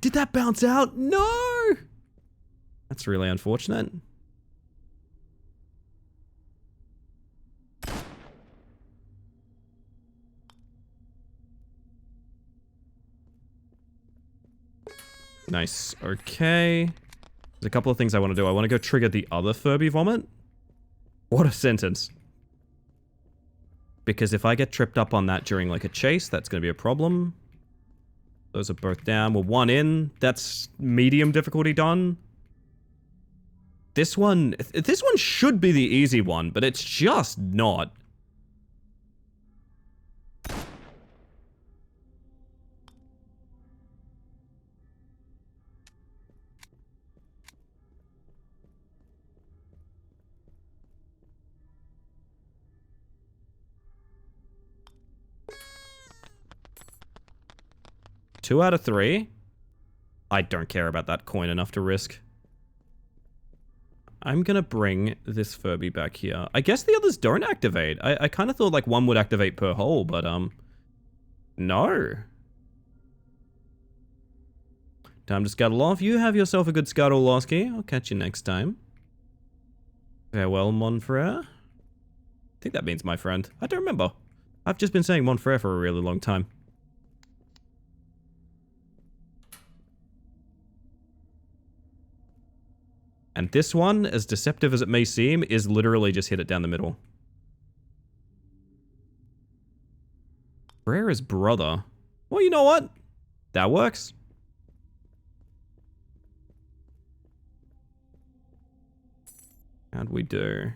Did that bounce out? No! That's really unfortunate. Nice. Okay. There's a couple of things I want to do. I want to go trigger the other Furby vomit. What a sentence. Because if I get tripped up on that during like a chase, that's going to be a problem. Those are both down. We're 1 in. That's medium difficulty done. This one should be the easy one, but it's just not. Two out of 3. I don't care about that coin enough to risk. I'm gonna bring this Furby back here. I guess the others don't activate. I kind of thought like one would activate per hole, but no. Time to scuttle off. You have yourself a good scuttle, Losky. I'll catch you next time. Farewell, mon frere. I think that means my friend. I don't remember. I've just been saying mon frere for a really long time. And this one, as deceptive as it may seem, is literally just hit it down the middle. Brere's brother. Well, you know what? That works. How'd we do?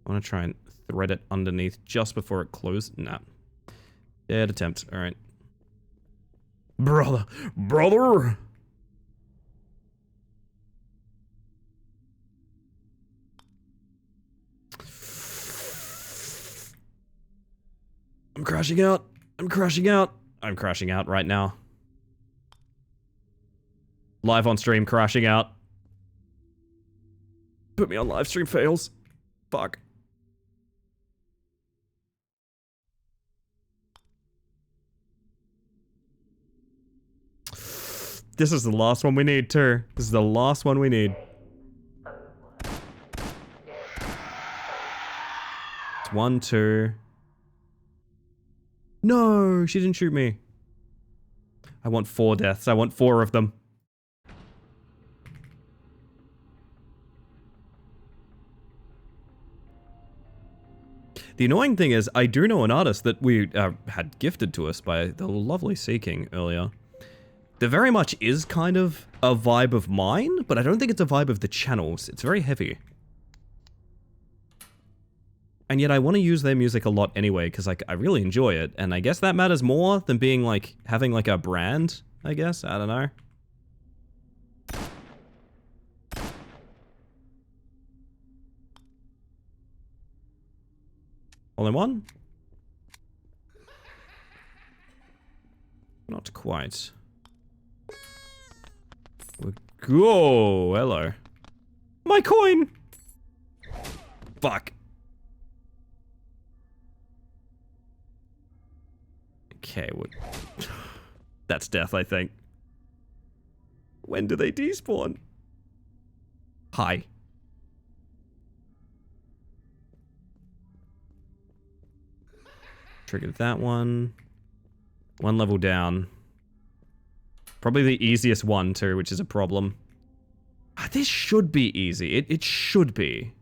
I want to try and thread it underneath just before it closes. Nah. Dead attempt. Alright. Brother! Brother! I'm crashing out. I'm crashing out. I'm crashing out right now. Live on stream, crashing out. Put me on live stream fails. Fuck. This is the last one we need, too. This is the last one we need. It's 1, 2. No, she didn't shoot me. I want 4 deaths. I want 4 of them. The annoying thing is, I do know an artist that we had gifted to us by the lovely Seeking earlier. There very much is kind of a vibe of mine, but I don't think it's a vibe of the channels. It's very heavy. And yet I want to use their music a lot anyway, because like I really enjoy it, and I guess that matters more than being like, having like a brand, I guess? I don't know. All in one? Not quite. Go! Hello. My coin! Fuck. Okay, what? That's death, I think. When do they despawn? Hi. Triggered that one. One level down. Probably the easiest one too, which is a problem. This should be easy. It should be.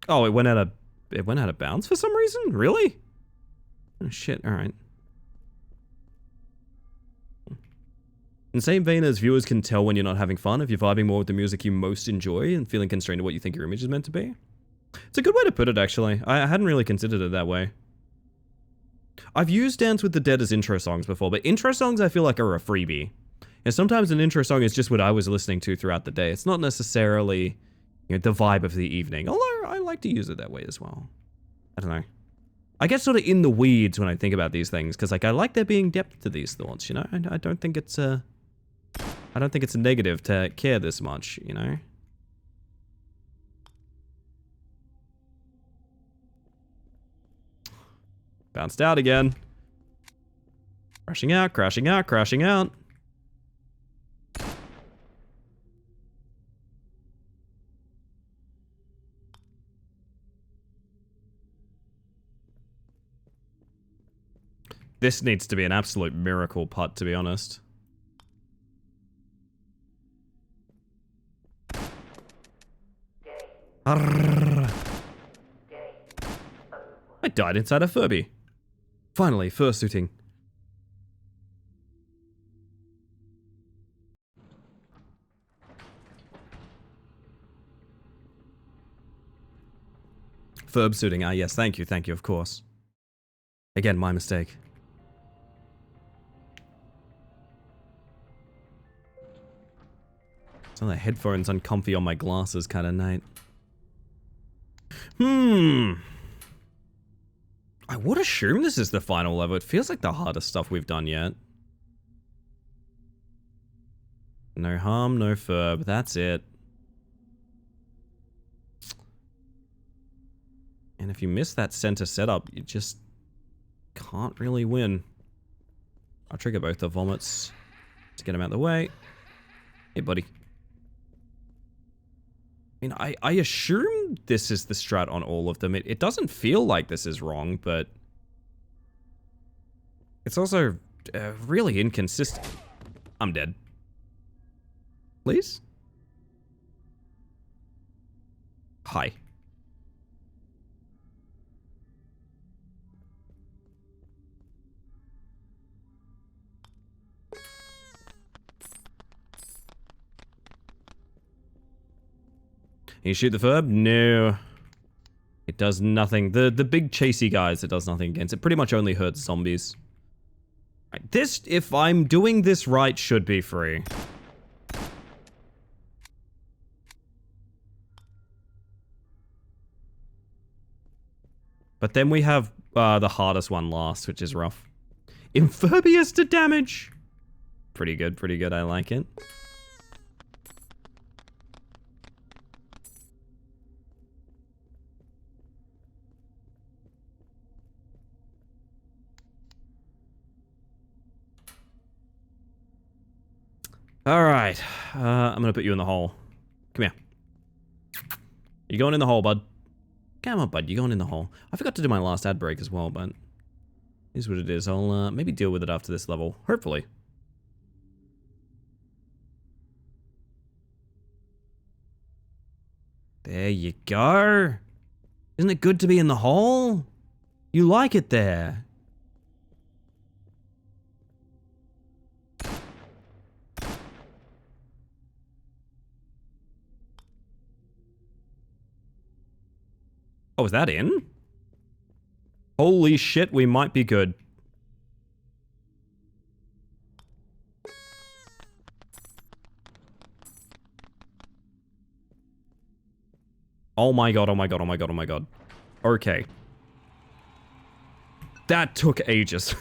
Oh, it went out of bounds for some reason? Really? Oh shit, alright. In the same vein as viewers can tell when you're not having fun if you're vibing more with the music you most enjoy and feeling constrained to what you think your image is meant to be. It's a good way to put it, actually. I hadn't really considered it that way. I've used Dance with the Dead as intro songs before, but intro songs I feel like are a freebie. And sometimes an intro song is just what I was listening to throughout the day. It's not necessarily, you know, the vibe of the evening, although I like to use it that way as well. I don't know. I get sort of in the weeds when I think about these things, because like I like there being depth to these thoughts, you know? I don't think it's a negative to care this much, you know? Bounced out again. Crashing out, crashing out, crashing out. This needs to be an absolute miracle putt, to be honest. Arrgh. I died inside a Furby. Finally, fursuiting. Furbsuiting, ah yes, thank you, of course. Again, my mistake. Some of the headphones uncomfy on my glasses kind of night. I would assume this is the final level. It feels like the hardest stuff we've done yet. No harm, no furb. That's it. And if you miss that center setup, you just can't really win. I'll trigger both the vomits to get them out of the way. Hey, buddy. I mean, I assume this is the strat on all of them. It doesn't feel like this is wrong, but it's also really inconsistent. I'm dead. Please? Hi. You shoot the Furb? No. It does nothing. The big chasey guys, it does nothing against. It pretty much only hurts zombies. Right, this, if I'm doing this right, should be free. But then we have the hardest one last, which is rough. Impervious to damage! Pretty good, I like it. Alright, I'm gonna put you in the hole. Come here. You going in the hole, bud? Come on, bud, you're going in the hole. I forgot to do my last ad break as well, but here's what it is. I'll maybe deal with it after this level. Hopefully. There you go. Isn't it good to be in the hole? You like it there. Oh, is that in? Holy shit, we might be good. Oh my god, oh my god, oh my god, oh my god. Okay. That took ages.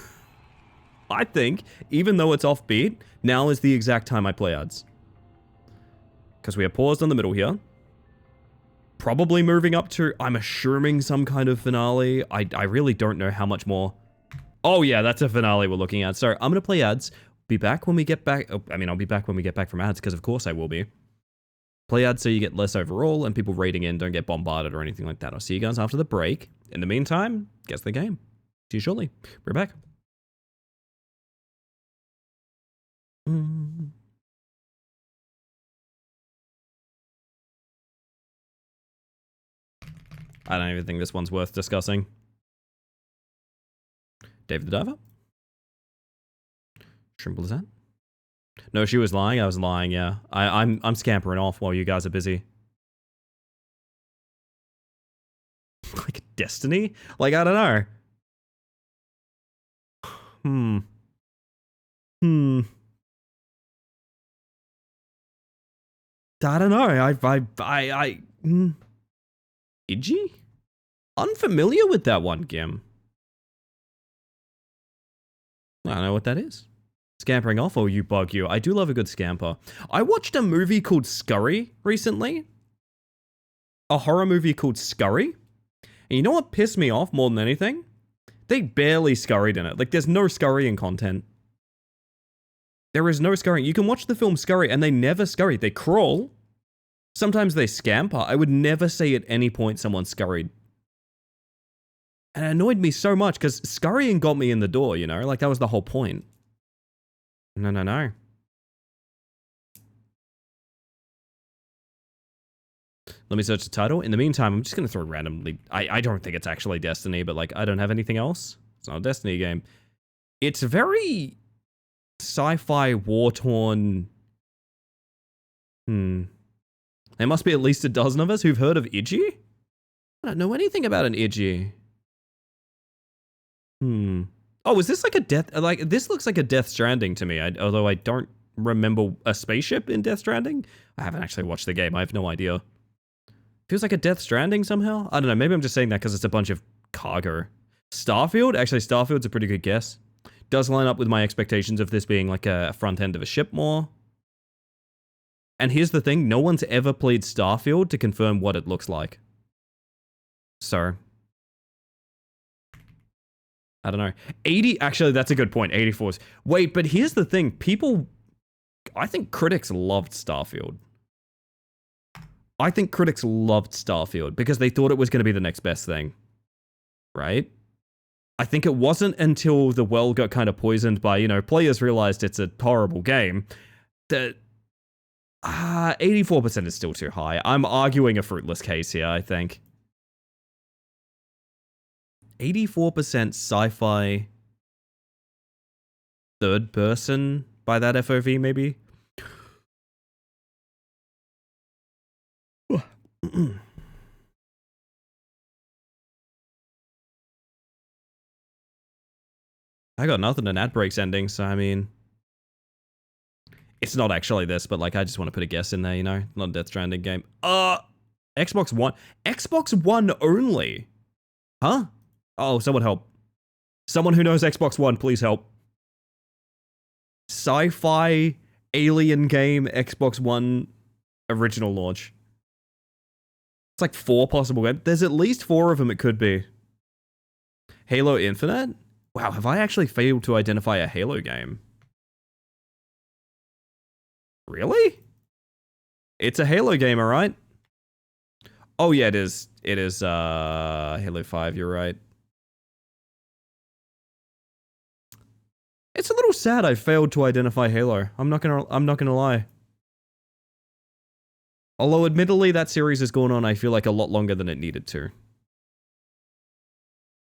I think, even though it's offbeat, now is the exact time I play ads. Because we are paused on the middle here. probably moving up to, I'm assuming, some kind of finale. I really don't know how much more. Oh yeah, that's a finale we're looking at. So I'm gonna play ads. Be back when we get back. Oh, I mean, I'll be back when we get back from ads, because of course I will be. Play ads so you get less overall, and people raiding in don't get bombarded or anything like that. I'll see you guys after the break. In the meantime, guess the game. See you shortly. We're back. I don't even think this one's worth discussing. Dave the Diver? Simple as that. No, she was lying. I was lying, yeah. I'm scampering off while you guys are busy. Like Destiny? Like, I don't know. I don't know. Idgy? Unfamiliar with that one, Gim. I don't know what that is. Scampering off, or you bug you. I do love a good scamper. I watched a movie called Scurry recently. A horror movie called Scurry. And you know what pissed me off more than anything? They barely scurried in it. Like, there's no scurrying content. There is no scurrying. You can watch the film Scurry, and they never scurry. They crawl. Sometimes they scamper. I would never say at any point someone scurried. And it annoyed me so much, because scurrying got me in the door, you know? Like, that was the whole point. No. Let me search the title. In the meantime, I'm just going to throw randomly. I don't think it's actually Destiny, but, like, I don't have anything else. It's not a Destiny game. It's very sci-fi, war-torn. There must be at least a dozen of us who've heard of Idgy? I don't know anything about an Idgy. Oh, is this like a Death... Like, this looks like a Death Stranding to me, although I don't remember a spaceship in Death Stranding. I haven't actually watched the game. I have no idea. Feels like a Death Stranding somehow? I don't know. Maybe I'm just saying that because it's a bunch of cargo. Starfield? Actually, Starfield's a pretty good guess. Does line up with my expectations of this being like a front end of a ship more. And here's the thing. No one's ever played Starfield to confirm what it looks like. So... I don't know. 80, actually, that's a good point. 84s. Wait, but here's the thing. People, I think critics loved Starfield. I think critics loved Starfield because they thought it was going to be the next best thing. Right? I think it wasn't until the world got kind of poisoned by, you know, players realized it's a horrible game that 84% is still too high. I'm arguing a fruitless case here, I think. 84% sci-fi third person by that FOV, maybe? I got nothing in ad breaks ending, so I mean... It's not actually this, but like I just want to put a guess in there, you know? Not a Death Stranding game. Xbox One. Xbox One only? Huh? Oh, someone help. Someone who knows Xbox One, please help. Sci-fi alien game Xbox One original launch. It's like 4 possible games. There's at least 4 of them it could be. Halo Infinite? Wow, have I actually failed to identify a Halo game? Really? It's a Halo game, alright? Oh yeah, it is. It is, Halo 5, you're right. It's a little sad I failed to identify Halo. I'm not gonna lie. Although admittedly that series has gone on, I feel like, a lot longer than it needed to.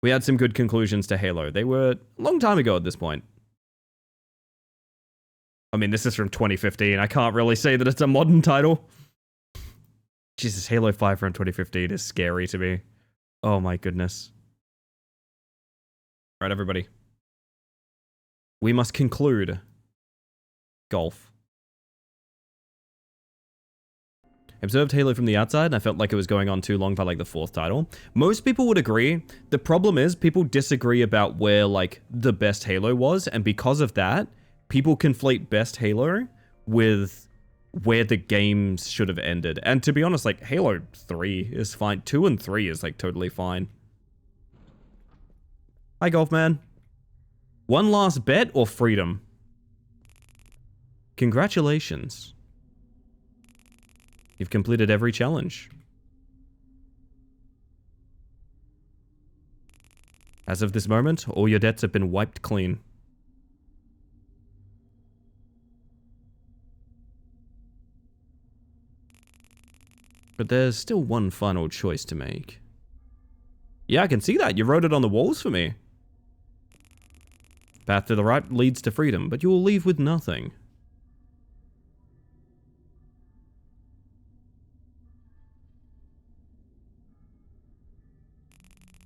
We had some good conclusions to Halo. They were a long time ago at this point. I mean, this is from 2015. I can't really say that it's a modern title. Jesus, Halo 5 from 2015 is scary to me. Oh my goodness. Alright, everybody. We must conclude golf. I observed Halo from the outside and I felt like it was going on too long by like the 4th title. Most people would agree. The problem is people disagree about where like the best Halo was, and because of that, people conflate best Halo with where the games should have ended. And to be honest, like, Halo 3 is fine. 2 and 3 is, like, totally fine. Hi, Golf Man. One last bet or freedom? Congratulations. You've completed every challenge. As of this moment, all your debts have been wiped clean. But there's still one final choice to make. Yeah, I can see that. You wrote it on the walls for me. Path to the right leads to freedom, but you will leave with nothing.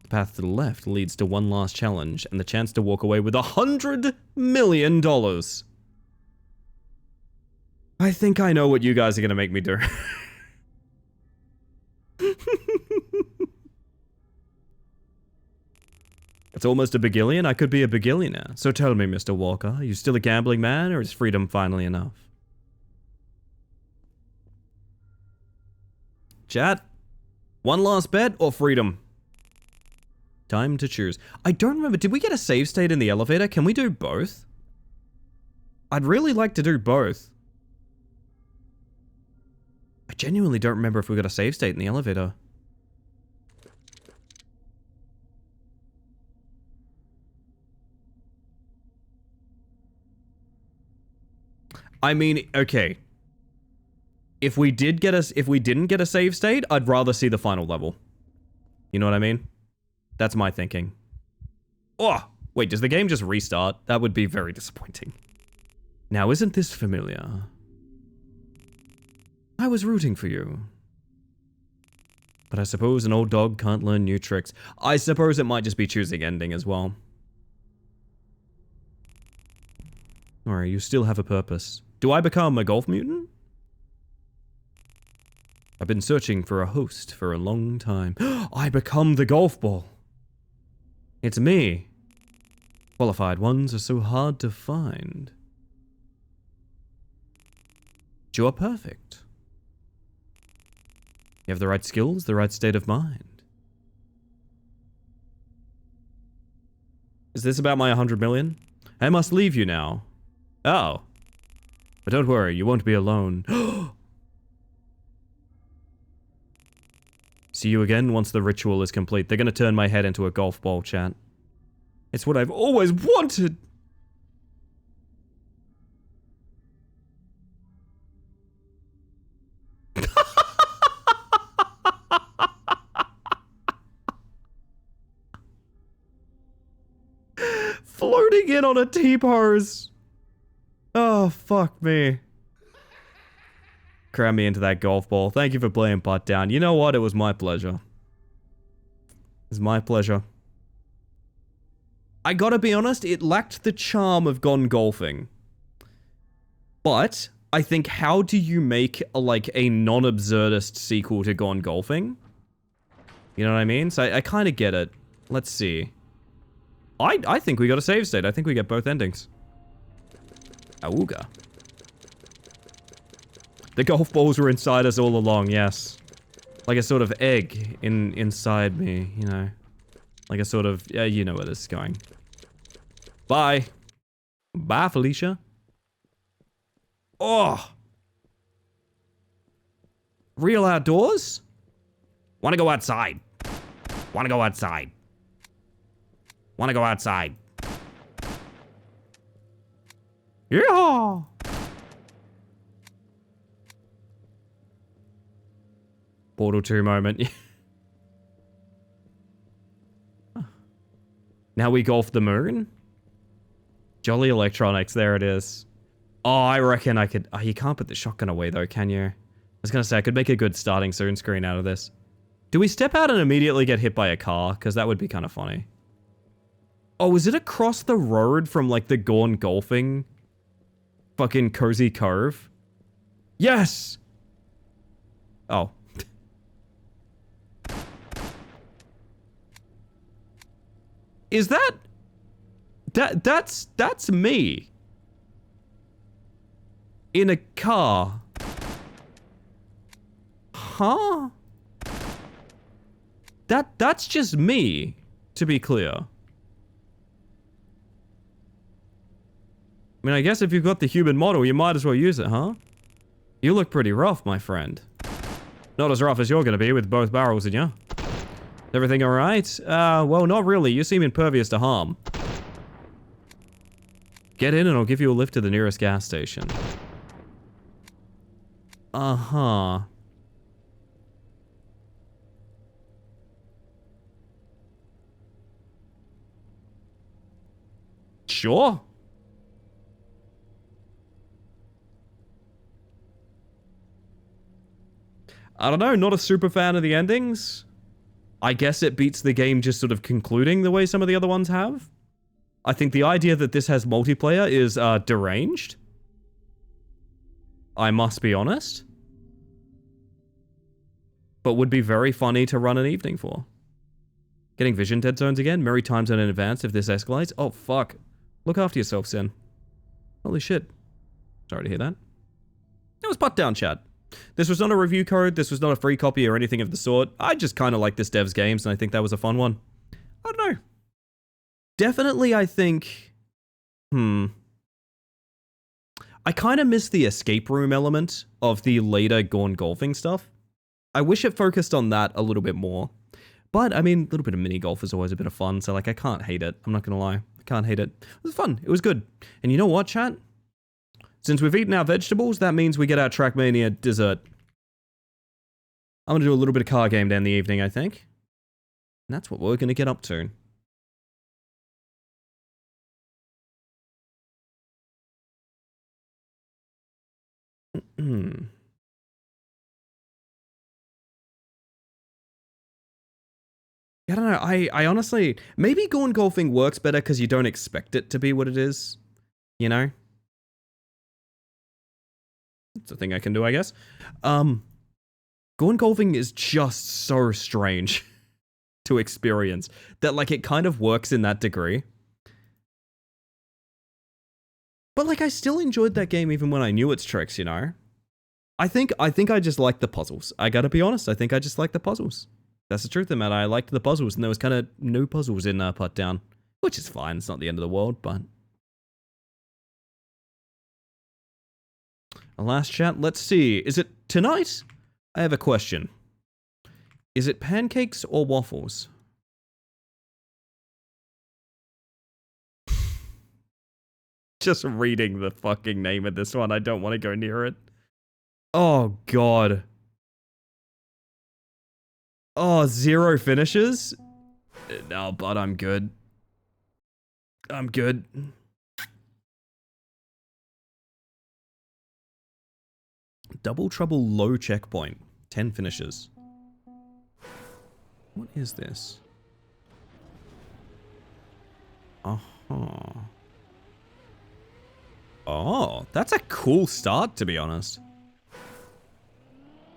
The path to the left leads to one last challenge and the chance to walk away with $100 million. I think I know what you guys are gonna make me do. It's almost a begillion. I could be a begillionaire. So tell me, Mr. Walker, are you still a gambling man, or is freedom finally enough? Chat, one last bet or freedom? Time to choose. I don't remember. Did we get a save state in the elevator? Can we do both? I'd really like to do both. I genuinely don't remember if we got a save state in the elevator. I mean, okay. If we didn't get a save state, I'd rather see the final level. You know what I mean? That's my thinking. Oh, wait, does the game just restart? That would be very disappointing. Now, isn't this familiar? I was rooting for you. But I suppose an old dog can't learn new tricks. I suppose it might just be choosing ending as well. Alright, you still have a purpose. Do I become a golf mutant? I've been searching for a host for a long time. I become the golf ball. It's me. Qualified ones are so hard to find. You're perfect. You have the right skills, the right state of mind. Is this about my 100 million? I must leave you now. Oh. But don't worry, you won't be alone. See you again once the ritual is complete. They're gonna turn my head into a golf ball, chat. It's what I've always wanted! Floating in on a T-pose! Oh, fuck me. Cram me into that golf ball. Thank you for playing Butt Down. You know what? It was my pleasure. It's my pleasure. I gotta be honest, it lacked the charm of Gone Golfing. But, I think, how do you make, like, a non-absurdist sequel to Gone Golfing? You know what I mean? So I kind of get it. Let's see. I think we got a save state. I think we get both endings. Auga. The golf balls were inside us all along, yes. Like a sort of egg inside me, you know. Like a sort of, yeah, you know where this is going. Bye. Bye, Felicia. Oh. Real outdoors? Wanna go outside. Wanna go outside. Wanna go outside. Yeah. Portal 2 moment. Now we golf the moon? Jolly Electronics, there it is. Oh, I reckon I could... Oh, you can't put the shotgun away though, can you? I was gonna say, I could make a good starting soon screen out of this. Do we step out and immediately get hit by a car? Because that would be kind of funny. Oh, is it across the road from, like, the Gone Golfing fucking Cozy Cove? Yes! Oh. Is that... That's me. In a car. Huh? That's just me, to be clear. I mean, I guess if you've got the human model, you might as well use it, huh? You look pretty rough, my friend. Not as rough as you're gonna be with both barrels in you. Everything alright? Well, not really. You seem impervious to harm. Get in and I'll give you a lift to the nearest gas station. Uh-huh. Sure. I don't know, not a super fan of the endings. I guess it beats the game just sort of concluding the way some of the other ones have. I think the idea that this has multiplayer is deranged. I must be honest. But would be very funny to run an evening for. Getting vision dead zones again? Merry times in advance if this escalates. Oh, fuck. Look after yourself, Sin. Holy shit. Sorry to hear that. It was put down, chat. This was not a review code, this was not a free copy or anything of the sort. I just kind of like this dev's games, and I think that was a fun one. I don't know. Definitely, I think... I kind of miss the escape room element of the later Gone Golfing stuff. I wish it focused on that a little bit more. But, I mean, a little bit of mini golf is always a bit of fun, so, like, I can't hate it. I'm not gonna lie. I can't hate it. It was fun. It was good. And you know what, chat? Since we've eaten our vegetables, that means we get our Trackmania dessert. I'm gonna do a little bit of car game down the evening, I think. And that's what we're gonna get up to. I don't know, I honestly... Maybe Gone Golfing works better because you don't expect it to be what it is. You know? It's a thing I can do, I guess. Gone Golfing is just so strange to experience that, like, it kind of works in that degree. But, like, I still enjoyed that game even when I knew its tricks, you know? I think I just like the puzzles. I gotta be honest, I think I just like the puzzles. That's the truth of the matter. I liked the puzzles, and there was kind of no puzzles in Put Down. Which is fine, it's not the end of the world, but... Last chat, let's see. Is it tonight? I have a question. Is it pancakes or waffles? Just reading the fucking name of this one, I don't want to go near it. Oh, God. Oh, 0 finishes? No, but I'm good. I'm good. Double Trouble low checkpoint. 10 finishes. What is this? Uh-huh. Oh, that's a cool start, to be honest.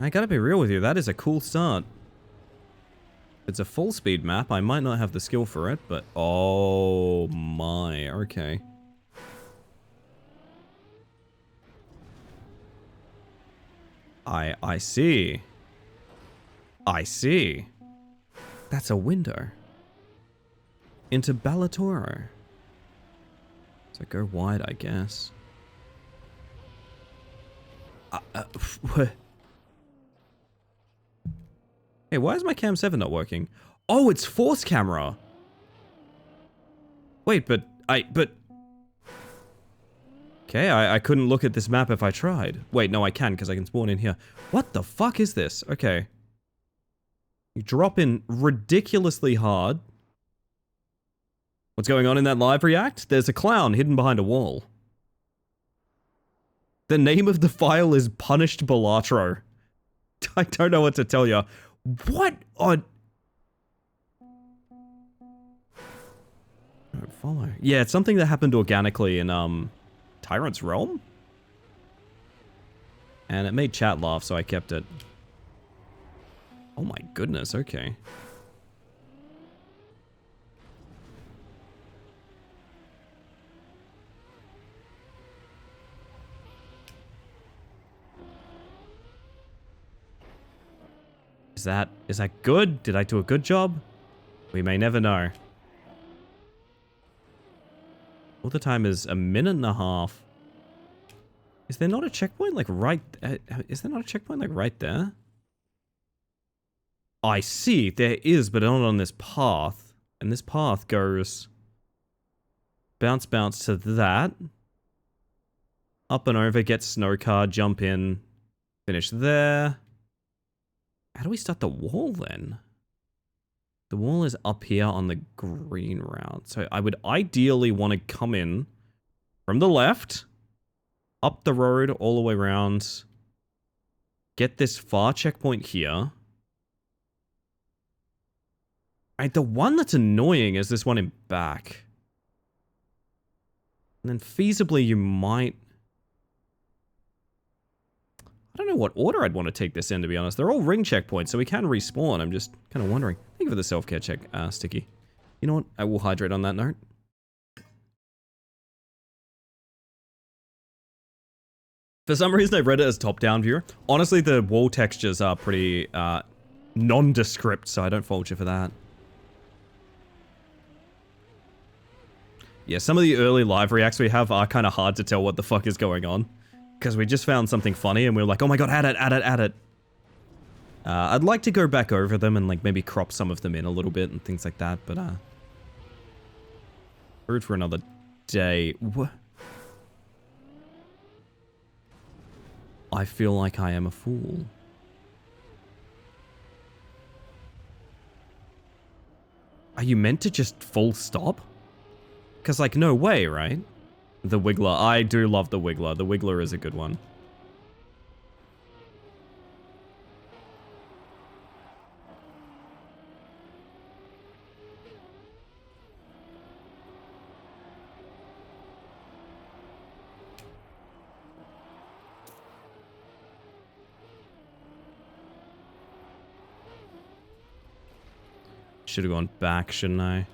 I gotta be real with you, that is a cool start. It's a full speed map, I might not have the skill for it, but... Oh my, okay. I see. I see. That's a window. Into Ballatoro. So go wide, I guess. Hey, why is my cam 7 not working? Oh, it's force camera. Wait, but okay, I couldn't look at this map if I tried. Wait, no, I can, because I can spawn in here. What the fuck is this? Okay. You drop in ridiculously hard. What's going on in that live react? There's a clown hidden behind a wall. The name of the file is Punished Balatro. I don't know what to tell you. What on... Don't follow. Yeah, it's something that happened organically in, Tyrant's Realm? And it made chat laugh, so I kept it. Oh my goodness, okay. Is that good? Did I do a good job? We may never know. All the time is 1.5 minutes. Is there not a checkpoint like right? Is there not a checkpoint like right there? I see, there is, but not on this path. And this path goes bounce, bounce to that. Up and over, get snow car, jump in, finish there. How do we start the wall then? The wall is up here on the green route. So I would ideally want to come in from the left, up the road, all the way around, get this far checkpoint here. Right, the one that's annoying is this one in back. And then feasibly you might... I don't know what order I'd want to take this in, to be honest. They're all ring checkpoints, so we can respawn. I'm just kind of wondering. Thank you for the self-care check, Sticky. You know what? I will hydrate on that note. For some reason, I read it as top-down view. Honestly, the wall textures are pretty nondescript, so I don't fault you for that. Yeah, some of the early live reacts we have are kind of hard to tell what the fuck is going on. Because we just found something funny and we were like, oh my god, add it, add it, add it. I'd like to go back over them and like maybe crop some of them in a little bit and things like that, but food for another day. What? I feel like I am a fool. Are you meant to just full stop? Because like, no way, right? The Wiggler. I do love the Wiggler. The Wiggler is a good one. Should have gone back, shouldn't I?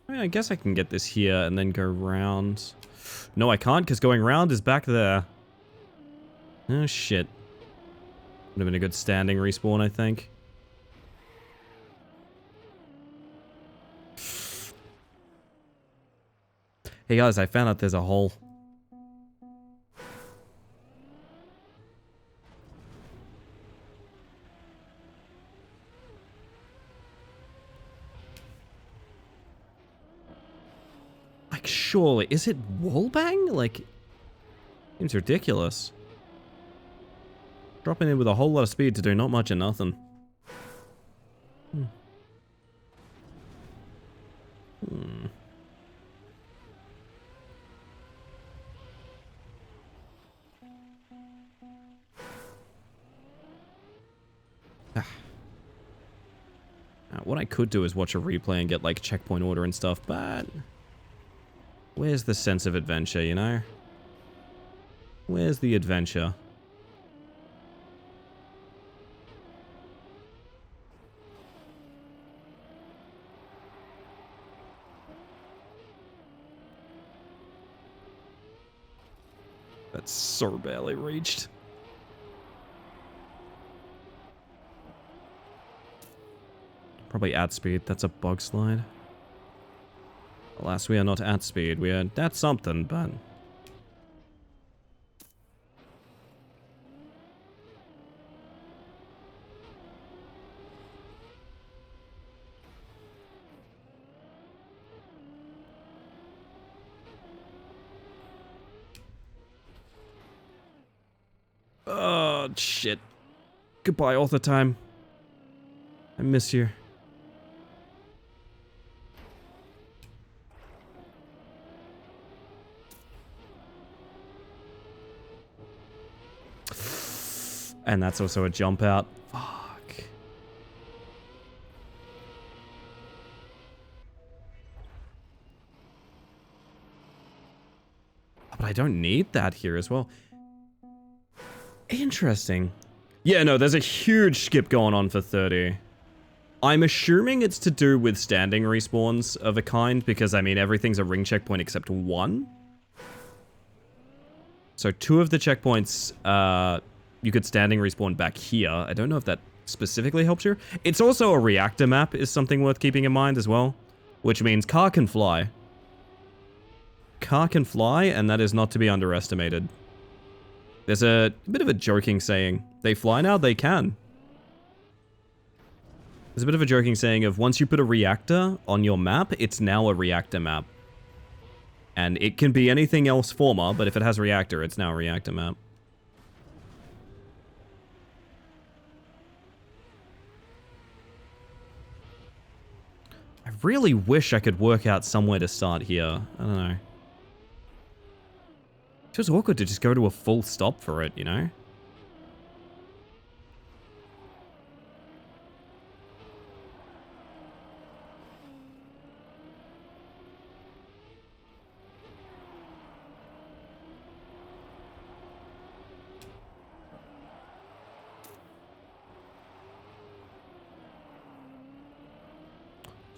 I mean, I guess I can get this here and then go round. No, I can't, because going round is back there. Oh, shit. Would have been a good standing respawn, I think. Hey guys, I found out there's a hole. Like, surely, is it wallbang? Like, seems ridiculous. Dropping in with a whole lot of speed to do not much of nothing. What I could do is watch a replay and get, like, checkpoint order and stuff, but... where's the sense of adventure, you know? Where's the adventure? That's so barely reached. Probably at speed. That's a bug slide. Alas, we are not at speed. We are at something, but... oh, shit. Goodbye, author time. I miss you. And that's also a jump out. Fuck. But I don't need that here as well. Interesting. Yeah, no, there's a huge skip going on for 30. I'm assuming it's to do with standing respawns of a kind, because, I mean, everything's a ring checkpoint except one. So 2 of the checkpoints, you could standing respawn back here. I don't know if that specifically helps you. It's also a reactor map is something worth keeping in mind as well, which means car can fly. Car can fly, and that is not to be underestimated. There's a bit of a joking saying, they fly now, they can. There's a bit of a joking saying of once you put a reactor on your map, it's now a reactor map. And it can be anything else former, but if it has reactor, it's now a reactor map. I really wish I could work out somewhere to start here. I don't know. It feels awkward to just go to a full stop for it, you know?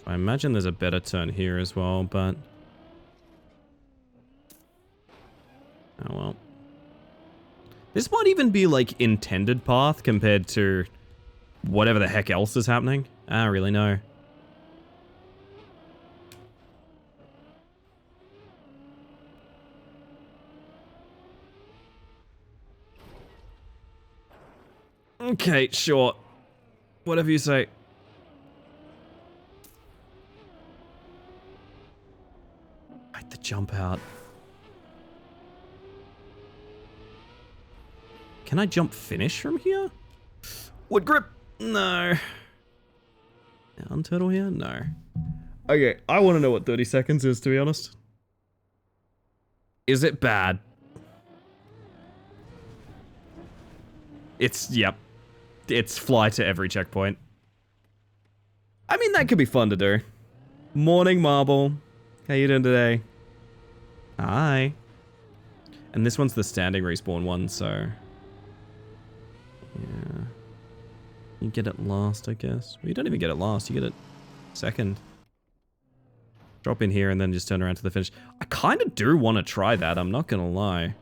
I imagine there's a better turn here as well, but... oh well. This might even be, like, intended path compared to whatever the heck else is happening. I don't really know. Okay, sure. Whatever you say. The jump out. Can I jump finish from here? Wood grip? No. Down turtle here? No. Okay, I want to know what 30 seconds is, to be honest. Is it bad? It's, yep. It's fly to every checkpoint. I mean, that could be fun to do. Morning, Marble. How you doing today? Hi. And this one's the standing respawn one, so... yeah. You get it last, I guess. Well, you don't even get it last, you get it second. Drop in here and then just turn around to the finish. I kind of do want to try that, I'm not gonna lie.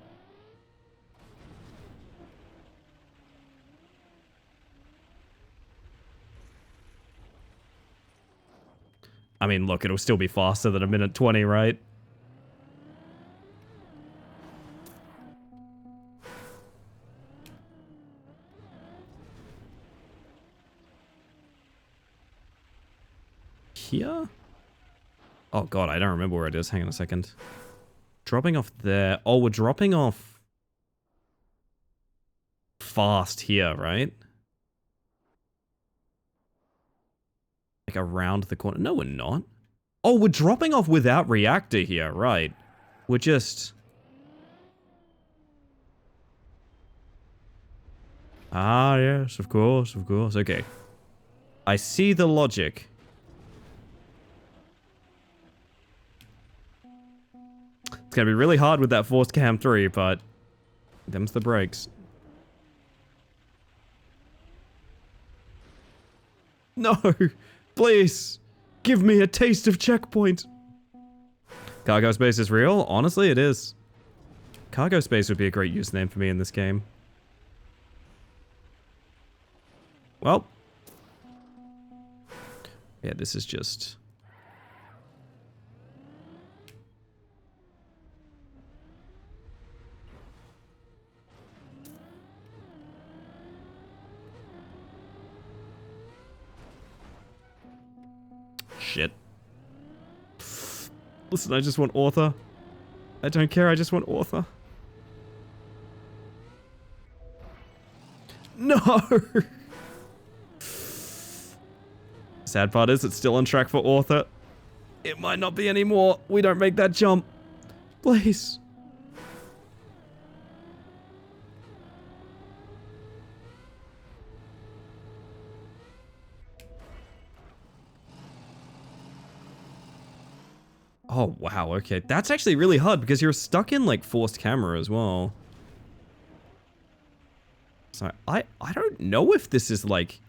I mean, look, it'll still be faster than a minute 20, right? Here? Oh god, I don't remember where it is. Hang on a second. Dropping off there. Oh, we're dropping off fast here, right? Like around the corner. No, we're not. Oh, we're dropping off without reactor here, right? We're just... ah, yes, of course, of course. Okay. I see the logic. It's gonna be really hard with that forced cam 3, but... them's the breaks. No! Please! Give me a taste of checkpoint! Cargo space is real? Honestly, it is. Cargo space would be a great username for me in this game. Well. Yeah, this is just... shit. Listen, I just want author. I don't care, I just want author. No! Sad part is it's still on track for author. It might not be anymore. We don't make that jump. Please. Oh, wow, okay. That's actually really hard because you're stuck in, like, forced camera as well. So, I don't know if this is, like,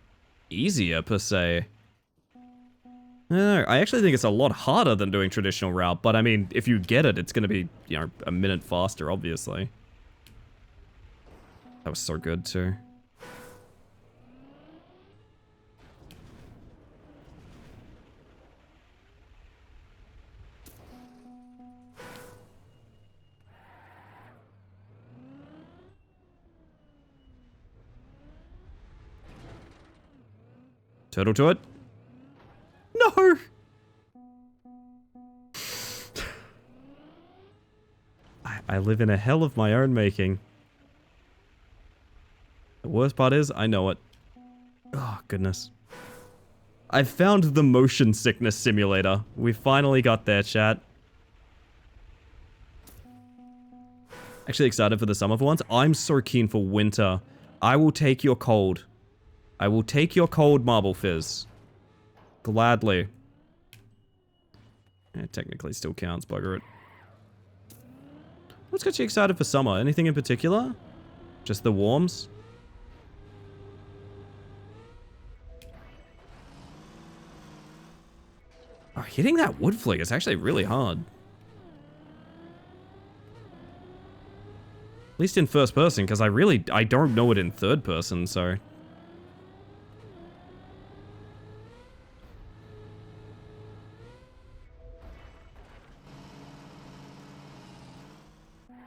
easier, per se. No, I actually think it's a lot harder than doing traditional route, but I mean, if you get it, it's gonna be, you know, a minute faster, obviously. That was so good, too. Turtle to it. No! I live in a hell of my own making. The worst part is, I know it. Oh, goodness. I've found the motion sickness simulator. We finally got there, chat. Actually excited for the summer for once. I'm so keen for winter. I will take your cold. I will take your cold, Marble Fizz. Gladly. It technically still counts, bugger it. What's got you excited for summer? Anything in particular? Just the warms? Oh, hitting that wood flick is actually really hard. At least in first person, because I don't know it in third person, so...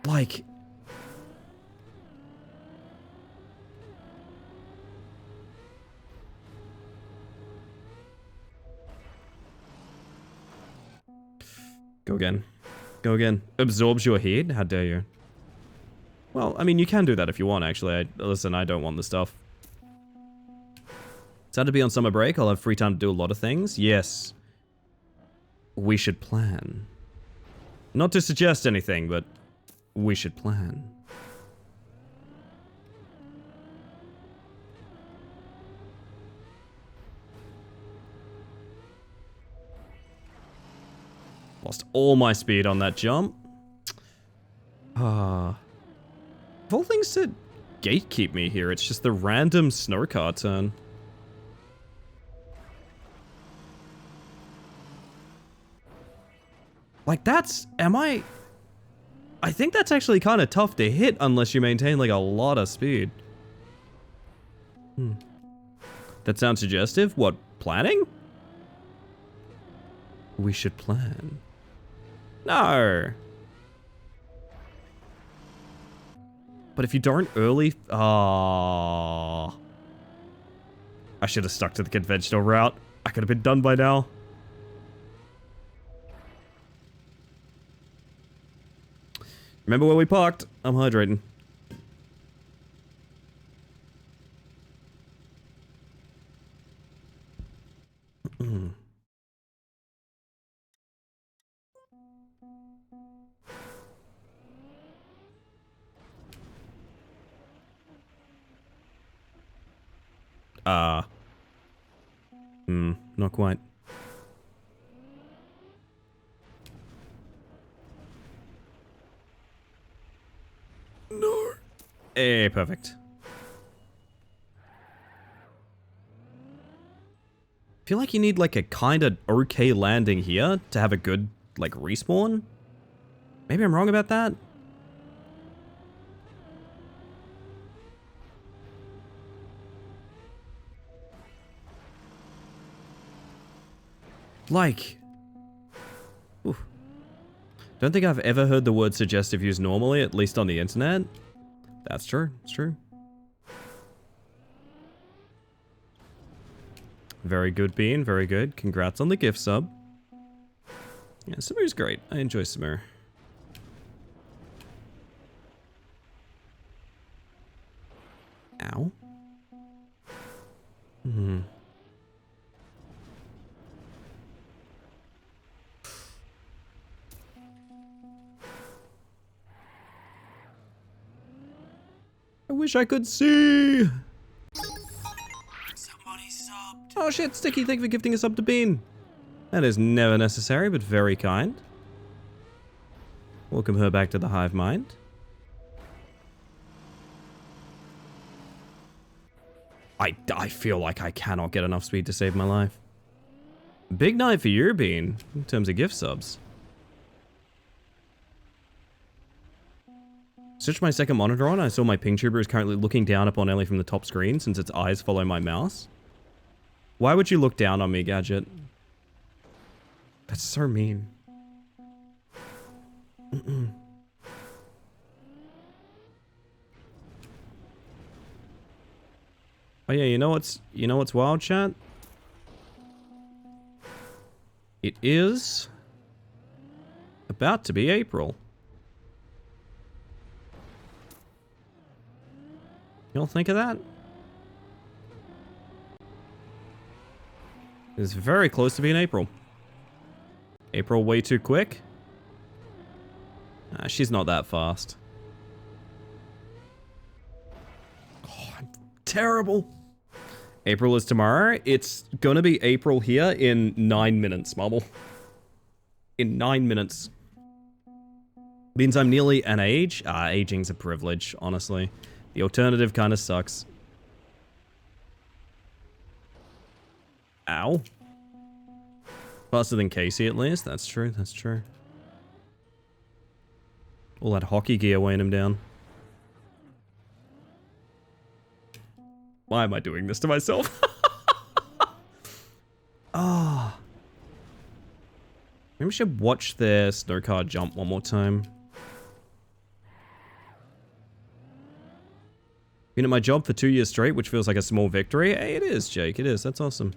Like... Go again. Go again. Absorbs your head? How dare you? Well, I mean, you can do that if you want, actually. Listen, I don't want the stuff. Sad to be on summer break. I'll have free time to do a lot of things. Yes. We should plan. Not to suggest anything, but we should plan. Lost all my speed on that jump. Ah. Of all things to gatekeep me here, it's just the random snow car turn. Like that's, I think that's actually kind of tough to hit unless you maintain like a lot of speed. That sounds suggestive. What, planning? We should plan. No. But if you don't early... I should have stuck to the conventional route. I could have been done by now. Remember where we parked? I'm hydrating. Not quite. No. Eh, perfect. Feel like you need like a kind of okay landing here to have a good like respawn. Maybe I'm wrong about that. Like, oof. Don't think I've ever heard the word suggestive used normally, at least on the internet. That's true, it's true. Very good, Bean, very good. Congrats on the gift sub. Yeah, Samir's great. I enjoy Samir. Ow. I wish I could see. Somebody subbed. Oh shit, Sticky, thank you for gifting a sub to Bean. That is never necessary, but very kind. Welcome her back to the hive mind. I feel like I cannot get enough speed to save my life. Big night for you, Bean, in terms of gift subs. Switched my second monitor on, I saw my ping tuber is currently looking down upon Ellie from the top screen since its eyes follow my mouse. Why would you look down on me, Gadget? That's so mean. Oh yeah, you know what's wild, chat? It is about to be April. You all think of that? It's very close to being April. April way too quick? She's not that fast. Oh, I'm terrible. April is tomorrow. It's gonna be April here in 9 minutes, Marble. In 9 minutes. Means I'm nearly an age. Aging's a privilege, honestly. The alternative kind of sucks. Ow. Faster than Casey, at least. That's true, that's true. All that hockey gear weighing him down. Why am I doing this to myself? Ah. Maybe we should watch their snowcar jump one more time. Been at my job for 2 years straight, which feels like a small victory. Hey, it is, Jake. It is. That's awesome.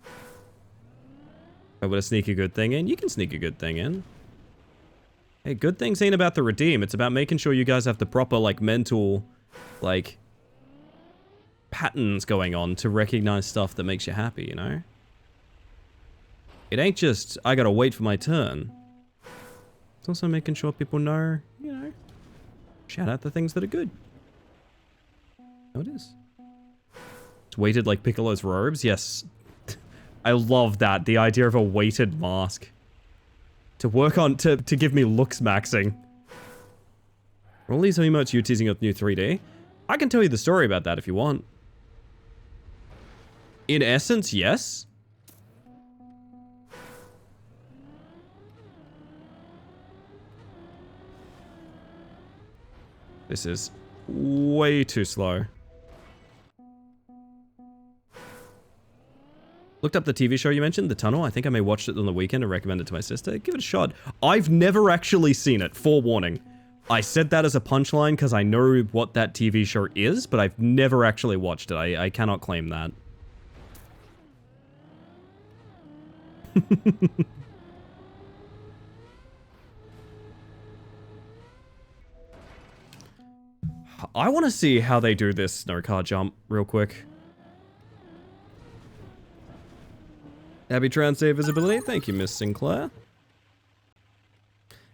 If I were to sneak a good thing in, you can sneak a good thing in. Hey, good things ain't about the redeem. It's about making sure you guys have the proper, like, mental, like, patterns going on to recognize stuff that makes you happy, you know? It ain't just, I gotta wait for my turn. It's also making sure people know, you know, shout out the things that are good. Oh, it is. It's weighted like Piccolo's robes. Yes. I love that. The idea of a weighted mask. To work on, to give me looks maxing. Are all these emotes you teasing up new 3D? I can tell you the story about that if you want. In essence, yes. This is way too slow. Looked up the TV show you mentioned, The Tunnel. I think I may watch it on the weekend and recommend it to my sister. Give it a shot. I've never actually seen it, forewarning. I said that as a punchline because I know what that TV show is, but I've never actually watched it. I cannot claim that. I want to see how they do this snowcar jump real quick. Happy Trans Day visibility. Thank you, Miss Sinclair.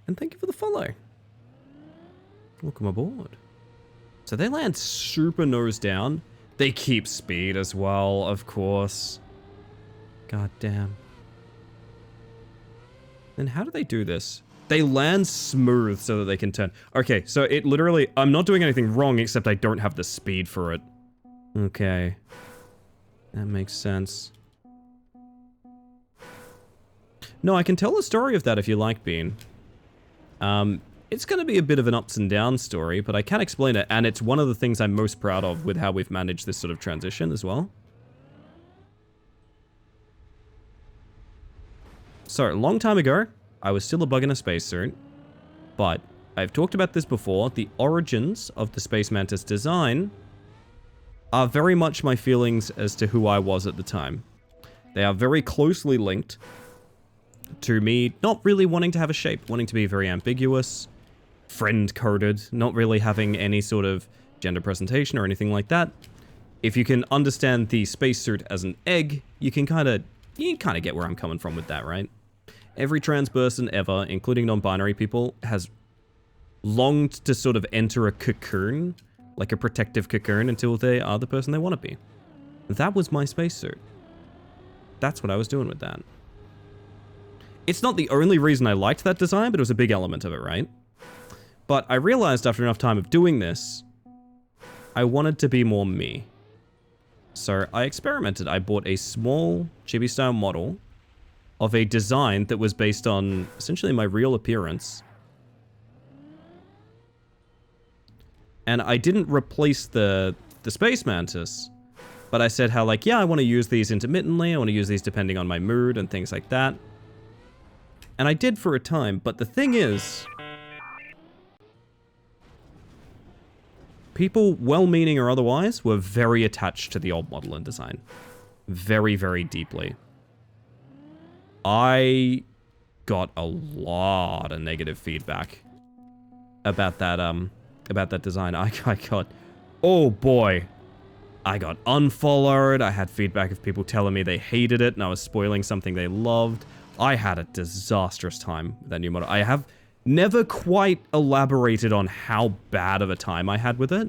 And thank you for the follow. Welcome aboard. So they land super nose down. They keep speed as well, of course. God damn. Then how do they do this? They land smooth so that they can turn. Okay, so it literally... I'm not doing anything wrong, except I don't have the speed for it. Okay. That makes sense. No, I can tell the story of that if you like, Bean. It's going to be a bit of an ups and downs story, but I can explain it, and it's one of the things I'm most proud of with how we've managed this sort of transition as well. So, a long time ago, I was still a bug in a spacesuit, but I've talked about this before. The origins of the Space Mantis design are very much my feelings as to who I was at the time. They are very closely linked to me not really wanting to have a shape, wanting to be very ambiguous, friend-coded, not really having any sort of gender presentation or anything like that. If you can understand the spacesuit as an egg, you can kind of get where I'm coming from with that, right? Every trans person ever, including non-binary people, has longed to sort of enter a cocoon, like a protective cocoon, until they are the person they want to be. That was my spacesuit. That's what I was doing with that. It's not the only reason I liked that design, but it was a big element of it, right? But I realized after enough time of doing this, I wanted to be more me. So I experimented. I bought a small chibi-style model of a design that was based on essentially my real appearance. And I didn't replace the Space Mantis, but I said how, like, yeah, I want to use these intermittently. I want to use these depending on my mood and things like that. And I did for a time, but the thing is, people, well-meaning or otherwise, were very attached to the old model and design. Very, very deeply. I got a lot of negative feedback about that design. I got, oh boy, I got unfollowed. I had feedback of people telling me they hated it and I was spoiling something they loved. I had a disastrous time with that new model. I have never quite elaborated on how bad of a time I had with it.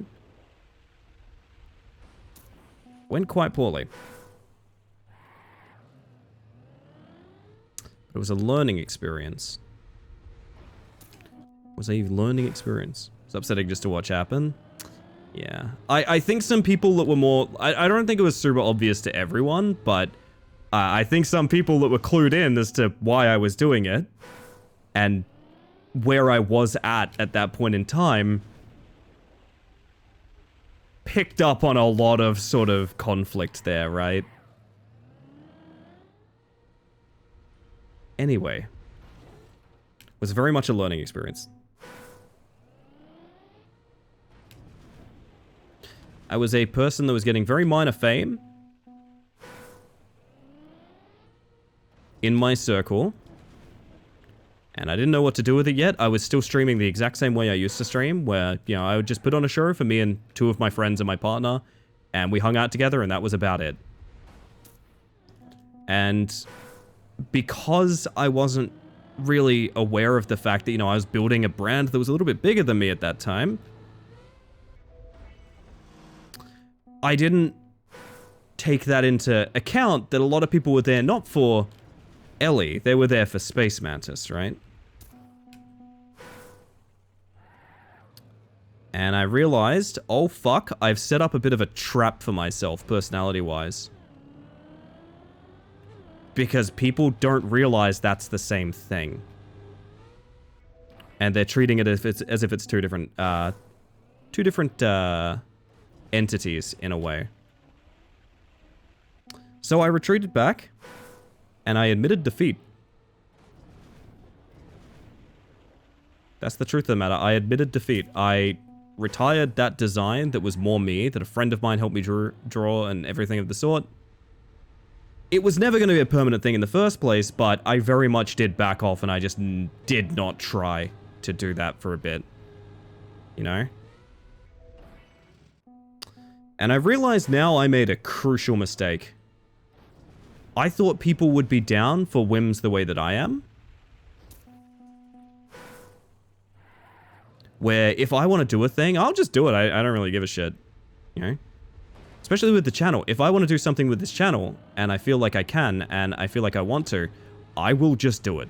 Went quite poorly. It was a learning experience. It was a learning experience. It's upsetting just to watch happen. Yeah. I think some people that were more... I don't think it was super obvious to everyone, but I think some people that were clued in as to why I was doing it and where I was at that point in time picked up on a lot of sort of conflict there, right? Anyway, it was very much a learning experience. I was a person that was getting very minor fame in my circle, and I didn't know what to do with it yet. I was still streaming the exact same way I used to stream, where, you know, I would just put on a show for me and two of my friends and my partner, and we hung out together, and that was about it. And because I wasn't really aware of the fact that, you know, I was building a brand that was a little bit bigger than me at that time, I didn't take that into account that a lot of people were there not for Ellie, they were there for Space Mantis, right? And I realized, oh fuck, I've set up a bit of a trap for myself, personality-wise. Because people don't realize that's the same thing. And they're treating it as if it's two different entities, in a way. So I retreated back, and I admitted defeat. That's the truth of the matter. I admitted defeat. I retired that design that was more me, that a friend of mine helped me draw and everything of the sort. It was never going to be a permanent thing in the first place, but I very much did back off, and I just did not try to do that for a bit. You know? And I realized now I made a crucial mistake. I thought people would be down for whims the way that I am. Where if I want to do a thing, I'll just do it. I don't really give a shit. You know? Especially with the channel. If I want to do something with this channel, and I feel like I can, and I feel like I want to, I will just do it.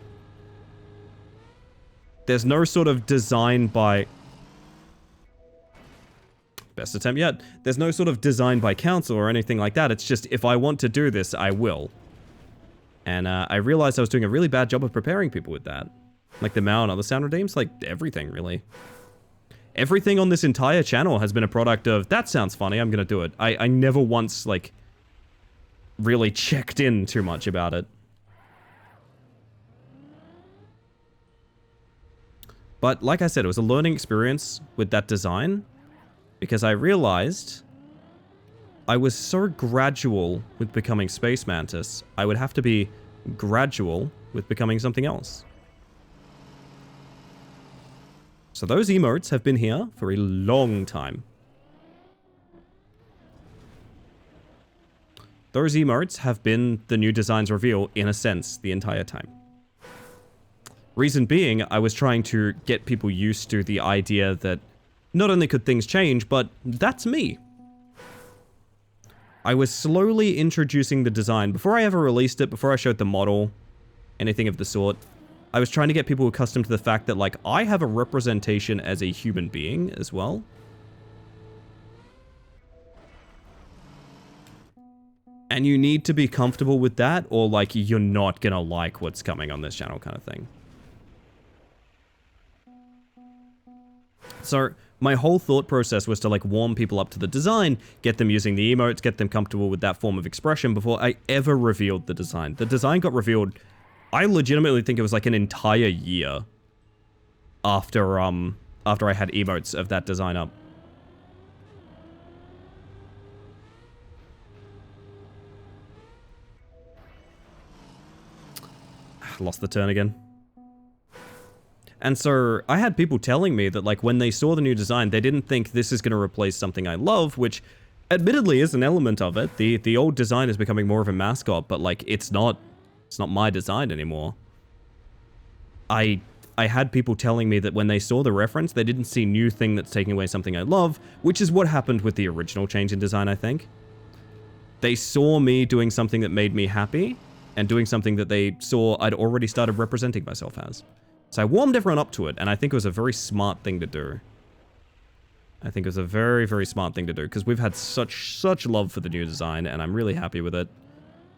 There's no sort of design by... Best attempt yet. There's no sort of design by council or anything like that. It's just, if I want to do this, I will. And I realized I was doing a really bad job of preparing people with that. Like the Mao and other sound redeems, like everything, really. Everything on this entire channel has been a product of, that sounds funny, I'm gonna do it. I never once, like, really checked in too much about it. But like I said, it was a learning experience with that design, because I realized I was so gradual with becoming Space Mantis, I would have to be gradual with becoming something else. So those emotes have been here for a long time. Those emotes have been the new design's reveal, in a sense, the entire time. Reason being, I was trying to get people used to the idea that not only could things change, but that's me. I was slowly introducing the design. Before I ever released it, before I showed the model, anything of the sort, I was trying to get people accustomed to the fact that, like, I have a representation as a human being as well. And you need to be comfortable with that, or, like, you're not gonna like what's coming on this channel kind of thing. So, my whole thought process was to, like, warm people up to the design, get them using the emotes, get them comfortable with that form of expression before I ever revealed the design. The design got revealed... I legitimately think it was like an entire year after I had emotes of that design up. lost the turn again. And so I had people telling me that like when they saw the new design, they didn't think this is going to replace something I love, which admittedly is an element of it. The old design is becoming more of a mascot, but like it's not my design anymore. I had people telling me that when they saw the reference, they didn't see new thing that's taking away something I love, which is what happened with the original change in design, I think. They saw me doing something that made me happy, and doing something that they saw I'd already started representing myself as. So I warmed everyone up to it, and I think it was a very smart thing to do. I think it was a very, very smart thing to do, because we've had such love for the new design, and I'm really happy with it.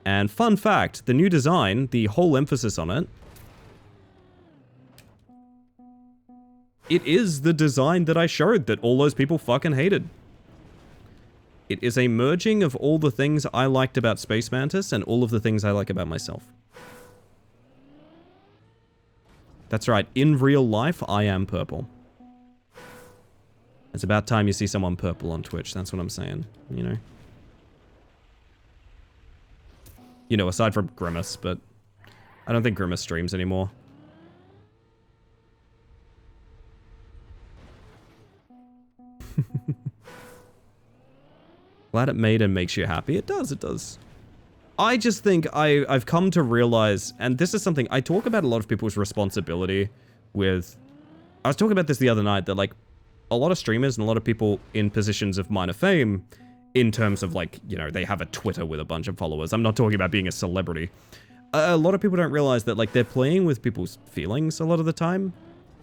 And fun fact, the new design, the whole emphasis on it, it is the design that I showed that all those people fucking hated. It is a merging of all the things I liked about Space Mantis and all of the things I like about myself. That's right, in real life, I am purple. It's about time you see someone purple on Twitch, that's what I'm saying, you know? You know, aside from Grimace, but I don't think Grimace streams anymore. Glad it made and makes you happy. It does, it does. I just think I've come to realize, and this is something, I talk about a lot of people's responsibility with... I was talking about this the other night, that like, a lot of streamers and a lot of people in positions of minor fame, in terms of like, you know, they have a Twitter with a bunch of followers. I'm not talking about being a celebrity. A lot of people don't realize that like, they're playing with people's feelings a lot of the time.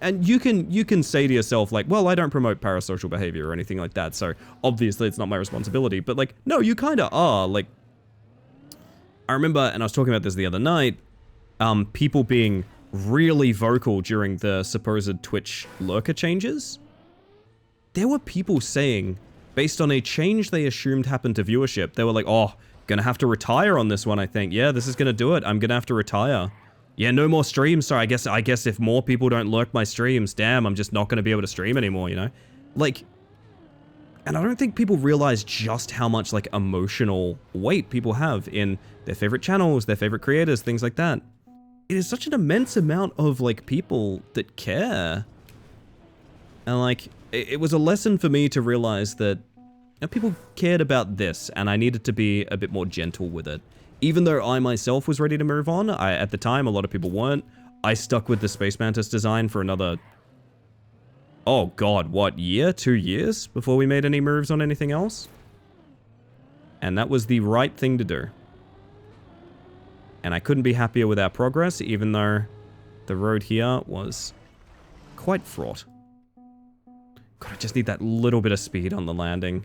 And you can say to yourself, like, well, I don't promote parasocial behavior or anything like that, so obviously it's not my responsibility. But, like, no, you kind of are. Like, I remember, and I was talking about this the other night, people being really vocal during the supposed Twitch lurker changes. There were people saying, based on a change they assumed happened to viewership, they were like, oh, gonna have to retire on this one, I think. Yeah, this is gonna do it. I'm gonna have to retire. Yeah, no more streams, so I guess if more people don't lurk my streams, damn, I'm just not going to be able to stream anymore, you know? Like, and I don't think people realize just how much, like, emotional weight people have in their favorite channels, their favorite creators, things like that. It is such an immense amount of, like, people that care. And, like, it was a lesson for me to realize that, you know, people cared about this, and I needed to be a bit more gentle with it. Even though I myself was ready to move on, at the time, a lot of people weren't. I stuck with the Space Mantis design for another... Oh god, what, year? 2 years? Before we made any moves on anything else? And that was the right thing to do. And I couldn't be happier with our progress, even though the road here was quite fraught. God, I just need that little bit of speed on the landing.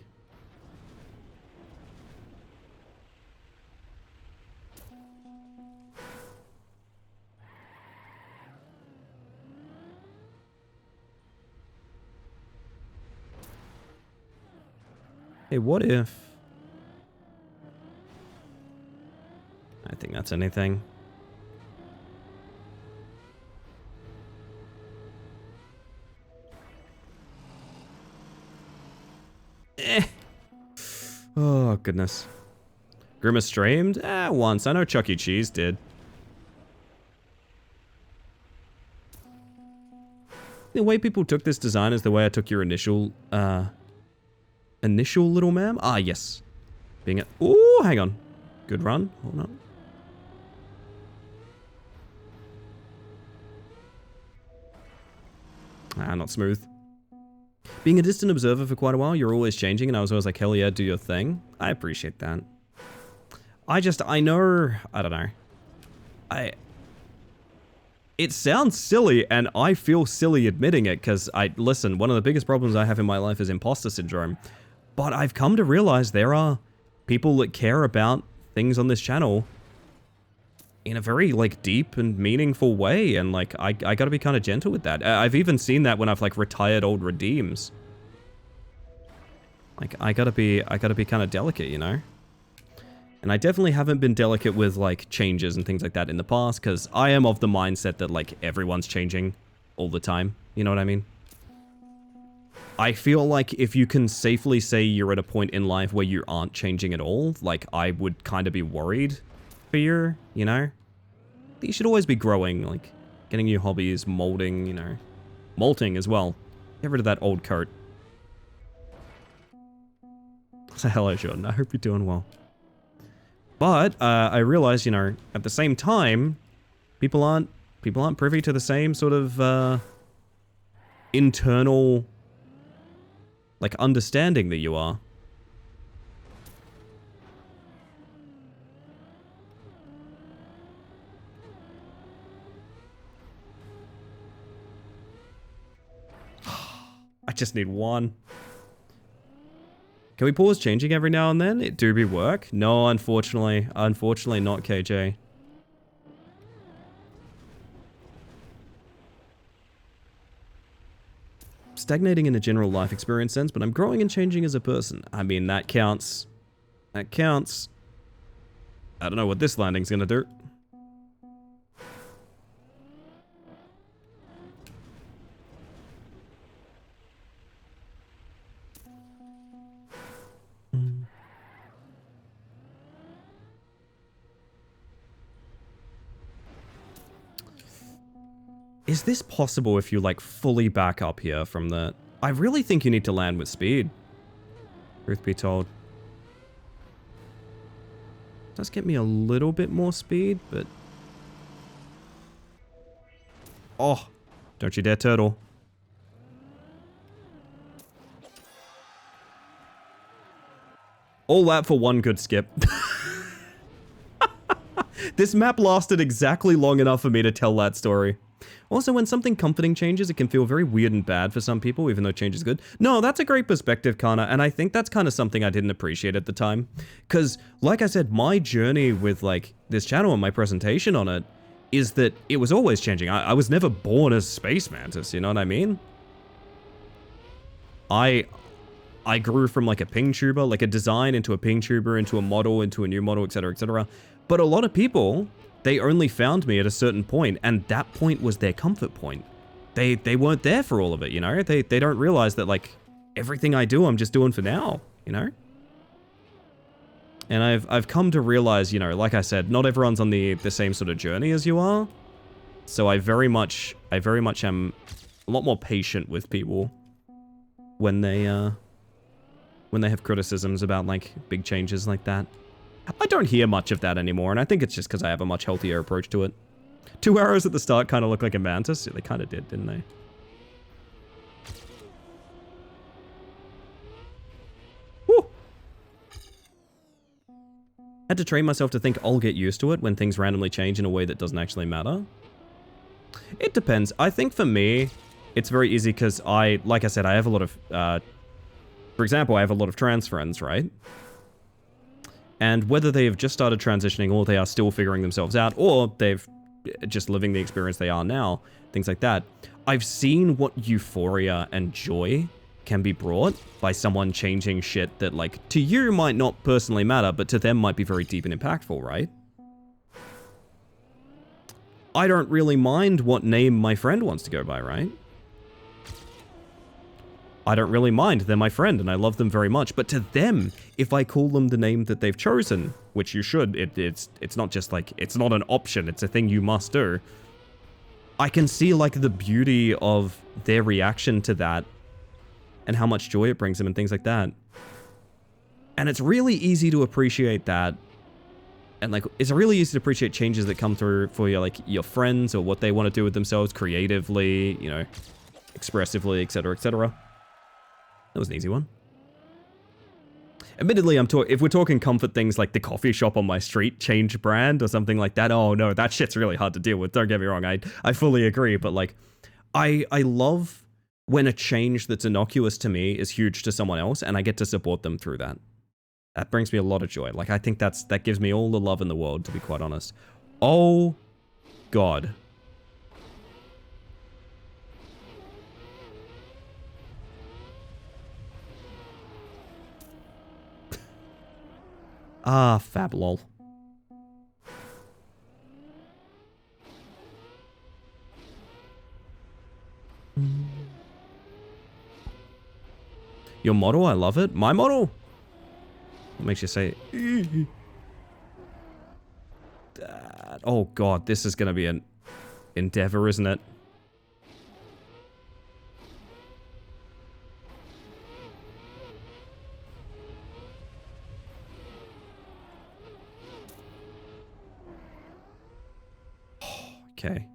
Hey, what if... I think that's anything. Oh, goodness. Grimace streamed? Once. I know Chuck E. Cheese did. The way people took this design is the way I took your initial little ma'am? Ah, yes. Being a... Ooh, hang on. Good run. Hold on. Not smooth. Being a distant observer for quite a while, you're always changing, and I was always like, hell yeah, do your thing. I appreciate that. I know... I don't know. It sounds silly, and I feel silly admitting it, because listen, one of the biggest problems I have in my life is imposter syndrome. But I've come to realize there are people that care about things on this channel in a very, like, deep and meaningful way, and, like, I gotta be kind of gentle with that. I've even seen that when I've, like, retired old redeems. Like, I gotta be kind of delicate, you know? And I definitely haven't been delicate with, like, changes and things like that in the past, because I am of the mindset that, like, everyone's changing all the time. You know what I mean? I feel like if you can safely say you're at a point in life where you aren't changing at all, like, I would kind of be worried for you know? you should always be growing, like getting new hobbies, molding, you know, molting as well. Get rid of that old coat. So hello, Jordan. I hope you're doing well. But I realize, you know, at the same time, people aren't privy to the same sort of internal, like, understanding that you are. I just need one. Can we pause changing every now and then? It do be work? No, unfortunately. Unfortunately not, KJ. Stagnating in a general life experience sense, but I'm growing and changing as a person. I mean, that counts. That counts. I don't know what this landing's gonna do. Is this possible if you, like, fully back up here from the... I really think you need to land with speed. Truth be told. Does get me a little bit more speed, but... Oh! Don't you dare turtle. All that for one good skip. This map lasted exactly long enough for me to tell that story. Also, when something comforting changes, it can feel very weird and bad for some people, even though change is good. No, that's a great perspective, Kana, and I think that's kind of something I didn't appreciate at the time. Because, like I said, my journey with, like, this channel and my presentation on it is that it was always changing. I was never born as Space Mantis, you know what I mean? I grew from, like, a ping tuber, like a design into a ping tuber, into a model, into a new model, etc., etc. But a lot of people... they only found me at a certain point, and that point was their comfort point. They weren't there for all of it, you know? They don't realize that, like, everything I do, I'm just doing for now, you know? And I've come to realize, you know, like I said, not everyone's on the same sort of journey as you are. So I very much am a lot more patient with people when they have criticisms about, like, big changes like that. I don't hear much of that anymore, and I think it's just because I have a much healthier approach to it. 2 arrows at the start kind of look like a mantis. Yeah, they kind of did, didn't they? Woo! Had to train myself to think I'll get used to it when things randomly change in a way that doesn't actually matter. It depends. I think for me, it's very easy because like I said, I have a lot of, for example, I have a lot of trans friends, right? And whether they have just started transitioning or they are still figuring themselves out or they've just living the experience they are now, things like that, I've seen what euphoria and joy can be brought by someone changing shit that, like, to you might not personally matter, but to them might be very deep and impactful, right? I don't really mind what name my friend wants to go by, right? I don't really mind, they're my friend and I love them very much, but to them, if I call them the name that they've chosen, which you should, it's not just like, it's not an option, it's a thing you must do, I can see, like, the beauty of their reaction to that and how much joy it brings them and things like that. And it's really easy to appreciate that. And, like, it's really easy to appreciate changes that come through for your, like, your friends or what they want to do with themselves creatively, you know, expressively, etc., etc. That was an easy one. Admittedly, if we're talking comfort things like the coffee shop on my street change brand or something like that, oh no, that shit's really hard to deal with. Don't get me wrong, I fully agree, but, like, I love when a change that's innocuous to me is huge to someone else and I get to support them through that. That brings me a lot of joy. Like, I think that gives me all the love in the world, to be quite honest. Oh, God. Ah, fab lol. Your model, I love it. My model? What makes you say... Oh god, this is gonna be an endeavor, isn't it? Okay.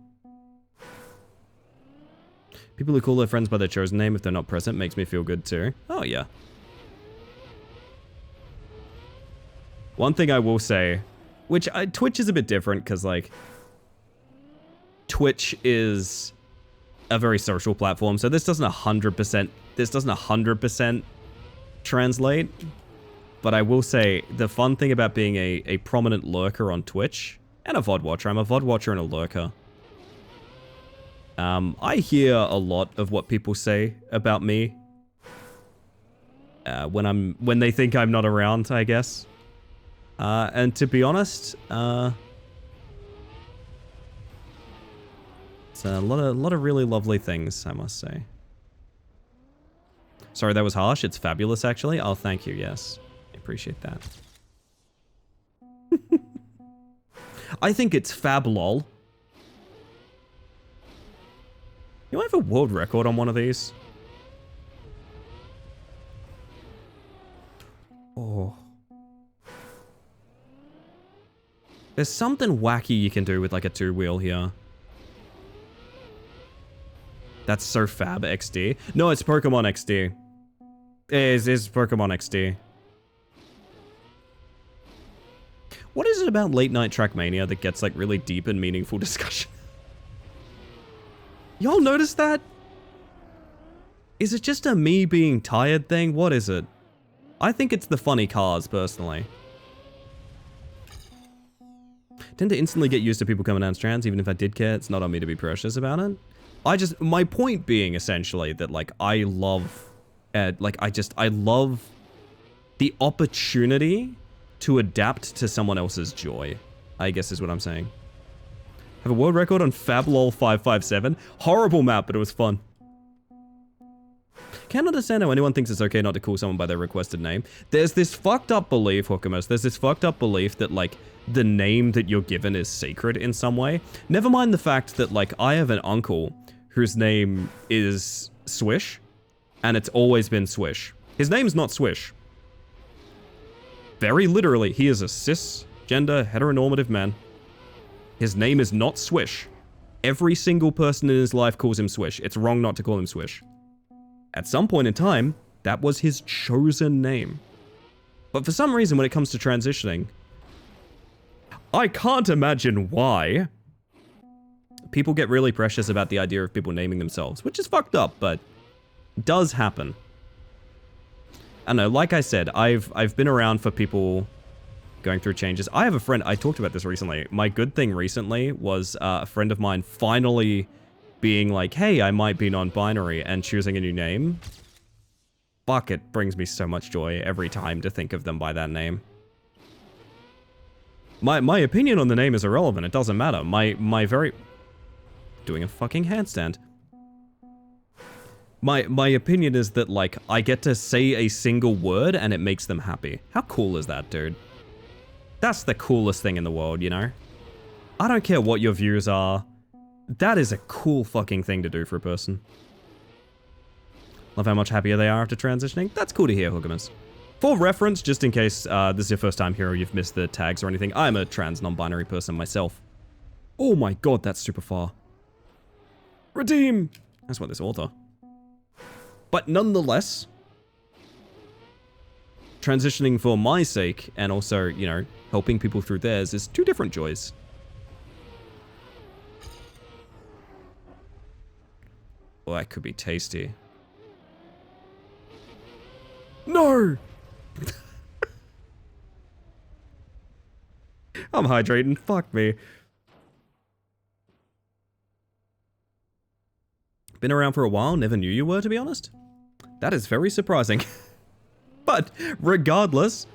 People who call their friends by their chosen name if they're not present makes me feel good too. Oh yeah. One thing I will say, which Twitch is a bit different because like Twitch is a very social platform, so this doesn't 100% translate. But I will say the fun thing about being a prominent lurker on Twitch and a VOD watcher, I'm a VOD watcher and a lurker. I hear a lot of what people say about me when they think I'm not around, I guess. And to be honest, it's a lot of really lovely things, I must say. Sorry, that was harsh. It's fabulous, actually. Oh, thank you. Yes, I appreciate that. I think it's fab lol. You have a world record on one of these? Oh. There's something wacky you can do with like a 2-wheel here. That's so fab, XD. No, it's Pokemon XD. It is Pokemon XD. What is it about late night Trackmania that gets like really deep and meaningful discussion? Y'all notice that? Is it just a me being tired thing? What is it? I think it's the funny cars, personally. Tend to instantly get used to people coming down strands, even if I did care. It's not on me to be precious about it. My point being essentially that like I love, I love the opportunity to adapt to someone else's joy, I guess is what I'm saying. Have a world record on FabLol557. Horrible map, but it was fun. Can't understand how anyone thinks it's okay not to call someone by their requested name. There's this fucked up belief, Hookamos, there's this fucked up belief that like the name that you're given is sacred in some way. Never mind the fact that like I have an uncle whose name is Swish, and it's always been Swish. His name's not Swish. Very literally, he is a cisgender heteronormative man. His name is not Swish. Every single person in his life calls him Swish. It's wrong not to call him Swish. At some point in time, that was his chosen name. But for some reason, when it comes to transitioning, I can't imagine why people get really precious about the idea of people naming themselves, which is fucked up, but does happen. I don't know, like I said, I've been around for people going through changes. I have a friend, I talked about this recently. My good thing recently was a friend of mine finally being like, hey, I might be non-binary, and choosing a new name. Fuck, it brings me so much joy every time to think of them by that name. My opinion on the name is irrelevant, it doesn't matter. My very... Doing a fucking handstand. My opinion is that, like, I get to say a single word and it makes them happy. How cool is that, dude? That's the coolest thing in the world, you know? I don't care what your views are. That is a cool fucking thing to do for a person. Love how much happier they are after transitioning. That's cool to hear, Hookamans. For reference, just in case this is your first time here or you've missed the tags or anything, I'm a trans non-binary person myself. Oh my god, that's super far. Redeem! That's what this author. But nonetheless, transitioning for my sake and also, you know, helping people through theirs is two different joys. Well, that could be tasty. No! I'm hydrating, fuck me. Been around for a while, never knew you were, to be honest. That is very surprising. But, regardless,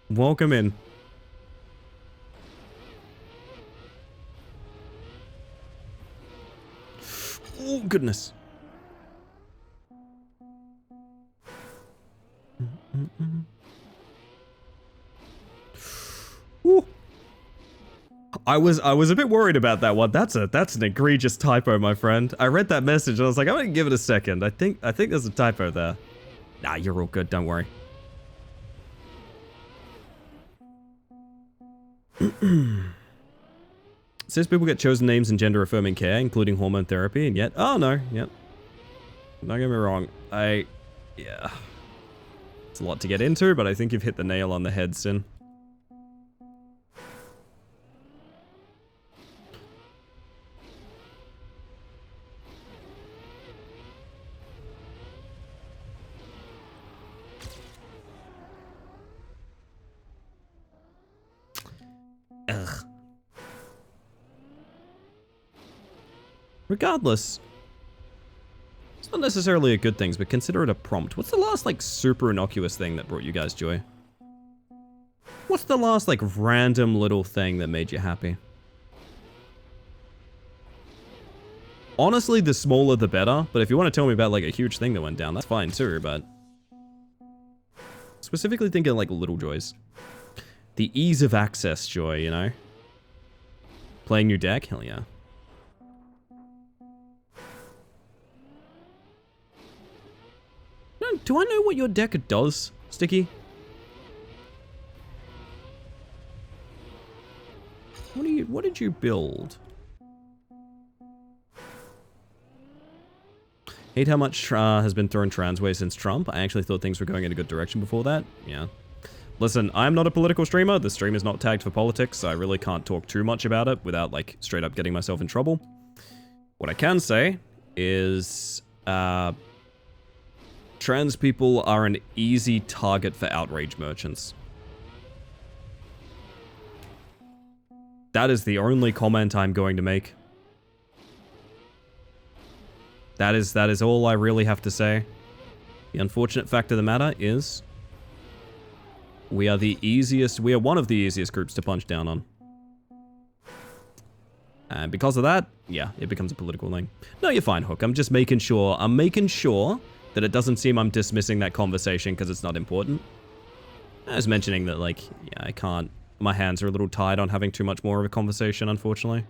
welcome in. Oh, goodness. Ooh. I was a bit worried about that one. That's an egregious typo, my friend. I read that message and I was like, I'm gonna give it a second. I think there's a typo there. Nah, you're all good, don't worry. Says people get chosen names in gender affirming care, including hormone therapy, and yet oh no, yep. Don't get me wrong. Yeah. It's a lot to get into, but I think you've hit the nail on the head, Sin. Ugh. Regardless, it's not necessarily a good thing, but consider it a prompt. What's the last, like, super innocuous thing that brought you guys joy? What's the last, like, random little thing that made you happy? Honestly, the smaller the better, but if you want to tell me about, like, a huge thing that went down, that's fine too, but... Specifically thinking, like, little joys. The ease of access joy, you know? Playing new deck? Hell yeah. No, do I know what your deck does, Sticky? What did you build? Hate how much has been thrown transway since Trump. I actually thought things were going in a good direction before that. Yeah. Listen, I'm not a political streamer. The stream is not tagged for politics, so I really can't talk too much about it without, like, straight up getting myself in trouble. What I can say is, trans people are an easy target for outrage merchants. That is the only comment I'm going to make. That is all I really have to say. The unfortunate fact of the matter is, we are one of the easiest groups to punch down on. And because of that, yeah, it becomes a political thing. No, you're fine, Hook. I'm just making sure that it doesn't seem I'm dismissing that conversation because it's not important. I was mentioning that, like, yeah, I can't, my hands are a little tied on having too much more of a conversation, unfortunately.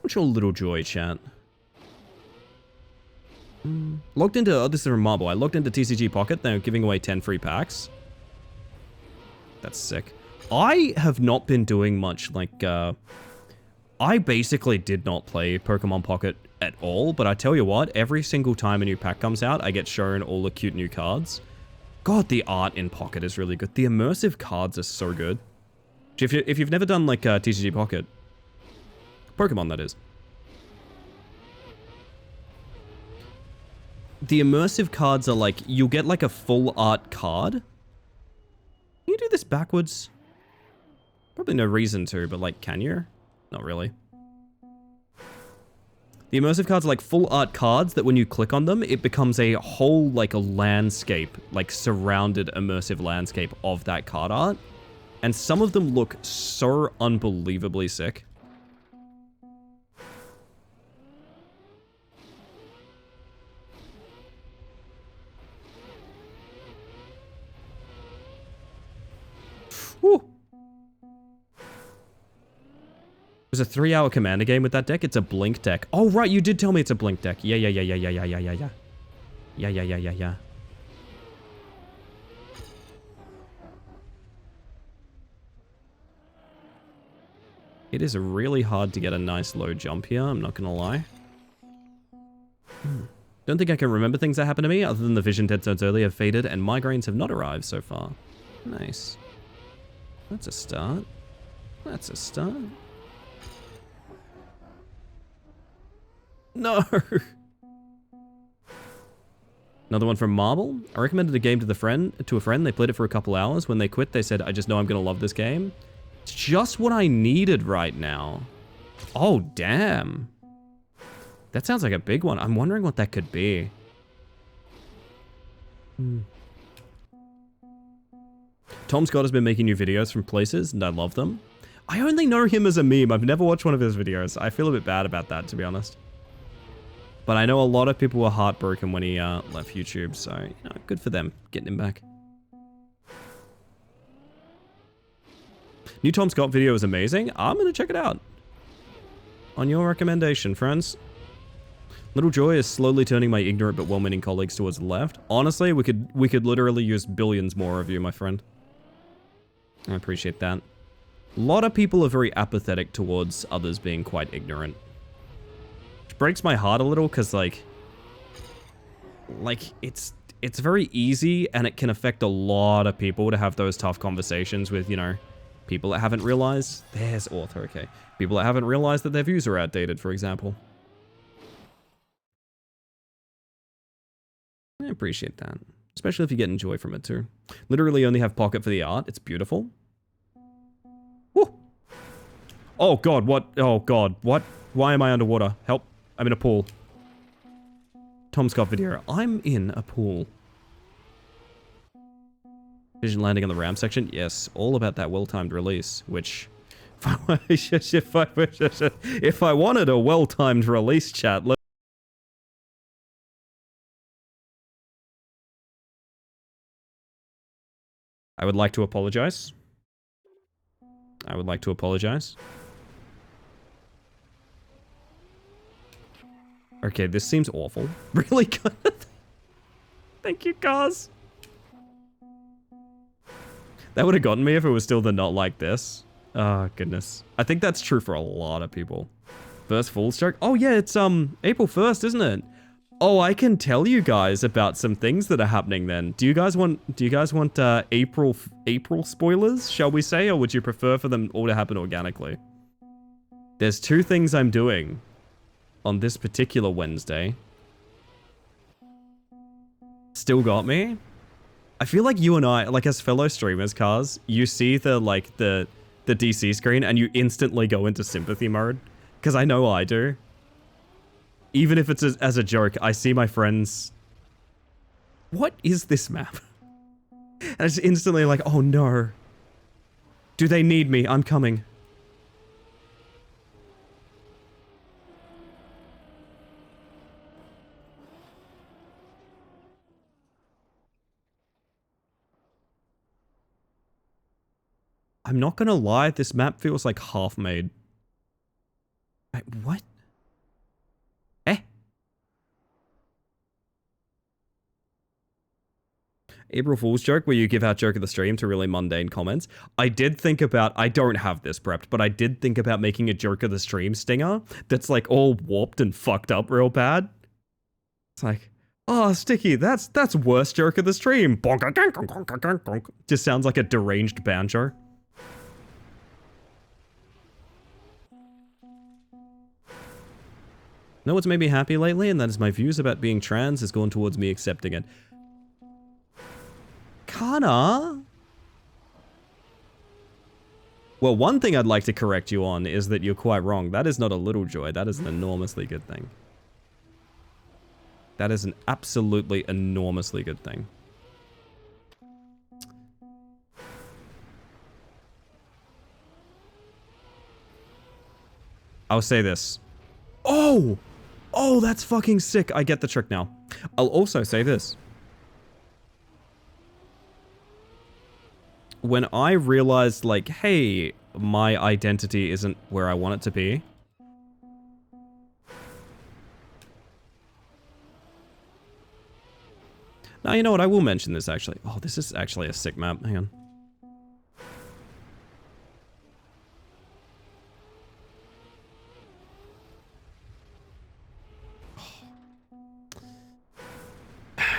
What's your little joy, chat? Logged into, oh, this is from Marble. I logged into TCG Pocket. They're giving away 10 free packs. That's sick. I have not been doing much, like, I basically did not play Pokemon Pocket at all, but I tell you what, every single time a new pack comes out, I get shown all the cute new cards. God, the art in Pocket is really good. The immersive cards are so good. If you've never done, like, TCG Pocket, Pokemon, that is. The immersive cards are like, you'll get like a full art card. Can you do this backwards? Probably no reason to, but like, can you? Not really. The immersive cards are like full art cards that when you click on them, it becomes a whole, like, a landscape, like surrounded immersive landscape of that card art. And some of them look so unbelievably sick. Woo. There's a 3-hour Commander game with that deck. It's a Blink deck. Oh, right, you did tell me it's a Blink deck. Yeah. Yeah. It is really hard to get a nice low jump here, I'm not gonna lie. Don't think I can remember things that happened to me, other than the vision dead zones earlier have faded, and migraines have not arrived so far. Nice. That's a start. That's a start. No! Another one from Marble. I recommended a game to a friend. They played it for a couple hours. When they quit, they said, I just know I'm gonna love this game. It's just what I needed right now. Oh, damn. That sounds like a big one. I'm wondering what that could be. Tom Scott has been making new videos from places, and I love them. I only know him as a meme. I've never watched one of his videos. I feel a bit bad about that, to be honest. But I know a lot of people were heartbroken when he left YouTube, so, you know, good for them, getting him back. New Tom Scott video is amazing. I'm gonna check it out. On your recommendation, friends. Little Joy is slowly turning my ignorant but well-meaning colleagues towards the left. Honestly, we could literally use billions more of you, my friend. I appreciate that. A lot of people are very apathetic towards others being quite ignorant. Which breaks my heart a little, because, like, it's very easy, and it can affect a lot of people to have those tough conversations with, you know, people that haven't realized... There's author, okay. People that haven't realized that their views are outdated, for example. I appreciate that. Especially if you get joy from it, too. Literally only have pocket for the art. It's beautiful. Woo! Oh, God, what? Oh, God, what? Why am I underwater? Help. I'm in a pool. Tom Scott video. I'm in a pool. Vision landing on the ram section? Yes, all about that well-timed release, which... if I wanted a well-timed release, chat... I would like to apologize. I would like to apologize. Okay, this seems awful. Really good. Thank you, cars. That would have gotten me if it was still the not like this. Oh, goodness. I think that's true for a lot of people. First Fool's joke? Oh, yeah, it's, April 1st, isn't it? Oh, I can tell you guys about some things that are happening then. Do you guys want April spoilers, shall we say, or would you prefer for them all to happen organically? There's two things I'm doing on this particular Wednesday. Still got me? I feel like you and I, like as fellow streamers, Cars, you see the DC screen and you instantly go into sympathy mode. Because I know I do. Even if it's as a joke, I see my friends... What is this map? And it's instantly like, oh no. Do they need me? I'm coming. I'm not gonna lie, this map feels like half-made. Wait, what? April Fool's joke where you give out joke of the stream to really mundane comments. I did think about, I don't have this prepped, but I did think about making a joke of the stream stinger that's like all warped and fucked up real bad. It's like, oh, Sticky, that's worst joke of the stream. Just sounds like a deranged banjo. Know what's made me happy lately? And that is my views about being trans has gone towards me accepting it. Kana? Well, one thing I'd like to correct you on is that you're quite wrong. That is not a little joy. That is an enormously good thing. That is an absolutely enormously good thing. I'll say this. Oh! Oh, that's fucking sick. I get the trick now. I'll also say this. When I realized, like, hey, my identity isn't where I want it to be. Now, you know what? I will mention this, actually. Oh, this is actually a sick map. Hang on.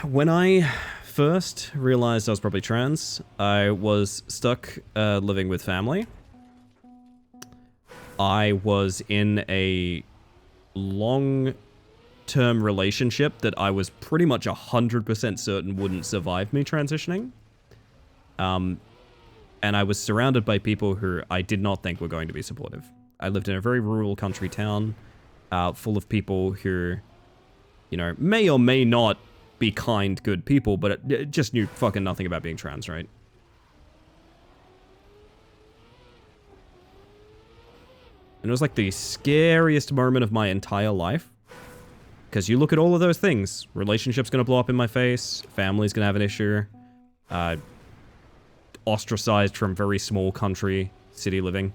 When I first realized I was probably trans, I was stuck living with family. I was in a long-term relationship that I was pretty much 100% certain wouldn't survive me transitioning. And I was surrounded by people who I did not think were going to be supportive. I lived in a very rural country town, full of people who, you know, may or may not be kind, good people, but it just knew fucking nothing about being trans, right? And it was like the scariest moment of my entire life. Because you look at all of those things. Relationship's gonna blow up in my face. Family's gonna have an issue. Ostracized from very small country. city living.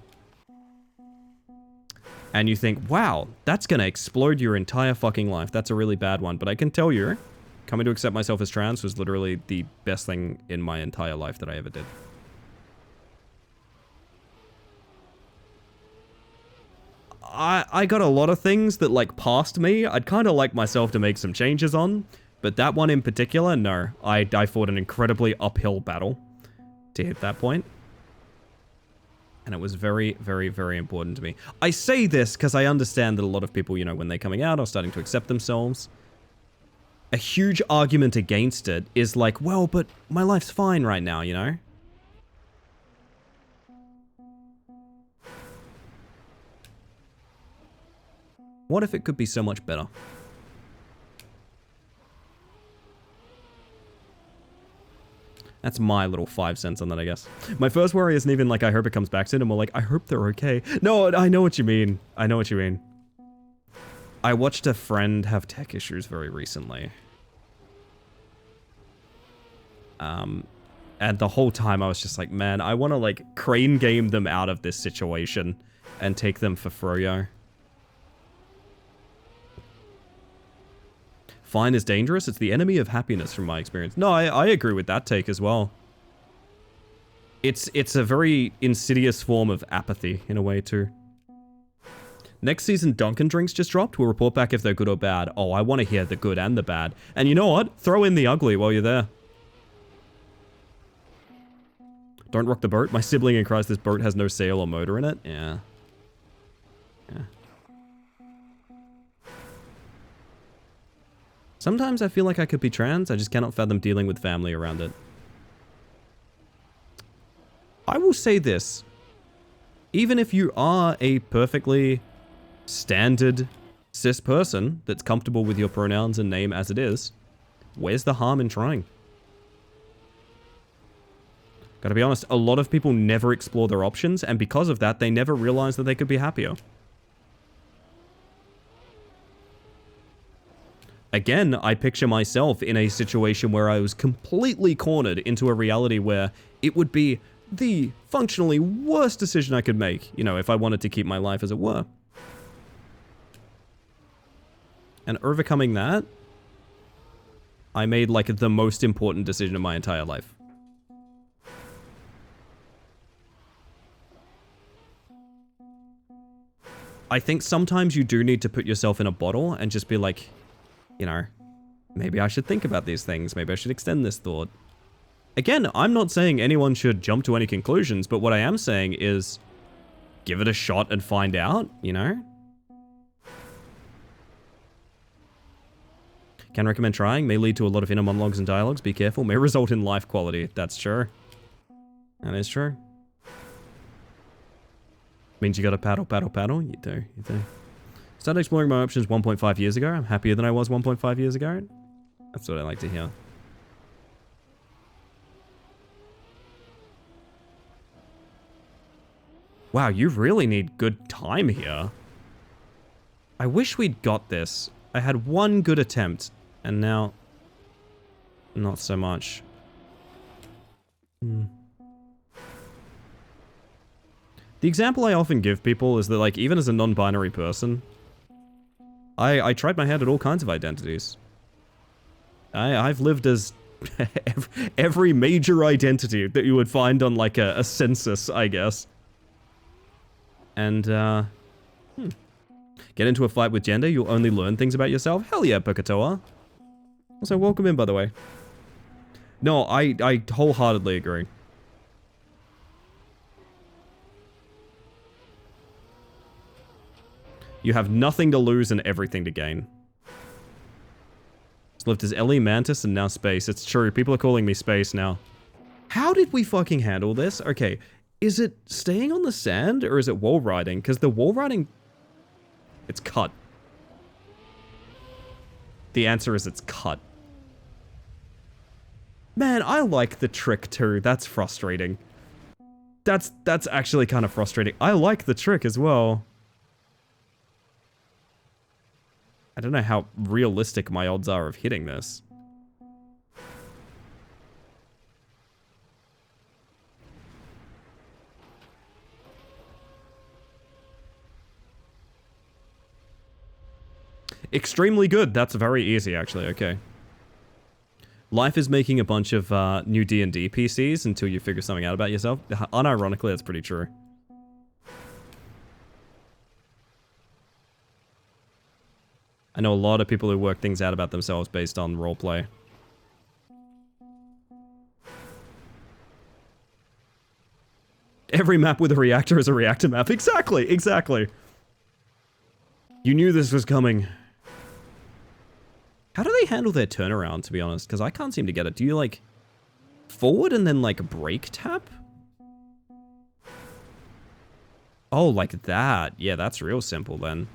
And you think, wow, that's gonna explode your entire fucking life. That's a really bad one. But I can tell you, coming to accept myself as trans was literally the best thing in my entire life that I ever did. I got a lot of things that, like, passed me. I'd kind of like myself to make some changes on. But that one in particular, no. I fought an incredibly uphill battle to hit that point. And it was very, very, very important to me. I say this because I understand that a lot of people, you know, when they're coming out are starting to accept themselves. A huge argument against it is like, well, but my life's fine right now, you know? What if it could be so much better? That's my little 5 cents on that, I guess. My first worry isn't even like, I hope it comes back soon. I'm more like, I hope they're okay. No, I know what you mean. I know what you mean. I watched a friend have tech issues very recently. And the whole time I was just like, man, I want to like crane game them out of this situation and take them for froyo. Fine is dangerous. It's the enemy of happiness from my experience. No, I agree with that take as well. It's a very insidious form of apathy in a way too. Next season Dunkin' drinks just dropped. We'll report back if they're good or bad. Oh, I want to hear the good and the bad. And you know what? Throw in the ugly while you're there. Don't rock the boat. My sibling in Christ, this boat has no sail or motor in it. Yeah. Yeah. Sometimes I feel like I could be trans, I just cannot fathom dealing with family around it. I will say this. Even if you are a perfectly standard cis person that's comfortable with your pronouns and name as it is, where's the harm in trying? Gotta be honest, a lot of people never explore their options, and because of that, they never realize that they could be happier. Again, I picture myself in a situation where I was completely cornered into a reality where it would be the functionally worst decision I could make, you know, if I wanted to keep my life as it were. And overcoming that, I made like the most important decision of my entire life. I think sometimes you do need to put yourself in a bottle and just be like, you know, maybe I should think about these things. Maybe I should extend this thought. Again, I'm not saying anyone should jump to any conclusions, but what I am saying is give it a shot and find out, you know? Can recommend trying. May lead to a lot of inner monologues and dialogues. Be careful. May result in life quality. That's true. That is true. Means you gotta paddle, paddle, paddle. You do, you do. Started exploring my options 1.5 years ago. I'm happier than I was 1.5 years ago. That's what I like to hear. Wow, you really need good time here. I wish we'd got this. I had one good attempt, and now not so much. The example I often give people is that, like, even as a non-binary person, I tried my hand at all kinds of identities. I've lived as every major identity that you would find on, like, a census, I guess. And, Get into a fight with gender, you'll only learn things about yourself? Hell yeah, Pokatoa. Also, welcome in, by the way. No, I wholeheartedly agree. You have nothing to lose and everything to gain. It's lived as Ellie, Mantis, and now Space. It's true, people are calling me Space now. How did we fucking handle this? Okay, is it staying on the sand or is it wall riding? Because the wall riding... It's cut. The answer is it's cut. Man, I like the trick too. That's frustrating. That's actually kind of frustrating. I like the trick as well. I don't know how realistic my odds are of hitting this. Extremely good. That's very easy, actually. Okay. Life is making a bunch of new D&D PCs until you figure something out about yourself. Unironically, that's pretty true. I know a lot of people who work things out about themselves based on roleplay. Every map with a reactor is a reactor map. Exactly, exactly. You knew this was coming. How do they handle their turnaround, to be honest? Because I can't seem to get it. Do you, like, forward and then, like, brake tap? Oh, like that. Yeah, that's real simple, then.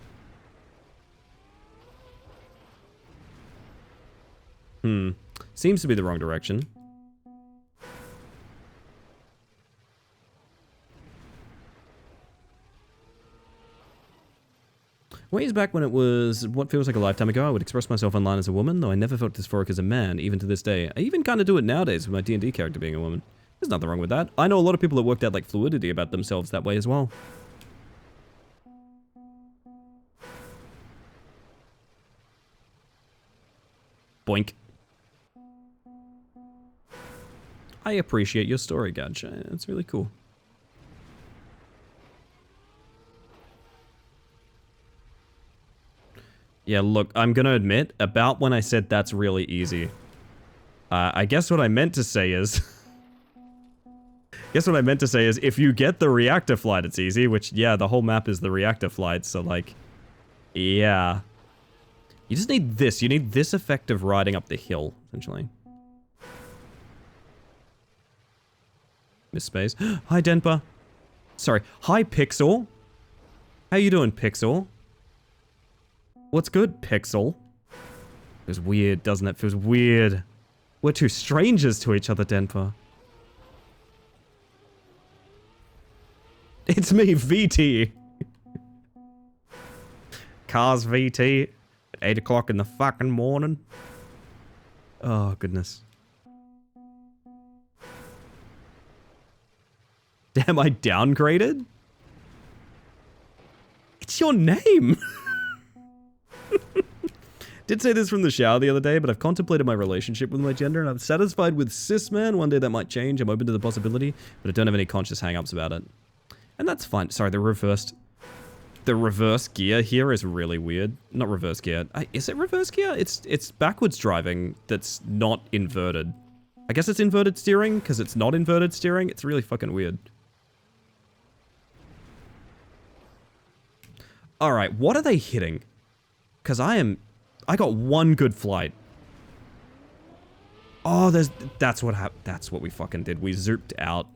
Seems to be the wrong direction. Ways back when it was what feels like a lifetime ago, I would express myself online as a woman, though I never felt dysphoric as a man, even to this day. I even kind of do it nowadays with my D&D character being a woman. There's nothing wrong with that. I know a lot of people that worked out like fluidity about themselves that way as well. Boink. I appreciate your story, Gadge. It's really cool. Yeah, look, I'm gonna admit, about when I said that's really easy. I guess what I meant to say is... if you get the reactor flight, it's easy, which, yeah, the whole map is the reactor flight, so, like... Yeah. You just need this. You need this effect of riding up the hill, essentially. Miss Space. Hi, Denpa. Sorry. Hi, Pixel. How you doing, Pixel? What's good, Pixel? Feels weird, doesn't it? Feels weird. We're two strangers to each other, Denpa. It's me, VT. Cars VT. At 8 o'clock in the fucking morning. Oh, goodness. Damn, I downgraded? It's your name! Did say this from the shower the other day, but I've contemplated my relationship with my gender, and I'm satisfied with cis man. One day that might change. I'm open to the possibility, but I don't have any conscious hang-ups about it. And that's fine. Sorry, the reverse gear here is really weird. Not reverse gear. Is it reverse gear? It's backwards driving that's not inverted. I guess it's inverted steering, because it's not inverted steering. It's really fucking weird. Alright, what are they hitting? Because I got one good flight. Oh, that's what we fucking did. We zooped out.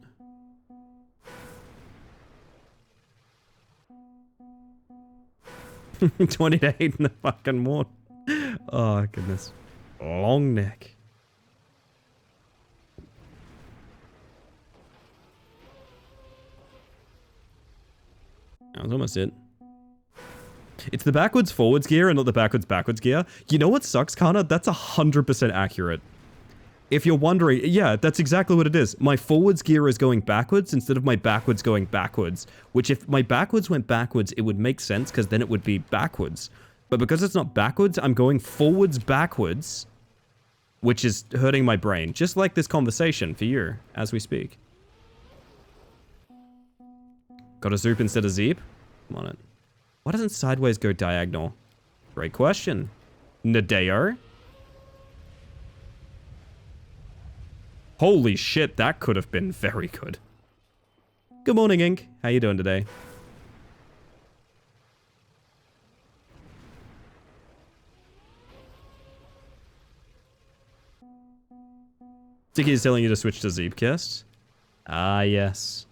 $20 to $8 in the fucking morning. Oh, goodness. Long neck. That was almost it. It's the backwards forwards gear and not the backwards gear. You know what sucks, Kana? That's 100% accurate. If you're wondering, yeah, that's exactly what it is. My forwards gear is going backwards instead of my backwards going backwards. Which if my backwards went backwards, it would make sense because then it would be backwards. But because it's not backwards, I'm going forwards backwards. Which is hurting my brain. Just like this conversation for you, as we speak. Got a zoop instead of zeep? Come on it. Why doesn't sideways go diagonal? Great question. Nadeo? Holy shit, that could have been very good. Good morning, Ink. How you doing today? Sticky is telling you to switch to Zeepcast. Ah, yes.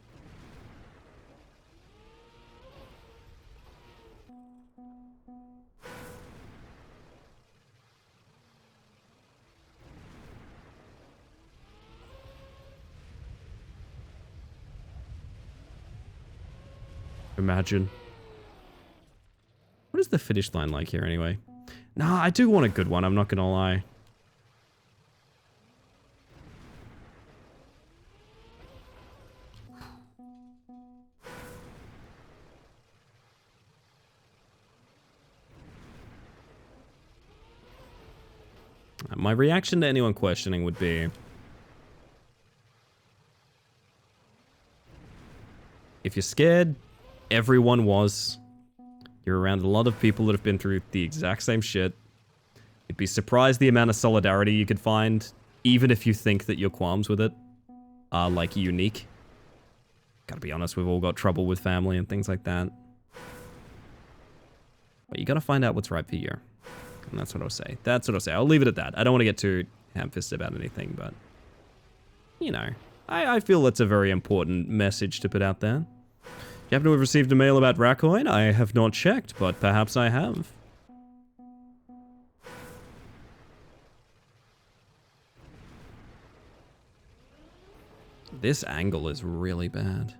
Imagine. What is the finish line like here anyway? Nah, I do want a good one, I'm not gonna lie. My reaction to anyone questioning would be... if you're scared, everyone was. You're around a lot of people that have been through the exact same shit. You'd be surprised the amount of solidarity you could find, even if you think that your qualms with it are, like, unique. Gotta be honest, we've all got trouble with family and things like that. But you gotta find out what's right for you. And that's what I'll say. That's what I'll say. I'll leave it at that. I don't want to get too ham-fisted about anything, but... you know, I feel that's a very important message to put out there. Do you happen to have received a mail about Racoin? I have not checked, but perhaps I have. This angle is really bad.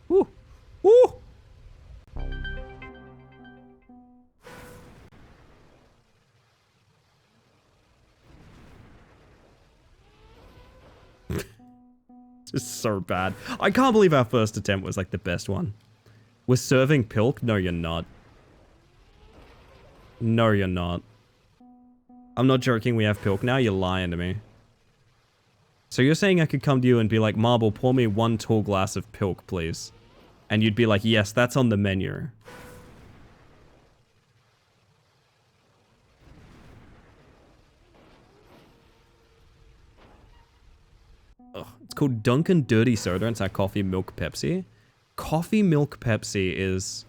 Woo! Woo! This is so bad. I can't believe our first attempt was like the best one. We're serving Pilk? No, you're not. No, you're not. I'm not joking, we have Pilk now? You're lying to me. So you're saying I could come to you and be like, Marble, pour me 1 tall glass of Pilk, please. And you'd be like, yes, that's on the menu. Ugh, it's called Dunkin' Dirty Soda. It's our coffee milk Pepsi. Coffee milk Pepsi is...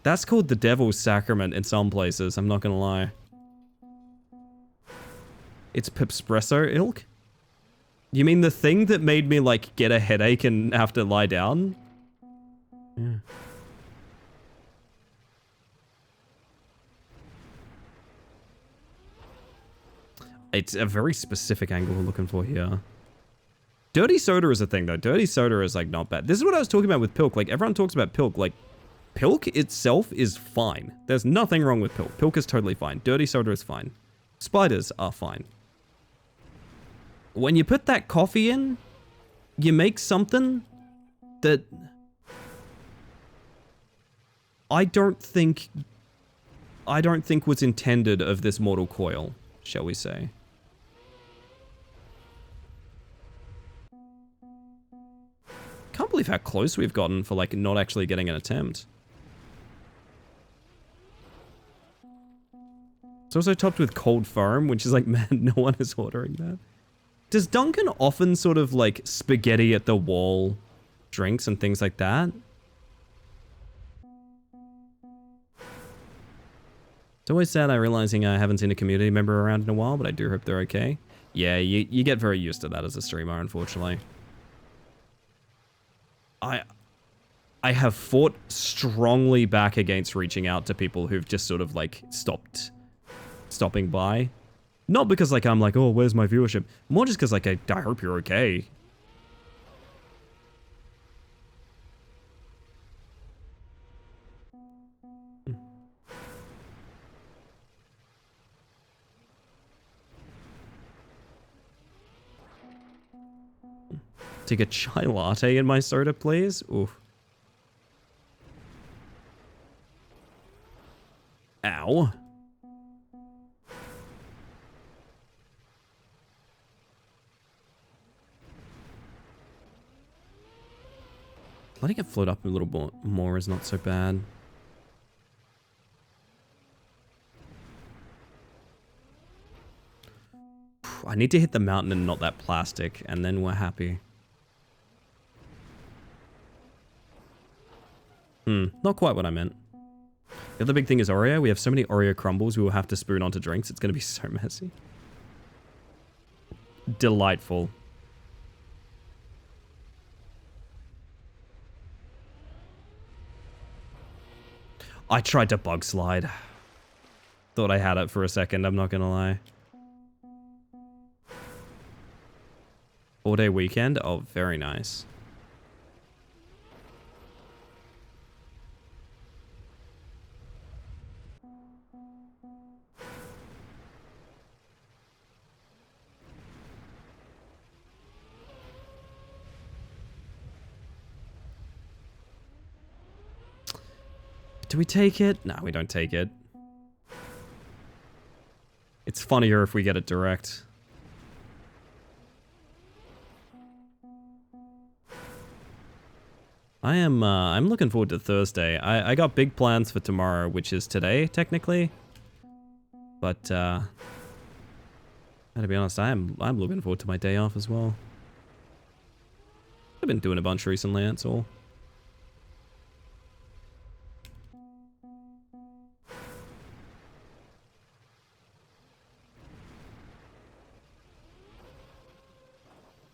that's called the devil's sacrament in some places, I'm not gonna lie. It's Pepspresso ilk? You mean the thing that made me, like, get a headache and have to lie down? Yeah. It's a very specific angle we're looking for here. Dirty soda is a thing, though. Dirty soda is, like, not bad. This is what I was talking about with Pilk. Like, everyone talks about Pilk. Like, Pilk itself is fine. There's nothing wrong with Pilk. Pilk is totally fine. Dirty soda is fine. Spiders are fine. When you put that coffee in, you make something that I don't think was intended of this mortal coil, shall we say. Can't believe how close we've gotten for, like, not actually getting an attempt. It's also topped with cold foam, which is like, man, no one is ordering that. Does Duncan often sort of, like, spaghetti at the wall drinks and things like that? It's always sad realizing I haven't seen a community member around in a while, but I do hope they're okay. Yeah, you get very used to that as a streamer, unfortunately. I have fought strongly back against reaching out to people who've just sort of, like, stopping by. Not because, like, I'm like, oh, where's my viewership? More just because, like, I hope you're okay. Take a chai latte in my soda, please? Oof. Ow. Letting it float up a little more is not so bad. I need to hit the mountain and not that plastic, and then we're happy. Not quite what I meant. The other big thing is Oreo. We have so many Oreo crumbles we will have to spoon onto drinks. It's going to be so messy. Delightful. I tried to bug slide. Thought I had it for a second, I'm not gonna lie. 4-day weekend? Oh, very nice. Do we take it? No, we don't take it. It's funnier if we get it direct. I'm looking forward to Thursday. I got big plans for tomorrow, which is today, technically. But, to be honest, I'm looking forward to my day off as well. I've been doing a bunch recently, that's all.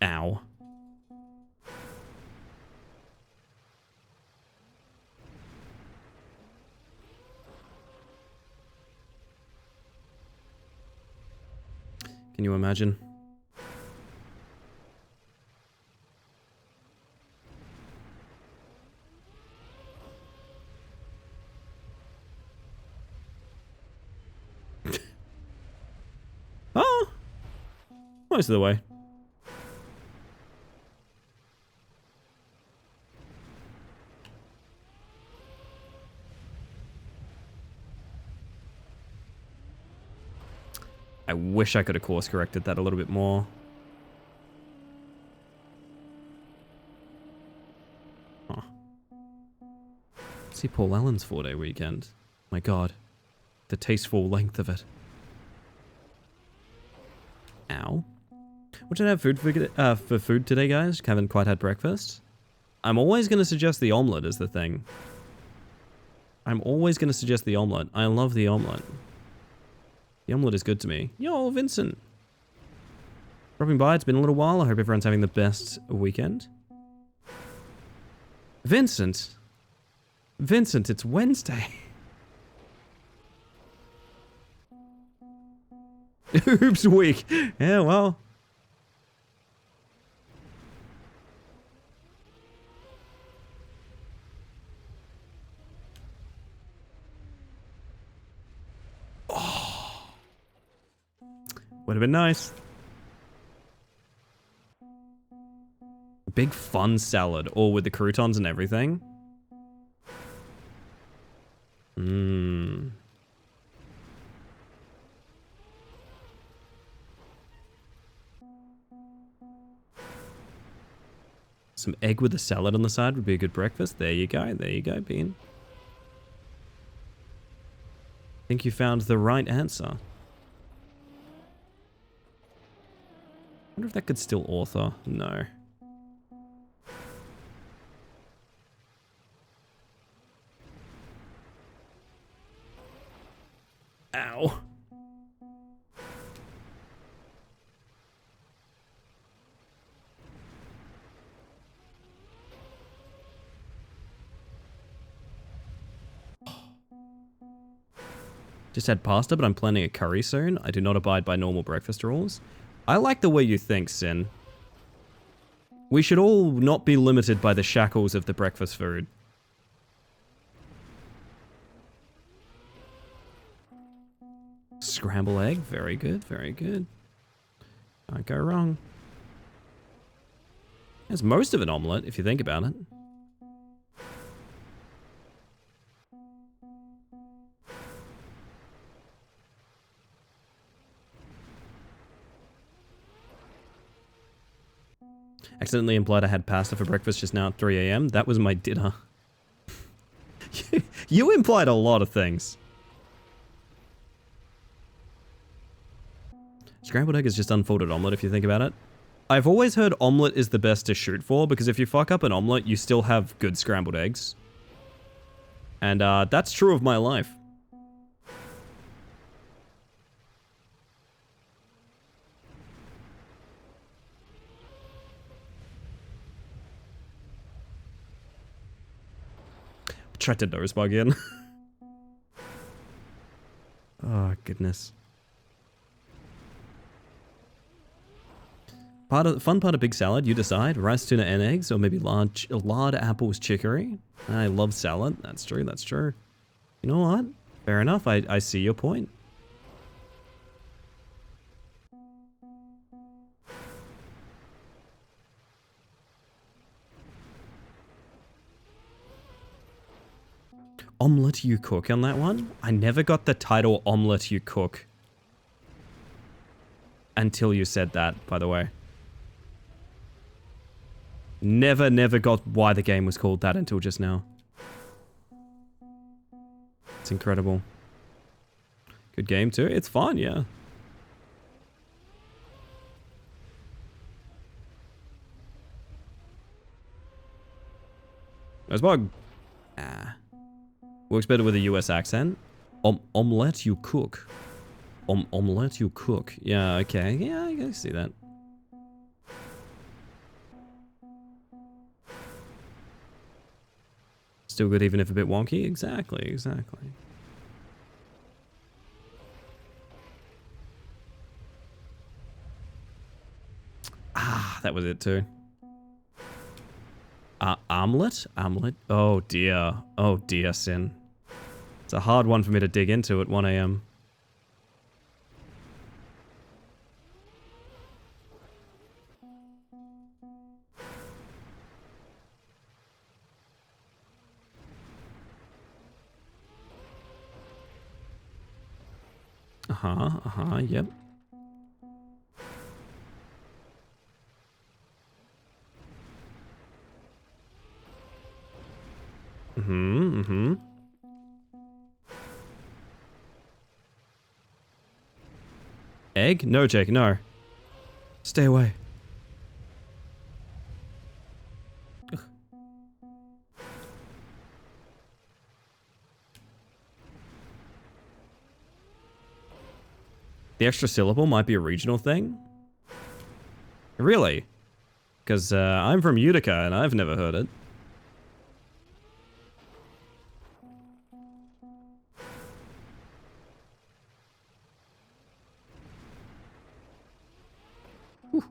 Ow. Can you imagine? Oh! Most of the way. I wish I could have course corrected that a little bit more. Huh. See Paul Allen's 4-day weekend. My god. The tasteful length of it. Ow. What did I have for food today, guys? Haven't quite had breakfast. I'm always going to suggest the omelette as the thing. I'm always going to suggest the omelette. I love the omelette. The omelette is good to me. Yo, Vincent. Dropping by, it's been a little while. I hope everyone's having the best weekend. Vincent. Vincent, it's Wednesday. Oops, week. Yeah, well. Would have been nice. Big fun salad, all with the croutons and everything. Mmm. Some egg with a salad on the side would be a good breakfast. There you go, Bean. I think you found the right answer. I wonder if that could still author. No. Ow. Just had pasta, but I'm planning a curry soon. I do not abide by normal breakfast rules. I like the way you think, Sin. We should all not be limited by the shackles of the breakfast food. Scrambled egg, very good, very good. Can't go wrong. It's most of an omelette, if you think about it. Accidentally implied I had pasta for breakfast just now at 3 AM. That was my dinner. You implied a lot of things. Scrambled egg is just unfolded omelette if you think about it. I've always heard omelette is the best to shoot for because if you fuck up an omelette, you still have good scrambled eggs. And that's true of my life. Tried to nose bug in. Oh, goodness. Fun part of big salad, you decide. Rice, tuna, and eggs, or maybe lard, apples, chicory. I love salad. That's true, that's true. You know what? Fair enough, I see your point. Omelette you cook on that one? I never got the title Omelette you cook. Until you said that, by the way. Never got why the game was called that until just now. It's incredible. Good game too. It's fun, yeah. Nosebug. Ah. Works better with a US accent. Omelette you cook. Omelette you cook. Yeah, okay. Yeah, I can see that. Still good even if a bit wonky? Exactly, exactly. Ah, that was it too. Omelette? Omelette? Oh dear. Oh dear, Sin. It's a hard one for me to dig into at 1 AM. Yep. Egg? No, Jake, no. Stay away. Ugh. The extra syllable might be a regional thing? Really? Because I'm from Utica and I've never heard it. Whew.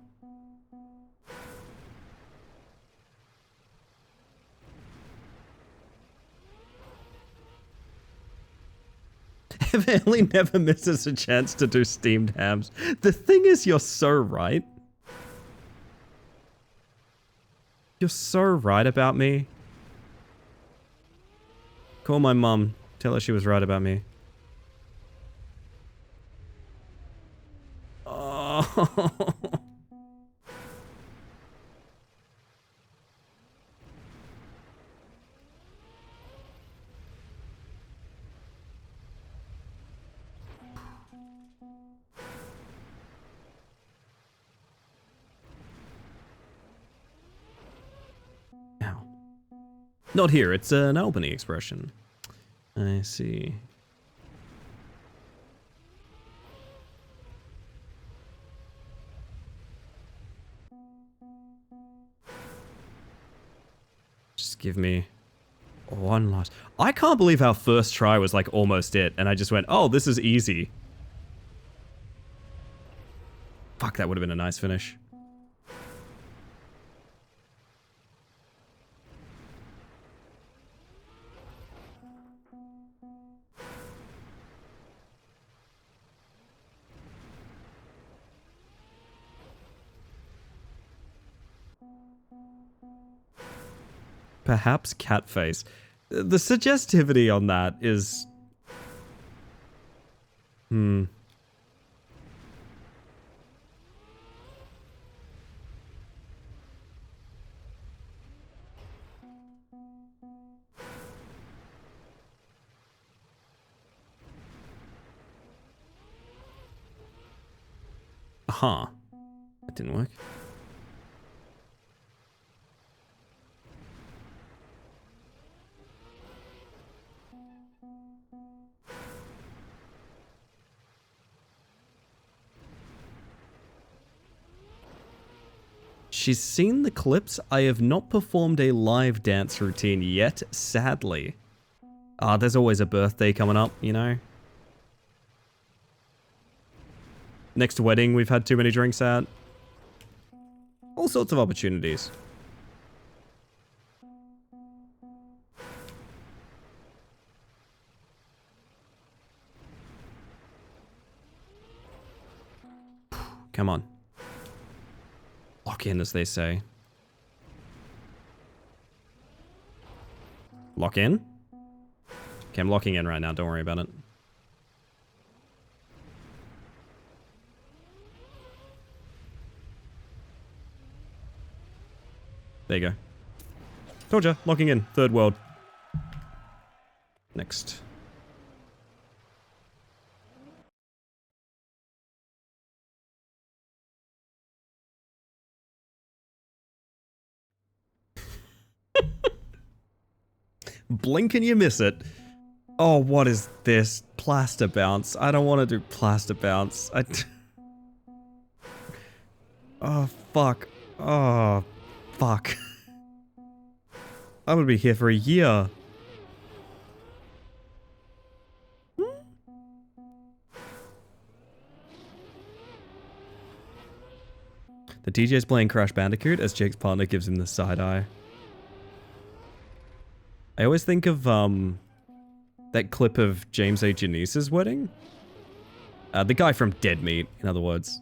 Ellie never misses a chance to do steamed hams. The thing is, you're so right. You're so right about me. Call my mum. Tell her she was right about me. Oh. Ow. Not here, it's an Albany expression. I see. Just give me one last... I can't believe our first try was like almost it, and I just went, oh, this is easy. Fuck, that would have been a nice finish. Perhaps cat face. The suggestivity on that is... Huh. That didn't work. She's seen the clips. I have not performed a live dance routine yet, sadly. There's always a birthday coming up, you know? Next wedding we've had too many drinks at. All sorts of opportunities. Come on. Lock in, as they say. Lock in? Okay, I'm locking in right now. Don't worry about it. There you go. Told ya. Locking in. Third world. Next. Blink and you miss it. Oh, what is this? Plaster bounce. I don't want to do plaster bounce. Oh, fuck. Oh, fuck. I'm gonna be here for a year. The DJ's playing Crash Bandicoot as Jake's partner gives him the side eye. I always think of, that clip of James A. Janice's wedding. The guy from Dead Meat, in other words.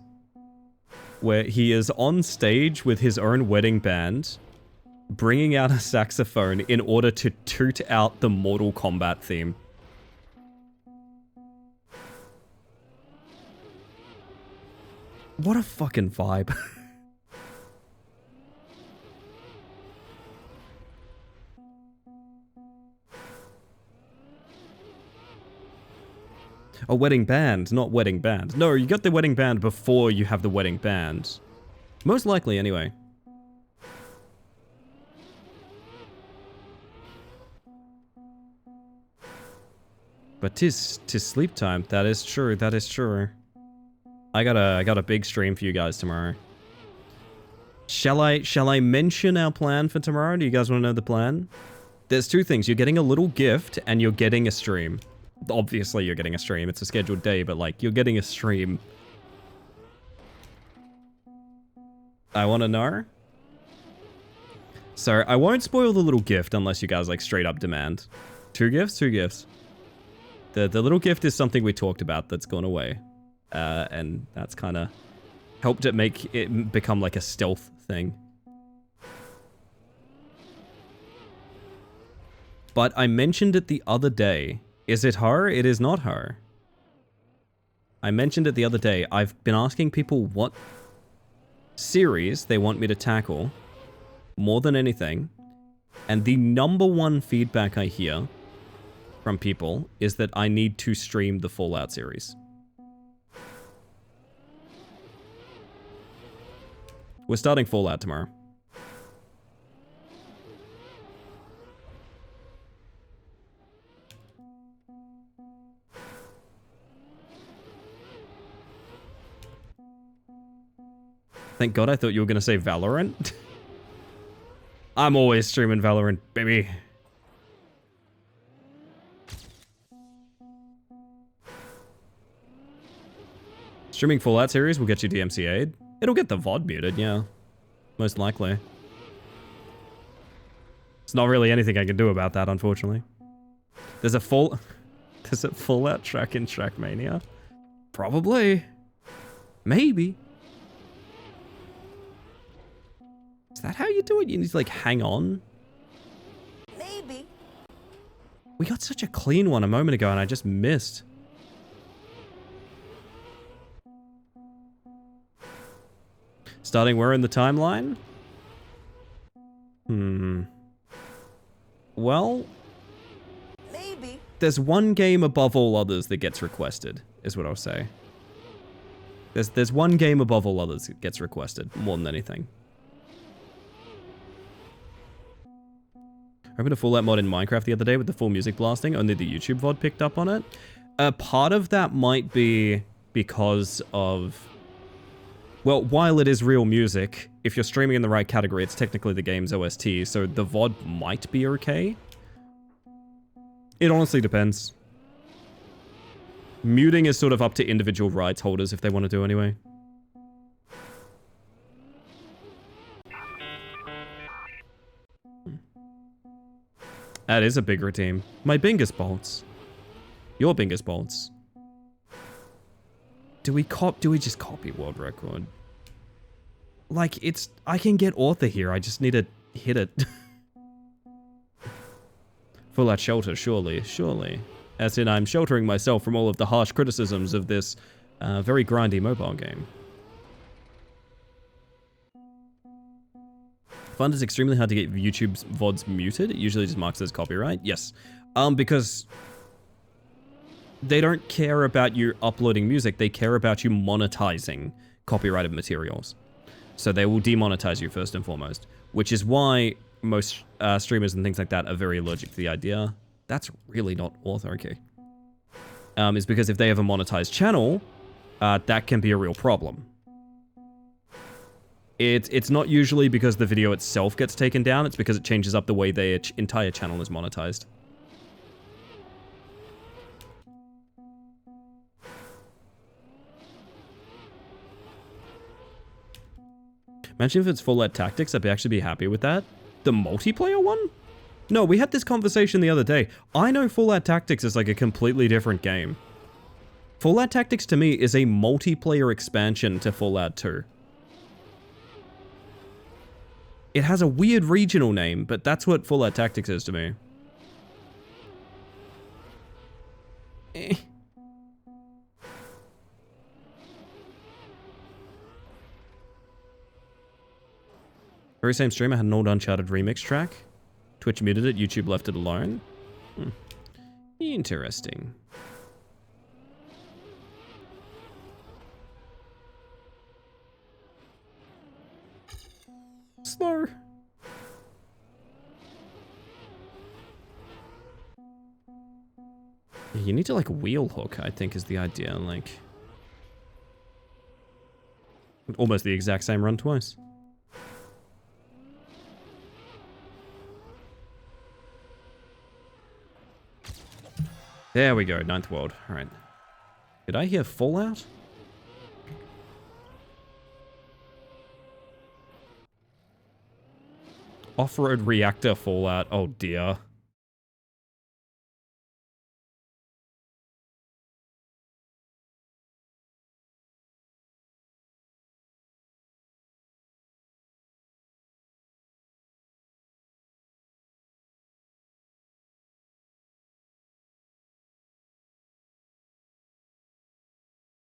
Where he is on stage with his own wedding band, bringing out a saxophone in order to toot out the Mortal Kombat theme. What a fucking vibe. A wedding band, not wedding band. No, you got the wedding band before you have the wedding band. Most likely, anyway. But tis sleep time. That is true, that is true. I got a big stream for you guys tomorrow. Shall I mention our plan for tomorrow? Do you guys want to know the plan? There's two things. You're getting a little gift and you're getting a stream. Obviously you're getting a stream. It's a scheduled day, but like, you're getting a stream. I want to know. So, I won't spoil the little gift unless you guys like straight up demand. Two gifts? Two gifts. The little gift is something we talked about that's gone away. And that's kind of helped it make it become like a stealth thing. But I mentioned it the other day. Is it her? It is not her. I mentioned it the other day. I've been asking people what series they want me to tackle more than anything. And the #1 feedback I hear from people is that I need to stream the Fallout series. We're starting Fallout tomorrow. Thank God I thought you were going to say Valorant. I'm always streaming Valorant, baby. Streaming Fallout series will get you DMCA'd. It'll get the VOD muted, yeah. Most likely. There's not really anything I can do about that, unfortunately. There's a Fallout track in Trackmania? Probably. Maybe. Is that how you do it? You need to like hang on? Maybe. We got such a clean one a moment ago and I just missed. Starting where in the timeline? Well, Maybe. there's one game above all others that gets requested, is what I'll say. There's one game above all others that gets requested, more than anything. I opened a Fallout mod in Minecraft the other day with the full music blasting, only the YouTube VOD picked up on it. Part of that might be because of... Well, while it is real music, if you're streaming in the right category, it's technically the game's OST, so the VOD might be okay. It honestly depends. Muting is sort of up to individual rights holders if they want to do anyway. That is a bigger team. My Bingus bolts. Your Bingus bolts. Do we just copy world record? Like, I can get author here, I just need to hit it. Fallout Shelter, surely, surely. As in, I'm sheltering myself from all of the harsh criticisms of this very grindy mobile game. Fund is extremely hard to get YouTube's VODs muted. It usually just marks as copyright. Yes. Because they don't care about you uploading music. They care about you monetizing copyrighted materials. So they will demonetize you first and foremost, which is why most streamers and things like that are very allergic to the idea. That's really not author okay. Is because if they have a monetized channel, that can be a real problem. It's not usually because the video itself gets taken down, it's because it changes up the way their entire channel is monetized. Imagine if it's Fallout Tactics, I'd actually be happy with that. The multiplayer one? No, we had this conversation the other day. I know Fallout Tactics is like a completely different game. Fallout Tactics to me is a multiplayer expansion to Fallout 2. It has a weird regional name, but that's what Fallout Tactics is to me. Eh. Very same streamer had an old Uncharted remix track. Twitch muted it, YouTube left it alone. Interesting. Slow. Yeah, you need to like wheel hook, I think is the idea, like almost the exact same run twice. There we go, 9th world. Alright. Did I hear Fallout? Off-road reactor Fallout. Oh dear.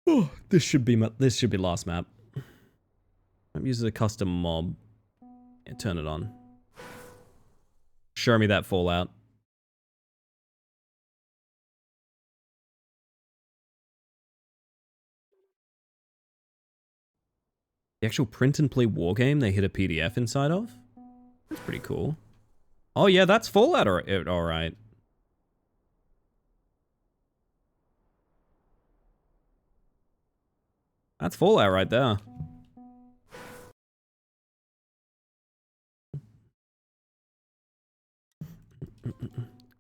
Oh, this should be last map. Map uses a custom mob. Yeah, turn it on. Show me that Fallout. The actual print and play wargame they hit a PDF inside of? That's pretty cool. Oh yeah, that's Fallout alright. That's Fallout right there.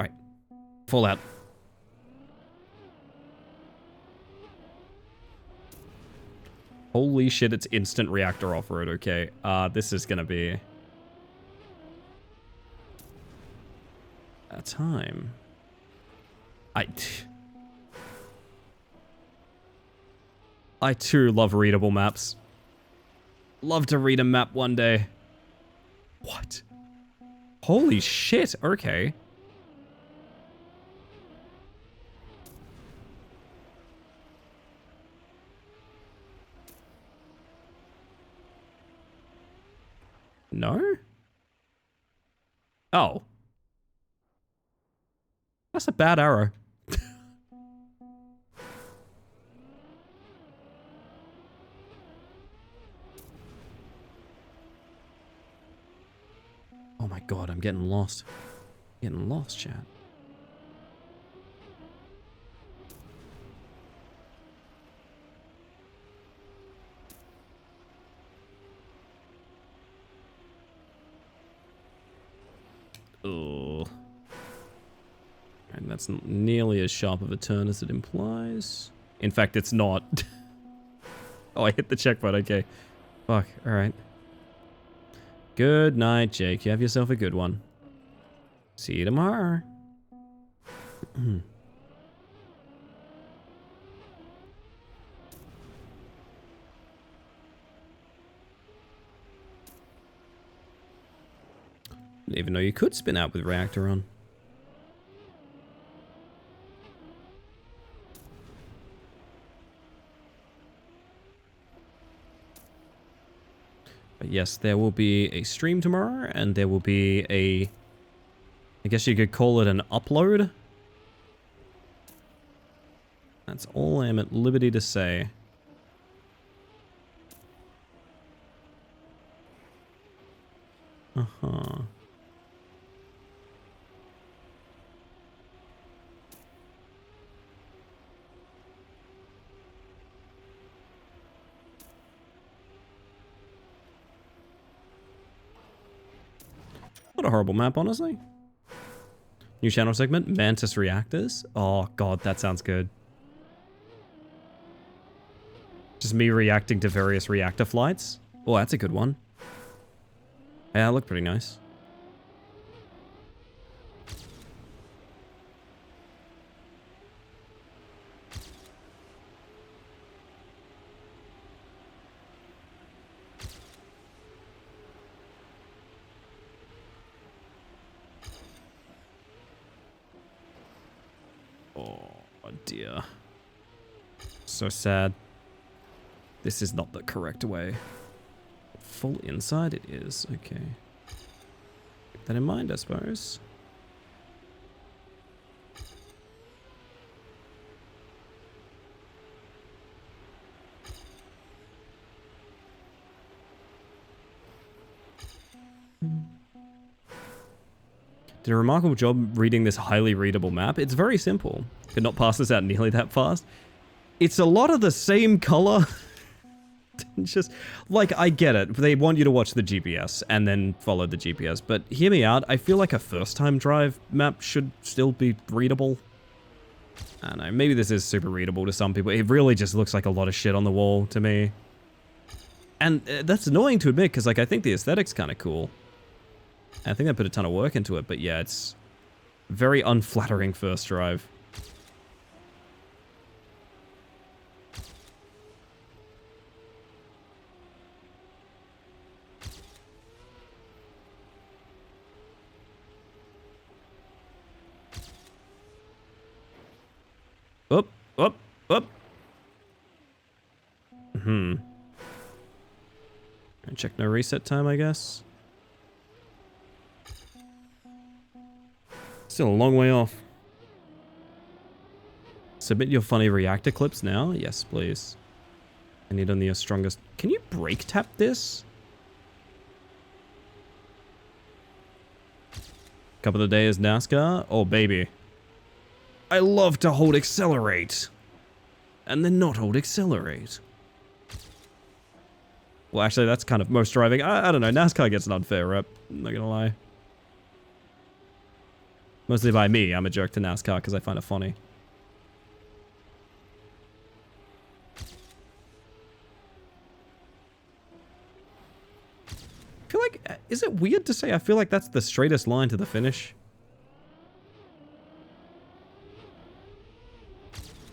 Alright. Fallout. Holy shit, it's instant reactor off-road, okay. This is gonna be a time. I too love readable maps. Love to read a map one day. What? Holy shit, okay. No? Oh. That's a bad arrow. Oh my god, I'm getting lost. Getting lost, chat. Oh. And that's not nearly as sharp of a turn as it implies. In fact, it's not. Oh, I hit the checkpoint, okay. Fuck, alright. Good night, Jake. You have yourself a good one. See you tomorrow. Didn't even know you could spin out with reactor on. But yes, there will be a stream tomorrow, and there will be a... I guess you could call it an upload. That's all I am at liberty to say. Uh-huh. What a horrible map, honestly. New channel segment, Mantis Reactors. Oh god, that sounds good. Just me reacting to various reactor flights. Oh, that's a good one. Yeah, that looked pretty nice. Oh dear. So sad. This is not the correct way. Full inside it is. Okay. Keep that in mind, I suppose. Did a remarkable job reading this highly readable map. It's very simple. Could not pass this out nearly that fast. It's a lot of the same color. Just, like, I get it. They want you to watch the GPS and then follow the GPS. But hear me out. I feel like a first-time drive map should still be readable. I don't know. Maybe this is super readable to some people. It really just looks like a lot of shit on the wall to me. And that's annoying to admit because, like, I think the aesthetic's kind of cool. I think they put a ton of work into it, but yeah, it's very unflattering first drive. Up, up, up. And check no reset time, I guess. Still a long way off. Submit your funny reactor clips now? Yes, please. I need on the strongest. Can you brake tap this? Couple of days NASCAR? Oh, baby. I love to hold accelerate. And then not hold accelerate. Well, actually, that's kind of most driving. I don't know. NASCAR gets an unfair rep. I'm not gonna lie. Mostly by me. I'm a jerk to NASCAR because I find it funny. I feel like... Is it weird to say I feel like that's the straightest line to the finish?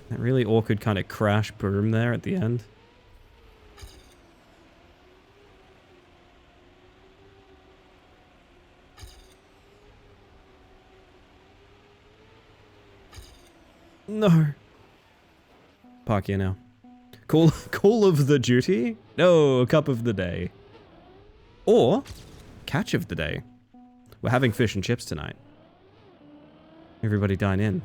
That really awkward kind of crash boom there at the end. No. Park here now. Call of the duty? No, cup of the day. Or catch of the day. We're having fish and chips tonight. Everybody dine in.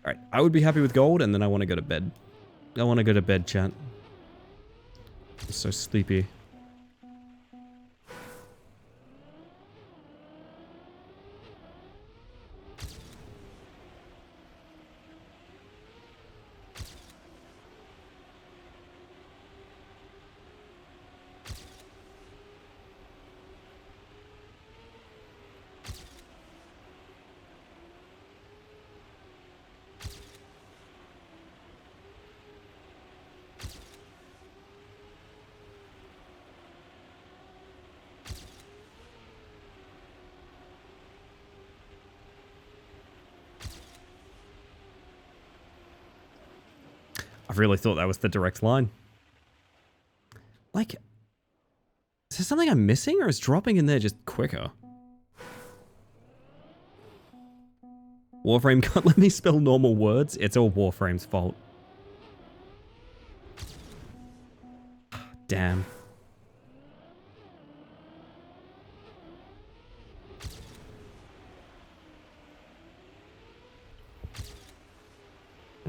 Alright, I would be happy with gold, and then I want to go to bed. I want to go to bed, chat. I'm so sleepy. I really thought that was the direct line. Like, is there something I'm missing, or is dropping in there just quicker? Warframe can't let me spell normal words. It's all Warframe's fault. Damn.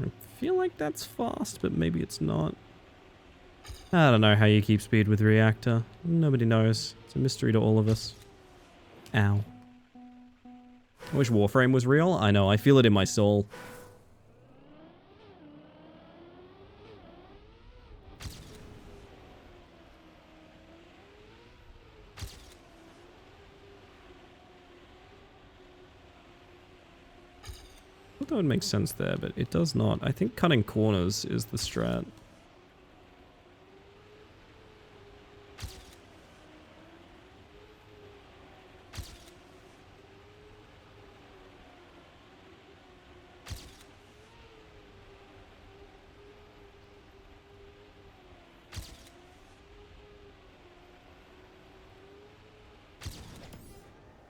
I feel like that's fast, but maybe it's not. I don't know how you keep speed with reactor. Nobody knows. It's a mystery to all of us. Ow. I wish Warframe was real. I know, I feel it in my soul. I thought that would make sense there, but it does not. I think cutting corners is the strat.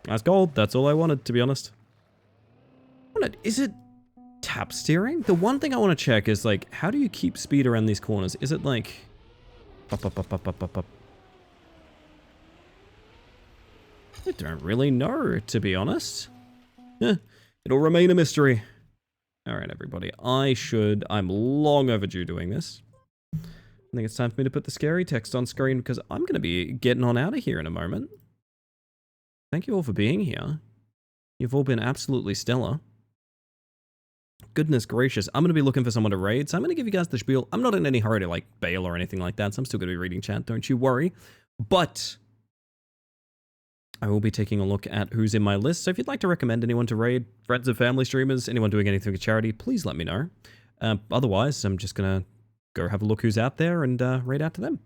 That's gold. That's all I wanted, to be honest. Is it tap steering? The one thing I want to check is, like, how do you keep speed around these corners? Is it like... Up, up, up, up, up, up, up. I don't really know, to be honest. It'll remain a mystery. Alright, everybody. I'm long overdue doing this. I think it's time for me to put the scary text on screen because I'm going to be getting on out of here in a moment. Thank you all for being here. You've all been absolutely stellar. Goodness gracious, I'm going to be looking for someone to raid, so I'm going to give you guys the spiel. I'm not in any hurry to, like, bail or anything like that, so I'm still going to be reading chat, don't you worry. But I will be taking a look at who's in my list, so if you'd like to recommend anyone to raid, friends and family streamers, anyone doing anything for charity, please let me know. Otherwise, I'm just going to go have a look who's out there and raid out to them.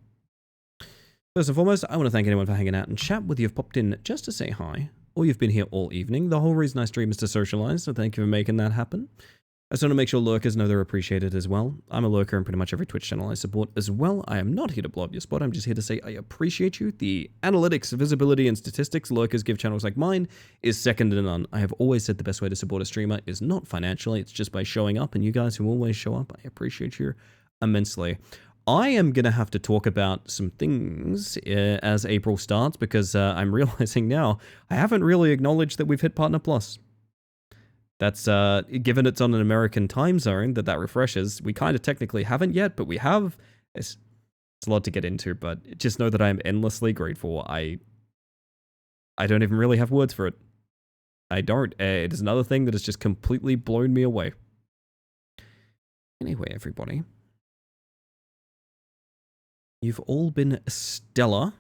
First and foremost, I want to thank anyone for hanging out and chat, whether you've popped in just to say hi, or you've been here all evening. The whole reason I stream is to socialize, so thank you for making that happen. I just want to make sure lurkers know they're appreciated as well. I'm a lurker in pretty much every Twitch channel I support as well. I am not here to blow up your spot, I'm just here to say I appreciate you. The analytics, visibility, and statistics lurkers give channels like mine is second to none. I have always said the best way to support a streamer is not financially, it's just by showing up, and you guys who always show up, I appreciate you immensely. I am going to have to talk about some things as April starts because I'm realizing now I haven't really acknowledged that we've hit Partner Plus. That's, given it's on an American time zone that refreshes, we kind of technically haven't yet, but we have. It's a lot to get into, but just know that I am endlessly grateful. I don't even really have words for it. I don't. It is another thing that has just completely blown me away. Anyway, everybody. You've all been stellar.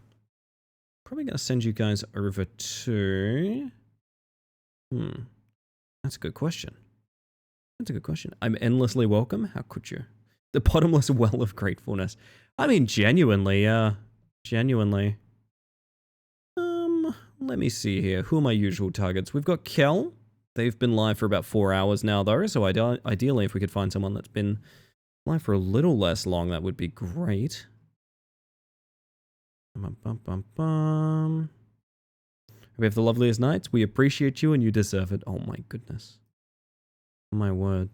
Probably going to send you guys over to... That's a good question. That's a good question. I'm endlessly welcome. How could you? The bottomless well of gratefulness. I mean, genuinely, genuinely. Let me see here. Who are my usual targets? We've got Kel. They've been live for about 4 hours now, though, so ideally, if we could find someone that's been live for a little less long, that would be great. We have the loveliest nights. We appreciate you and you deserve it. Oh my goodness. Oh my word.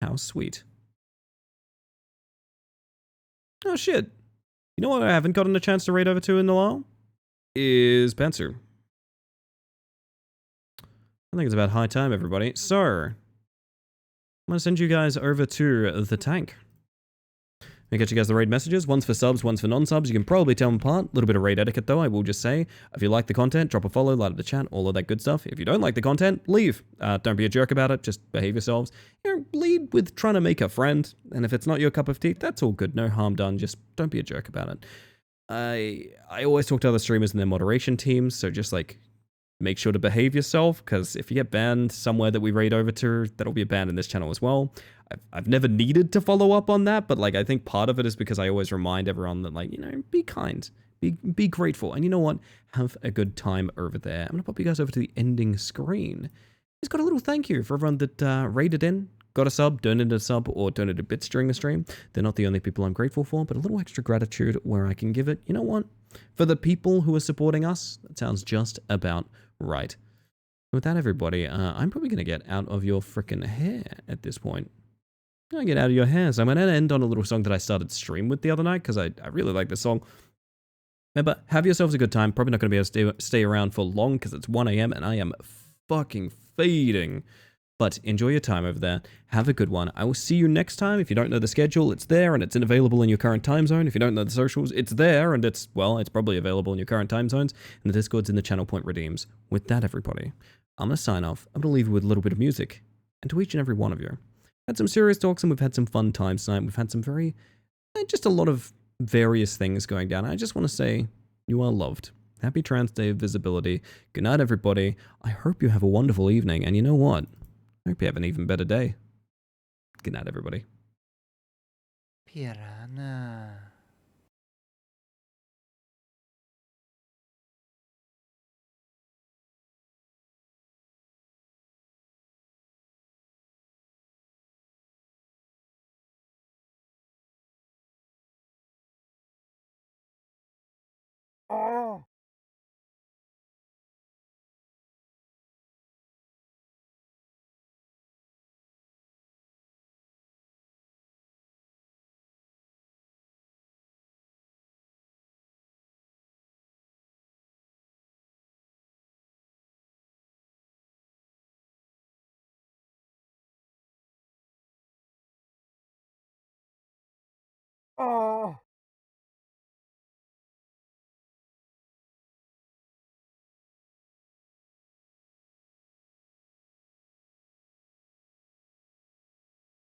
How sweet. Oh shit. You know what I haven't gotten a chance to raid over to in a while? Is Panzer. I think it's about high time, everybody. So, I'm going to send you guys over to the tank. I get you guys the raid messages. One's for subs, one's for non-subs. You can probably tell them apart. A little bit of raid etiquette, though, I will just say. If you like the content, drop a follow, light up the chat, all of that good stuff. If you don't like the content, leave. Don't be a jerk about it. Just behave yourselves. You know, lead with trying to make a friend. And if it's not your cup of tea, that's all good. No harm done. Just don't be a jerk about it. I always talk to other streamers and their moderation teams, so just, like, make sure to behave yourself, because if you get banned somewhere that we raid over to, that'll be a ban in this channel as well. I've never needed to follow up on that, but like I think part of it is because I always remind everyone that, like, you know, be kind, be grateful, and you know what? Have a good time over there. I'm gonna pop you guys over to the ending screen. It's got a little thank you for everyone that raided in, got a sub, donated a sub, or donated bits during the stream. They're not the only people I'm grateful for, but a little extra gratitude where I can give it. You know what? For the people who are supporting us, that sounds just about right. With that, everybody, I'm probably gonna get out of your frickin' hair at this point. I'll get out of your hair. So I'm going to end on a little song that I started stream with the other night because I really like this song. Remember, have yourselves a good time. Probably not going to be able to stay around for long because it's 1 a.m. and I am fucking fading. But enjoy your time over there. Have a good one. I will see you next time. If you don't know the schedule, it's there and it's available in your current time zone. If you don't know the socials, it's there and it's probably available in your current time zones. And the Discord's in the channel point redeems. With that, everybody, I'm going to sign off. I'm going to leave you with a little bit of music. And to each and every one of you, had some serious talks and we've had some fun times tonight. We've had some just a lot of various things going down. I just want to say you are loved. Happy Trans Day of Visibility. Good night, everybody. I hope you have a wonderful evening. And you know what? I hope you have an even better day. Good night, everybody. Piranha. Oh.